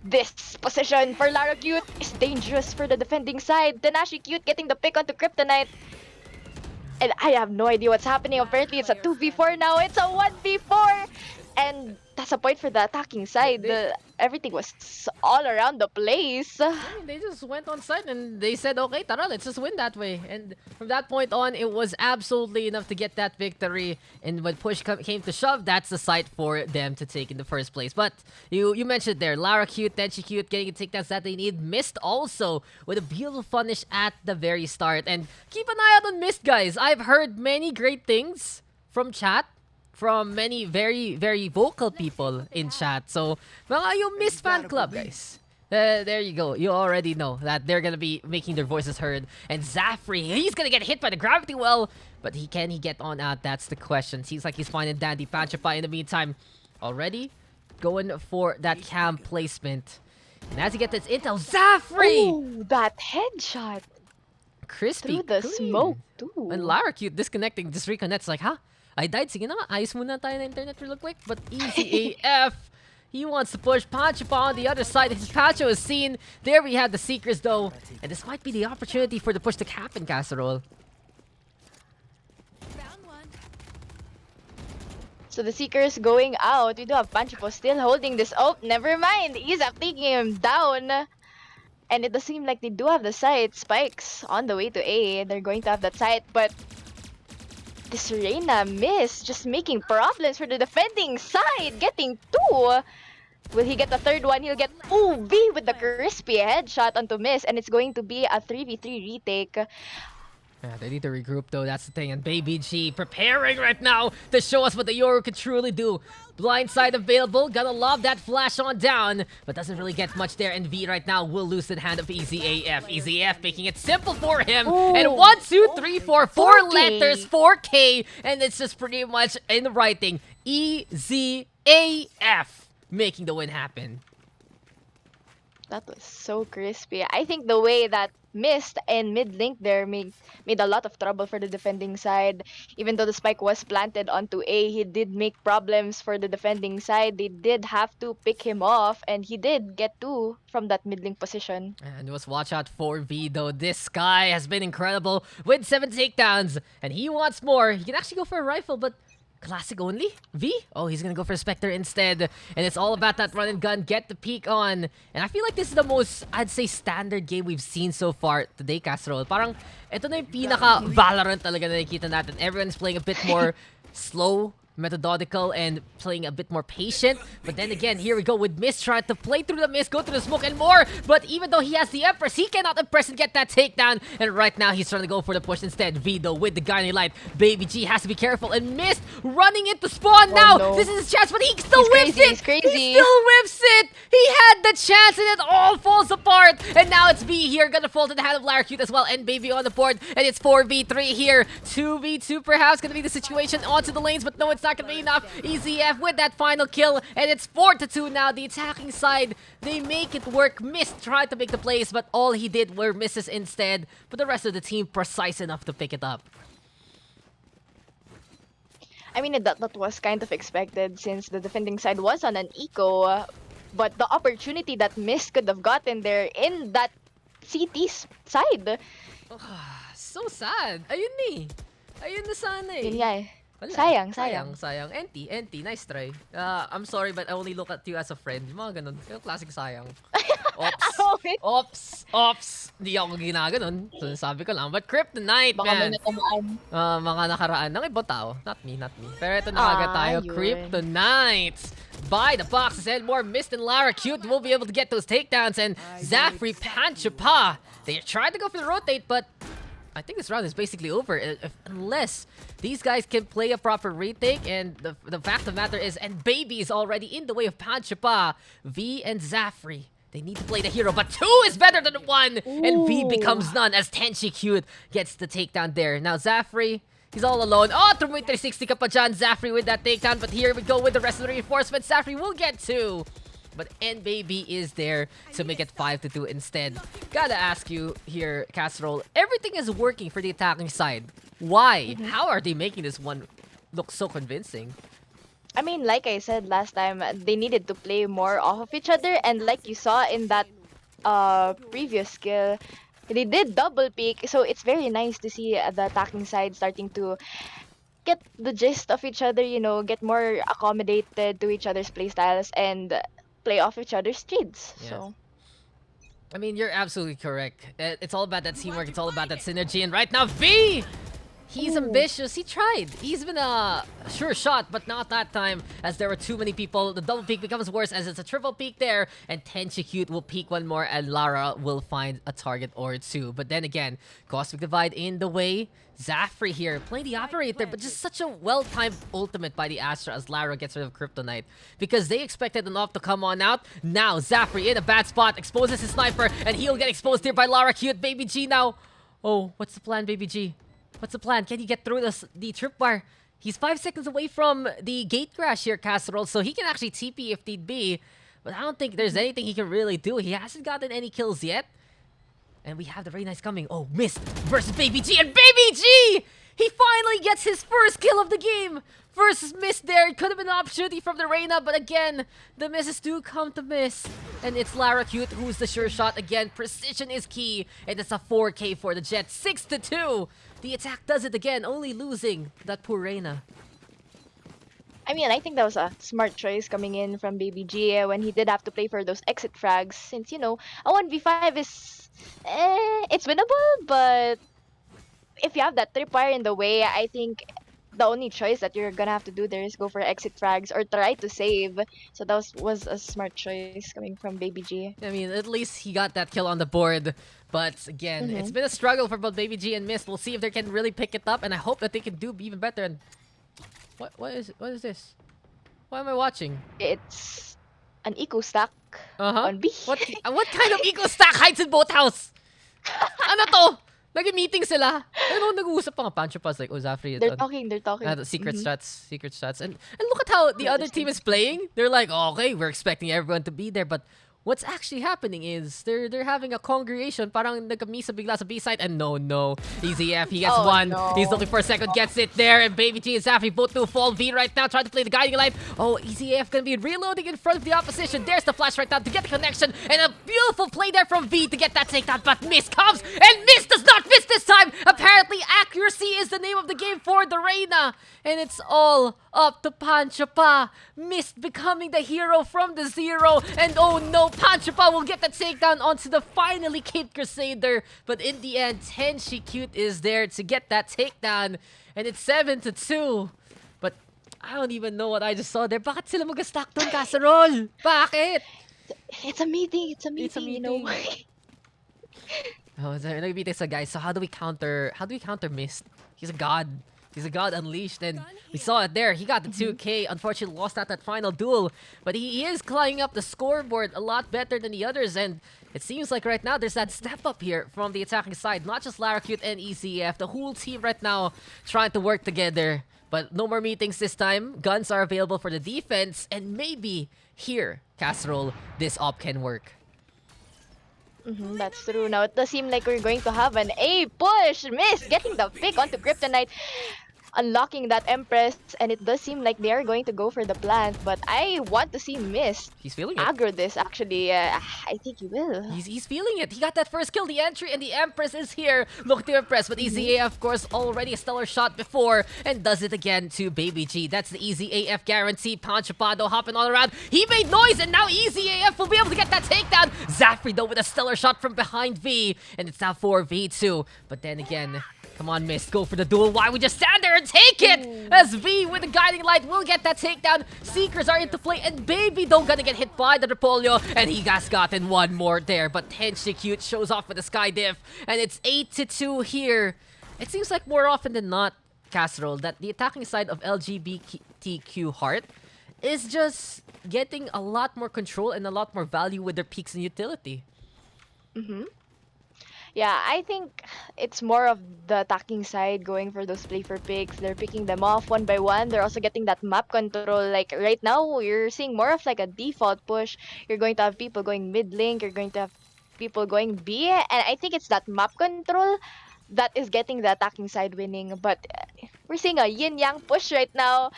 this position for Lara Cute is dangerous for the defending side. Tenashi Cute getting the pick onto Kryptonite, and I have no idea what's happening. Apparently, it's a 2v4 now. It's a 1v4, and that's a point for the attacking side. Everything was all around the place. I mean, they just went on site and they said, okay, tara, let's just win that way. And from that point on, it was absolutely enough to get that victory. And when push came to shove, that's the site for them to take in the first place. But you mentioned there, Lara Cute, Tenchi Cute, getting the takedowns that they need. Mist also with a beautiful finish at the very start. And keep an eye out on Mist, guys. I've heard many great things from chat, from many very, very vocal people in chat. So, mga yung Mist fan club, guys. There you go. You already know that they're gonna be making their voices heard. And Zafri, he's gonna get hit by the gravity well. But can he get on out? That's the question. Seems like he's fine and dandy. Panchapa in the meantime, already going for that cam placement. And as he gets this intel, Zafri! Oh, that headshot Crispy through the clean. smoke too. And Lara Cute disconnecting, just reconnects like, huh? I died. Sige na, ayos muna tayo na internet real quick. But Easy AF, he wants to push Panchapa on the other side. His Pacho is seen. There we have the Seekers though. And this might be the opportunity for the push to happen, Casserole. So the Seekers going out. We do have Panchapa still holding this. Oh, never mind. Isaac taking him down. And it does seem like they do have the site. Spikes on the way to A. They're going to have that site, but this Reyna miss, just making problems for the defending side. Getting 2. Will he get the third one? He'll get B with the crispy headshot onto miss, and it's going to be a 3v3 retake. Yeah, they need to regroup though, that's the thing. And Baby G preparing right now to show us what the Yoru can truly do. Blindside available, gonna lob that flash on down, but doesn't really get much there. And V right now will lose the hand of Easy AF. Easy AF making it simple for him. Ooh. And 1, 2, 3, 4, 4 4K. letters, 4K, and it's just pretty much in writing. Easy AF making the win happen. That was so crispy. I think the way that missed and mid link there made a lot of trouble for the defending side. Even though the spike was planted onto A, he did make problems for the defending side. They did have to pick him off, and he did get two from that mid link position. And just watch out for V though. This guy has been incredible with 7 takedowns, and he wants more. He can actually go for a rifle, but classic only? V? Oh, he's gonna go for Spectre instead. And it's all about that run and gun, get the peek on. And I feel like this is the most, I'd say, standard game we've seen so far today, Casserole. Parang, ito na yung pinaka-Valorant talaga na nakikita natin. Everyone's playing a bit more slow, methodical, and playing a bit more patient. But then again, here we go with Mist trying to play through the mist, go through the smoke and more. But even though he has the Empress, he cannot impress and get that takedown. And right now, he's trying to go for the push instead. V though with the Guiding Light. Baby G has to be careful. And Mist running into spawn now. No. This is his chance, but he still whiffs crazy, it. he's crazy. He still whiffs it. He had the chance and it all falls apart. And now it's V here, gonna fall to the hand of Laracute as well. And Baby on the board. And it's 4v3 here. 2v2 perhaps gonna be the situation onto the lanes, but no, it's not gonna be enough. EZF with that final kill, and it's 4-2 now. The attacking side, they make it work. Mist tried to make the plays, but all he did were misses instead. But the rest of the team precise enough to pick it up. I mean, that was kind of expected since the defending side was on an eco, but the opportunity that Mist could have gotten there in that CT side. So sad. Ayun ni. Ayun na sana eh. Yun nga eh. Wala. Sayang. NT, nice try. I'm sorry, but I only look at you as a friend. Yung mga ganun. Yung classic sayang. Ops. Hindi ako ginaganon. So, sabi ko lang. But Kryptonite, Baka may man. natamaan. Mga nakaraan ng ibang tao. Not me. Pero ito na agad tayo. Yun. Kryptonite. By the boxes and more. Mist and Laracute will be able to get those takedowns. And Zafri Panchapa. They tried to go for the rotate, but I think this round is basically over unless these guys can play a proper retake. And the fact of the matter is, and Baby is already in the way of Panchapa. V and Zafri, they need to play the hero, but 2 is better than 1. And V becomes none as Tenchi Cute gets the takedown there. Now Zafri, he's all alone. Oh, 360 ka pa dyan, Zafri with that takedown. But here we go with the rest of the reinforcements. Zafri will get 2. But Baby is there to make it 5-2 instead. Gotta ask you here, Casserole, everything is working for the attacking side. Why? How are they making this one look so convincing? I mean, like I said last time, they needed to play more off of each other, and like you saw in that previous skill, they did double peek, so it's very nice to see the attacking side starting to get the gist of each other, you know, get more accommodated to each other's playstyles and play off each other's streets. Yeah. So I mean, you're absolutely correct. It's all about that teamwork. It's all about that synergy. And right now, V! He's ambitious. He tried. He's been a sure shot, but not that time as there were too many people. The double peek becomes worse as it's a triple peek there. And Tenchi Cute will peek one more and Lara will find a target or 2. But then again, Cosmic Divide in the way. Zafri here playing the operator, but just such a well-timed ultimate by the Astra as Lara gets rid of Kryptonite. Because they expected enough to come on out. Now Zafri in a bad spot, exposes his sniper, and he'll get exposed here by Lara Cute. Baby G now. Oh, what's the plan, Baby G? What's the plan? Can he get through the tripwire? He's 5 seconds away from the gate crash here, Casserole, so he can actually TP if need be. But I don't think there's anything he can really do. He hasn't gotten any kills yet. And we have the very nice coming. Oh, Mist versus Baby G. And Baby G! He finally gets his first kill of the game versus Mist there. It could have been an opportunity from the Reyna, but again, the misses do come to miss. And it's Laracute who's the sure shot again. Precision is key. And it's a 4K for the Jet. 6-2. The attack does it again, only losing that poor Reyna. I mean, I think that was a smart choice coming in from Baby G when he did have to play for those exit frags, since, you know, a 1v5 is it's winnable, but if you have that tripwire in the way, I think the only choice that you're gonna have to do there is go for exit frags or try to save. So that was a smart choice coming from Baby G. I mean, at least he got that kill on the board. But again, it's been a struggle for both Baby G and Mist. We'll see if they can really pick it up, and I hope that they can do even better. And what is this? What am I watching? It's an eco stack on B. What kind of eco stack hides in boathouse? Ano to? Nag-meeting sila. Ano, nag-uusap pa nga. Pancho Pa's like, oh, Zafri. They're talking. Secret strats. And look at how the other team is playing. They're like, oh, okay, we're expecting everyone to be there, but what's actually happening is they're having a congregation, parang nagkamisa bigla sa B-side, and no, EasyF, he gets Oh, one. no. He's looking for a second, gets it there, and Baby G and Zafri both do fall. V right now trying to play the guiding light. Oh, EasyF gonna be reloading in front of the opposition. There's the flash right now to get the connection, and a beautiful play there from V to get that takedown, but Miss comes, and Miss does not miss this time. Apparently, accuracy is the name of the game for the Reyna, and it's all up to Panchapa. Mist becoming the hero from the zero, and oh no, Panchapa will get the takedown onto the finally Caped Crusader, but in the end, Tenshi Cute is there to get that takedown, and it's 7-2. But I don't even know what I just saw there. Bakit sila mag-stack doon, Casserole? Bakit? It's a meeting. It's a You know. Oh, nagbibitin sa guys. So how do we counter Mist? He's a god. He's a god unleashed, and we saw it there. He got the 2K. Unfortunately, lost out that final duel, but he is climbing up the scoreboard a lot better than the others, and it seems like right now there's that step up here from the attacking side. Not just Laracute and ECF. The whole team right now trying to work together. But no more meetings this time. Guns are available for the defense, and maybe here, Casserole, this op can work. That's true. Now it does seem like we're going to have an A push. Miss getting the pick onto Kryptonite, unlocking that Empress, and it does seem like they are going to go for the plant. But I want to see Miss He's feeling it. aggro this. Actually, I think he will. He's feeling it. He got that first kill, the entry, and the Empress is here. Look to impress, but Easy AF, of course, already a stellar shot before, and does it again to Baby G. That's the Easy AF guarantee. Panchapado hopping all around. He made noise, and now Easy AF will be able to get that takedown. Zafri, though, with a stellar shot from behind V, and it's now 4v2. But then again, come on, Mist, go for the duel. Why we just stand there and take it? As V with the guiding light will get that takedown. Seekers are into play, and Baby, though, gonna get hit by the Repolyo, and he has gotten one more there. But Tenshi Cute shows off with the Sky Diff, and it's 8-2 here. It seems like more often than not, Casserole, that the attacking side of LGBTQ Heart is just getting a lot more control and a lot more value with their peaks and utility. Yeah, I think it's more of the attacking side going for those play for picks. They're picking them off one by one. They're also getting that map control. Like right now, you're seeing more of like a default push. You're going to have people going mid link. You're going to have people going B. And I think it's that map control that is getting the attacking side winning. But we're seeing a yin-yang push right now.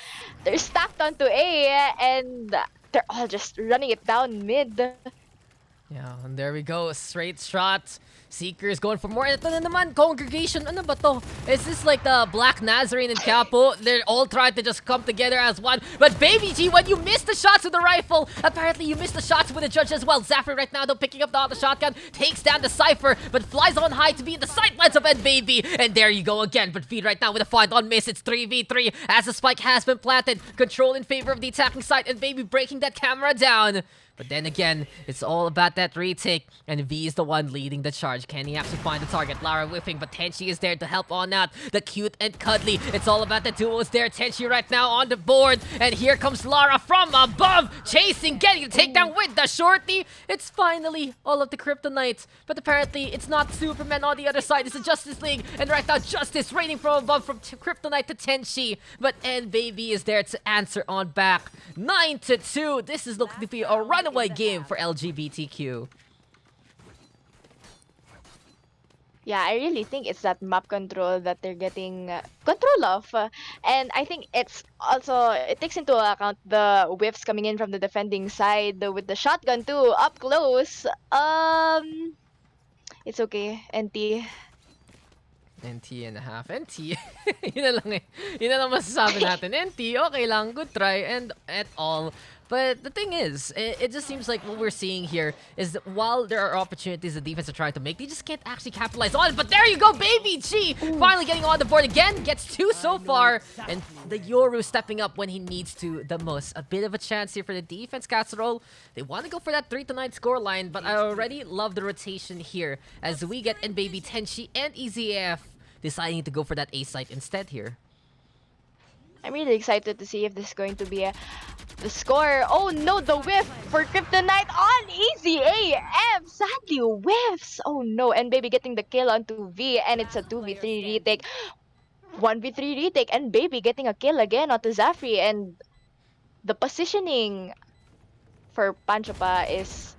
They're stacked onto A, and they're all just running it down mid. Yeah, and there we go. Straight shot. Seekers going for more. Ito na naman, congregation. Ano ba to? Is this like the Black Nazarene and Capo? They're all trying to just come together as one. But Baby G, when you miss the shots with the rifle, apparently you missed the shots with the judge as well. Zafir right now, though, picking up the auto shotgun, takes down the Cypher, but flies on high to be in the sightlines of Ed Baby. And there you go again. But Feed right now with a find on Miss. It's 3v3 as the spike has been planted. Control in favor of the attacking side, and Baby breaking that camera down. But then again, it's all about that retake, and V is the one leading the charge. Can he actually find the target? Lara whiffing, but Tenchi is there to help on out. The cute and cuddly. It's all about the duos there. Tenchi right now on the board, and here comes Lara from above, chasing, getting the takedown with the shorty. It's finally all of the Kryptonites, but apparently it's not Superman on the other side. It's the Justice League, and right now Justice raining from above from Kryptonite to Tenchi. But N Baby is there to answer on back. 9-2. This is looking to be a runaway game for LGBTQ. Yeah, I really think it's that map control that they're getting control of. And I think it's also, it takes into account the whiffs coming in from the defending side with the shotgun too, up close. It's okay, NT. NT and a half. NT. Yun na lang eh. Yun na lang masasabi natin. NT, okay lang. Good try and at all. But the thing is, it just seems like what we're seeing here is that while there are opportunities the defense are trying to make, they just can't actually capitalize on it. But there you go, Baby G! Finally getting on the board again. Gets 2 so far. And the Yoru stepping up when he needs to the most. A bit of a chance here for the defense, Casserole. They want to go for that 3-9 scoreline, but I already love the rotation here as we get Baby Tenchi and EZF deciding to go for that A site instead here. I'm really excited to see if this is going to be the score. Oh no, the whiff for Kryptonite on Easy AF. Sadly whiffs. Oh no, and Baby getting the kill onto V, and it's a 2v3 retake. 1v3 retake, and Baby getting a kill again onto Zafri, and the positioning for Panchapa is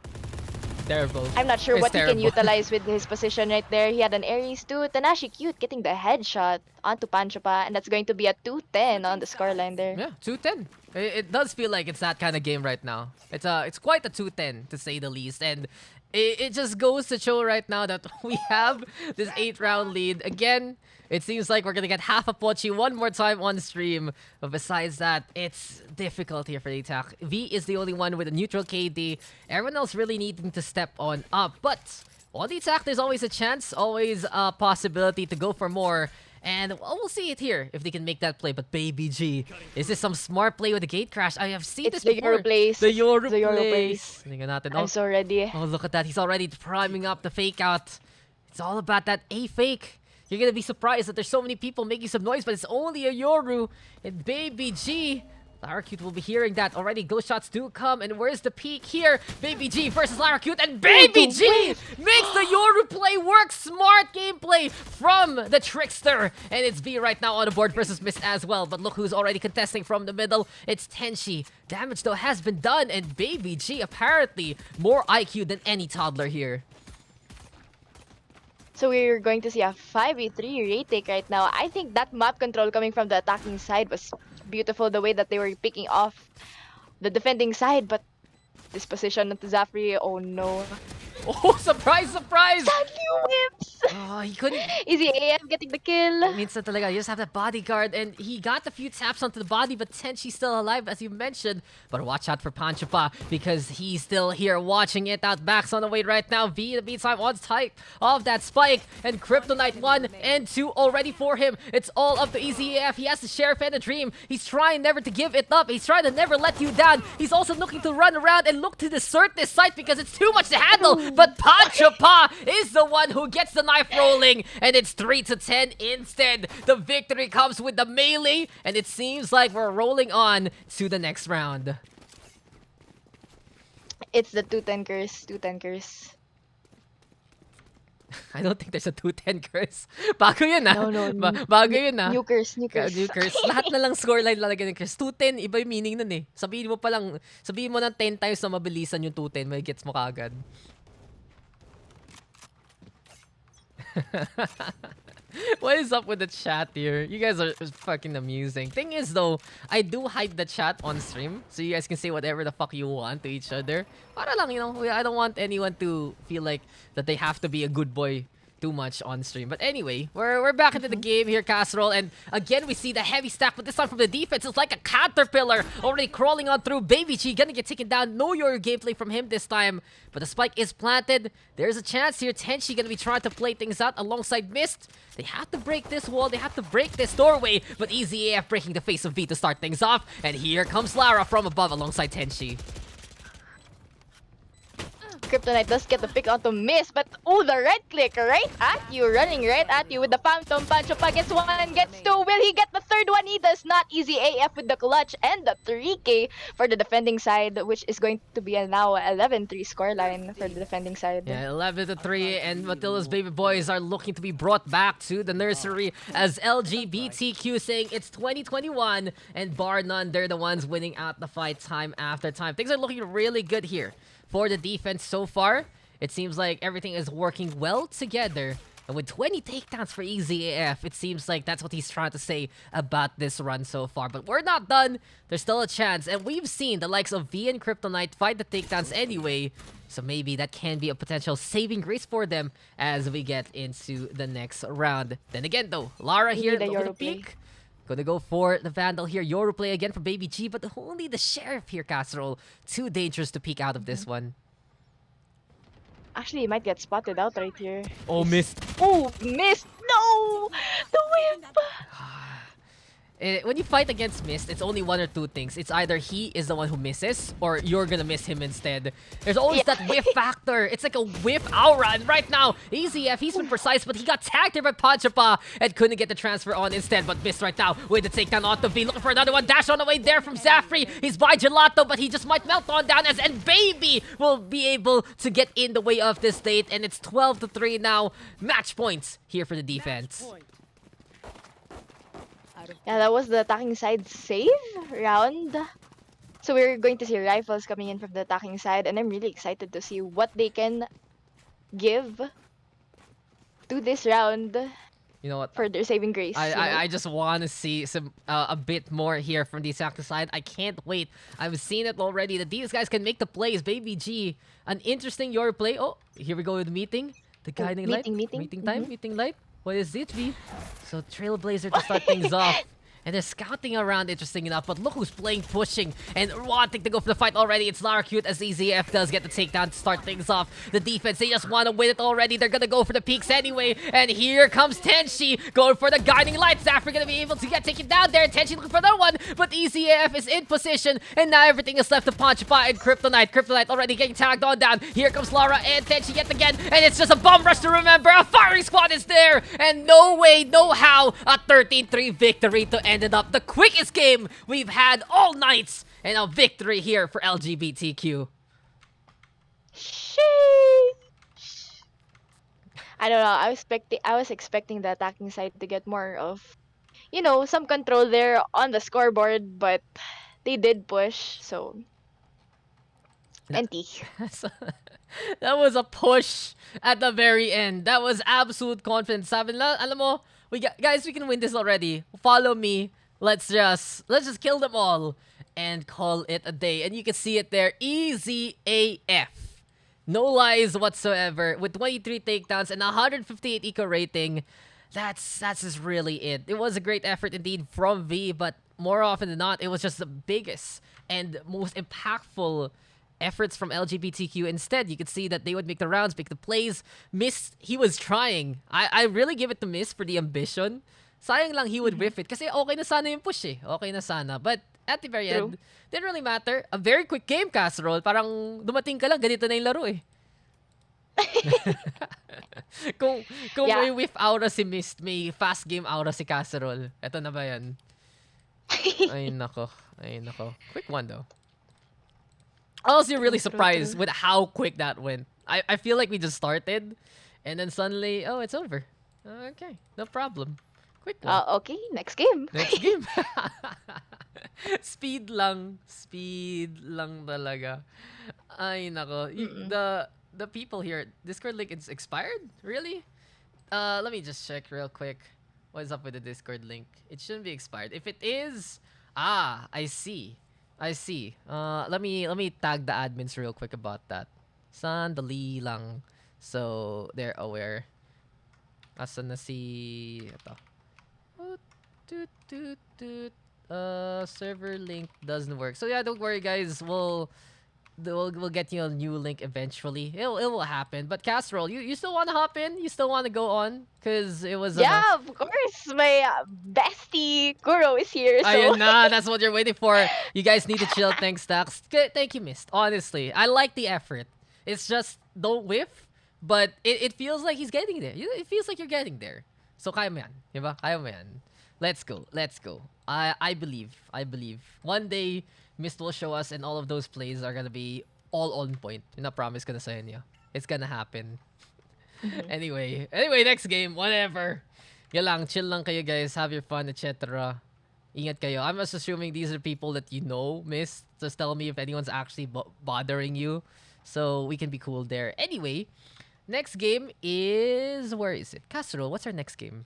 Terrible. I'm not sure It's what he can terrible. utilize with his position right there. He had an Aries too. Tanashi cute getting the headshot onto Panchopa, and that's going to be a 2-10 on the scoreline there. Yeah, 2-10. It does feel like it's that kind of game right now. It's quite a 2-10 to say the least, and it just goes to show right now that we have this 8-round lead again. It seems like we're gonna get half a Pochi one more time on stream, but besides that, it's difficult here for the attack. V is the only one with a neutral KD. Everyone else really needing to step on up, but on the attack, there's always a chance, always a possibility to go for more. And we'll see it here if they can make that play. But Baby G, is this some smart play with the gate crash? I have seen It's this the before. Euro plays. The Euro The Euro plays. plays. Tingnan natin. I'm so ready. Oh, look at that. He's already priming up the fake out. It's all about that A fake. You're gonna be surprised that there's so many people making some noise, but it's only a Yoru. And Baby G, Laracute will be hearing that already. Ghost shots do come, and where's the peak here? Baby G versus Laracute, and Baby G makes the Yoru play work. Smart gameplay from the Trickster, and it's V right now on the board versus Mist as well. But look who's already contesting from the middle. It's Tenshi. Damage though has been done, and Baby G apparently more IQ than any toddler here. So we're going to see a 5v3 retake right now. I think that map control coming from the attacking side was beautiful, the way that they were picking off the defending side, but this position of Zafri, oh no. Oh, surprise, surprise! Sadly whips! Oh, he couldn't. Easy AF getting the kill. Minsan talaga, you just have that bodyguard, and he got a few taps onto the body, but Tenchi's still alive, as you mentioned. But watch out for Panchopa, because he's still here watching it out. Backs on the way right now. V, in the meantime, on type of that spike, and Kryptonite 1 and 2 already for him. It's all up to Easy AF. He has the Sheriff and the Dream. He's trying never to give it up. He's trying to never let you down. He's also looking to run around and look to desert this site because it's too much to handle. But Panchopa is the one who gets the knife rolling, and it's 3-10 instead. The victory comes with the melee, and it seems like we're rolling on to the next round. It's the 210 curse, 210 curse. I don't think there's a 210 curse. Bago yun ah. No, Bago yun ah. New curse, new curse. New curse. Lahat na lang scoreline lalagyan ng curse. 210, iba yung meaning nun eh. Sabihin mo ng 10 times na mabilisan yung 210, may gets mo kaagad. What is up with the chat here? You guys are fucking amusing. Thing is though, I do hide the chat on stream, so you guys can say whatever the fuck you want to each other. Para lang, you know, I don't want anyone to feel like that they have to be a good boy too much on stream. But anyway, we're back into the game here, Casserole, and again we see the heavy stack, but this time from the defense. It's like a caterpillar already crawling on through. Baby G gonna get taken down. Know your gameplay from him this time, but the spike is planted. There's a chance here. Tenchi gonna be trying to play things out alongside Mist. They have to break this wall, they have to break this doorway, but Easy AF breaking the face of V to start things off, and here comes Lara from above alongside Tenchi. Kryptonite does get the pick onto Miss, but oh, the right click right at you, running right at you with the Phantom. Panchopa gets one, gets two. Will he get the third one? He does not. Easy AF with the clutch and the 3K for the defending side, which is going to be a now 11-3 scoreline for the defending side. Yeah, 11-3, and Matilda's baby boys are looking to be brought back to the nursery as LGBTQ saying it's 2021, and bar none, they're the ones winning out the fight time after time. Things are looking really good here for the defense so far. It seems like everything is working well together. And with 20 takedowns for Easy AF, it seems like that's what he's trying to say about this run so far. But we're not done. There's still a chance. And we've seen the likes of V and Kryptonite fight the takedowns anyway. So maybe that can be a potential saving grace for them as we get into the next round. Then again though, Lara We here need a over the Euro play. peak. Gonna go for the Vandal here. Yoru play again for Baby G, but only the Sheriff here, Casserole. Too dangerous to peek out of this one. Actually, he might get spotted out right here. Oh, missed. Oh, missed! No! The whip! When you fight against Mist, it's only one or two things. It's either he is the one who misses, or you're gonna miss him instead. There's always that whip factor. It's like a whip aura, and right now, Easy F, he's been precise, but he got tagged here by Panchopa and couldn't get the transfer on instead, but missed right now with the takedown onto V. Looking for another one. Dash on the way there from Zafri. He's by Gelato, but he just might melt on down and Baby will be able to get in the way of this date, and it's 12-3 now. Match points here for the defense. Yeah, that was the attacking side save round. So we're going to see rifles coming in from the attacking side, and I'm really excited to see what they can give to this round You know what? for their saving grace. I just want to see some a bit more here from the Saka side. I can't wait. I've seen it already that these guys can make the plays. Baby G, an interesting your play. Oh, here we go with the meeting. The guiding light. meeting. Time. Meeting light. What is it, V? So Trailblazer to start things off. And they're scouting around, interesting enough. But look who's playing pushing and wanting to go for the fight already. It's Lara Cute as EZF does get the takedown to start things off. The defense, they just want to win it already. They're going to go for the peaks anyway. And here comes Tenshi going for the guiding light. Zafra going to be able to get taken down there. Tenshi looking for another one. But EZF is in position. And now everything is left to Panchopa and Kryptonite. Kryptonite already getting tagged on down. Here comes Lara and Tenshi yet again. And it's just a bomb rush to remember. A firing squad is there. And no way, no how. A 13-3 victory to end it up. The quickest game we've had all nights. And a victory here for LGBTQ. Sheesh. I don't know. I was expecting the attacking side to get more of, some control there on the scoreboard, but they did push. So, NT. That was a push at the very end. That was absolute confidence. Sabi nila, alam mo, guys, we can win this already. Follow me. Let's just kill them all and call it a day. And you can see it there. Easy AF. No lies whatsoever. With 23 takedowns and 158 eco rating. That's just really it. It was a great effort indeed from V, but more often than not, it was just the biggest and most impactful efforts from LGBTQ. Instead, you could see that they would make the rounds, make the plays. Miss, he was trying. I really give it to Miss for the ambition. Sayang lang he would whiff it kasi okay na sana yung push eh. Okay na sana. But at the very end, didn't really matter. A very quick game, Casserole. Parang dumating ka lang, ganito na yung laro eh. kung may whiff aura si Mist, may fast game aura si Casserole. Eto na ba yan? Ay nako. Quick one though. I was really surprised with how quick that went. I feel like we just started and then suddenly, oh, it's over. Okay, no problem. Quick one. Okay, next game. Next game. Speed lang talaga. Ay nako. The people here, Discord link is expired? Really? Let me just check real quick. What is up with the Discord link? It shouldn't be expired. If it is, I see. Let me tag the admins real quick about that. Sandali lang. So they're aware. Asan na si ito? Server link doesn't work. So yeah, don't worry guys. We'll get you a new link eventually. It will happen. But Casserole, you still want to hop in? You still want to go on? Cause it was of course. My bestie Kuro is here. So ayun na, that's what you're waiting for. You guys need to chill. Thanks, Daks. Thank you, Mist. Honestly, I like the effort. It's just don't whiff, but it feels like he's getting there. It feels like you're getting there. So kaya mo yan, diba? Kaya mo yan. Let's go. I believe. One day, Mist will show us and all of those plays are gonna be all on point. Yun na promise ko na sa inyo. It's gonna happen. Anyway, next game, whatever. Yan lang, chill lang kayo guys. Have your fun, etc. Ingat kayo. I'm just assuming these are people that you know, Mist. Just tell me if anyone's actually bothering you. So we can be cool there. Anyway, next game is... Where is it? Casserole, what's our next game?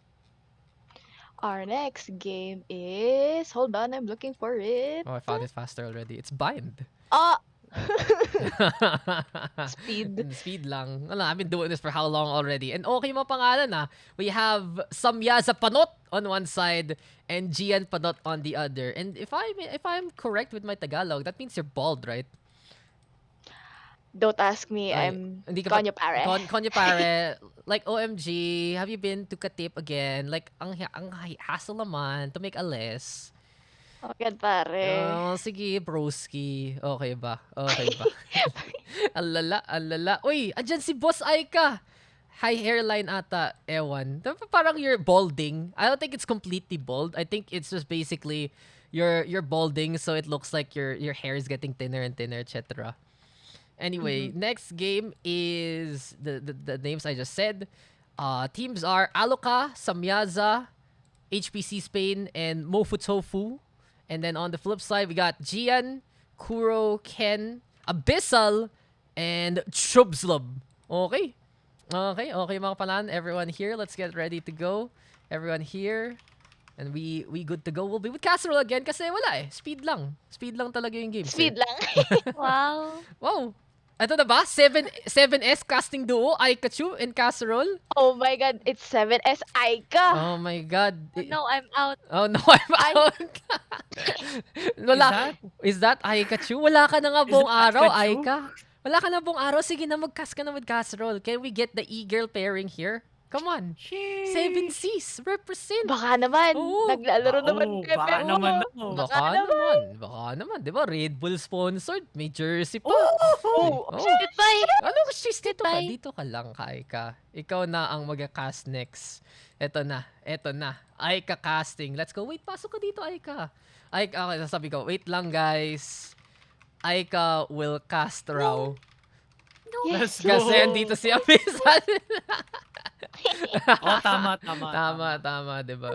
our next game is, hold on, I'm looking for it. Oh, I found it faster already. It's Bind. Speed lang. Wala, I've been doing this for how long already? And okay mo pangalan ah. We have Samyaza Panot on one side and Gian Panot on the other. And if I'm correct with my Tagalog, that means you're bald, right? Don't ask me. I'm Konyo Pare. Konyo Pare. Like, OMG, have you been to Katip again? Like, ang hassle naman to make a list. Okay, pare. Oh, sige, broski. Okay ba? Alala. Uy, andyan si Boss Aika. High hairline ata, ewan. Parang you're balding. I don't think it's completely bald. I think it's just basically you're balding, so it looks like your hair is getting thinner and thinner, etc. Anyway, next game is the names I just said. Teams are Aloka, Samyaza, HPC Spain, and Mofu Tofu. And then on the flip side, we got Gian, Kuro, Ken, Abyssal, and Chubslub. Okay. Okay mga panan. Everyone here, let's get ready to go. Everyone here. And we good to go. We'll be with Casserole again kasi wala eh. Speed lang. Speed lang talaga yung game. Speed lang. Wow. Wow. Ito na ba? 7S casting duo, Pikachu and Casserole? Oh my god, it's 7S Aika. Oh my god. No, I'm out. Oh no, I'm Ay. out. Wala. Is that Pikachu? Wala ka na nga buong that araw, Pikachu? Aika. Wala ka na buong araw. Sige na, mag-cast ka na with Casserole. Can we get the e-girl pairing here? Come on. 7Cs. Represent. Baka naman. Oo. Naglalaro naman Oo, kami. baka naman daw. Baka naman. Baka naman. Di ba? Red Bull sponsored. May jersey pa. Oh, Oh. Goodbye. Ano? She's dito ka. Goodbye. Dito ka lang, Aika. Ikaw na ang mag-cast next. Eto na. Aika casting. Let's go. Wait, pasok ka dito, Aika. Aika, okay, sabi ko, wait lang, guys. Aika will cast raw. Let's go. Kasi andito si Abyssal. Oh, tama. Tama, diba?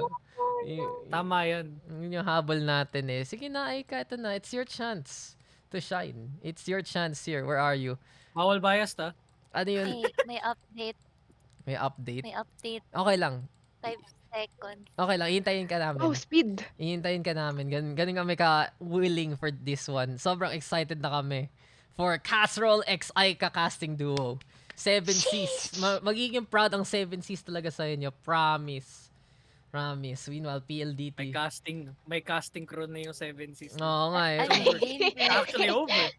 Tama yun. Yun yung habol natin eh. Sige na, Aika, ito na. It's your chance to shine. It's your chance here. Where are you? Bawal bias ta. Ano yun? May update. May update? May update. Okay lang. 5 seconds. Okay lang, ihintayin ka namin. Oh, speed. Ihintayin ka namin. Ganun kami ka willing for this one. Sobrang excited na kami for Casserole x Aika casting duo. 7Cs. Magiging proud ang 7Cs talaga sa inyo. Promise. Meanwhile, PLDT. May casting crew na yung 7Cs. Oo nga eh. Ano yung game? Actually over.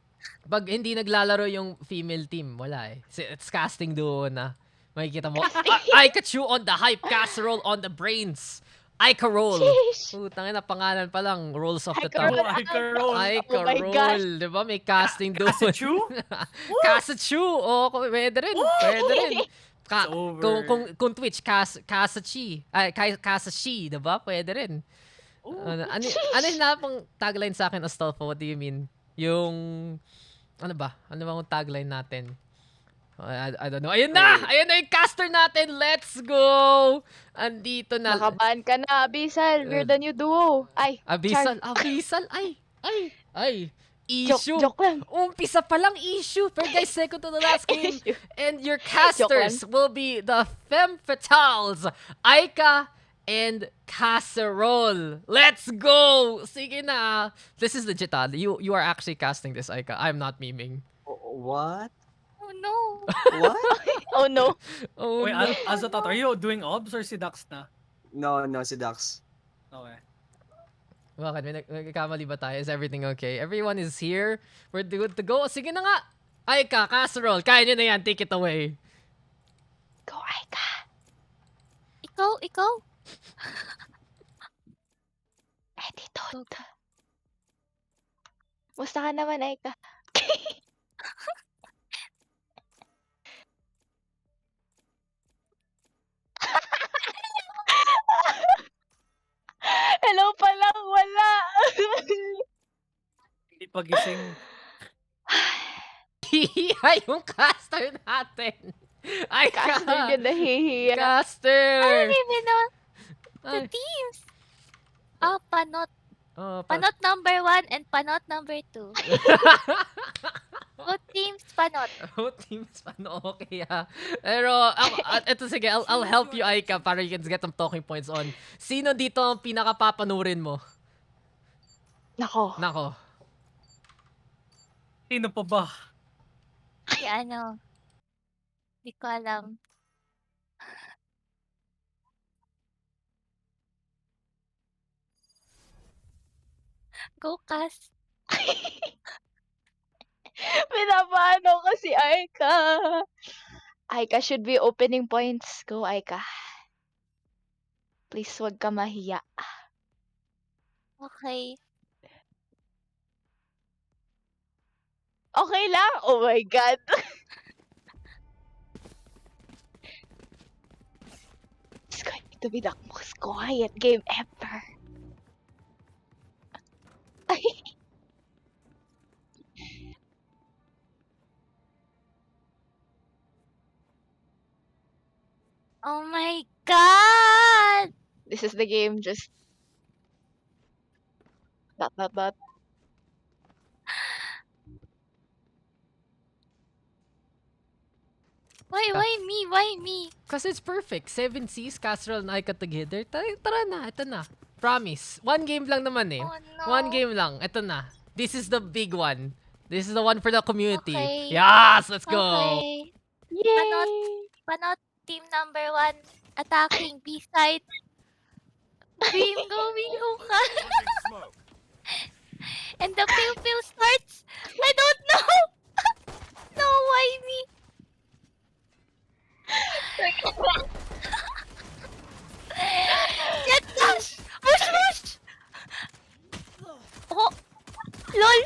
Pag hindi naglalaro yung female team, wala eh. It's casting duo na. Makikita mo, Pikachu on the hype, Casserole on the brains. Aika roll. Sheesh. Putang ina, pangalan pa lang, rolls off the Aika tongue. roll. Aika roll. Aika Oh my gosh. roll. Di ba? May casting duo. Kasachu? Kasachu. Oo, pwede rin. Pwede rin. It's over. Kung Twitch, Kasachi. Ay, Kasashi, di ba? Pwede rin. Ano yung napang tagline sa akin, Astolfo? What do you mean? Yung, ano ba? Ano ba yung tagline natin? I don't know. Ayun na! Ayun na yung caster natin! Let's go! Andito na. Nakaban ka na, Abyssal. We're the new duo. Ay, Abyssal. Char. Abyssal. Ay. Issue. Joke lang. Umpisa pa lang issue. Pero guys, second to the last game. Issue. And your casters will be the Femme Fatales, Aika and Casserole. Let's go! Sige na. This is legit. You are actually casting this, Aika. I'm not memeing. What? Oh no. What? Oh no. Oh, Wait, no. Azatot, are you doing obs or si Daks na? No, si Daks. Okay. Bakit? May nagkamali ba tayo? Is everything okay? Everyone is here. We're good to go. Sige na nga. Aika, Casserole. Kaya nyo na yan. Take it away. Go, Aika. Ikaw. Attitude. Musta ka naman, Aika? Hello pa lang, wala. Hindi pagising. Hihiya yung caster natin. Ay, Caster din nahihiya. I Caster! don't even know the Ay. teams. Oh, Panot. Oh, Panot number 1 and Panot number 2. Good teams, Panot. Oh, teams paano okay ha. Pero, eto sige, I'll help you, Aika, para you can get some talking points on. Sino dito ang pinakapapanurin mo? Nako. Nako. Sino pa ba? Si ano. Hindi ko alam. Go, Cas. Pinapaano ko si Aika. Aika should be opening points. Go, Aika. Please, wag ka mahiya. Okay. Okay lang? Oh my God. It's going to be the most quiet game ever. Oh my God! This is the game, just... Dot. Why me? Why me? Because it's perfect. 7 Cs, Casserole and Aika together. Tara na, ito na. Promise. 1 game lang naman eh. Oh, no. 1 game lang. Ito na. This is the big one. This is the one for the community. Okay. Yes! Let's go! Okay. Panot, team number 1, attacking B-side. Bingo ka. And the pew starts. I don't know. No, why me? Jet dash! Whoosh! Oh, lol.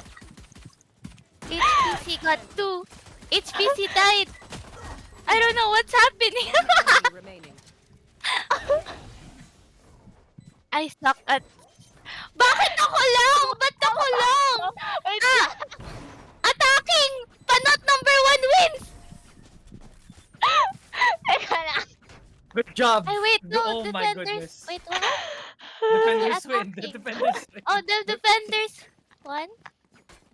HPC got 2. HPC died. I don't know what's happening. I suck at... Bakit ako lang? Ba't ako lang? Attacking! Panot number 1 wins! Teka lang. Good job. Ay, wait, no. Oh my Defenders. goodness. Wait, what? Defenders win. The Attacking. defenders win. Oh, the defenders won?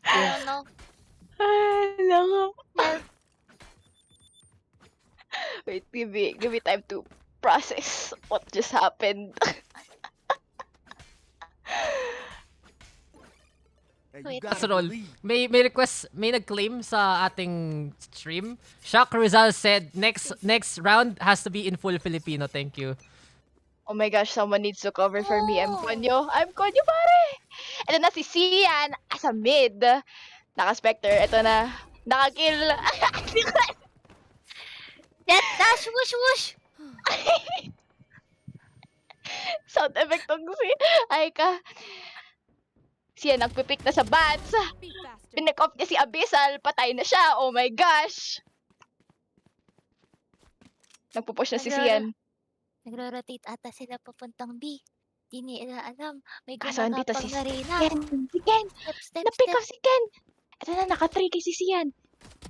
I don't know. Hello. Well, Wait, give me time to process what just happened. wait. Casserole, may request, may nag-claim sa ating stream. Shock Rizal said, next round has to be in full Filipino. Thank you. Oh my gosh, someone needs to cover for me. I'm Oh. konyo. I'm konyo, pare. Ito na si Gian as a mid. Naka-Spectre. Ito na. Naka-kill. Jet dash, whoosh! Sound effect tong si Aika. Siya nagpipick na sa bats. Pinick off niya si Abyssal. Patay na siya. Oh my gosh. Nagpupush na si Sian. Nagro-rotate ata sila papuntang B. Di nila alam. May Kaso andito gumagapang si na Reyna. Ken. Si Ken. Step. Na-pick off si Ken. Ito na, naka-3 kay si Sian.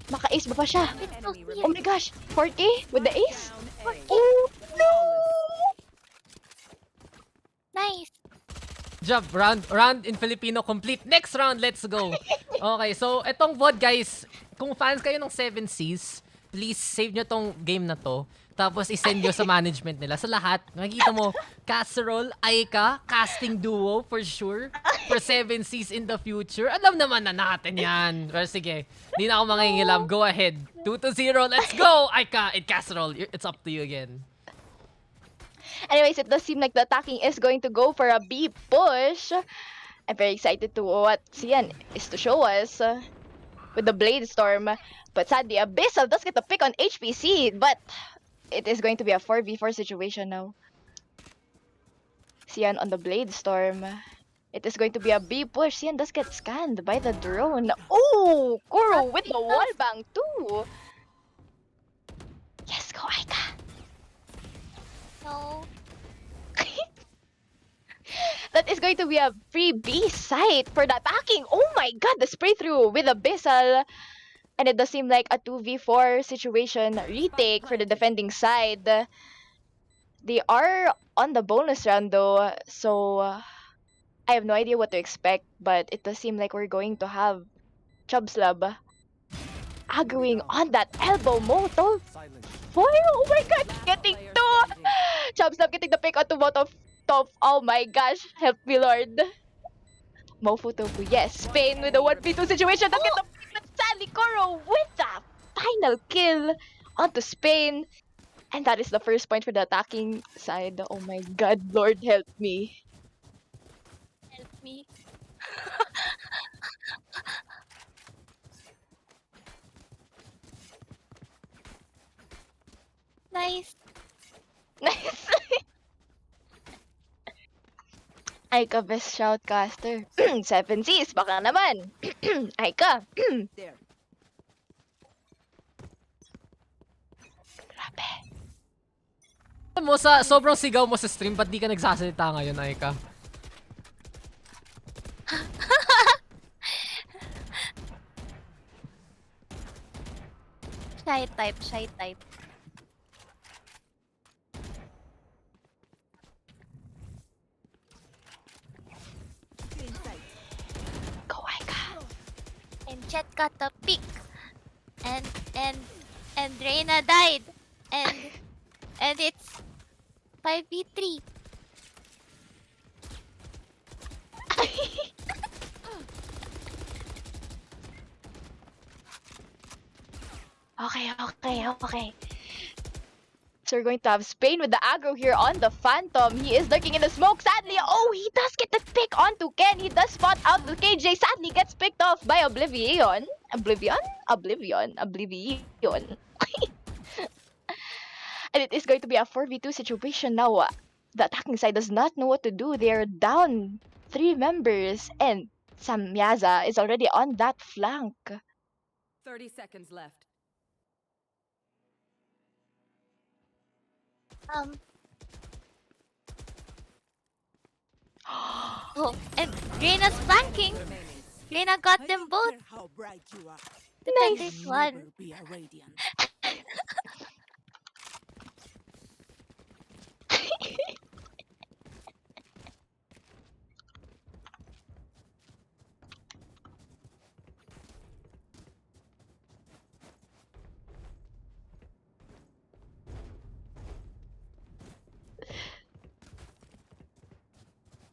Maka-ace ba pa siya? It's so Oh my gosh. 40 with the ace? Oh no! nice. Job, round in Filipino complete. Next round, let's go. Okay, so etong VOD guys, kung fans kayo ng 7Cs, please save nyo tong game na to. Tapos isend nyo sa management nila. Sa lahat, makikita mo, Casserole, Aika, casting duo for sure. For 7Cs in the future. Alam naman na natin yan. Pero sige, di na ako mangingilam. Go ahead. 2-0, let's go! Aika and Casserole, it's up to you again. Anyways, it does seem like the attacking is going to go for a B push. I'm very excited to what Sian is to show us with the Blade Storm. But sadly, Abyssal does get the pick on HPC, but it is going to be a 4v4 situation now. Sian on the Blade Storm. It is going to be a B push. Sian does get scanned by the drone. Oh, Kuro with the wall bang too. Yes, go Aika. No. That is going to be a free B site for the attacking. Oh my god, the spray through with Abyssal. And it does seem like a 2v4 situation retake for the defending side. They are on the bonus round though, so I have no idea what to expect, but it does seem like we're going to have Chubslab arguing on that elbow moto. Oh my god, getting two! Chubslab getting the pick onto Molotov. Oh my gosh, help me Lord. Mofu Tofu, yes. Spain with the 1v2 situation. That's the pick, but sadly Koro with the final kill onto Spain. And that is the first point for the attacking side. Oh my god, Lord help me. Help me. Nice. Nice. Aika, best shoutcaster. 7Cs, baka naman. Aika. Grabe. Alam mo, sa sobrang sigaw mo sa stream, ba't di ka nagsasalita ngayon, Aika? Shy type. Go, Aika. And Jet got the pick. And And Reina died. And it's 5v3. Okay. So we're going to have Spain with the aggro here on the Phantom. He is lurking in the smoke. Sadly, oh, he does get the pick onto Ken. He does spot out the KJ. Sadly, gets picked off by Oblivion. Oblivion. And it is going to be a 4v2 situation now. The attacking side does not know what to do. They're down 3 members. And Samyaza is already on that flank. 30 seconds left. Oh, and Reina's flanking. Reina got them both. How bright you are. Nice one. Be a radiant.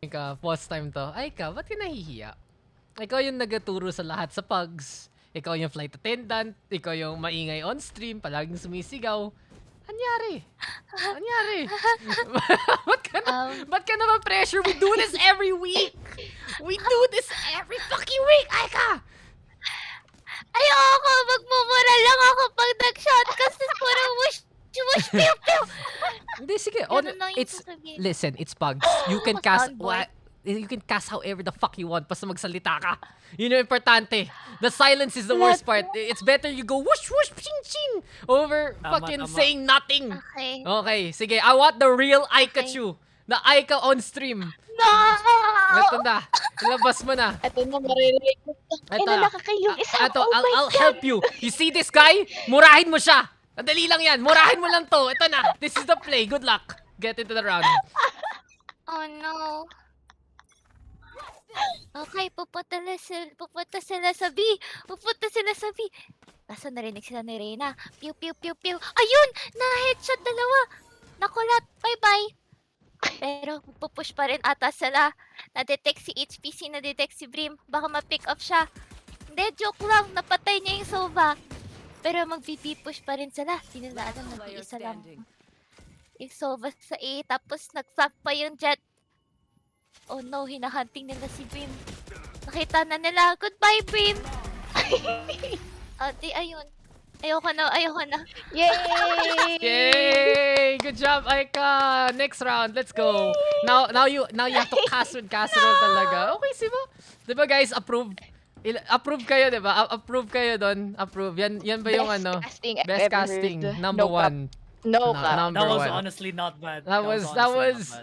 Aika, pause time to. Aika, ba't ka nahihiya? Ikaw yung nagaturo sa lahat sa PUGS. Ikaw yung flight attendant. Ikaw yung maingay on stream. Palaging sumisigaw. Anyari? Ba't ka naman pressure? We do this every week! We do this every fucking week, Aika! Ayoko, magmumura lang ako pag nag-shot kasi puro whoosh, pew, pew. Hindi, sige. Ganun lang yung It's, sasabihin. listen, it's PUGS. You can cast Soundboard. you can cast however the fuck you want basta magsalita ka. Yun yung importante. The silence is the worst part. It's better you go whoosh whoosh ching ching over fucking Tama. saying nothing. Okay. Okay, sige. I want the real Pikachu. The Aika on stream. No! Ito na. Ilabas mo na. Ito na, maririnig ko. Ay, Ito na. nakakayong isa. Ito, Oh my I'll God. help you. You see this guy? Murahin mo siya. Madali lang yan. Murahin mo lang to. Ito na. This is the play. Good luck. Get into the round. Oh no. Okay, pupunta sila sa B. Kaso narinig sila ni Reina. Pew, pew, pew, pew. Ayun! Na-headshot dalawa. Nakulat. Bye-bye. Pero pupush pa rin ata sila. Na-detect si HPC, na-detect si Brim. Baka ma-pick up siya. Hindi, joke lang. Napatay niya yung Sova. Pero mag-VP push pa rin sila. Di nila alam, Player nag-iisa lang. standing. Yung Sova sa A, tapos nag-flank pa yung Jet. Oh no, hinahunting nila si Brim. Nakita na nila. Goodbye, Brim! Di, ayun. Ayoko na. Yay! Yay! Good job, Aika! Next round, let's go. Now you have to cast with Casserole talaga. Okay, si mo. 'Di ba guys, approve? Approve kayo, 'di ba? Approve kayo doon. Approve. Yan ba yung Best ano? casting I've Best ever casting. heard. Number No cap. one. No cap. Number That was one. honestly not bad. That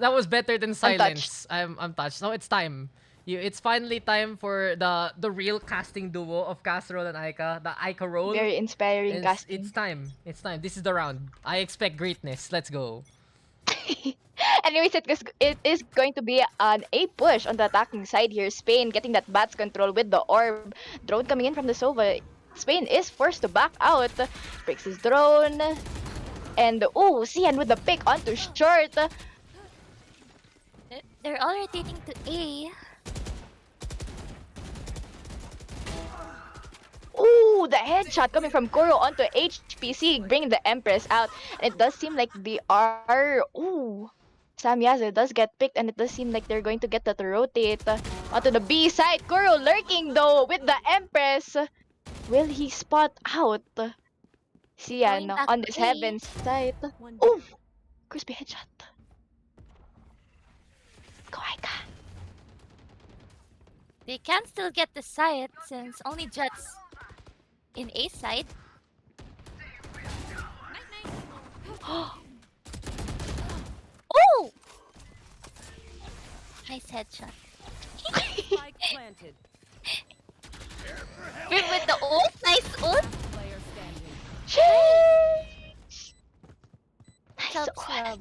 was better than Untouched. silence. I'm touched. No, it's time. It's finally time for the real casting duo of Casserole and Aika. The Aika role. Very inspiring casting. It's time. It's time. This is the round. I expect greatness. Let's go. Anyways, it is going to be an A push on the attacking side here. Spain getting that bats control with the orb. Drone coming in from the Sova. Spain is forced to back out. Breaks his drone. And, oh, Gian with the pick onto short. They're all rotating to A. Ooh, the headshot coming from Koro onto HPC, bringing the Empress out. And it does seem like they are... Ooh, Samyaza does get picked, and it does seem like they're going to get that to rotate onto the B side. Koro lurking, though, with the Empress. Will he spot out Sian Going back on to this A. heaven side? Ooh, crispy headshot. Go, Aika. They can still get the site since only Jets in A side. Oh! Nice headshot. Spike planted. Brim with the ult. Nice ult. Player standing. Sheesh. Nice Sub one. sub.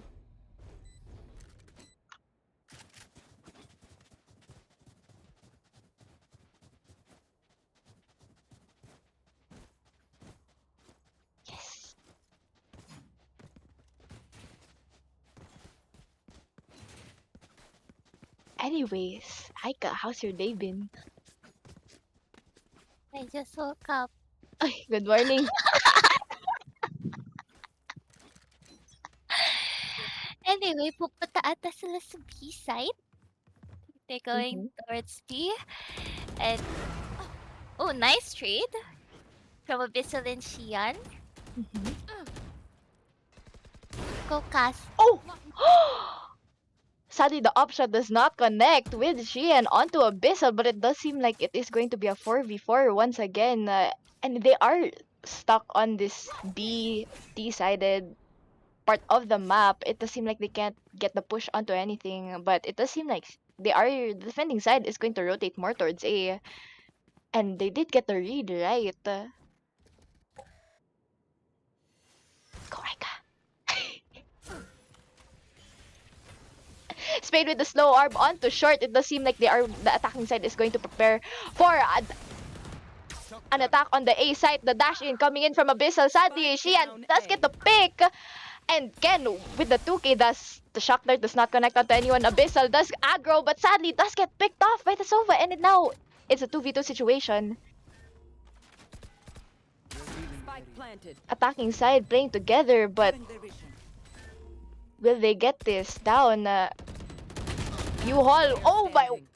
Yes. Anyways, Aika, how's your day been? I just woke up. Ay, good morning. Anyway, pupunta ata sila sa B-side. They're going Mhm. towards B. And, oh, nice trade from Abyssal and Gian. Mhm. Go, Cass. Oh! Sadly, the option does not connect with Gian onto Abyssal, but it does seem like it is going to be a 4v4 once again. And they are stuck on this B T-sided part of the map. It does seem like they can't get the push onto anything, but it does seem like the defending side is going to rotate more towards A. And they did get the read right. Go, Aika. Spade with the slow arm onto short. It does seem like the attacking side is going to prepare for an attack on the A side. The dash in coming in from Abyssal. Sadly, Gian does get the pick. And Ken with the 2K the shock dart does not connect onto anyone. Abyssal does aggro, but sadly does get picked off by the Sova. And now it's a 2v2 situation. Spike planted. Attacking side playing together, but Covering their vision. will they get this down? U-Haul. Oh my. Standing.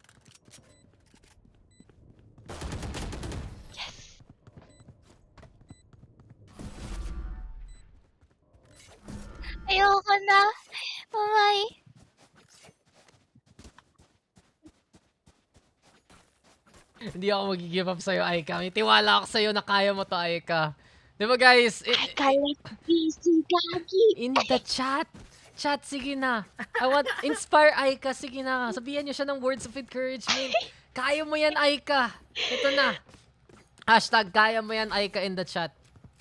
Yes. Ayoko na. Bye-bye. Hindi ako mag-give up sa'yo, Aika. May tiwala ako sa'yo na kaya mo to, Aika. Di ba, guys? In the chat. Chat, sige na. I want inspire Aika. Sige na. Sabihan niyo siya ng words of encouragement. Kaya mo yan, Aika. Ito na. Hashtag kaya mo yan, Aika, in the chat.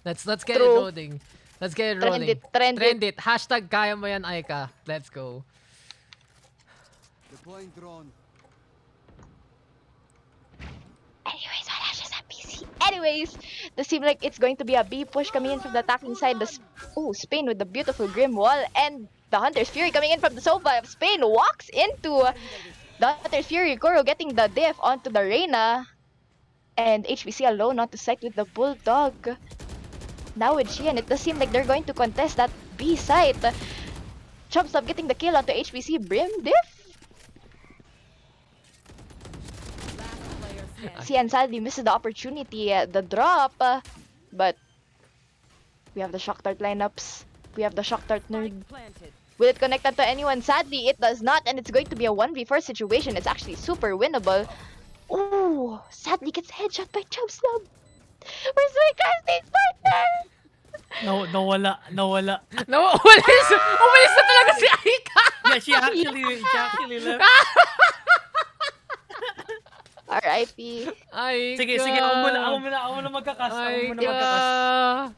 Let's get it True. rolling. Let's get it Trend rolling. it, trend it. Hashtag kaya mo yan, Aika. Let's go. Deploying drone. Anyways, wala siya sa PC. Anyways, this seems like it's going to be a B push coming in from the attacking side. Spain with the beautiful Grim Wall and the Hunter's Fury coming in from the Sova. Spain walks into the Hunter's Fury. Kuro getting the diff onto the Reyna. And HBC alone onto site with the Bulldog. Now with Gian, it does seem like they're going to contest that B site. Chubstop getting the kill onto HBC Brim diff. Last player standing. Cian sadly misses the opportunity, the drop, but we have the Shock Dart lineups. We have the Shock Dart nerd. Spike planted. Will it connect onto anyone? Sadly, it does not, and it's going to be a 1v4 situation. It's actually super winnable. Ooh, sadly gets headshot by Chubstop. Where's my casting partner? Nawala. No, umalis na talaga si Aika! Yeah, she actually left. R.I.P. Aika. Sige, ako muna magkakas. Aika.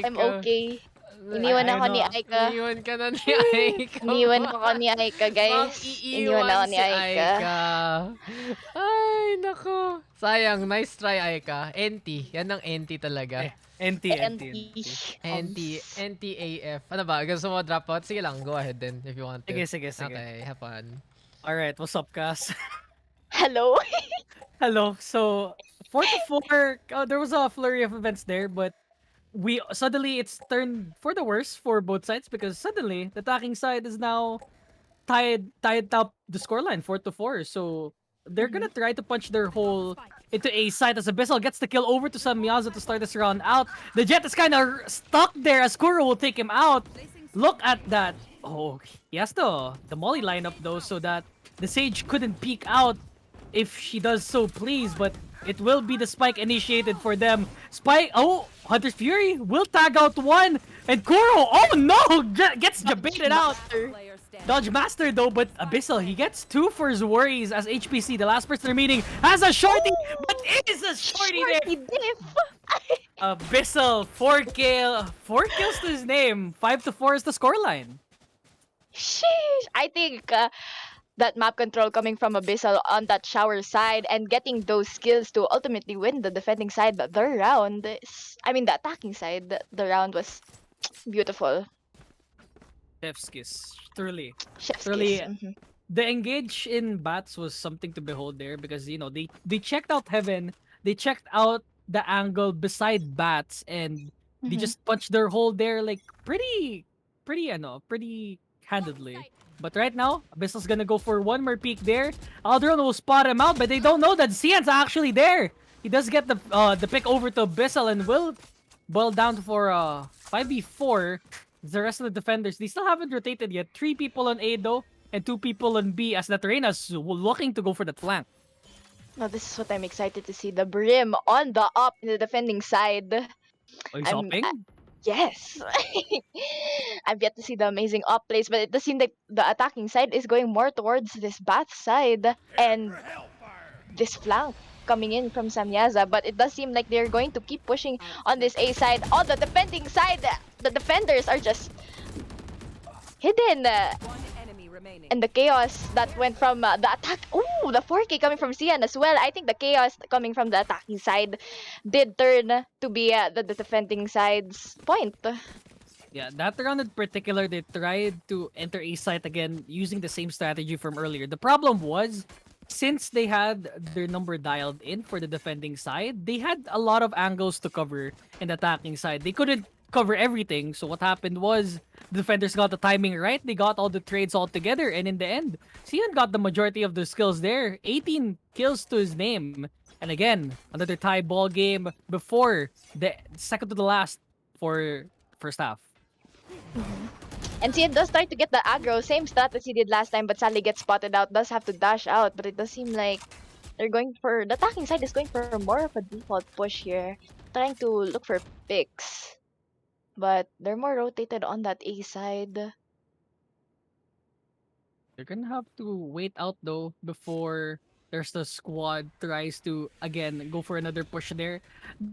I'm okay. Iniwan ako ni Aika. Iniwan ka na ni Aika. Iniwan ako ni Aika, guys. Iniwan ako ni si Aika. Ay, nako. Sayang, nice try, Aika. NT. Yan ang NT talaga. NT. NT AF. Ano ba? Gusto mo drop out? Sige lang, go ahead then if you want to. Sige. Okay, have fun. Alright, what's up, Cass? Hello? Hello. So, 4-4, there was a flurry of events there, but suddenly it's turned for the worse for both sides because suddenly the attacking side is now tied up the scoreline 4-4. So they're gonna try to punch their hole into A side as Abyssal gets the kill over to Samyaza to start this round out. The Jet is kind of stuck there as Kuro will take him out. Look at that. Oh, he has the Molly lineup though so that the Sage couldn't peek out if she does so please, but it will be the spike initiated for them. Spike, Hunter's Fury will tag out one, and Kuro, oh no, gets debated out. Player standing. Dodge Master though, but Abyssal, he gets 2 for his worries as HPC, the last person remaining, has a shorty, but it is a shorty there. diff. Abyssal, 4 kills to his name, 5-4 is the scoreline. Sheesh. I think that map control coming from Abyssal on that shower side and getting those skills to ultimately win the defending side the round the attacking side, the round was beautiful. Chef's kiss, truly. Chef's Truly, kiss. the engage in bats was something to behold there because they checked out heaven, they checked out the angle beside bats, and they Mhm. just punched their hole there like pretty handedly. But right now, Abyssal's gonna go for one more peek there. Alderon will spot him out, but they don't know that Cian's actually there. He does get the pick over to Abyssal and will boil down for 5v4. The rest of the defenders, they still haven't rotated yet. 3 people on A though, and 2 people on B as Natrena's looking to go for that flank. Now this is what I'm excited to see. The Brim on the up in the defending side. Oh, he's I'm hopping? Yes. I've yet to see the amazing up plays, but it does seem like the attacking side is going more towards this Bat side and this flank coming in from Samyaza, but it does seem like they're going to keep pushing on this A side. On the defending side, the defenders are just hidden. One enemy remaining. And the chaos that went from the attack. Ooh, the 4K coming from Gian as well. I think the chaos coming from the attacking side did turn to be the defending side's point. Yeah, that round in particular, they tried to enter A site again using the same strategy from earlier. The problem was, since they had their number dialed in for the defending side, they had a lot of angles to cover in the attacking side. They couldn't cover everything, so what happened was the defenders got the timing right, they got all the trades all together, and in the end, Cian got the majority of the skills there. 18 kills to his name. And again, another tie ball game before the second to the last for first half. And Cian does try to get the aggro, same stat as he did last time, but sadly gets spotted out, does have to dash out, but it does seem like they're going for, the attacking side is going for more of a default push here, trying to look for picks. But they're more rotated on that A side. They're gonna have to wait out though before there's the squad tries to again go for another push there.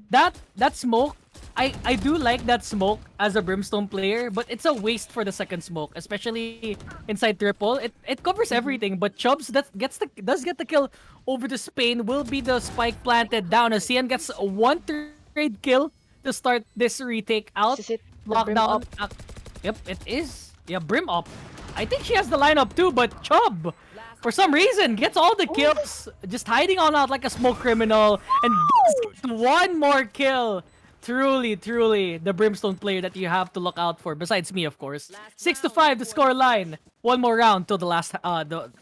That smoke, I do like that smoke as a Brimstone player, but it's a waste for the second smoke, especially inside triple. It covers everything, but Chubbs does get the kill over the Spain. Will be the spike planted down as Cian gets one trade kill to start this retake out. This is it. The Brim Lockdown. up. Yep, it is. Yeah, Brim up. I think she has the lineup too, but Chubb, for some reason, gets all the kills, just hiding on out like a smoke criminal, and does get one more kill. Truly, the Brimstone player that you have to look out for, besides me, of course. 6-5 the score line. One more round till the last,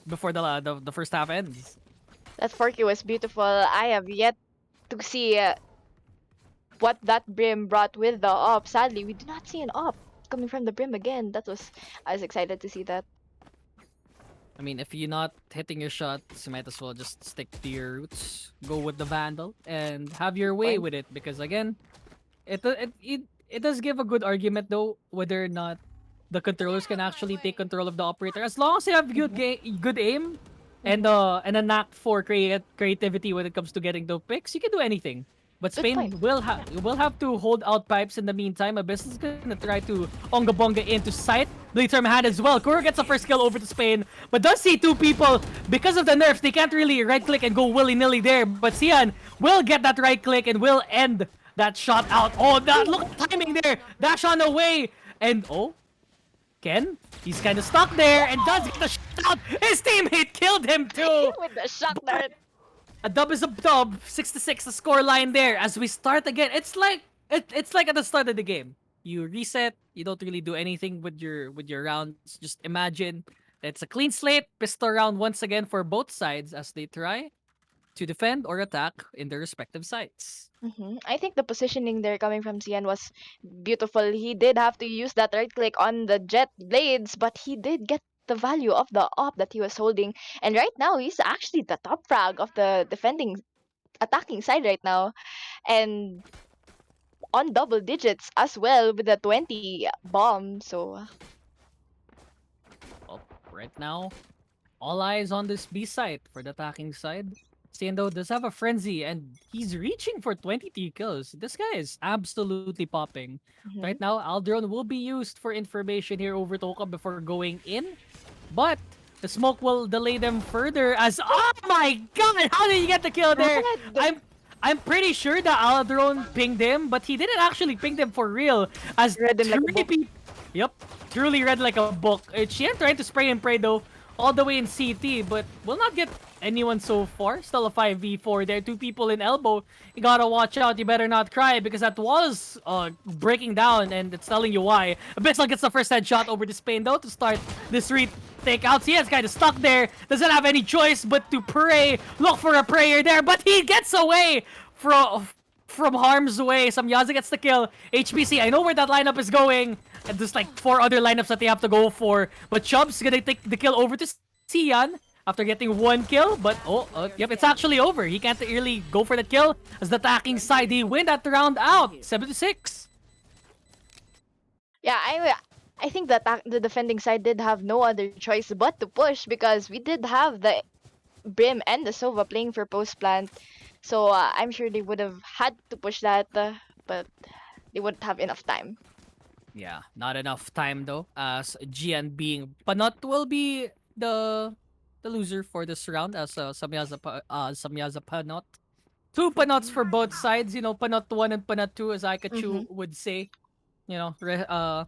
before the first half ends. That 4K was beautiful. I have yet to see what that Brim brought with the op. Sadly, we do not see an op coming from the Brim again. I was excited to see that. I mean, if you're not hitting your shots, you might as well just stick to your roots, go with the Vandal, and have your way with it. Because again, it does give a good argument though whether or not the controllers can actually take control of the operator. As long as you have good aim and a knack for creativity when it comes to getting the picks, you can do anything. But Good Spain point. will have to hold out pipes in the meantime. Abyss is gonna try to onga bonga into sight. Blades from hand as well. Kuro gets the first kill over to Spain, but does see 2 people. Because of the nerfs, they can't really right click and go willy-nilly there. But Cian will get that right click and will end that shot out. Oh, look at the timing there. Dash on the way. And Ken, he's kind of stuck there and does get the shot out. His teammate killed him too. With the shot dart. A dub is a dub. 6-6 the score line there as we start again. It's like at the start of the game. You reset, you don't really do anything with your rounds. Just imagine it's a clean slate, pistol round once again for both sides as they try to defend or attack in their respective sites. I think the positioning there coming from Cian was beautiful. He did have to use that right click on the jet blades, but he did get the value of the op that he was holding. And right now, he's actually the top frag of the attacking side right now. And on double digits as well with the 20 bomb. So Well, right now, all eyes on this B site for the attacking side. Stendo does have a frenzy and he's reaching for 23 kills. This guy is absolutely popping. Right now, Alderon will be used for information here over Toka before going in. But the smoke will delay them further as... Oh my god! How did you get the kill there? I'm pretty sure that Alderon pinged him, but he didn't actually ping them for real. As Read him like a book. Yep, truly read like a book. Gian trying to spray and pray though all the way in CT, but will not get anyone so far. Still a 5v4 there. 2 people in elbow. You gotta watch out. You better not cry because that wall is breaking down and it's telling you why. Abyssal gets the first headshot over this Spain though to start this retake out. Cian's kind of stuck there. Doesn't have any choice but to pray. Look for a prayer there, but he gets away from harm's way. Samyaza gets the kill. HPC, I know where that lineup is going. And there's like 4 other lineups that they have to go for. But Chubb's gonna take the kill over to Cian after getting 1 kill. But yep, it's actually over. He can't really go for the kill as the attacking side, they win that round out. 7-6. Yeah, I think that the defending side did have no other choice but to push because we did have the Brim and the Sova playing for post plant. So I'm sure they would have had to push that, but they wouldn't have enough time. Yeah, not enough time though, as Gian being Panot will be the loser for this round as Samyaza Panot. 2 Panots for both sides, you know, Panot 1 and Panot 2 as Pikachu would say. You know, a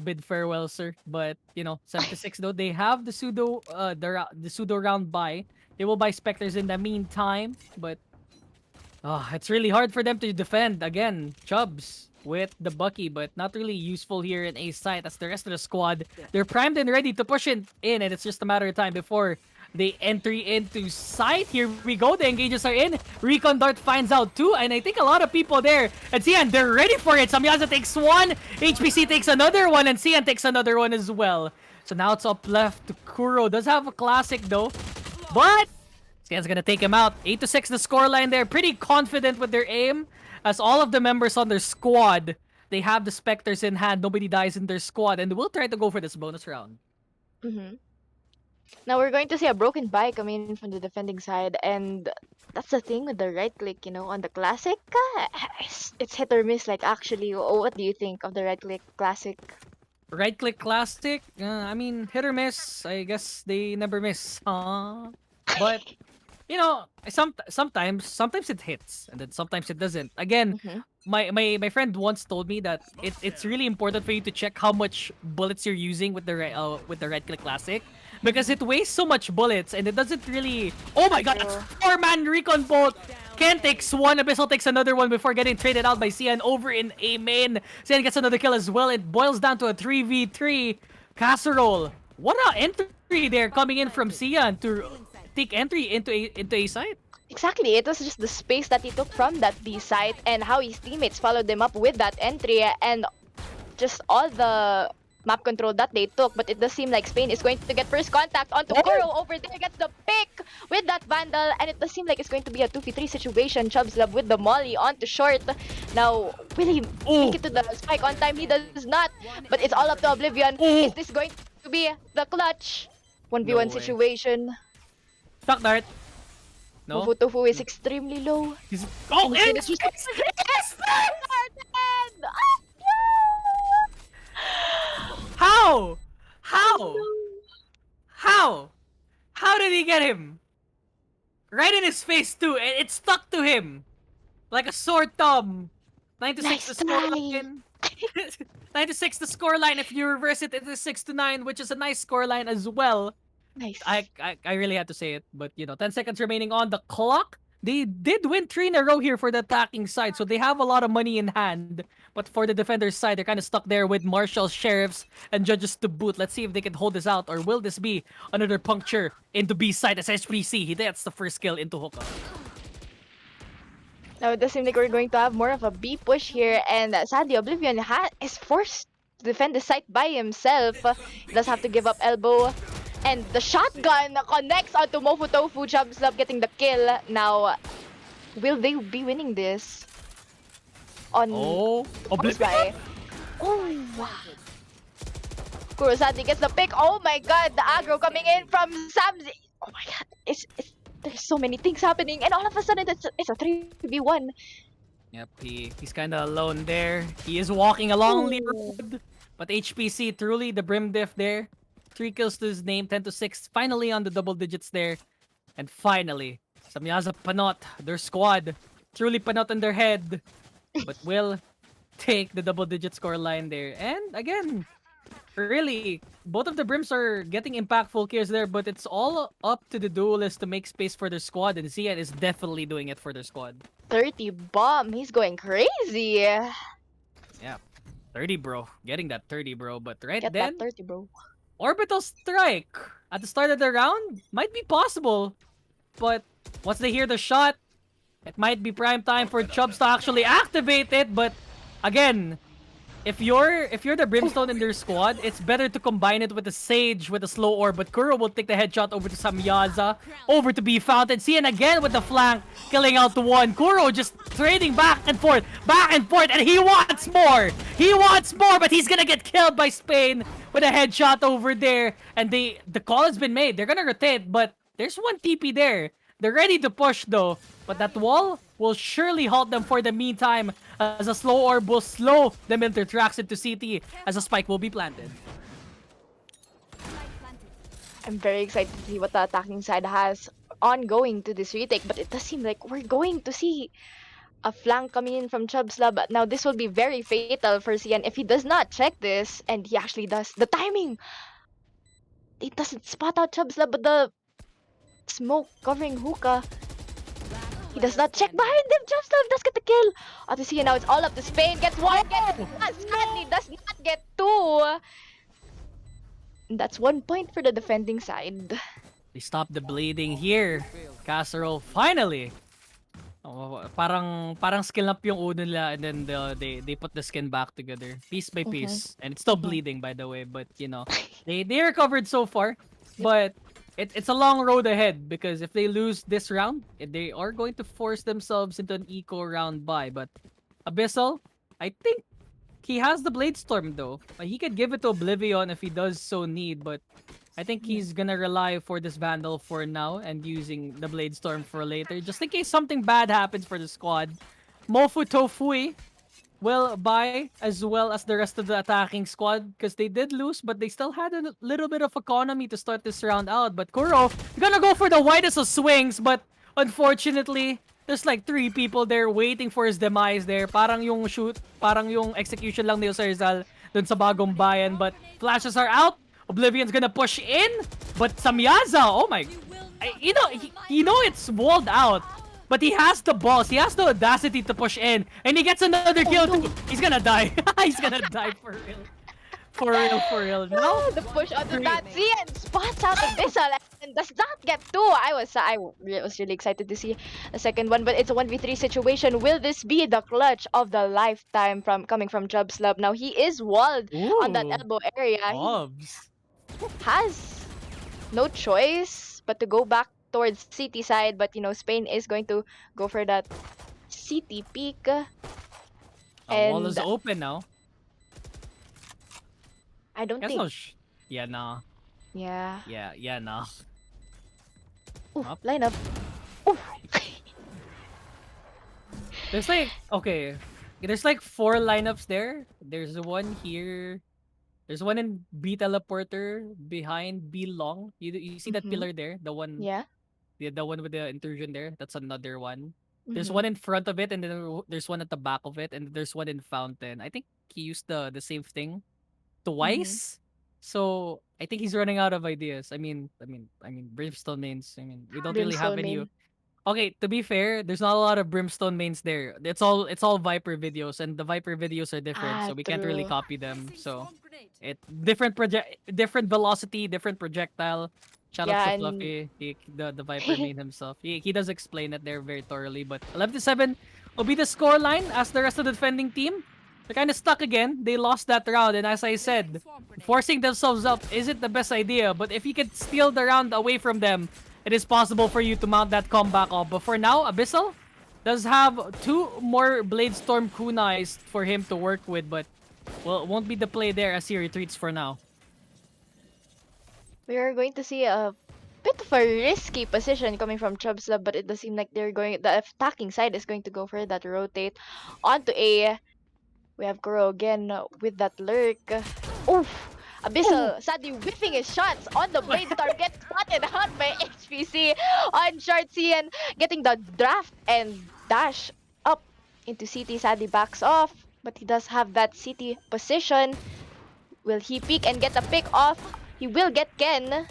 bid farewell, sir. But, you know, 7-6 though, they have the pseudo round buy. They will buy Spectres in the meantime, but it's really hard for them to defend again. Chubbs with the Bucky, but not really useful here in A site as the rest of the squad. They're primed and ready to push in, and it's just a matter of time before they enter into site. Here we go. The engages are in. Recon Dart finds out 2, and I think a lot of people there. And Cian, they're ready for it. Samyaza takes 1, HPC takes another 1, and Cian takes another 1 as well. So now it's up left to Kuro. Does have a classic though, but Cian's gonna take him out. 8-6 the scoreline there. Pretty confident with their aim. As all of the members on their squad, they have the Spectres in hand. Nobody dies in their squad, and we'll try to go for this bonus round. Now we're going to see a broken bike coming in from the defending side, and that's the thing with the right click, you know, on the classic. It's hit or miss. Like, actually, what do you think of the right click classic? Right click classic. I mean, hit or miss. I guess they never miss. But you know, sometimes it hits, and then sometimes it doesn't. Again, my friend once told me that it's really important for you to check how much bullets you're using with the right click classic, because it wastes so much bullets and it doesn't really. Oh my god, 4-man recon bolt. Ken takes 1, Abyssal takes another 1 before getting traded out by Cian over in A main. Cian gets another kill as well. It boils down to a 3v3. Casserole. What an entry there coming in from Cian to take entry into A site. Exactly, it was just the space that he took from that B site and how his teammates followed him up with that entry and just all the map control that they took. But it does seem like Spain is going to get first contact onto Kuro over there, gets the pick with that Vandal, and it does seem like it's going to be a 2v3 situation. Chubbs Love with the Molly onto short. Now, will he make it to the spike on time? He does not, but it's all up to Oblivion. Is this going to be the clutch? 1v1 situation. Stuck dart. No. Tofu is extremely low. It's How? How did he get him? Right in his face too, and it stuck to him like a sore thumb. 96 the scoreline. 96 the scoreline. If you reverse it, it is 6-9, which is a nice scoreline as well. Nice. I really had to say it, but you know, 10 seconds remaining on the clock. They did win 3 in a row here for the attacking side, so they have a lot of money in hand. But for the defender's side, they're kind of stuck there with marshals, sheriffs, and judges to boot. Let's see if they can hold this out, or will this be another puncture into B side as HPC? He gets the first kill into hookah. Now it does seem like we're going to have more of a B push here, and sadly Oblivion is forced to defend the site by himself. He does have to give up elbow. And the shotgun connects onto Mofu Tofu. Chubbs Love getting the kill. Now, will they be winning this? On Oblivion! Kurosati gets the pick. Oh my god, the aggro coming in from Samzi. Oh my god, there's so many things happening, and all of a sudden it's a 3v1. Yep, he's kind of alone there. He is walking along the road, but HPC truly the brim diff there. 3 kills to his name, 10-6, finally on the double digits there. And finally, Samyaza Panot, their squad, truly Panot in their head, but will take the double digit score line there. And again, really, both of the Brims are getting impactful kills there, but it's all up to the duelist to make space for their squad, and Gian is definitely doing it for their squad. 30 bomb. He's going crazy. Yeah, 30, bro. Getting that 30, bro. But right Get then, that 30, bro. Orbital Strike at the start of the round might be possible, but once they hear the shot, it might be prime time for Chubbs to actually activate it. But again, if you're the Brimstone in their squad, it's better to combine it with the Sage with the slow orb. But Kuro will take the headshot over to Samyaza, over to B Fountain. Cian again with the flank, killing out the one. Kuro just trading back and forth, and he wants more. He wants more, but he's gonna get killed by Spain with a headshot over there. And the call has been made. They're gonna rotate, but there's one TP there. They're ready to push though, but that wall will surely halt them for the meantime, as a slow orb will slow them into tracks into CT as a spike will be planted. I'm very excited to see what the attacking side has ongoing to this retake, but it does seem like we're going to see a flank coming in from Chubbs Lab. Now this will be very fatal for Cian if he does not check this, and he actually does. The timing! It doesn't spot out Chubbs Lab, but the smoke covering Hookah. He does not check behind him. Chubbs Lab does get the kill. Oh, to see now it's all up to Spain. Gets one, gets Stanley does not get two. And that's 1 point for the defending side. They stop the bleeding here. Casserole finally. Oh, parang skill up yung uno nila, and then they put the skin back together piece by piece, and it's still bleeding by the way, but you know they recovered so far, but it's a long road ahead, because if they lose this round, they are going to force themselves into an eco round bye. But Abyssal, I think he has the Blade Storm though. He could give it to Oblivion if he does so need, but I think he's gonna rely for this Vandal for now and using the Blade Storm for later, just in case something bad happens for the squad. Mofu Tofui will buy as well as the rest of the attacking squad, because they did lose, but they still had a little bit of economy to start this round out. But Kuro gonna go for the widest of swings, but unfortunately, there's like 3 people there waiting for his demise there. Parang yung execution lang ni Rizal dun sa bagong bayan, but flashes are out. Oblivion's gonna push in, but Samyaza, oh my, you know it's walled out, but he has the balls, he has the audacity to push in, and he gets another kill too. He's gonna die. He's gonna die for real. For real. No, The push onto that Cian spots out Abyssal and does not get two. I was really excited to see the second one, but it's a 1v3 situation. Will this be the clutch of the lifetime coming from Chubbs Lab? Now he is walled on that Ooh, elbow area. Hobbs. He has no choice but to go back towards CT side, but you know Spain is going to go for that CT peak. The wall And is open now. I don't Guess think. no yeah, nah. Yeah. Yeah, nah. Ooh, Up. line up. Ooh. There's like, okay, there's like 4 lineups there. There's one here. There's one in B teleporter behind B long. You see that Mhm. pillar there? The one, Yeah. the one with the intrusion there. That's another one. There's Mhm. one in front of it, and then there's one at the back of it, and there's one in fountain. I think he used the same thing twice. So I think he's running out of ideas. I mean, Brimstone mains. I mean, we don't really have Brimstone any. main. Okay, to be fair, there's not a lot of Brimstone mains there. It's all Viper videos, and the Viper videos are different, so we can't really True. copy them. So it different velocity, different projectile. Shout out Yeah, to and Fluffy, the Viper main himself. He does explain it there very thoroughly. But 11-7 will be the scoreline as the rest of the defending team. They're kind of stuck again. They lost that round, and as I said, forcing themselves up isn't the best idea. But if you can steal the round away from them, it is possible for you to mount that comeback up. But for now, Abyssal does have 2 more Blade Storm kunais for him to work with, but well, it won't be the play there as he retreats for now. we are going to see a bit of a risky position coming from Chubbs Lab, but it does seem like the attacking side is going to go for that rotate onto A. We have Kuro again with that lurk. Oof! Abyssal sadly whiffing his shots on the Blade Storm, gets spotted out by HPC on short C and getting the draft and dash up into CT. Sadly backs off, but he does have that CT position. Will he peek and get a pick off? He will get Ken.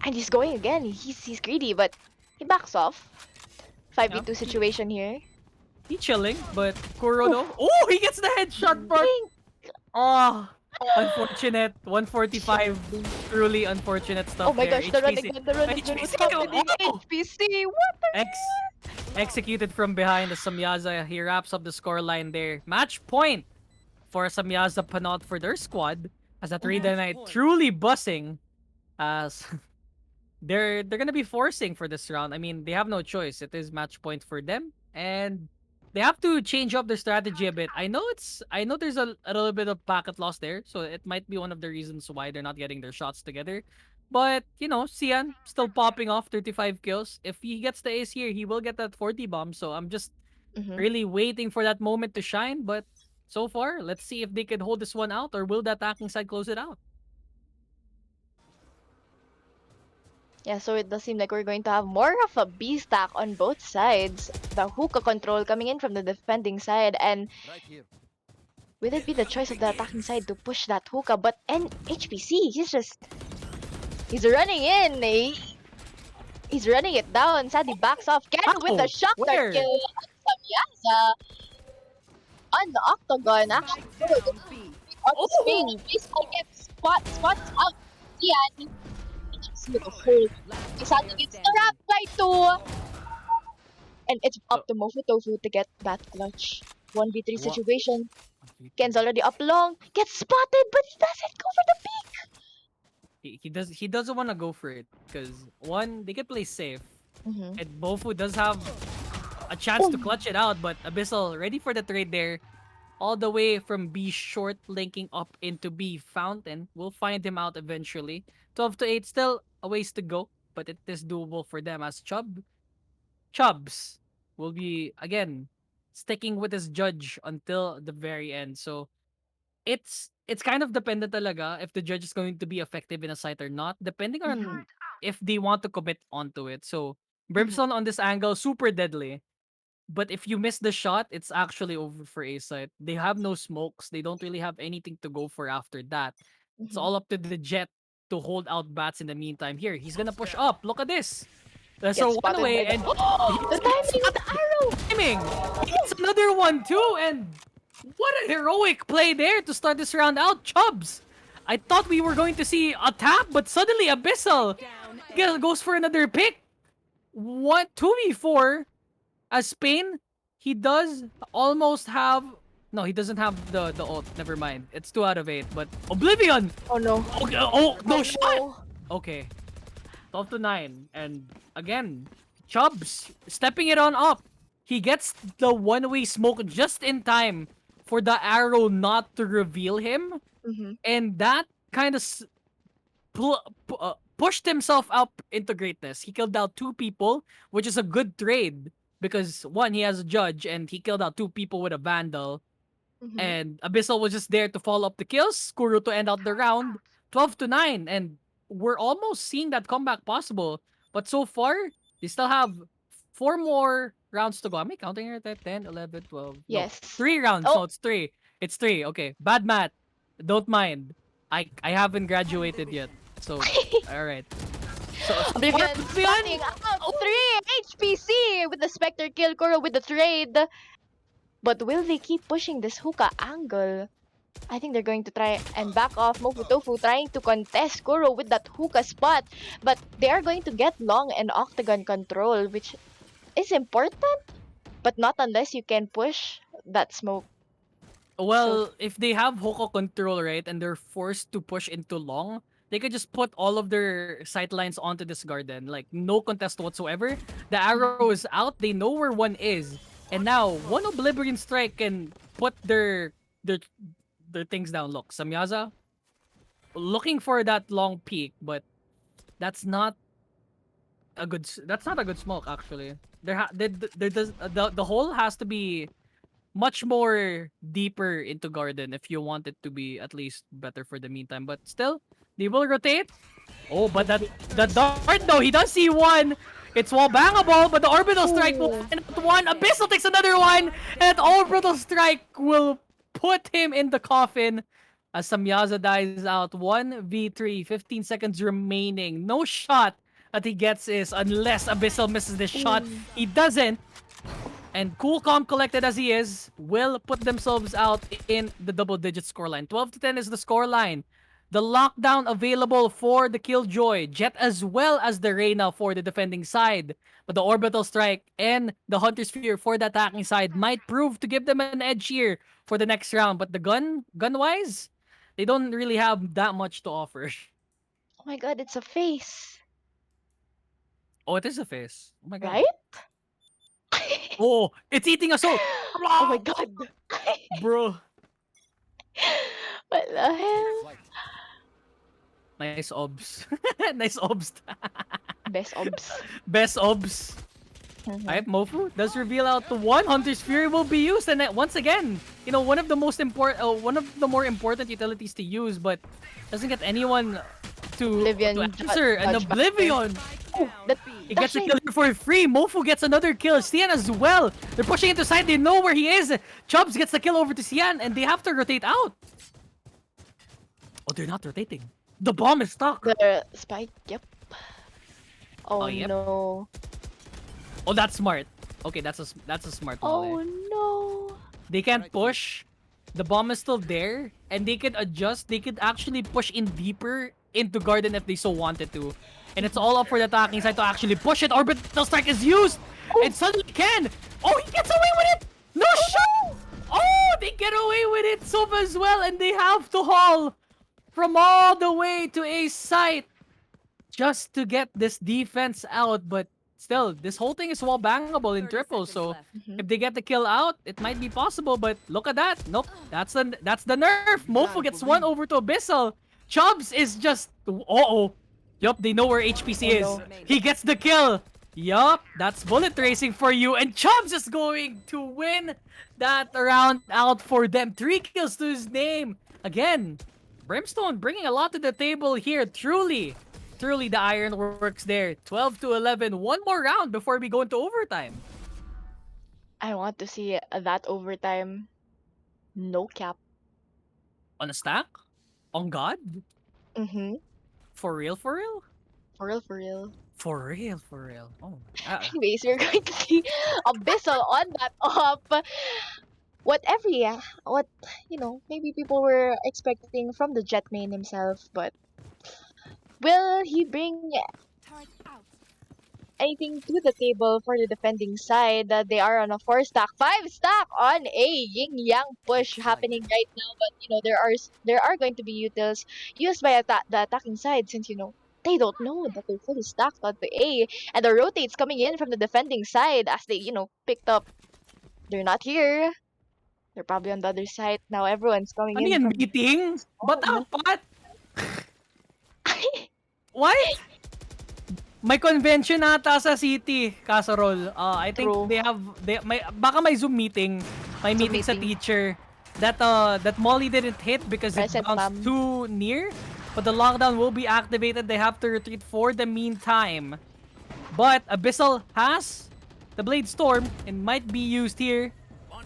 And he's going again. He's greedy, but he backs off. 5v2 situation here. He chilling, but Kuro though. Oh, he gets the headshot, bro. Oh, unfortunate. 145. Truly unfortunate stuff Oh my there. gosh, the run HPC. again, the run again. What's HPC, happening? oh! HPC, what the Executed from behind the Samyaza. He wraps up the scoreline there. Match point for Samyaza Panot for their squad. As that Rida Knight truly bussing. As they're gonna be forcing for this round. I mean, they have no choice. It is match point for them. And they have to change up their strategy a bit. I know there's a little bit of packet loss there, so it might be one of the reasons why they're not getting their shots together. But, you know, Gian still popping off 35 kills. If he gets the ace here, he will get that 40 bomb. So I'm just really waiting for that moment to shine. But so far, let's see if they can hold this one out, or will the attacking side close it out? Yeah, so it does seem like we're going to have more of a B stack on both sides. The hookah control coming in from the defending side, and will it be the choice of the attacking side to push that hookah? But HPC, he's running in. He's running it down. Sadly backs off. Ken with the shocker where? kill on Samyaza on the octagon. Actually, on screen, baseball gets spots out. Gian. With a hold. Exactly, gets the wrap by 2. And it's up to Tofu to get that clutch. 1v3 situation. Ken's already up long. Gets spotted, but he doesn't go for the peek. He doesn't want to go for it because one, they can play safe, Mm-hmm. and Bofu does have a chance to clutch it out. But Abyssal ready for the trade there, all the way from B short, linking up into B fountain. We'll find him out eventually. 12-8, still a ways to go, but it is doable for them as Chubbs will be again sticking with his judge until the very end. So it's kind of dependent talaga if the judge is going to be effective in a site or not, depending on if they want to commit onto it. So Brimstone on this angle, super deadly. But if you miss the shot, it's actually over for A site. They have no smokes. They don't really have anything to go for after that. It's all up to the Jet to hold out bats in the meantime. Here, he's gonna push up. Look at this. So one spotted away, by and the timing of the arrow! timing. He gets another one too, and what a heroic play there to start this round out, Chubbs. I thought we were going to see a tap, but suddenly Abyssal goes for another pick. 2v4 as Spain. He does almost have. No, he doesn't have the ult. Never mind. It's 2 out of 8. But Oblivion. Oh no. Okay. Oh no shot. No. Okay. 12-9, and again, Chubbs stepping it on up. He gets the one-way smoke just in time for the arrow not to reveal him, and that kind of pushed himself up into greatness. He killed out 2 people, which is a good trade because one, he has a judge, and he killed out 2 people with a vandal. And Abyssal was just there to follow up the kills. Kuro to end out the round, 12-9, and we're almost seeing that comeback possible. But so far, they still have 4 more rounds to go. Am I counting here? 10, 11, 12. Yes. No, 3 rounds. Oh. No, it's 3. It's 3. Okay. Bad math. Don't mind. I haven't graduated yet. So, alright. So, Oblivion spotting out 3 HPC with the Spectre kill, Kuro with the trade. But will they keep pushing this hookah angle? I think they're going to try and back off. Tofu trying to contest Kuro with that hookah spot. But they are going to get long and octagon control, which is important. But not unless you can push that smoke. well, if they have hookah control, right, and they're forced to push into long, they could just put all of their sight lines onto this garden. Like, no contest whatsoever. The arrow is out. They know where one is. And now, one Oblivion strike can put their things down. Look, Samyaza looking for that long peak, but that's not a good smoke actually. The hole has to be much more deeper into garden if you want it to be at least better for the meantime. But still, they will rotate. Oh, but that dart though, he does see one. It's wall bangable, but the orbital strike will find out one. Abyssal takes another one, and orbital strike will put him in the coffin. as Samyaza dies out. 1v3, 15 seconds remaining. No shot that he gets is unless Abyssal misses the shot. He doesn't. And cool, calm, collected as he is, will put themselves out in the double-digit scoreline. 12-10 is the scoreline. The lockdown available for the Killjoy, Jet as well as the Reyna for the defending side. But the Orbital Strike and the Hunter Sphere for the attacking side might prove to give them an edge here for the next round. But the gun-wise, they don't really have that much to offer. Oh my god, it's a face. Oh, it is a face. Oh my god. Right? Oh, it's eating a soul. Oh my god. Bro. What the hell? Nice obs. Nice obs. Best obs. Best obs. Alright, Mofu does reveal out the one. Hunter's Fury will be used, and once again, you know, one of the more important utilities to use, but doesn't get anyone to Oblivion answer. And dodge back Oblivion, Oh, that, he gets a that's kill here for free. Mofu gets another kill. Cian as well. They're pushing into side. They know where he is. Chubbs gets the kill over to Cian, and they have to rotate out. Oh, they're not rotating. The bomb is stuck. the spike. Yep. Oh, Oh, yep. no. Oh, that's smart. Okay, that's a smart one. Oh no. They can't push. The bomb is still there, and they can adjust. They could actually push in deeper into Garden if they so wanted to. And it's all up for the attacking side to actually push it. Orbital Strike is used, and suddenly can. Oh, he gets away with it. No shot. Oh, they get away with it so as well, and they have to haul from all the way to a site just to get this defense out. But still, this whole thing is wall bangable in 30 triple. seconds So left. if they get the kill out, it might be possible. But look at that. Nope, that's the nerf. Mofu gets one over to Abyssal. Chubbs is just Yup, they know where HPC is. Oh, no. He gets the kill. Yup, that's bullet racing for you. And Chubbs is going to win that round out for them. 3 kills to his name. Again, Brimstone bringing a lot to the table here. Truly the iron works there. 12-11. One more round before we go into overtime. I want to see that overtime. No cap. On a stack? On God? Mm-hmm. For real? For real, for real. For real. Oh. Anyways, we're going to see Abyssal on that up. What maybe people were expecting from the Jet main himself, but will he bring anything to the table for the defending side? They are on a 4-stack, 5-stack on a yin-yang push happening right now, but there are going to be utils used by the attacking side, since they don't know that they're fully stacked on the A, and the rotates coming in from the defending side as they picked up. They're not here. They're probably on the other side now. Everyone's coming Ano in. yan, From... meeting? Ba't no. apat? What? May convention ata sa city, Casserole. I think True. baka may Zoom meeting. May Zoom meeting sa meeting. teacher that Molly didn't hit because it Present, bounced ma'am. too near. But the lockdown will be activated. They have to retreat for the meantime. But Abyssal has the Blade Storm and might be used here.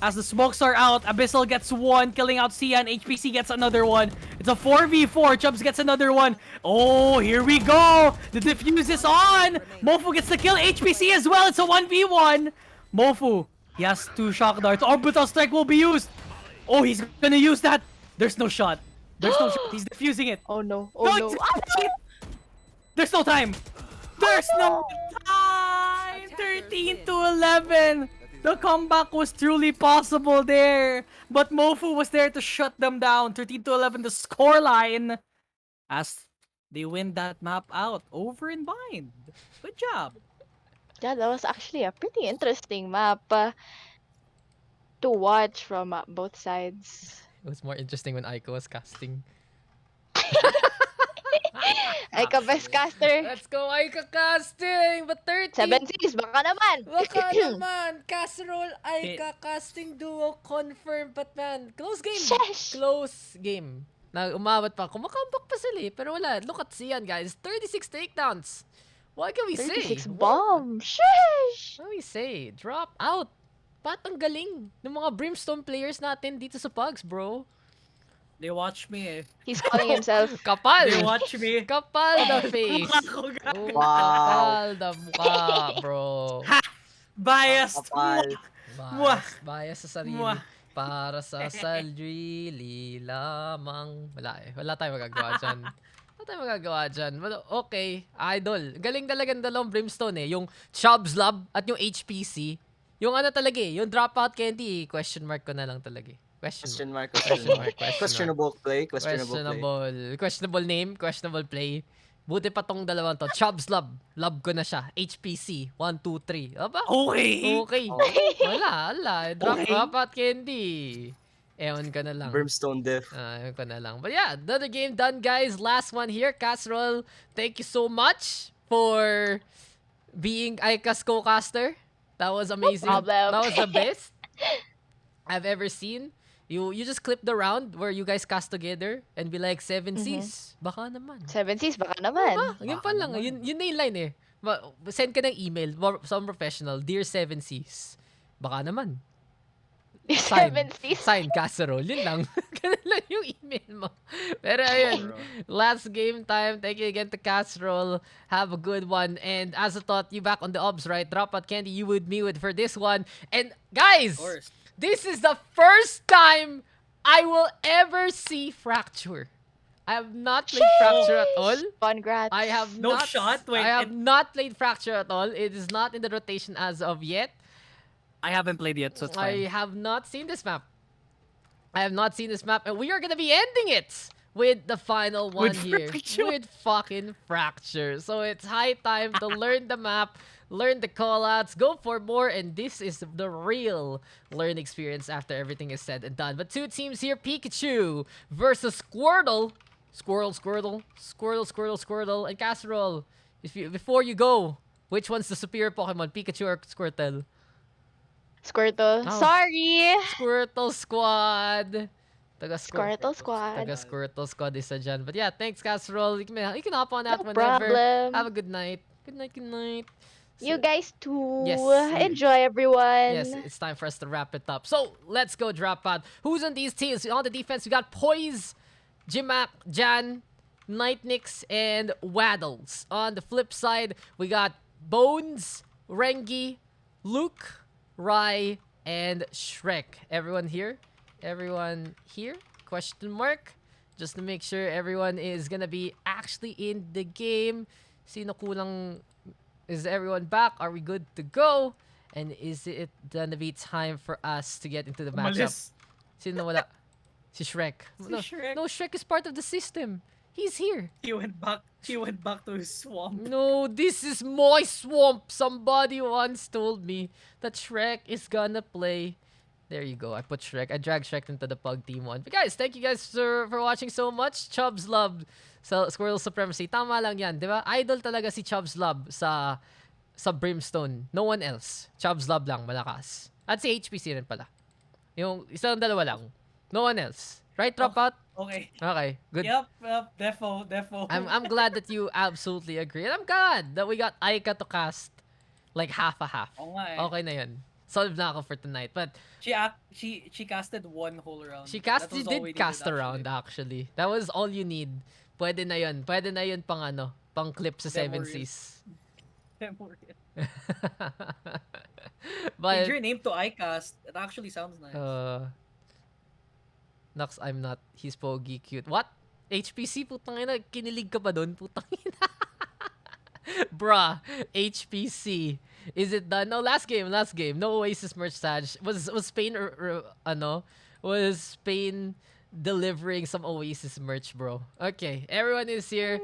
As the smokes are out, Abyssal gets one, killing out Cian. HPC gets another one. It's a 4v4. Chubbs gets another one. Oh, here we go. The defuse is on. Mofu gets the kill. HPC as well. It's a 1v1. Mofu, he has 2 shock darts. Orbital Strike will be used. Oh, he's gonna use that. There's no shot. There's no shot. He's defusing it. Oh no! Oh no! There's no time. There's no time. 13-11. The comeback was truly possible there. But Mofu was there to shut them down. 13-11 the scoreline. As they win that map out. Over and bind. Good job. Yeah, that was actually a pretty interesting map to watch from both sides. It was more interesting when Aika was casting. Aika best caster. Let's go Aika casting! But 13! 7-6, baka naman. Baka naman! Casserole, Aika casting duo confirmed. But man, close game. Sheesh. Close game. Na umabot pa. Kumakambak pa sila eh. Pero wala. Look at Cian guys. 36 takedowns. What can we say? 36 bomb. Sheesh. What can we say? Drop out. Pat ang galing ng mga Brimstone players natin dito sa PUGS, bro. They watch me eh. He's calling himself. They Kapal! watch me. Kapal the face! Ako, Oh, Wow. kapal the mukha, bro. Ha! Biased! Kapal. Mwah! Bias sa sarili. Mwah! Para sa sarili lamang. Wala tayong magagawa dyan. Wala tayong magagawa dyan. But okay, idol. Galing talaga ng dalawang Brimstone eh. Yung Chubbs Lab at yung HPC. Yung ano talaga eh, yung Dropout Candy, question mark ko na lang talaga eh. Question mark. Question mark. Question mark. Questionable play. Questionable play. Questionable name, questionable play. Buti pa tong dalawang to. Chubbs Lab. Love ko na siya. HPC. 1, 2, 3. Aba? Okay! Okay. Wala. Dropout Candy. Ewan ka na lang. Brimstone diff. Ewan ka na lang. But yeah, another game done, guys. Last one here. Casserole, thank you so much for being Aika's co-caster. That was amazing. No problem. That was the best I've ever seen. You just clip the round where you guys cast together and be like 7 Cs. Baka naman. 7 Cs, baka naman. Yun pa lang. Yun na yung line eh. Send ka ng email, some professional, Dear 7 Cs. Baka naman. 7 Cs. Sign Casserole. Yun lang. Ganun lang yung email mo. Pero ayun, last game time. Thank you again to Casserole. Have a good one. And as I thought, you back on the obs, right? Dropout Candy, you with me with for this one. And guys, Of course. this is the first time I will ever see Fracture. I have not played Fracture at all. Congrats. I have No not, shot? Wait, I have not played Fracture at all. It is not in the rotation as of yet. I haven't played yet, so it's I fine. have not seen this map. I have not seen this map, and we are gonna be ending it with the final one With here. Fracture. With fucking Fracture. So it's high time to learn the map, learn the callouts, go for more, and this is the real learn experience after everything is said and done. But two teams here, Pikachu versus Squirtle. Squirtle, and Casserole. Before you go, which one's the superior Pokemon, Pikachu or Squirtle? Squirtle. Oh. Sorry. Squirtle Squad. Squirtle Squad. Taga Squirtle Squad isa dyan. But yeah, thanks Casserole. You can hop on that No whenever. problem. Have a good night. Good night. You guys too. Yes. Enjoy, everyone. Yes, it's time for us to wrap it up. So, let's go drop out. Who's on these teams? On the defense, we got Poise, Jimak, Gian, Nightnix, and Waddles. On the flip side, we got Bones, Rengi, Luke, Rai, and Shrek. Everyone here? Everyone here? Question mark? Just to make sure everyone is gonna be actually in the game. Sino kulang? Is everyone back? Are we good to go? And is it gonna be time for us to get into the matchup? Umalis. Sino wala? Si Shrek. Si No, Shrek. no, Shrek is part of the system. He's here. He went back to his swamp. No, this is my swamp. Somebody once told me that Shrek is gonna play. There you go. I put Shrek. I dragged Shrek into the Pug Team 1. But guys, thank you guys for watching so much. Chubbs Love sa Squirtle Supremacy. Tama lang yan, di ba? Idol talaga si Chubbs Love sa Brimstone. No one else. Chubbs Love lang, malakas. At si HPC rin pala. Yung isang dalawa lang. No one else. Right, Dropout? Okay. Okay, good. Yep, defo. I'm glad that you absolutely agree. And I'm glad that we got Aika to cast like half a half. Oo nga eh. Okay na yun. Solve na ako for tonight. But She casted one whole round. she That was all did we cast needed, around actually. That was all you need. Pwede na yun. Pwede na yun pang pang clip sa 7 Memories. Cs. Memorial. But Change your name to iCast. It actually sounds nice. Nux, I'm not. He's pogi cute. What? HPC? Putang ina. Kinilig ka pa dun? Putang ina. Bruh. HPC. Is it done? No, last game. No Oasis merch Saj. Was Spain was Spain delivering some Oasis merch, bro? Okay, everyone is here.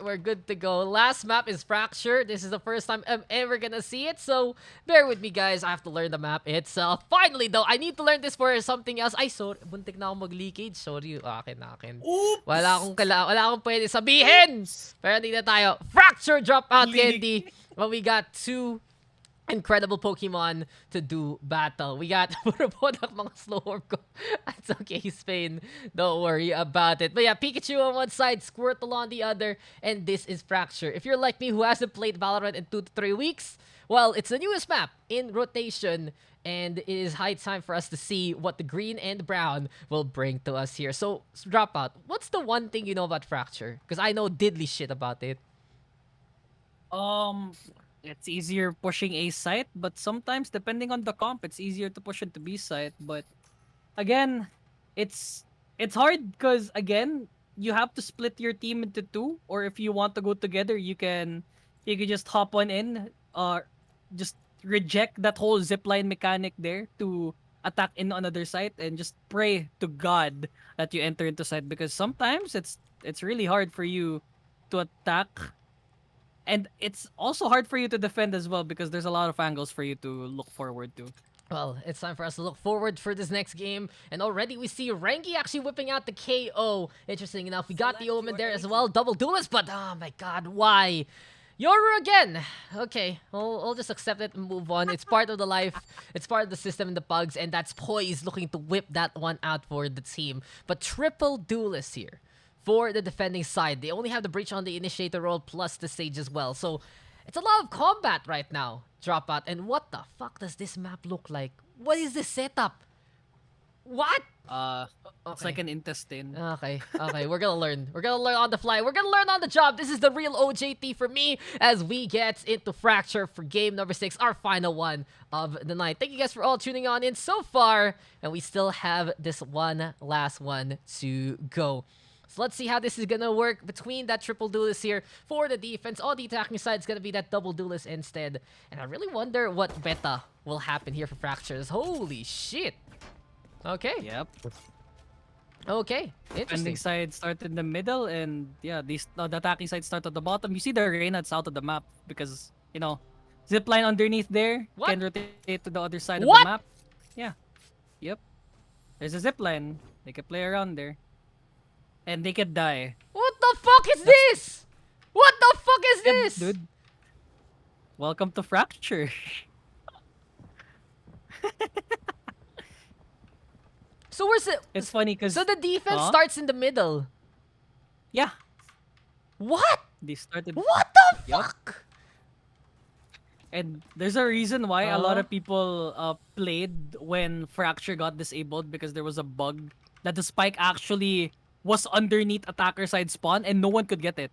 We're good to go. Last map is Fracture. This is the first time I'm ever gonna see it, so bear with me, guys. I have to learn the map itself. Finally, though, I need to learn this for something else. Ay, sorry. Buntik na ako mag-leakage. Sorry. Akin. Oops! Wala akong pwede sabihin. Pero hindi na tayo. Fracture dropout candy. Well, we got 2 incredible Pokemon to do battle. We got Purapodak mga slow orb ko. It's okay, Spain. Don't worry about it. But yeah, Pikachu on one side, Squirtle on the other, and this is Fracture. If you're like me who hasn't played Valorant in 2 to 3 weeks, well, it's the newest map in rotation, and it is high time for us to see what the green and brown will bring to us here. So, Dropout, what's the one thing you know about Fracture? Because I know diddly shit about it. It's easier pushing A site, but sometimes depending on the comp, it's easier to push into B site. But again, it's hard because again, you have to split your team into two, or if you want to go together, you can just hop on in, just reject that whole zipline mechanic there to attack in another site and just pray to God that you enter into site, because sometimes it's really hard for you to attack. And it's also hard for you to defend as well because there's a lot of angles for you to look forward to. Well, it's time for us to look forward for this next game. And already we see Rengi actually whipping out the KO. Interesting enough, we got the Omen there as well. Double duelist, but oh my god, why? Yoru again! Okay, we'll just accept it and move on. It's part of the life. It's part of the system in the Pugs. And that's Poise looking to whip that one out for the team. But triple duelist here for the defending side. They only have the breach on the initiator role plus the sage as well. So it's a lot of combat right now, Dropout. And what the fuck does this map look like? What is this setup? What? It's like an intestine. Okay, we're gonna learn. We're gonna learn on the fly. We're gonna learn on the job. This is the real OJT for me as we get into Fracture for game number 6, our final one of the night. Thank you guys for all tuning on in so far. And we still have this one last one to go. So let's see how this is gonna work between that triple duelist here for the defense. On the attacking side is gonna be that double duelist instead. And I really wonder what beta will happen here for Fractures. Holy shit. Okay. Yep. Okay. Defending Interesting. side start in the middle, and yeah, the attacking side start at the bottom. You see the arena, it's out of the map because, you know, zipline underneath there What? can rotate to the other side What? of the map. Yeah. Yep. There's a zipline. They can play around there. And they can die. What the fuck is this? What the fuck is Yeah, this? dude. Welcome to Fracture. So where's it? It's funny because So the defense Huh? starts in the middle. yeah, What? they started. What the Yup. fuck? And there's a reason why a lot Uh-huh. of people played when Fracture got disabled, because there was a bug that the spike actually was underneath attacker side spawn and no one could get it.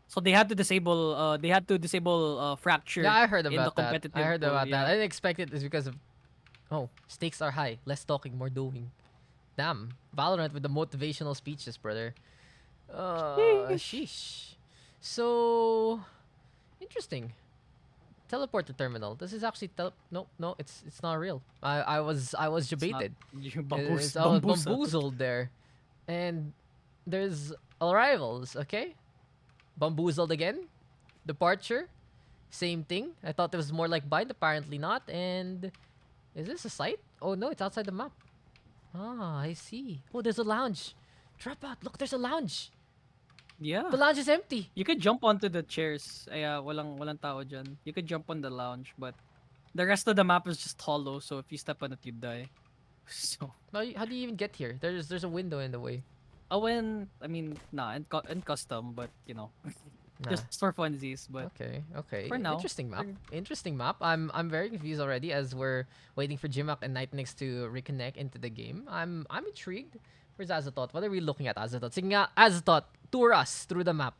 So they had to disable Fracture. Yeah, I heard in about the that. competitive I heard pool, about that. yeah. I didn't expect it is because of, oh, stakes are high. Less talking, more doing. Damn, Valorant with the motivational speeches, brother. Sheesh. So, interesting. Teleporter terminal. This is actually no, it's not real. I was It's not- debated. you I was bamboozled there. And there's arrivals, okay? Bamboozled again. Departure. Same thing. I thought it was more like bind, apparently not. And is this a site? Oh no, it's outside the map. Ah, I see. Oh, there's a lounge. Dropout. Look, there's a lounge. Yeah. The lounge is empty. You could jump onto the chairs. Walang tao dyan. You could jump on the lounge, but the rest of the map is just hollow, so if you step on it, you die. So, How do you even get here? There's a window in the way. in custom, but you know, Nah. just for funsies. But Okay. for now, Interesting map. Interesting map. I'm very confused already as we're waiting for Jimak and Nightnix to reconnect into the game. I'm intrigued. Where's Azatot? What are we looking at, Azatot? Sige nga, Azatot, tour us through the map.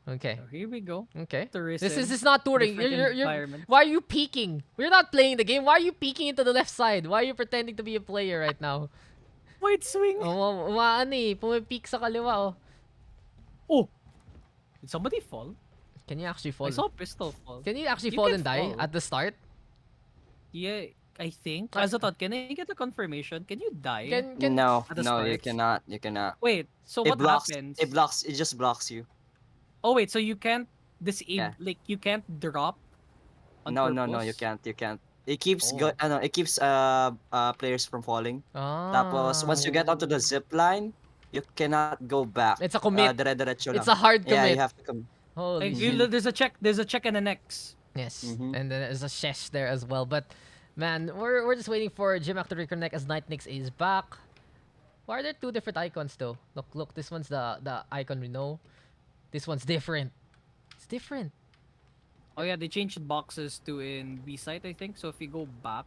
Okay. so here we go. Okay. Tourism, This is not touring. different You're environment. why are you peeking? We're not playing the game. Why are you peeking into the left side? Why are you pretending to be a player right now? Wide swing. Oh, umaan eh. Pumipeek sa kaliwa, oh. Oh, did somebody fall? Can you actually fall? I saw a pistol fall. Can you actually You fall can and die fall. at the start? Yeah, I think. But- As a thought, can I get a confirmation? Can you die? Can No, At the no, you start? cannot. You cannot. Wait, so It what blocks. happens? It blocks. It just blocks you. Oh wait, so you can't Yeah. like you can't drop on No, no, no. You purpose? can't. You can't. It keeps Oh. it keeps players from falling. Ah. Tapos once you get onto the zip line, you cannot go back. It's a commit. Dire-diretso It's lang. a hard Yeah, commit. you have to come. Holy Like, shit. there's a check and an X. Yes, Mhm. and then there's a Shesh there as well. But man, we're just waiting for Jimak to reconnect as Nightnix is back. Why are there two different icons though? Look, this one's the icon we know. This one's different. It's different. Oh yeah, they changed boxes to in B site, I think. So if you go back,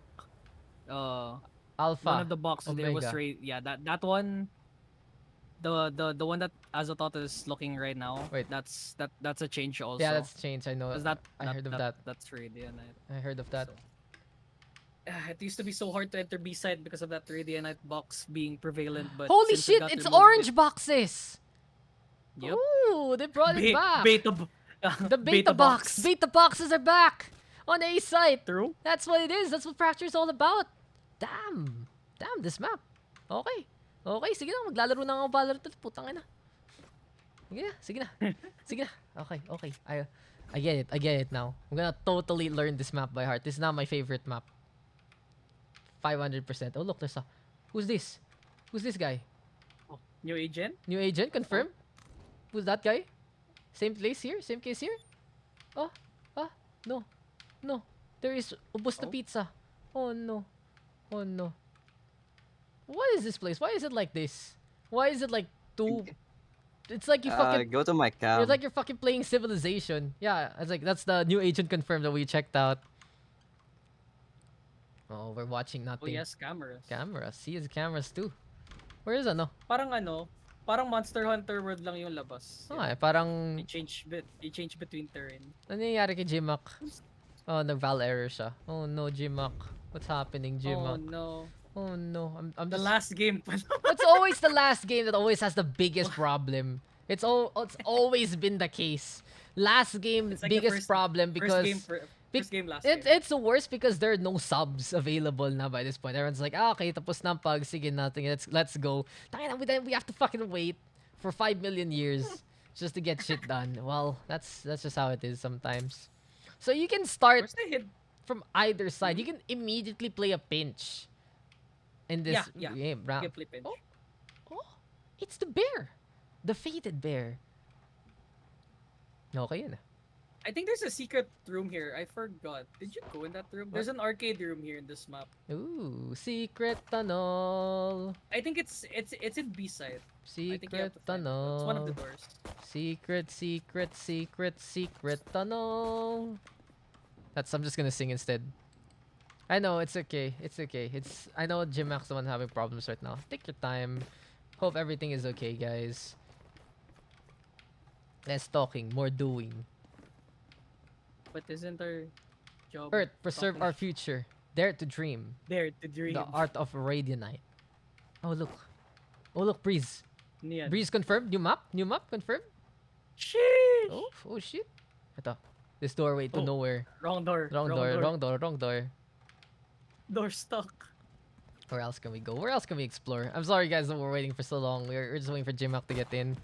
uh, Alpha. one of the boxes there was Omega. yeah, that one, the one that Azotot is looking right now. Wait. That's a change also. Yeah, that's changed. I know. 'Cause I heard of that. That's Radianite. I heard of that. So, it used to be so hard to enter B side because of that Radianite box being prevalent, but Holy since it shit! got It's removed, orange boxes. Yep. Ooh, they brought it back. The beta box. Beta boxes are back on A site. True. That's what it is. That's what Fracture is all about. Damn, this map. Okay. Sige na, maglalaro na ako Valorant. Putang ina. Sige na. Okay. I get it now. I'm gonna totally learn this map by heart. This is not my favorite map. 500%. Oh look, there's a... Who's this? Who's this guy? Oh, new agent? New agent, confirm? Who's that guy? Same place here? Same case here? No. There is ubos na pizza. Oh no. What is this place? Why is it like this? Why is it like two... It's like you fucking... Go to my cam. It's like you're fucking playing Civilization. Yeah, it's like that's the new agent confirmed that we checked out. Oh, we're watching Oh nothing. yes, cameras. Cameras. See, it's cameras too. Where is ano? Parang Monster Hunter World lang yung labas. Parang... They change between terrain. Ano nangyayari kay Jimak? Oh, nag-val error siya. Oh no, Jimak. What's happening, Jimak? Oh no. I'm The just... last game pa. It's always the last game that always has the biggest problem. It's always been the case. Last game, It's like biggest problem because... First game last game. It's the worst because there are no subs available na by this point. Everyone's like, okay, tapos na ang PUGS. Sige, nothing. Let's go. We have to fucking wait for 5 million years just to get shit done. Well, that's just how it is sometimes. So you can start Where's the hit? from either side. You can immediately play a pinch in this Yeah. game. You can play pinch. Oh, it's the bear. The fated bear. Okay yun. I think there's a secret room here. I forgot. Did you go in that room? There's an arcade room here in this map. Ooh, secret tunnel. I think it's in B side. I think you Secret have to find it. It's one of the tunnel. doors. Secret tunnel. I'm just gonna sing instead. I know, it's okay. I know Jimak's the one having problems right now. Take your time. Hope everything is okay, guys. Less talking, more doing. But isn't our job Earth, preserve talking? our future. Dare to dream. Dare to dream. The art of Radianite. Oh look, Breeze. Niyan. Breeze confirmed. New map confirmed. Sheesh! Oh shit. Ito. This doorway to Oh. nowhere. Wrong door. Wrong door. Door stuck. Where else can we go? Where else can we explore? I'm sorry guys that we're waiting for so long. We're just waiting for Jimak to get in.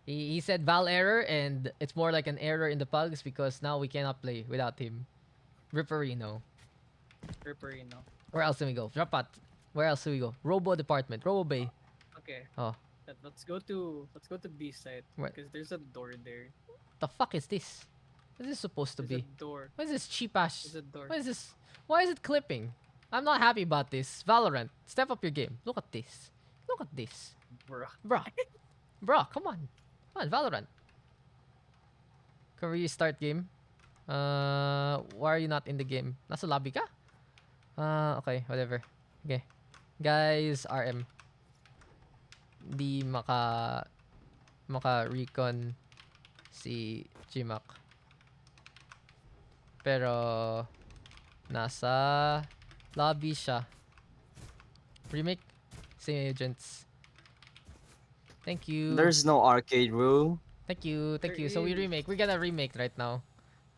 He said val error and it's more like an error in the PUGS because now we cannot play without him. Ripperino. Ripperino. Where else can we go? Drop out. Where else do we go? Robo department. Robo Bay. Okay. Oh. Let's go to B side Where- because there's a door there. The fuck is this? What is this supposed to There's be? a door. What is this cheap ass? There's a door. What is this? Why is it clipping? I'm not happy about this. Valorant, step up your game. Look at this. Bruh. Bruh, come on. Come on, Valorant. Can we restart game? Why are you not in the game? Nasa lobby ka? Okay, whatever. Okay. Guys, RM. Di maka-recon si Jimak. Pero nasa lobby siya. Remake? Same agents. Thank you. There's no arcade room. Thank you. There So we is. remake. We're gonna remake right now.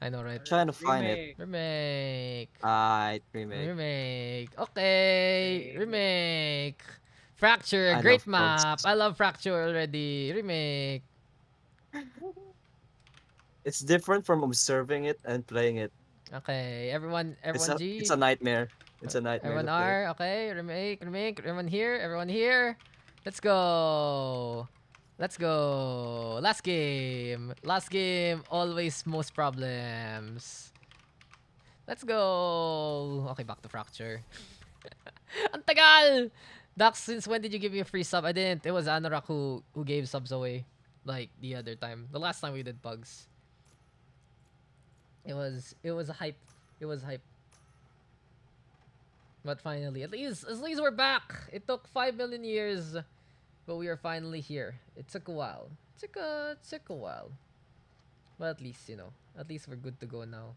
I know, right? Trying to find it. Remake. Remake. Remake. Remake. Okay. Okay. Remake. Fracture. I Great love map. Fracture. I love Fracture already. Remake. It's different from observing it and playing it. Okay. Everyone G. It's a nightmare. It's a nightmare. Everyone to play. R. Okay. Remake. Everyone here. Let's go. Last game. Always most problems. Let's go. Okay, back to Fracture. Ang tagal! Daks, since when did you give me a free sub? I didn't. It was Anorak who gave subs away. Like, the other time. The last time we did Pugs. It was hype. It was hype. But finally, at least we're back. It took 5 million years, but we are finally here. It took a while. It took a while. But at least, you know, at least we're good to go now.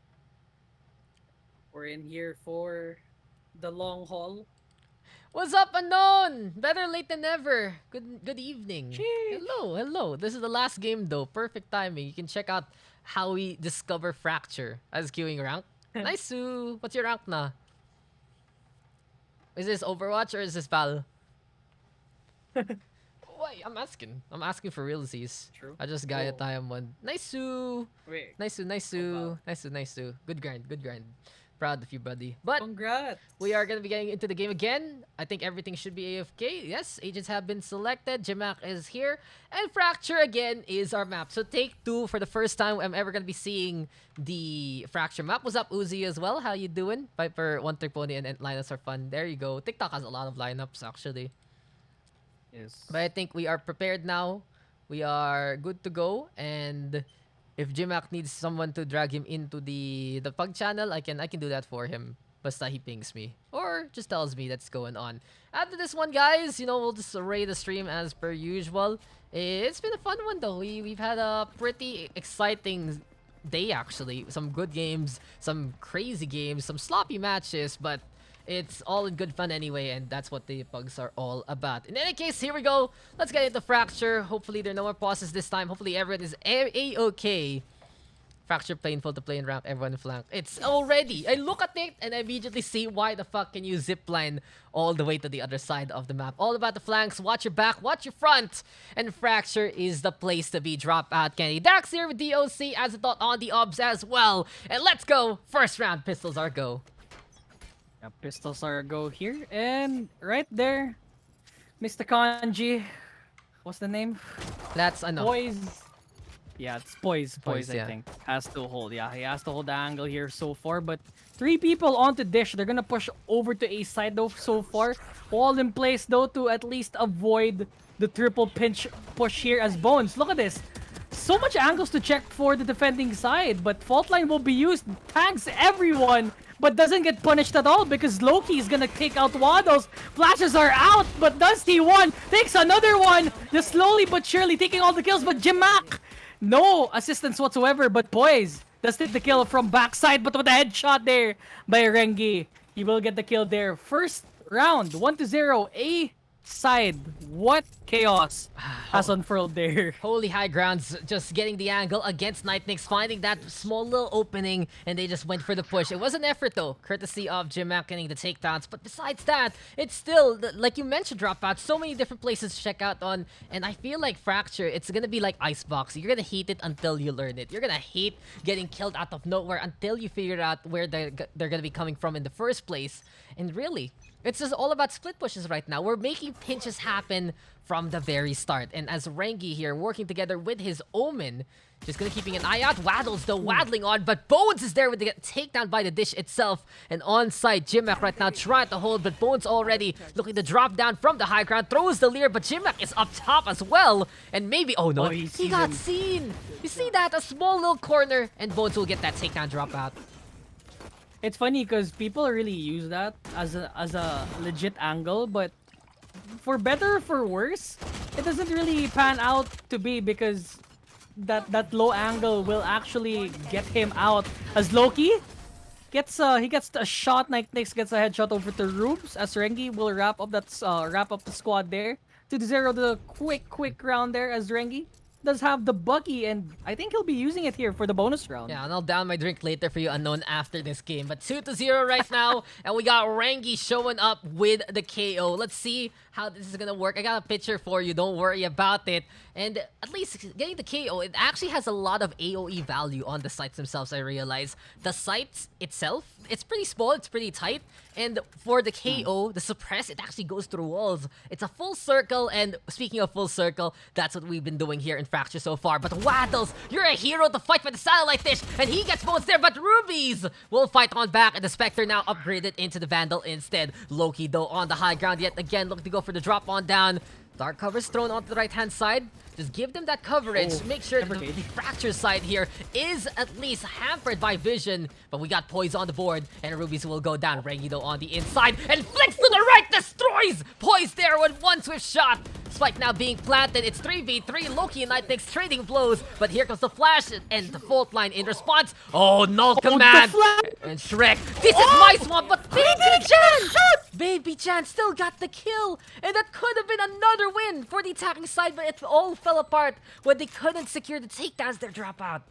We're in here for the long haul. What's up, Unknown? Better late than never. Good evening. Sheesh. Hello. This is the last game though. Perfect timing. You can check out how we discover Fracture as queuing rank. Nice, Sue. What's your rank na? Is this Overwatch or is this Val? Wait, I'm asking for realsies. True. I just got a time one. Nice, Sue. Wait. Nice, Sue. wow. Nice, Sue. Good grind. Proud of you, buddy. But Congrats. we are going to be getting into the game again. I think everything should be AFK. Yes, agents have been selected. Jimak is here. And Fracture again is our map. So take 2 for the first time I'm ever going to be seeing the Fracture map. What's up, Uzi, as well? How you doing? Viper, One Trick Pony, and lineups are fun. There you go. TikTok has a lot of lineups, actually. Yes. But I think we are prepared now. We are good to go. And if Jimak needs someone to drag him into the Pug channel, I can do that for him. Basta he pings me. Or just tells me that's going on. After this one, guys, you know, we'll just array the stream as per usual. It's been a fun one, though. We've had a pretty exciting day, actually. Some good games, some crazy games, some sloppy matches, but it's all in good fun anyway, and that's what the Pugs are all about. In any case, here we go. Let's get into Fracture. Hopefully, there are no more pauses this time. Hopefully, everyone is A-okay. Fracture painful to play in rank, everyone in flank. It's already. I look at it and I immediately see why the fuck can you zipline all the way to the other side of the map. All about the flanks. Watch your back, watch your front. And Fracture is the place to be. Drop out, Kenny. Daks here with DOC as a thought on the obs as well. And let's go. First round, pistols are go. Yeah, pistols are a go here. And right there, Mr. Kanji. What's the name? That's enough. Poise. Yeah, it's Poise, Poise, I yeah. think. Has to hold. Yeah, he has to hold the angle here so far. But 3 people onto Dish. They're gonna push over to A side though so far. All in place though to at least avoid the triple pinch push here as Bones. Look at this. So much angles to check for the defending side. But Fault Line will be used. Tags everyone. But doesn't get punished at all because Loki is gonna take out Waddles. Flashes are out, but Dusty one takes another one. Just slowly but surely taking all the kills. But Jimak, no assistance whatsoever. But Poise does take the kill from backside, but with a headshot there by Rengi. He will get the kill there. First round, 1-0. A side. What chaos has unfurled there. Holy high grounds, just getting the angle against Nightnix, finding that small little opening, and they just went for the push. It was an effort though, courtesy of Jimak getting the takedowns, but besides that, it's still, like you mentioned, Dropout, so many different places to check out on, and I feel like Fracture, it's gonna be like Icebox. You're gonna hate it until you learn it. You're gonna hate getting killed out of nowhere until you figure out where they're gonna be coming from in the first place. And really, it's just all about split pushes right now. We're making pinches happen from the very start. And as Rengi here, working together with his Omen, just gonna keeping an eye out. Waddles though, waddling on, but Bones is there with the takedown by the Dish itself. And on site, Jimak right now trying to hold, but Bones already looking to drop down from the high ground, throws the leer, but Jimak is up top as well. And maybe, oh no, Oh, he got seen. You see that? A small little corner, and Bones will get that takedown drop out. It's funny because people really use that as a legit angle, but for better or for worse, it doesn't really pan out to be because that low angle will actually get him out. As Loki gets he gets a shot, Nightnix gets a headshot over to Rubes as Rengi will wrap up the squad there. 2-0 the quick round there as Rengi does have the buggy, and I think he'll be using it here for the bonus round. Yeah, and I'll down my drink later for you, Unknown, after this game. But 2-0 right now, and we got Rengi showing up with the KO. Let's see how this is gonna work. I got a picture for you, don't worry about it. And at least getting the KO, it actually has a lot of AoE value on the sites themselves, I realize. The site itself, it's pretty small, it's pretty tight. And for the KO, the suppress, it actually goes through walls. It's a full circle, and speaking of full circle, that's what we've been doing here in Fracture so far. But Waddles, you're a hero to fight for the satellite dish, and he gets bones there, but Rubies will fight on back, and the Spectre now upgraded into the Vandal instead. Loki, though, on the high ground yet again, looking to go for the drop on down. Dark cover's thrown onto the right-hand side. Just give them that coverage. Make sure the Fracture side here is at least hampered by vision. But we got Poise on the board, and Rubies will go down. Rengi, though, on the inside, and flicks to the right, destroys Poise there with one swift shot. Spike now being planted. It's 3v3. Loki and Nightmix trading blows. But here comes the flash and the fault line in response. Oh, null command. And Shrek. This is my swamp, but Baby Jan! Baby Jan still got the kill. And that could have been another win for the attacking side, but it all fell apart when they couldn't secure the takedowns. Their dropout.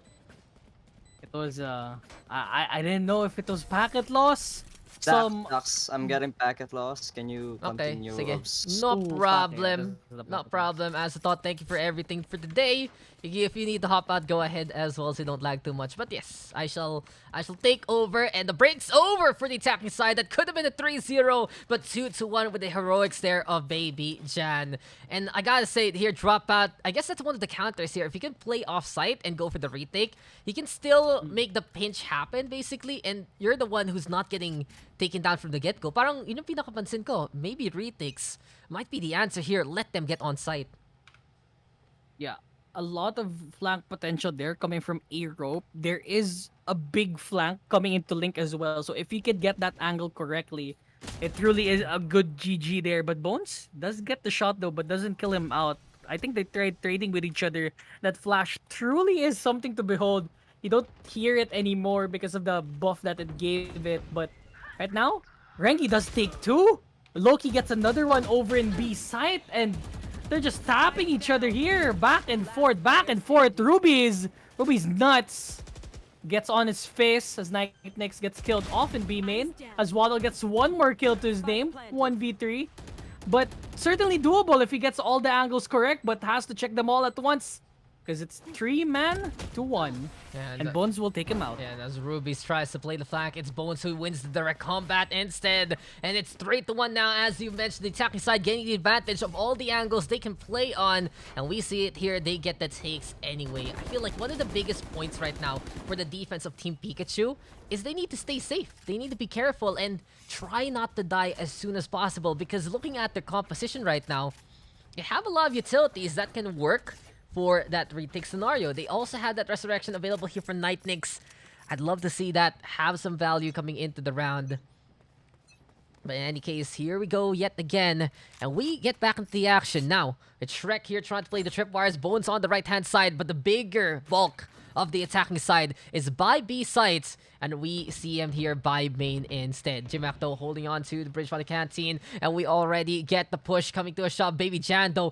It was I didn't know if it was packet loss. Daks, I'm getting packet loss. Can you Okay, continue? sige. No problem. No problem. As a thought, thank you for everything for today. If you need to hop out, go ahead as well so you don't lag too much. But yes, I shall take over, and the break's over for the attacking side. That could have been a 3-0, but 2-1 with the heroics there of Baby Jan. And I gotta say here, dropout, I guess that's one of the counters here. If you can play off-site and go for the retake, you can still make the pinch happen, basically, and you're the one who's not getting taken down from the get-go. Parang yun yung pinakapansin ko. Maybe retakes might be the answer here. Let them get on site. Yeah, a lot of flank potential there coming from A rope. There is a big flank coming into Link as well. So if you could get that angle correctly, it truly is a good GG there. But Bones does get the shot though, but doesn't kill him out. I think they tried trading with each other. That flash truly is something to behold. You don't hear it anymore because of the buff that it gave it. But right now, Rengi does take two. Loki gets another one over in B site, and they're just tapping each other here. Back and forth, back and forth. Ruby's nuts. Gets on his face as Nightmix gets killed off in B main. As Waddle gets one more kill to his name. 1v3. But certainly doable if he gets all the angles correct, but has to check them all at once. Because it's 3-man to 1. And Bones will take him out. And as Rubies tries to play the flank, it's Bones who wins the direct combat instead. And it's 3-1 now, as you mentioned, the attacking side getting the advantage of all the angles they can play on. And we see it here, they get the takes anyway. I feel like one of the biggest points right now for the defense of Team Pikachu is they need to stay safe. They need to be careful and try not to die as soon as possible. Because looking at their composition right now, they have a lot of utilities that can work for that retake scenario. They also have that resurrection available here for Nightmix. I'd love to see that have some value coming into the round. But in any case, here we go yet again. And we get back into the action. Now, it's Shrek here trying to play the tripwires. Bones on the right-hand side, but the bigger bulk of the attacking side is by B sites. And we see him here by main instead. Jimak, though, holding on to the bridge by the canteen. And we already get the push coming to a shot. Baby Jan, though.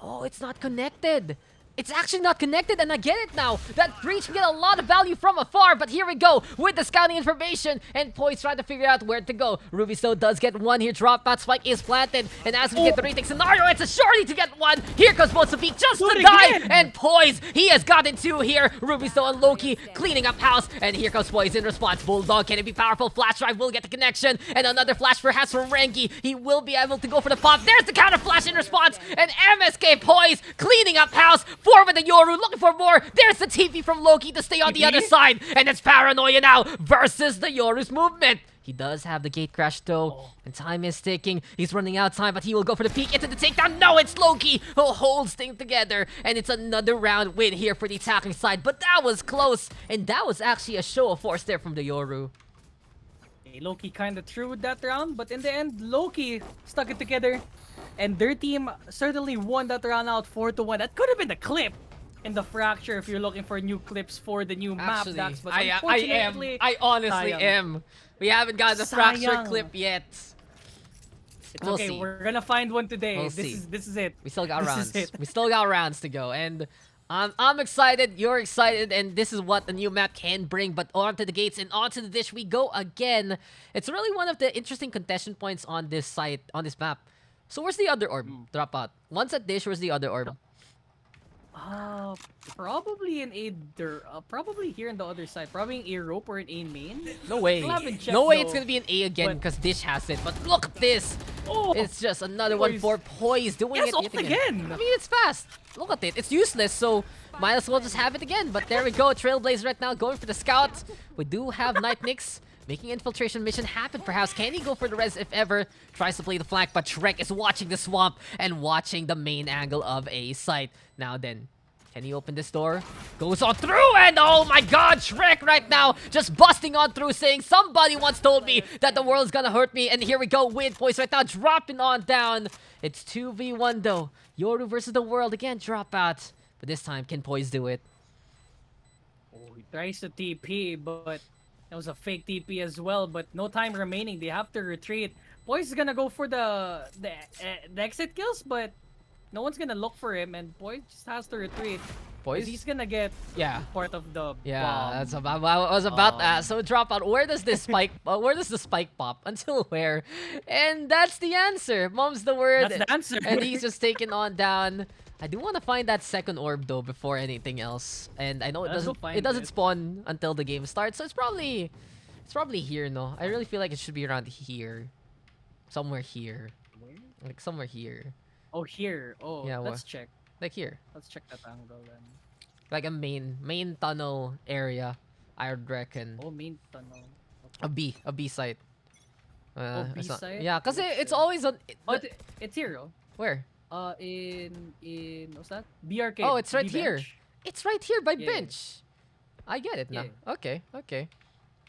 Oh, it's not connected. It's actually not connected, and I get it now. That breach can get a lot of value from afar, but here we go with the scouting information, and Poise trying to figure out where to go. Ruby still does get one here. Dropout Spike is planted, and as we get the retake scenario, it's a shorty to get one. Here comes Mozambique just to die, and Poise, he has gotten two here. Ruby still and Loki cleaning up house, and here comes Poise in response. Bulldog, can it be powerful? Flash drive will get the connection, and another flash perhaps from Rengi. He will be able to go for the pop. There's the counter flash in response, and MSK Poise cleaning up house. Forward the Yoru, looking for more. There's the TP from Loki to stay on the other side. And it's Paranoia now versus the Yoru's movement. He does have the gate crash though. And time is ticking. He's running out of time, but he will go for the peek into the takedown. No, it's Loki who holds things together. And it's another round win here for the attacking side. But that was close. And that was actually a show of force there from the Yoru. Loki kind of threw that round, but in the end, Loki stuck it together. And their team certainly won that round out 4-1. That could have been the clip in the Fracture if you're looking for new clips for the new map, Daks. But unfortunately, I honestly am. We haven't got the Fracture clip yet. It's okay, see. We're gonna find one today. We'll this is it. We still got This rounds. is it. We still got rounds to go. And I'm excited, you're excited, and this is what the new map can bring. But onto the gates and onto the dish we go again. It's really one of the interesting contention points on this site, on this map. So where's the other orb? Drop out. Once at dish, where's the other orb? Probably in A, probably here on the other side. Probably in A rope or in A main. No way. Still haven't checked, No way though. it's gonna be an A again because dish has it. But look at this. Oh, It's just another one Poise. for Poise doing Yes, it ult yet again. I mean, it's fast. Look at it. It's useless, so might as well just have it again. But there we go. Trailblazer right now going for the scout. We do have Night Nix making infiltration mission happen. Perhaps can he go for the res if ever? Tries to play the flank, but Shrek is watching the swamp and watching the main angle of a site. Now then, can he open this door? Goes on through, and oh my god, Shrek right now just busting on through, saying somebody once told me that the world's gonna hurt me, and here we go with Poise right now dropping on down. It's 2v1 though. Yoru versus the world again, dropout. But this time, can Poise do it? Oh, he tries to TP, but it was a fake TP as well. But no time remaining. They have to retreat. Poise is gonna go for the exit kills, but no one's gonna look for him, and Poise just has to retreat. Poise? He's gonna get Yeah. part of the Yeah, bomb. that's about. I was about to ask. So dropout. Where does this spike? Where does the spike pop? Until where? And that's the answer. Mom's the word. That's the answer. And he's just taken on down. I do want to find that second orb though before anything else. And I know it Let's go doesn't. find It doesn't it. spawn until the game starts. So it's probably here. No, I really feel like it should be around here, somewhere here, like somewhere here, Oh, here. Oh, Yeah, let's check. like here, Let's check that angle then. like a main tunnel area. I would reckon. Oh, main tunnel. A B site. B it's not- site? Yeah, cause Which it's is- always on. Oh, it's here. Oh. Where? In what's that? BRK. Oh, it's right B here. bench. It's right here by Yeah. bench. I get it now. Yeah. Okay.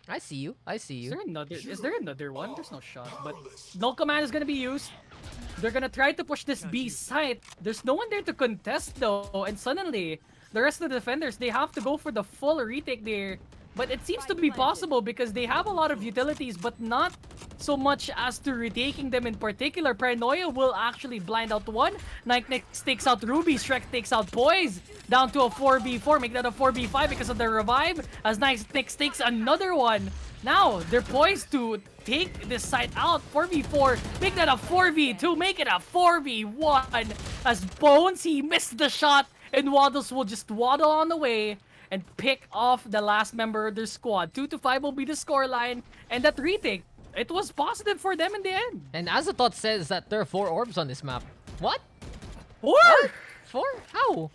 I see you. Is there another one? There's no shot, but no command is gonna be used. They're gonna try to push this B site. There's no one there to contest though, and suddenly the rest of the defenders, they have to go for the full retake there. But it seems to be possible because they have a lot of utilities, but not so much as to retaking them in particular. Paranoia will actually blind out one. Nightnix takes out Ruby. Shrek takes out Poise. Down to a 4v4. Make that a 4v5 because of the revive. As Nightnix takes another one. Now, they're poised to take this site out. 4v4. Make that a 4v2. Make it a 4v1. As Bones, he missed the shot. And Waddles will just waddle on the way and pick off the last member of their squad. 2-5 will be the scoreline, and that retake, it was positive for them in the end. And Azathoth says that there are 4 orbs on this map. What? What? 4? How?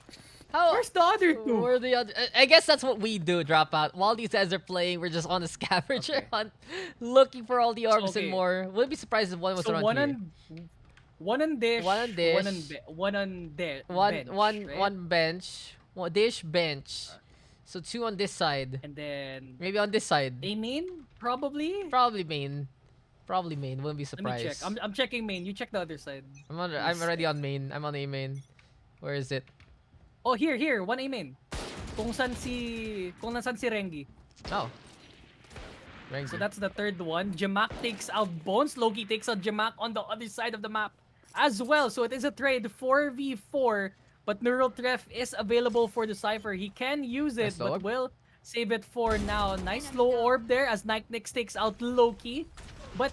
How? Where's the other two? Where the other? I guess that's what we do. Dropout. While these guys are playing, we're just on a scavenger hunt, looking for all the orbs and more. Wouldn't be surprised if one was So around one here. one on dish, One on dish. one on bench, right? One bench. One dish bench. So 2 on this side. And then Maybe on this side. a main, probably. Probably main. Probably main. Wouldn't be Let me check. surprised. I'm checking main. You check the other side. I'm already on main. I'm on A main. Where is it? Oh, here, one A main. Kung nasan si Rengi. Oh. Rengi. So that's the third one. Jamak takes out Bones. Loki takes out Jamak on the other side of the map as well. So it is a trade 4v4. But Neural Tref is available for the Cypher. He can use it, Nice but orb. will save it for now. Nice low orb there as Nightnix takes out Loki. But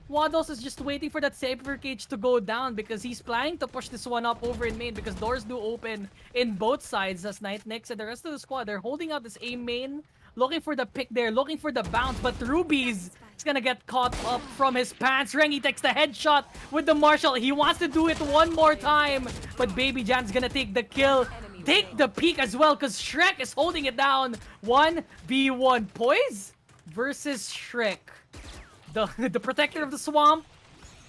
Waddles is just waiting for that Cypher cage to go down because he's planning to push this one up over in main because doors do open in both sides as Nightnix and the rest of the squad, they're holding out this A main. Looking for the pick there, looking for the bounce, but Ruby's is gonna get caught up from his pants. Rengi takes the headshot with the Marshall. He wants to do it one more time, but Baby Jan's gonna take the kill. Take the peek as well, because Shrek is holding it down. 1v1 Poise versus Shrek. The protector of the swamp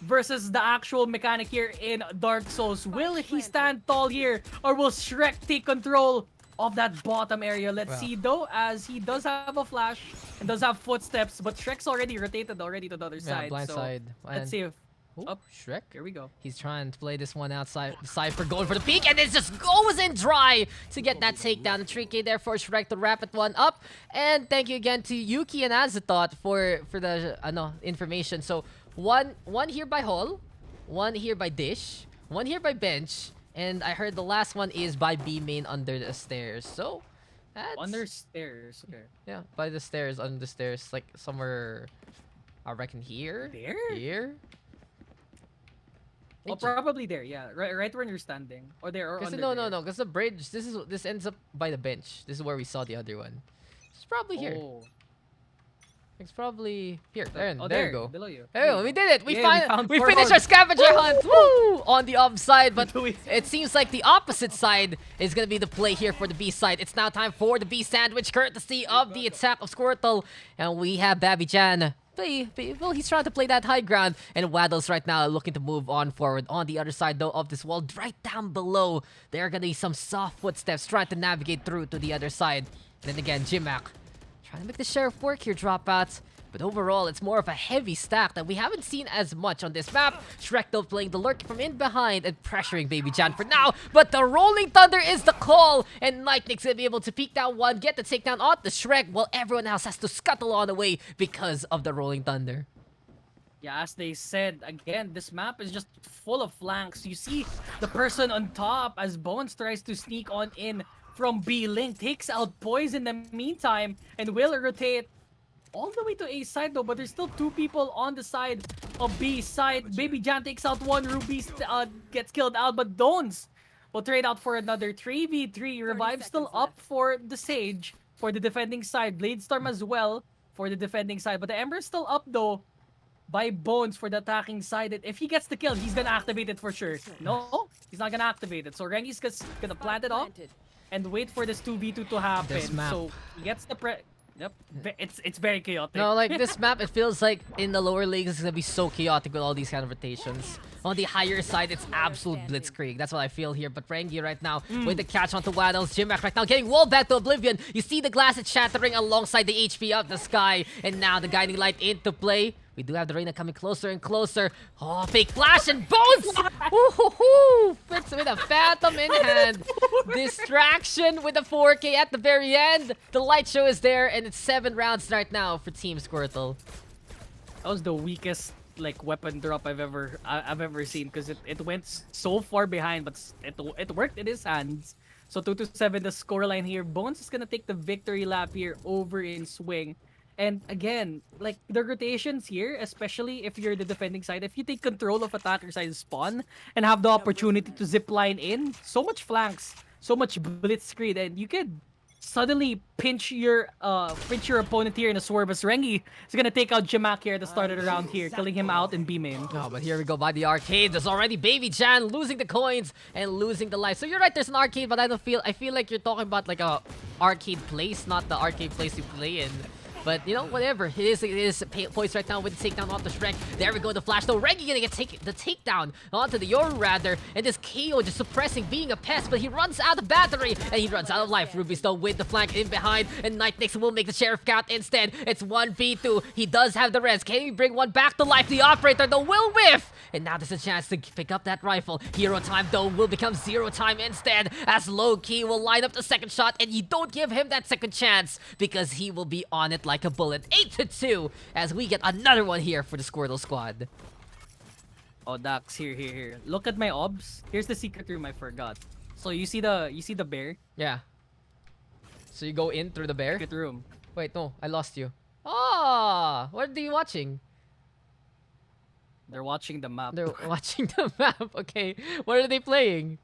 versus the actual mechanic here in Dark Souls. Will he stand tall here, or will Shrek take control of that bottom area? Let's see though, as he does have a flash and does have footsteps, but Shrek's already rotated to the other side. blind so side. let's see if Ooh, up. Shrek. Here we go. He's trying to play this one outside. Cypher going for the peak, and it just goes in dry to get that takedown. The 3K there for Shrek to wrap it one up. And thank you again to Yuki and Azathoth for the information. So one here by Hall, one here by Dish, one here by Bench, and I heard the last one is by B main under the stairs. So that's Under stairs. Okay. yeah, by the stairs, under the stairs, like somewhere. I reckon here. There? Here. Oh, probably there. Yeah, right when you're standing, or there, or Because under no, there. because the bridge. This ends up by the bench. This is where we saw the other one. It's probably here. Oh. It's probably here. There, Oh, there you go. below you. There you go. We did it. We Yeah, found. We four finished our orbs. scavenger hunt. Woo! On the up side, but Do we- it seems like the opposite side is gonna be the play here for the B side. It's now time for the B sandwich, courtesy of the attack of Squirtle, and we have Babby Jan. Well, he's trying to play that high ground, and Waddles right now looking to move on forward. On the other side, though, of this wall, right down below, there are gonna be some soft footsteps trying to navigate through to the other side. Then again, Jimak trying to make the sheriff work here, dropouts. But overall, it's more of a heavy stack that we haven't seen as much on this map. Shrek though playing the lurk from in behind and pressuring Baby Jan for now. But the Rolling Thunder is the call. And Nightnick's gonna be able to peek down one, get the takedown on the Shrek, while everyone else has to scuttle on the way because of the Rolling Thunder. Yeah, as they said, again, this map is just full of flanks. You see the person on top as Bones tries to sneak on in from B Link, takes out Poise in the meantime, and will rotate all the way to A side though, but there's still two people on the side of B side. Baby Jan takes out one, Ruby gets killed out, but Dones will trade out for another 3v3. Revive still up for the Sage for the defending side. Bladestorm as well for the defending side, but the Ember is still up though by Bones for the attacking side. And if he gets the kill, he's gonna activate it for sure. No, he's not gonna activate it. So Rengi's gonna plant it off and wait for this 2v2 to happen. This map. So he gets the Yep, it's very chaotic. No, like this map, it feels like in the lower leagues it's gonna be so chaotic with all these kind of rotations. On the higher side, it's absolute blitzkrieg. That's what I feel here. But Rengi right now with the catch onto Waddles. Jimak right now getting wall back to Oblivion. You see the glass is shattering alongside the HP of the sky. And now the guiding light into play. We do have the Reina coming closer and closer. Oh, fake flash and Bones! Woohoo! Fits with a Phantom in hand. Distraction with a 4K at the very end. The light show is there, and it's 7 rounds right now for Team Squirtle. That was the weakest like weapon drop I've ever seen, because it went so far behind, but it worked in his hands. So 2-7 the scoreline here. Bones is gonna take the victory lap here over in swing. And again, like the rotations here, especially if you're the defending side, if you take control of attacker side spawn and have the opportunity to zip line in, so much flanks, so much blitzkrieg, and you could suddenly pinch your opponent here in a swerve. As Rengi is gonna take out Jimak here at the start of the round here, killing him out in B main. Oh, but here we go by the arcade. There's already Baby Jan losing the coins and losing the life. So you're right, there's an arcade, but I feel like you're talking about like a arcade place, not the arcade place you play in. But, you know, whatever. It is poised right now with the takedown off the Shrek. There we go, the flash. Though Rengi gonna get the takedown onto the Yoru rather. And this KO just suppressing, being a pest. But he runs out of battery. And he runs out of life. Ruby still with the flank in behind. And Nightnix will make the sheriff count instead. It's 1v2. He does have the res. Can he bring one back to life? The operator, though, will whiff. And now there's a chance to pick up that rifle. Hero time, though, will become 0 time instead. As Low-Key will line up the second shot. And you don't give him that second chance, because he will be on it like a bullet. 8-2 as we get another one here for the Squirtle squad. Oh, Daks, here. Look at my obs. Here's the secret room I forgot. So you see the bear? Yeah. So you go in through the bear? Secret room. Wait, no, I lost you. Ah, what are you watching? They're watching the map. They're watching the map. Okay, what are they playing?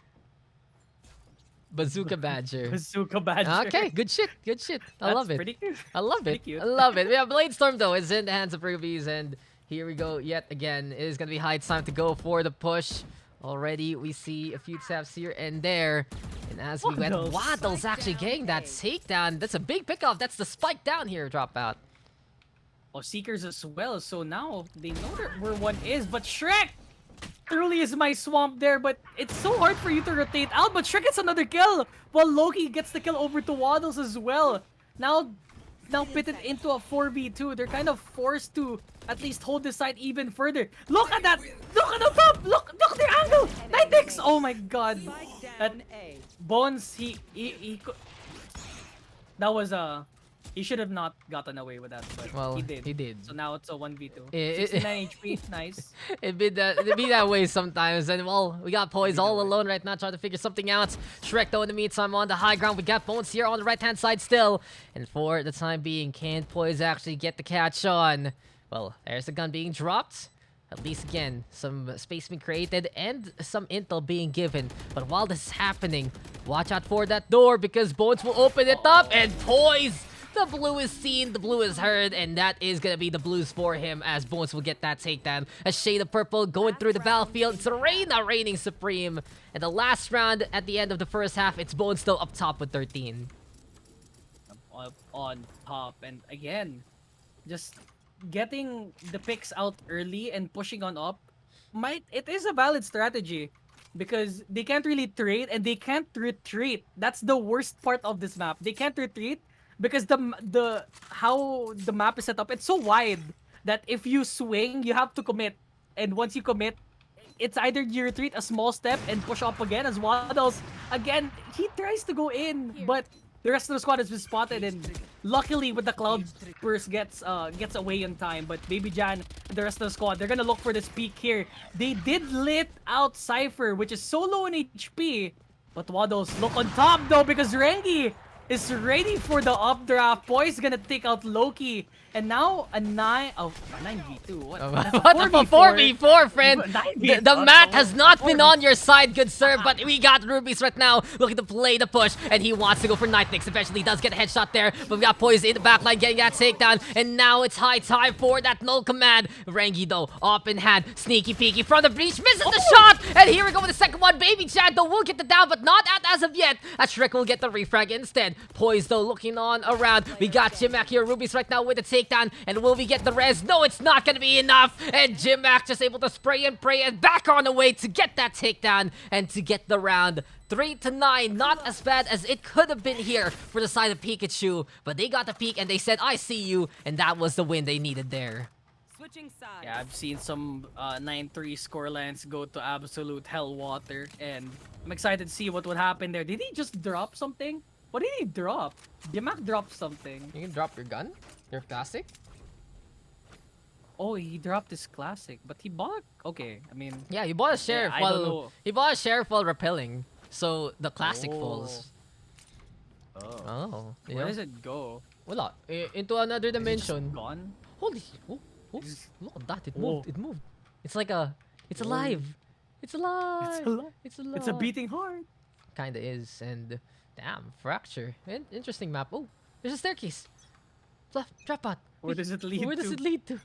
Bazooka Badger. Bazooka Badger. Okay, good shit. Good shit. I love it. Pretty cute. I love Pretty it. cute. I love it. We have Bladestorm though. It's in the hands of Rubies, and here we go yet again. It is gonna be high time to go for the push. Already we see a few taps here and there. And as we went, Waddle's actually getting that takedown. That's a big pickoff. That's the spike down here, dropout. Oh, Seekers as well. So now they know where one is, but Shrek truly is my swamp there, but it's so hard for you to rotate out. But Shrek gets another kill, while Loki gets the kill over to Waddles as well. Now pitted into a 4v2. They're kind of forced to at least hold this side even further. Look at that! Look at the top! Look at the angle! Nightnix! Oh my god! That Bones, he could... That was he should have not gotten away with that, but Well, he did. he did. So now it's a 1v2. It- 69 HP, nice. It'd be that way sometimes. And well, we got Poise all alone right now trying to figure something out. Shrek though in the meantime on the high ground. We got Bones here on the right hand side still. And for the time being, can Poise actually get the catch on? Well, there's the gun being dropped. At least again, some space being created and some intel being given. But while this is happening, watch out for that door because Bones will open it up and Poise The blue is seen, the blue is heard, and that is gonna be the blues for him as Bones will get that takedown. A shade of purple going through the battlefield. It's Reina reigning supreme. And the last round at the end of the first half, it's Bones still up top with 13. Up on top, and again, just getting the picks out early and pushing on up. It is a valid strategy because they can't really trade and they can't retreat. That's the worst part of this map. They can't retreat because the how the map is set up, it's so wide that if you swing, you have to commit. And once you commit, it's either you retreat a small step and push up again as Waddles. Again, he tries to go in, but the rest of the squad has been spotted, and luckily with the cloud burst gets away in time. But Baby Gian and the rest of the squad, they're gonna look for this peak here. They did lit out Cypher, which is so low in HP. But Waddles look on top though because Rengi is ready for the updraft. Boy's gonna take out Loki. And now a 9v2. What? That's a What the 4v4, friend? 9v4. The mat has not been on your side, good sir, but we got Rubies right now looking to play the push, and he wants to go for Nightmix. Eventually does get a headshot there, but we got Poise in the backline getting that takedown, and now it's high time for that null command. Rengi though, up in hand, sneaky peeky from the breach, misses the shot, and here we go with the second one. Baby Chad though will get the down, but not as of yet. Shrek will get the refrag instead. Poise though looking on around. We got Jimac here, Rubies right now with the takedown, and will we get the res? No, it's not gonna be enough, and Jimac just able to spray and pray and back on the way to get that takedown and to get the round. 3-9, not as bad as it could have been here for the side of Pikachu, but they got the peak and they said, I see you, and that was the win they needed there. Switching sides. Yeah, I've seen some 9-3 scorelines go to absolute hell water, and I'm excited to see what would happen there. Did he just drop something? What did he drop? Jimac dropped something. You can drop your gun? Your classic? Oh, he dropped his classic, but he bought. Okay, I mean. Yeah, he bought a sheriff I don't while know. he bought a sheriff while repelling. So the classic Oh. falls. Oh. Where Yeah. does it go? Wala. Into another Is it just dimension. gone? Holy. Oh, oh, Is- look at that. It Oh. moved. It moved. It's like a. It's alive. It's alive. It's alive. It's alive. It's a beating heart. Kinda is. And damn, fracture. Interesting map. Oh, there's a staircase. Fluff, drop out. Where does it lead Where to? does it lead to?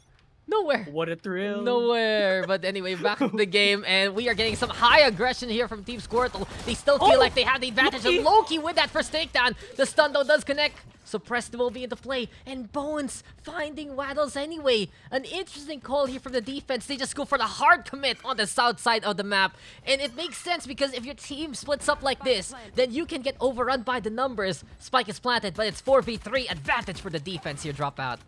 Nowhere. What a thrill. Nowhere. But anyway, back to the game, and we are getting some high aggression here from Team Squirtle. They still feel like they have the advantage. Loki. And Loki with that first takedown. The stun though does connect. Suppressed will be into play, and Bones finding Waddles anyway. An interesting call here from the defense. They just go for the hard commit on the south side of the map, and it makes sense because if your team splits up like this, then you can get overrun by the numbers. Spike is planted, but it's 4v3 advantage for the defense here. Drop out.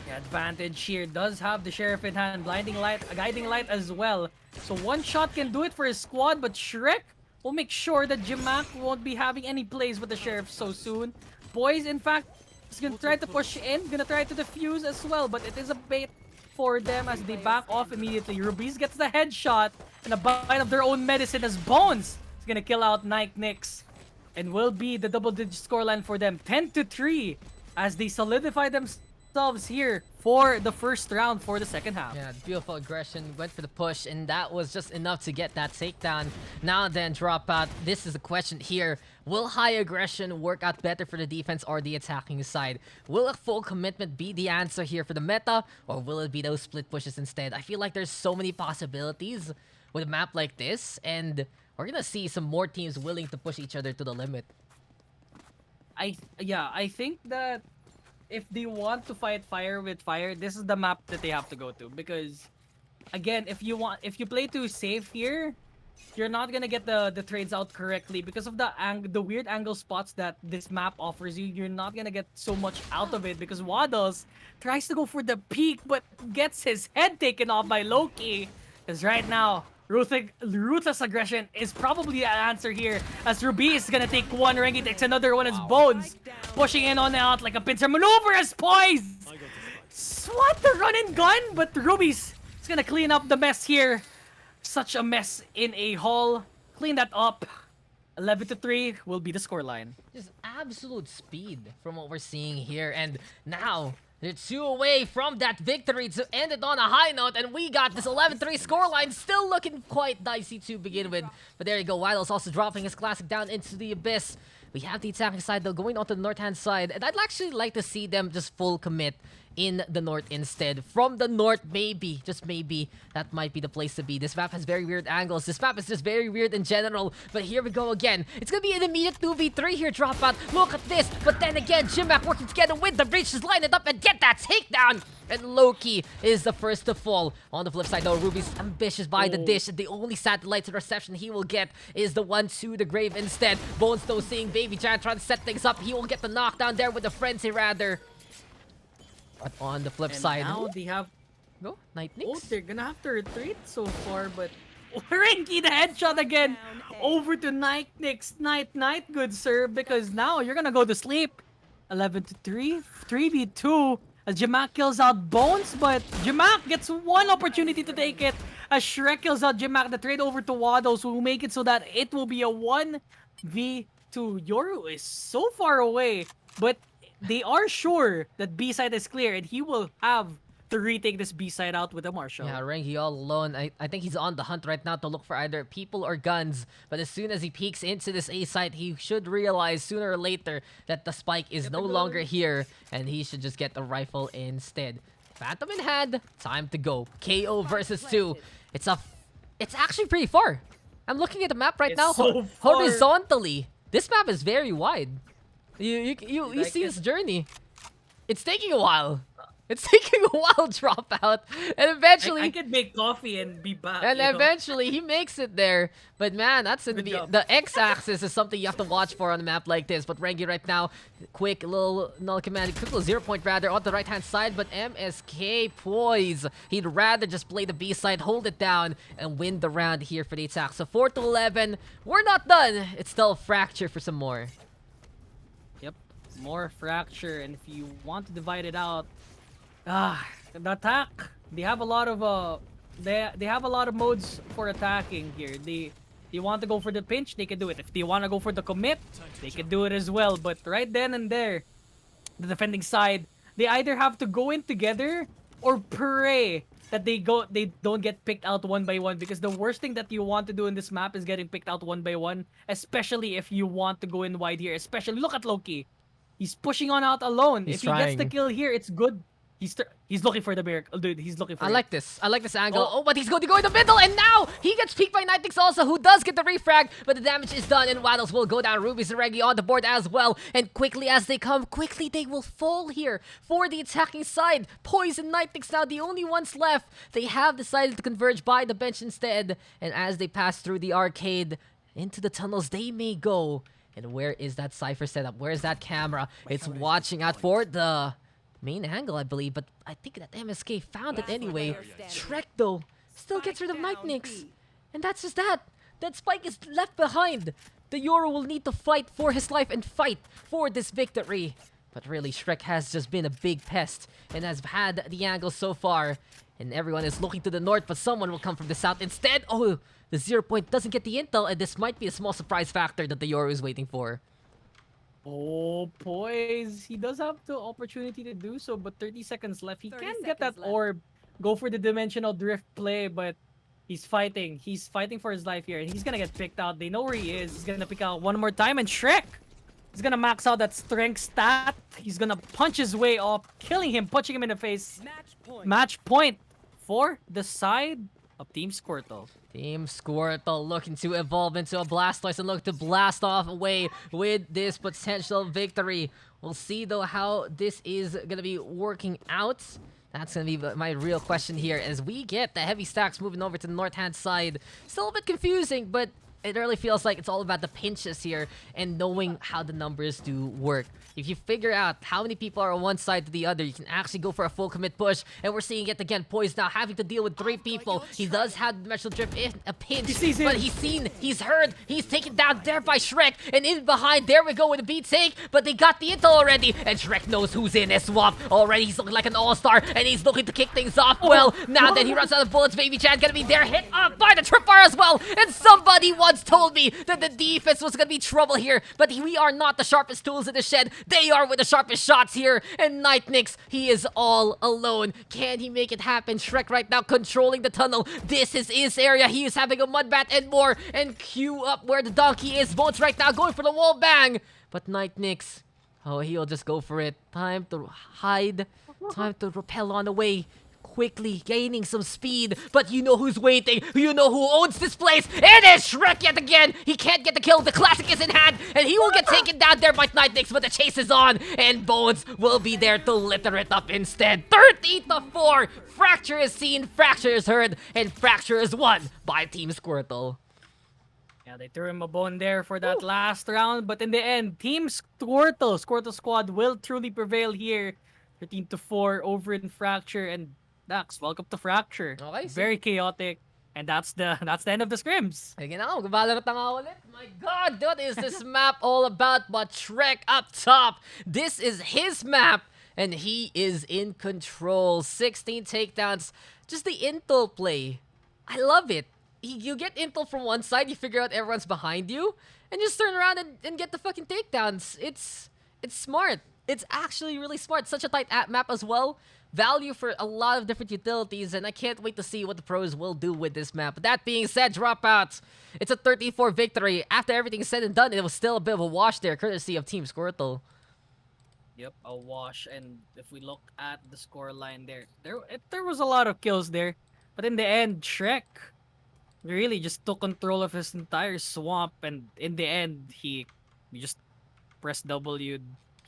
The advantage here does have the sheriff in hand, blinding light, a guiding light as well. So one shot can do it for his squad, but Shrek will make sure that Jimac won't be having any plays with the sheriff so soon. Boys, in fact, is gonna try to push in, gonna try to defuse as well, but it is a bait for them as they back off immediately. Rubies gets the headshot and a bite of their own medicine as Bones is gonna kill out Nix and will be the double-digit scoreline for them, 10-3, as they solidify themselves here for the first round for the second half. Yeah, beautiful aggression, went for the push, and that was just enough to get that takedown. Now then, drop out. This is the question here. Will high aggression work out better for the defense or the attacking side? Will a full commitment be the answer here for the meta, or will it be those split pushes instead? I feel like there's so many possibilities with a map like this, and we're gonna see some more teams willing to push each other to the limit. I think that if they want to fight fire with fire, this is the map that they have to go to, because again, if you play too safe here, you're not gonna get the trades out correctly because of the weird angle spots that this map offers you. You're not gonna get so much out of it because Waddles tries to go for the peak but gets his head taken off by Loki. Because right now, ruthless aggression is probably the answer here, as Ruby is gonna take one, Rengi takes another one as Bones pushing in on out like a pincer maneuver as Poise. What the run and gun, but Ruby's is gonna clean up the mess here. Such a mess in a hall. Clean that up. 11-3 will be the scoreline. Just absolute speed from what we're seeing here, and now they're 2 away from that victory to end it on a high note, and we got this 11-3 scoreline, still looking quite dicey to begin with. But there you go, Waddle's also dropping his classic down into the abyss. We have the attacking side, though, going onto the north-hand side. And I'd actually like to see them just full commit in the north instead. From the north, maybe, just maybe, that might be the place to be. This map has very weird angles. This map is just very weird in general. But here we go again. It's gonna be an immediate 2v3 here, Dropout. Look at this. But then again, Jimak working together with the breach. Just line it up and get that takedown. And Loki is the first to fall. On the flip side, though, Ruby's ambitious by the dish. And the only satellite reception he will get is the one to the grave instead. Bones, though, seeing Baby Giant trying to set things up. He will get the knockdown there with the frenzy, rather. But on the flip And side, now they have... go Night Oh, Nix. they're gonna have to retreat so far, but... Renki, the headshot again! Over to Night Nix. Night, good sir, because now you're gonna go to sleep. 11 to 3, 3v2. As Jamak kills out Bones, but Jamak gets one opportunity to take it. As Shrek kills out Jamak, the trade over to Waddles who will make it so that it will be a 1v2. Yoru is so far away, but they are sure that B-side is clear and he will have to retake this B-side out with a Marshall. Yeah, Rengi all alone. I think he's on the hunt right now to look for either people or guns. But as soon as he peeks into this A site, he should realize sooner or later that the spike is no longer here. And he should just get the rifle instead. Phantom in hand, time to go. KO versus 2. It's actually pretty far. I'm looking at the map right It's now. so far. Horizontally. This map is very wide. You Like see it- this journey. It's taking a while. It's taking a while, Dropout. And eventually... I could make coffee and be back. And you know? eventually, he makes it there. But man, that's gonna Good be... job. The X-axis is something you have to watch for on a map like this. But Rengi right now, quick little null command, quick little 0 point rather on the right-hand side. But MSK poise. He'd rather just play the B side, hold it down, and win the round here for the attack. So 4 to 11. We're not done. It's still a fracture for some more. Yep, more fracture, and if you want to divide it out, the attack, they have a lot of they have a lot of modes for attacking here. They want to go for the pinch, they can do it. If they want to go for the commit, they can do it as well. But right then and there, the defending side, they either have to go in together or pray that they don't get picked out one by one, because the worst thing that you want to do in this map is getting picked out one by one, especially if you want to go in wide here. Especially look at Loki. He's pushing on out alone. He's If he gets the trying. kill here, it's good. He's looking for the miracle, dude. He's looking for I it. like this. I like this angle. Oh, but he's going to go in the middle, and now he gets peeked by Nightix also, who does get the refrag, but the damage is done, and Waddles will go down. Ruby's and Reggie on the board as well, and quickly as they come, quickly they will fall here for the attacking side. Poison Nightix now the only ones left. They have decided to converge by the bench instead, and as they pass through the arcade into the tunnels, they may go. And where is that Cypher setup? Where is that camera? It's watching out for the main angle, I believe, but I think that MSK found it anyway. Shrek, though, still gets rid of Nightnix. And that's just that. That Spike is left behind. The Yoru will need to fight for his life and fight for this victory. But really, Shrek has just been a big pest and has had the angle so far. And everyone is looking to the north, but someone will come from the south instead. Oh, the 0 point doesn't get the intel, and this might be a small surprise factor that the Yoru is waiting for. Oh, poise. He does have the opportunity to do so, but 30 seconds left. He 30 can get that seconds left. orb, go for the dimensional drift play, but he's fighting. He's fighting for his life here, and he's gonna get picked out. They know where he is. He's gonna pick out one more time, and Shrek is gonna max out that strength stat. He's gonna punch his way off, killing him, punching him in the face. Match point. Match point for the side of Team Squirtle. Team Squirtle looking to evolve into a Blastoise and look to blast off away with this potential victory. We'll see, though, how this is going to be working out. That's going to be my real question here as we get the heavy stacks moving over to the north-hand side. Still a bit confusing, but it really feels like it's all about the pinches here and knowing how the numbers do work. If you figure out how many people are on one side to the other, you can actually go for a full commit push. And we're seeing it again. Poise now having to deal with 3 people. He does have dimensional drift in a pinch, He sees him. but he's seen, he's heard, he's taken down there by Shrek. And in behind, there we go with a beat take, but they got the intel already. And Shrek knows who's in his swamp already. He's looking like an all-star, and he's looking to kick things off. Well, now that he runs out of bullets, Baby Chan gonna be there, hit up by the tripwire as well. And somebody once told me that the defense was gonna be trouble here, but we are not the sharpest tools in the shed. They are with the sharpest shots here. And Nightnix, he is all alone. Can he make it happen? Shrek right now controlling the tunnel. This is his area. He is having a mud bat and more. And queue up where the donkey is. Bones right now going for the wall bang. But Night Nix, oh, he'll just go for it. Time to hide. Time to rappel on away. Quickly gaining some speed, but you know who's waiting. You know who owns this place. It is Shrek yet again. He can't get the kill. The classic is in hand, and he will get taken down there by Night Nix, but the chase is on, and Bones will be there to litter it up instead. 30-4. Fracture is seen, Fracture is heard, and Fracture is won by Team Squirtle. Yeah, they threw him a bone there for that last round, but in the end, Team Squirtle Squad will truly prevail here. 13-4 over in Fracture, and Dax, welcome to Fracture. Okay, Very chaotic, and that's the end of the scrims. Sige na, mag-Valorant na nga ulit. My God, what is this map all about but Shrek up top? This is his map, and he is in control. 16 takedowns, just the intel play. I love it. You get intel from one side, you figure out everyone's behind you, and just turn around and get the fucking takedowns. It's smart. It's actually really smart. Such a tight map as well. Value for a lot of different utilities, and I can't wait to see what the pros will do with this map. That being said, Dropouts, it's a 34 victory. After everything said and done, it was still a bit of a wash there, courtesy of Team Squirtle. Yep, a wash, and if we look at the score line there was a lot of kills there, but in the end, Shrek really just took control of his entire swamp, and in the end, he just pressed W.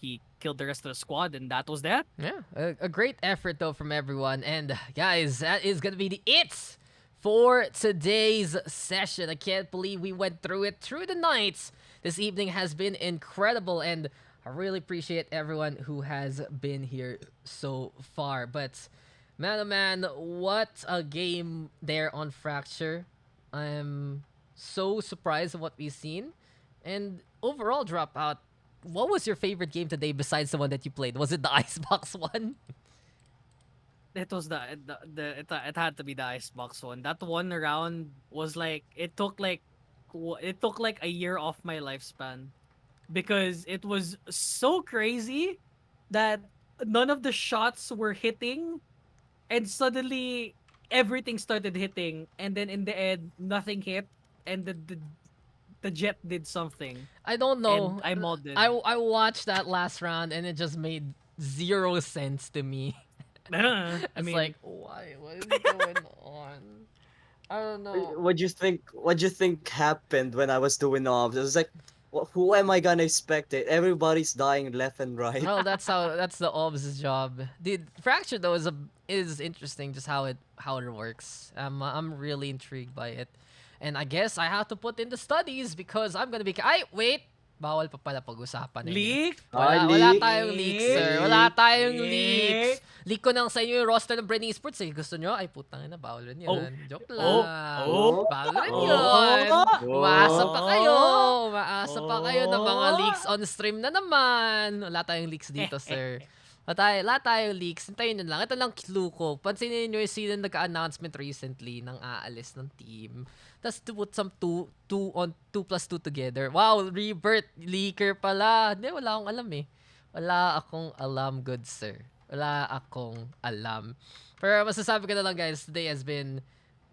He killed the rest of the squad, and that was that. Yeah, a great effort though from everyone. And guys, that is gonna be the it for today's session. I can't believe we went through it through the nights. This evening has been incredible, and I really appreciate everyone who has been here so far. But man, oh man, what a game there on Fracture. I'm so surprised at what we've seen, and overall, Dropout, what was your favorite game today besides the one that you played? Was it the Icebox one? It was it had to be the Icebox one. That one round was like it took like a year off my lifespan, because it was so crazy that none of the shots were hitting, and suddenly everything started hitting, and then in the end nothing hit, and the jet did something. I don't know. And I modded. I watched that last round and it just made 0 sense to me. It's like, why? What is going on? I don't know. What do you think happened when I was doing obs? It was like, who am I gonna expect it? Everybody's dying left and right. Well, that's the obs' job. Dude, Fracture though is interesting, just how it works. I'm really intrigued by it. And I guess I have to put in the studies because I'm gonna be... wait! Bawal pa pala pag-usapan. Leak? Wala tayong leaks, sir. Wala tayong leaks. Leak ko nang sa inyo yung roster ng Brainy Sports. Eh. Gusto nyo? Ay, putang ina, bawal rin yun. Joke lang. Bawal rin yun. Umaasa pa kayo. Umaasa pa kayo ng mga leaks on stream na naman. Wala tayong leaks dito, sir. Wala tayong leaks. Hintayin nyo lang. Ito lang clue ko. Pansinin nyo yung sino nagka-announcement recently ng aalis ng team. Tapos to put some 2 plus 2 together. Wow, Rebirth. Leaker pala. Hindi, wala akong alam eh. Wala akong alam, good sir. Wala akong alam. Pero masasabi ko na lang guys, today has been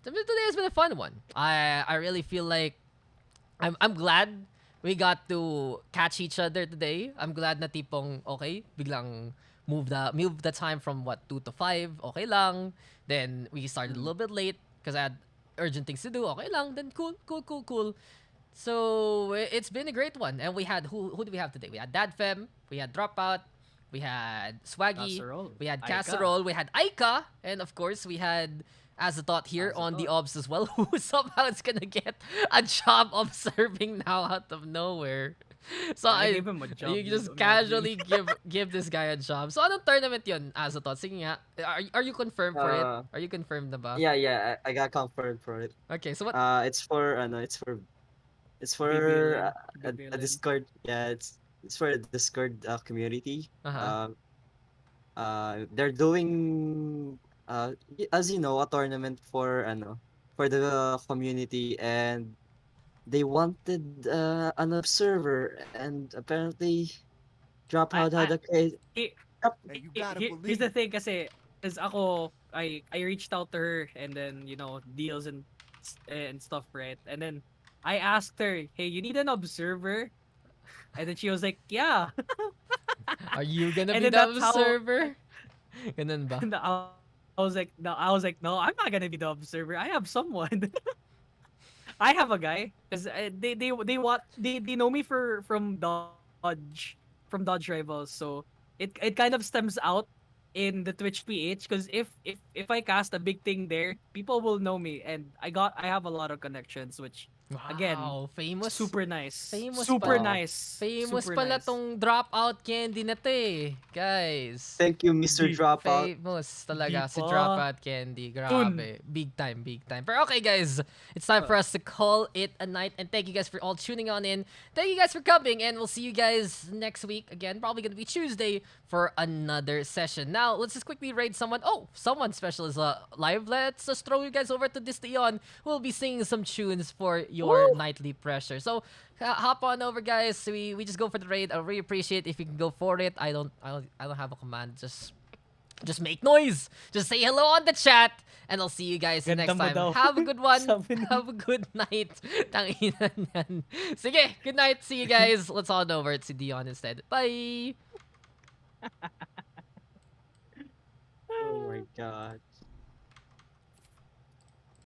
a fun one. I really feel like I'm glad we got to catch each other today. I'm glad na tipong okay, biglang move the time from 2 to 5, okay lang. Then we started a little bit late because I had urgent things to do, okay lang. Then cool. So it's been a great one. And we had who do we have today? We had Dadfem, we had Dropout, we had Swaggy, Casserole, we had Aika. Casserole, we had Aika, and of course we had Azatot here on the obs as well, who somehow is gonna get a job observing now out of nowhere. So I gave him a job, you just dude, casually give this guy a job. So anong tournament yun, Azatot? Sige nga. Are you confirmed for it? Are you confirmed na ba? Yeah, I got confirmed for it. Okay, so what? It's for a Discord. Yeah, it's for a Discord community. They're doing as you know, a tournament for the community, and they wanted an observer, and apparently Dropout had a case. Here's the thing kasi, is ako, I reached out to her, and then, deals and stuff, right? And then I asked her, hey, you need an observer? And then she was like, yeah. Are you gonna And be then the that's how- observer? Ganun ba? And I was like, no, I'm not gonna be the observer. I have someone. I have a guy because they know me from Dodge Rivals, so it kind of stems out in the Twitch PH because if I cast a big thing there, people will know me, and I have a lot of connections, which again, Wow, famous. super nice, Famous super pala. nice, Famous super pala nice. tong dropout candy na to eh, guys. Thank you, Mr. Di- Dropout. Famous talaga si pa. Dropout Candy. Grabe. Big time, big time. Pero okay guys, it's time for us to call it a night. And thank you guys for all tuning on in. Thank you guys for coming. And we'll see you guys next week. Again, probably going to be Tuesday for another session. Now, let's just quickly raid someone. Oh, someone special is live. Let's just throw you guys over to this Dion. We'll be singing some tunes for your nightly pressure. So, hop on over, guys. We just go for the raid. I really appreciate if you can go for it. I don't have a command. Just make noise. Just say hello on the chat. And I'll see you guys Ganda next mo time. daw. Have a good one. Sabi ni- Have a good night. Tanginan yan. Sige, good night. See you guys. Let's on over to Dion instead. Bye. Oh my god.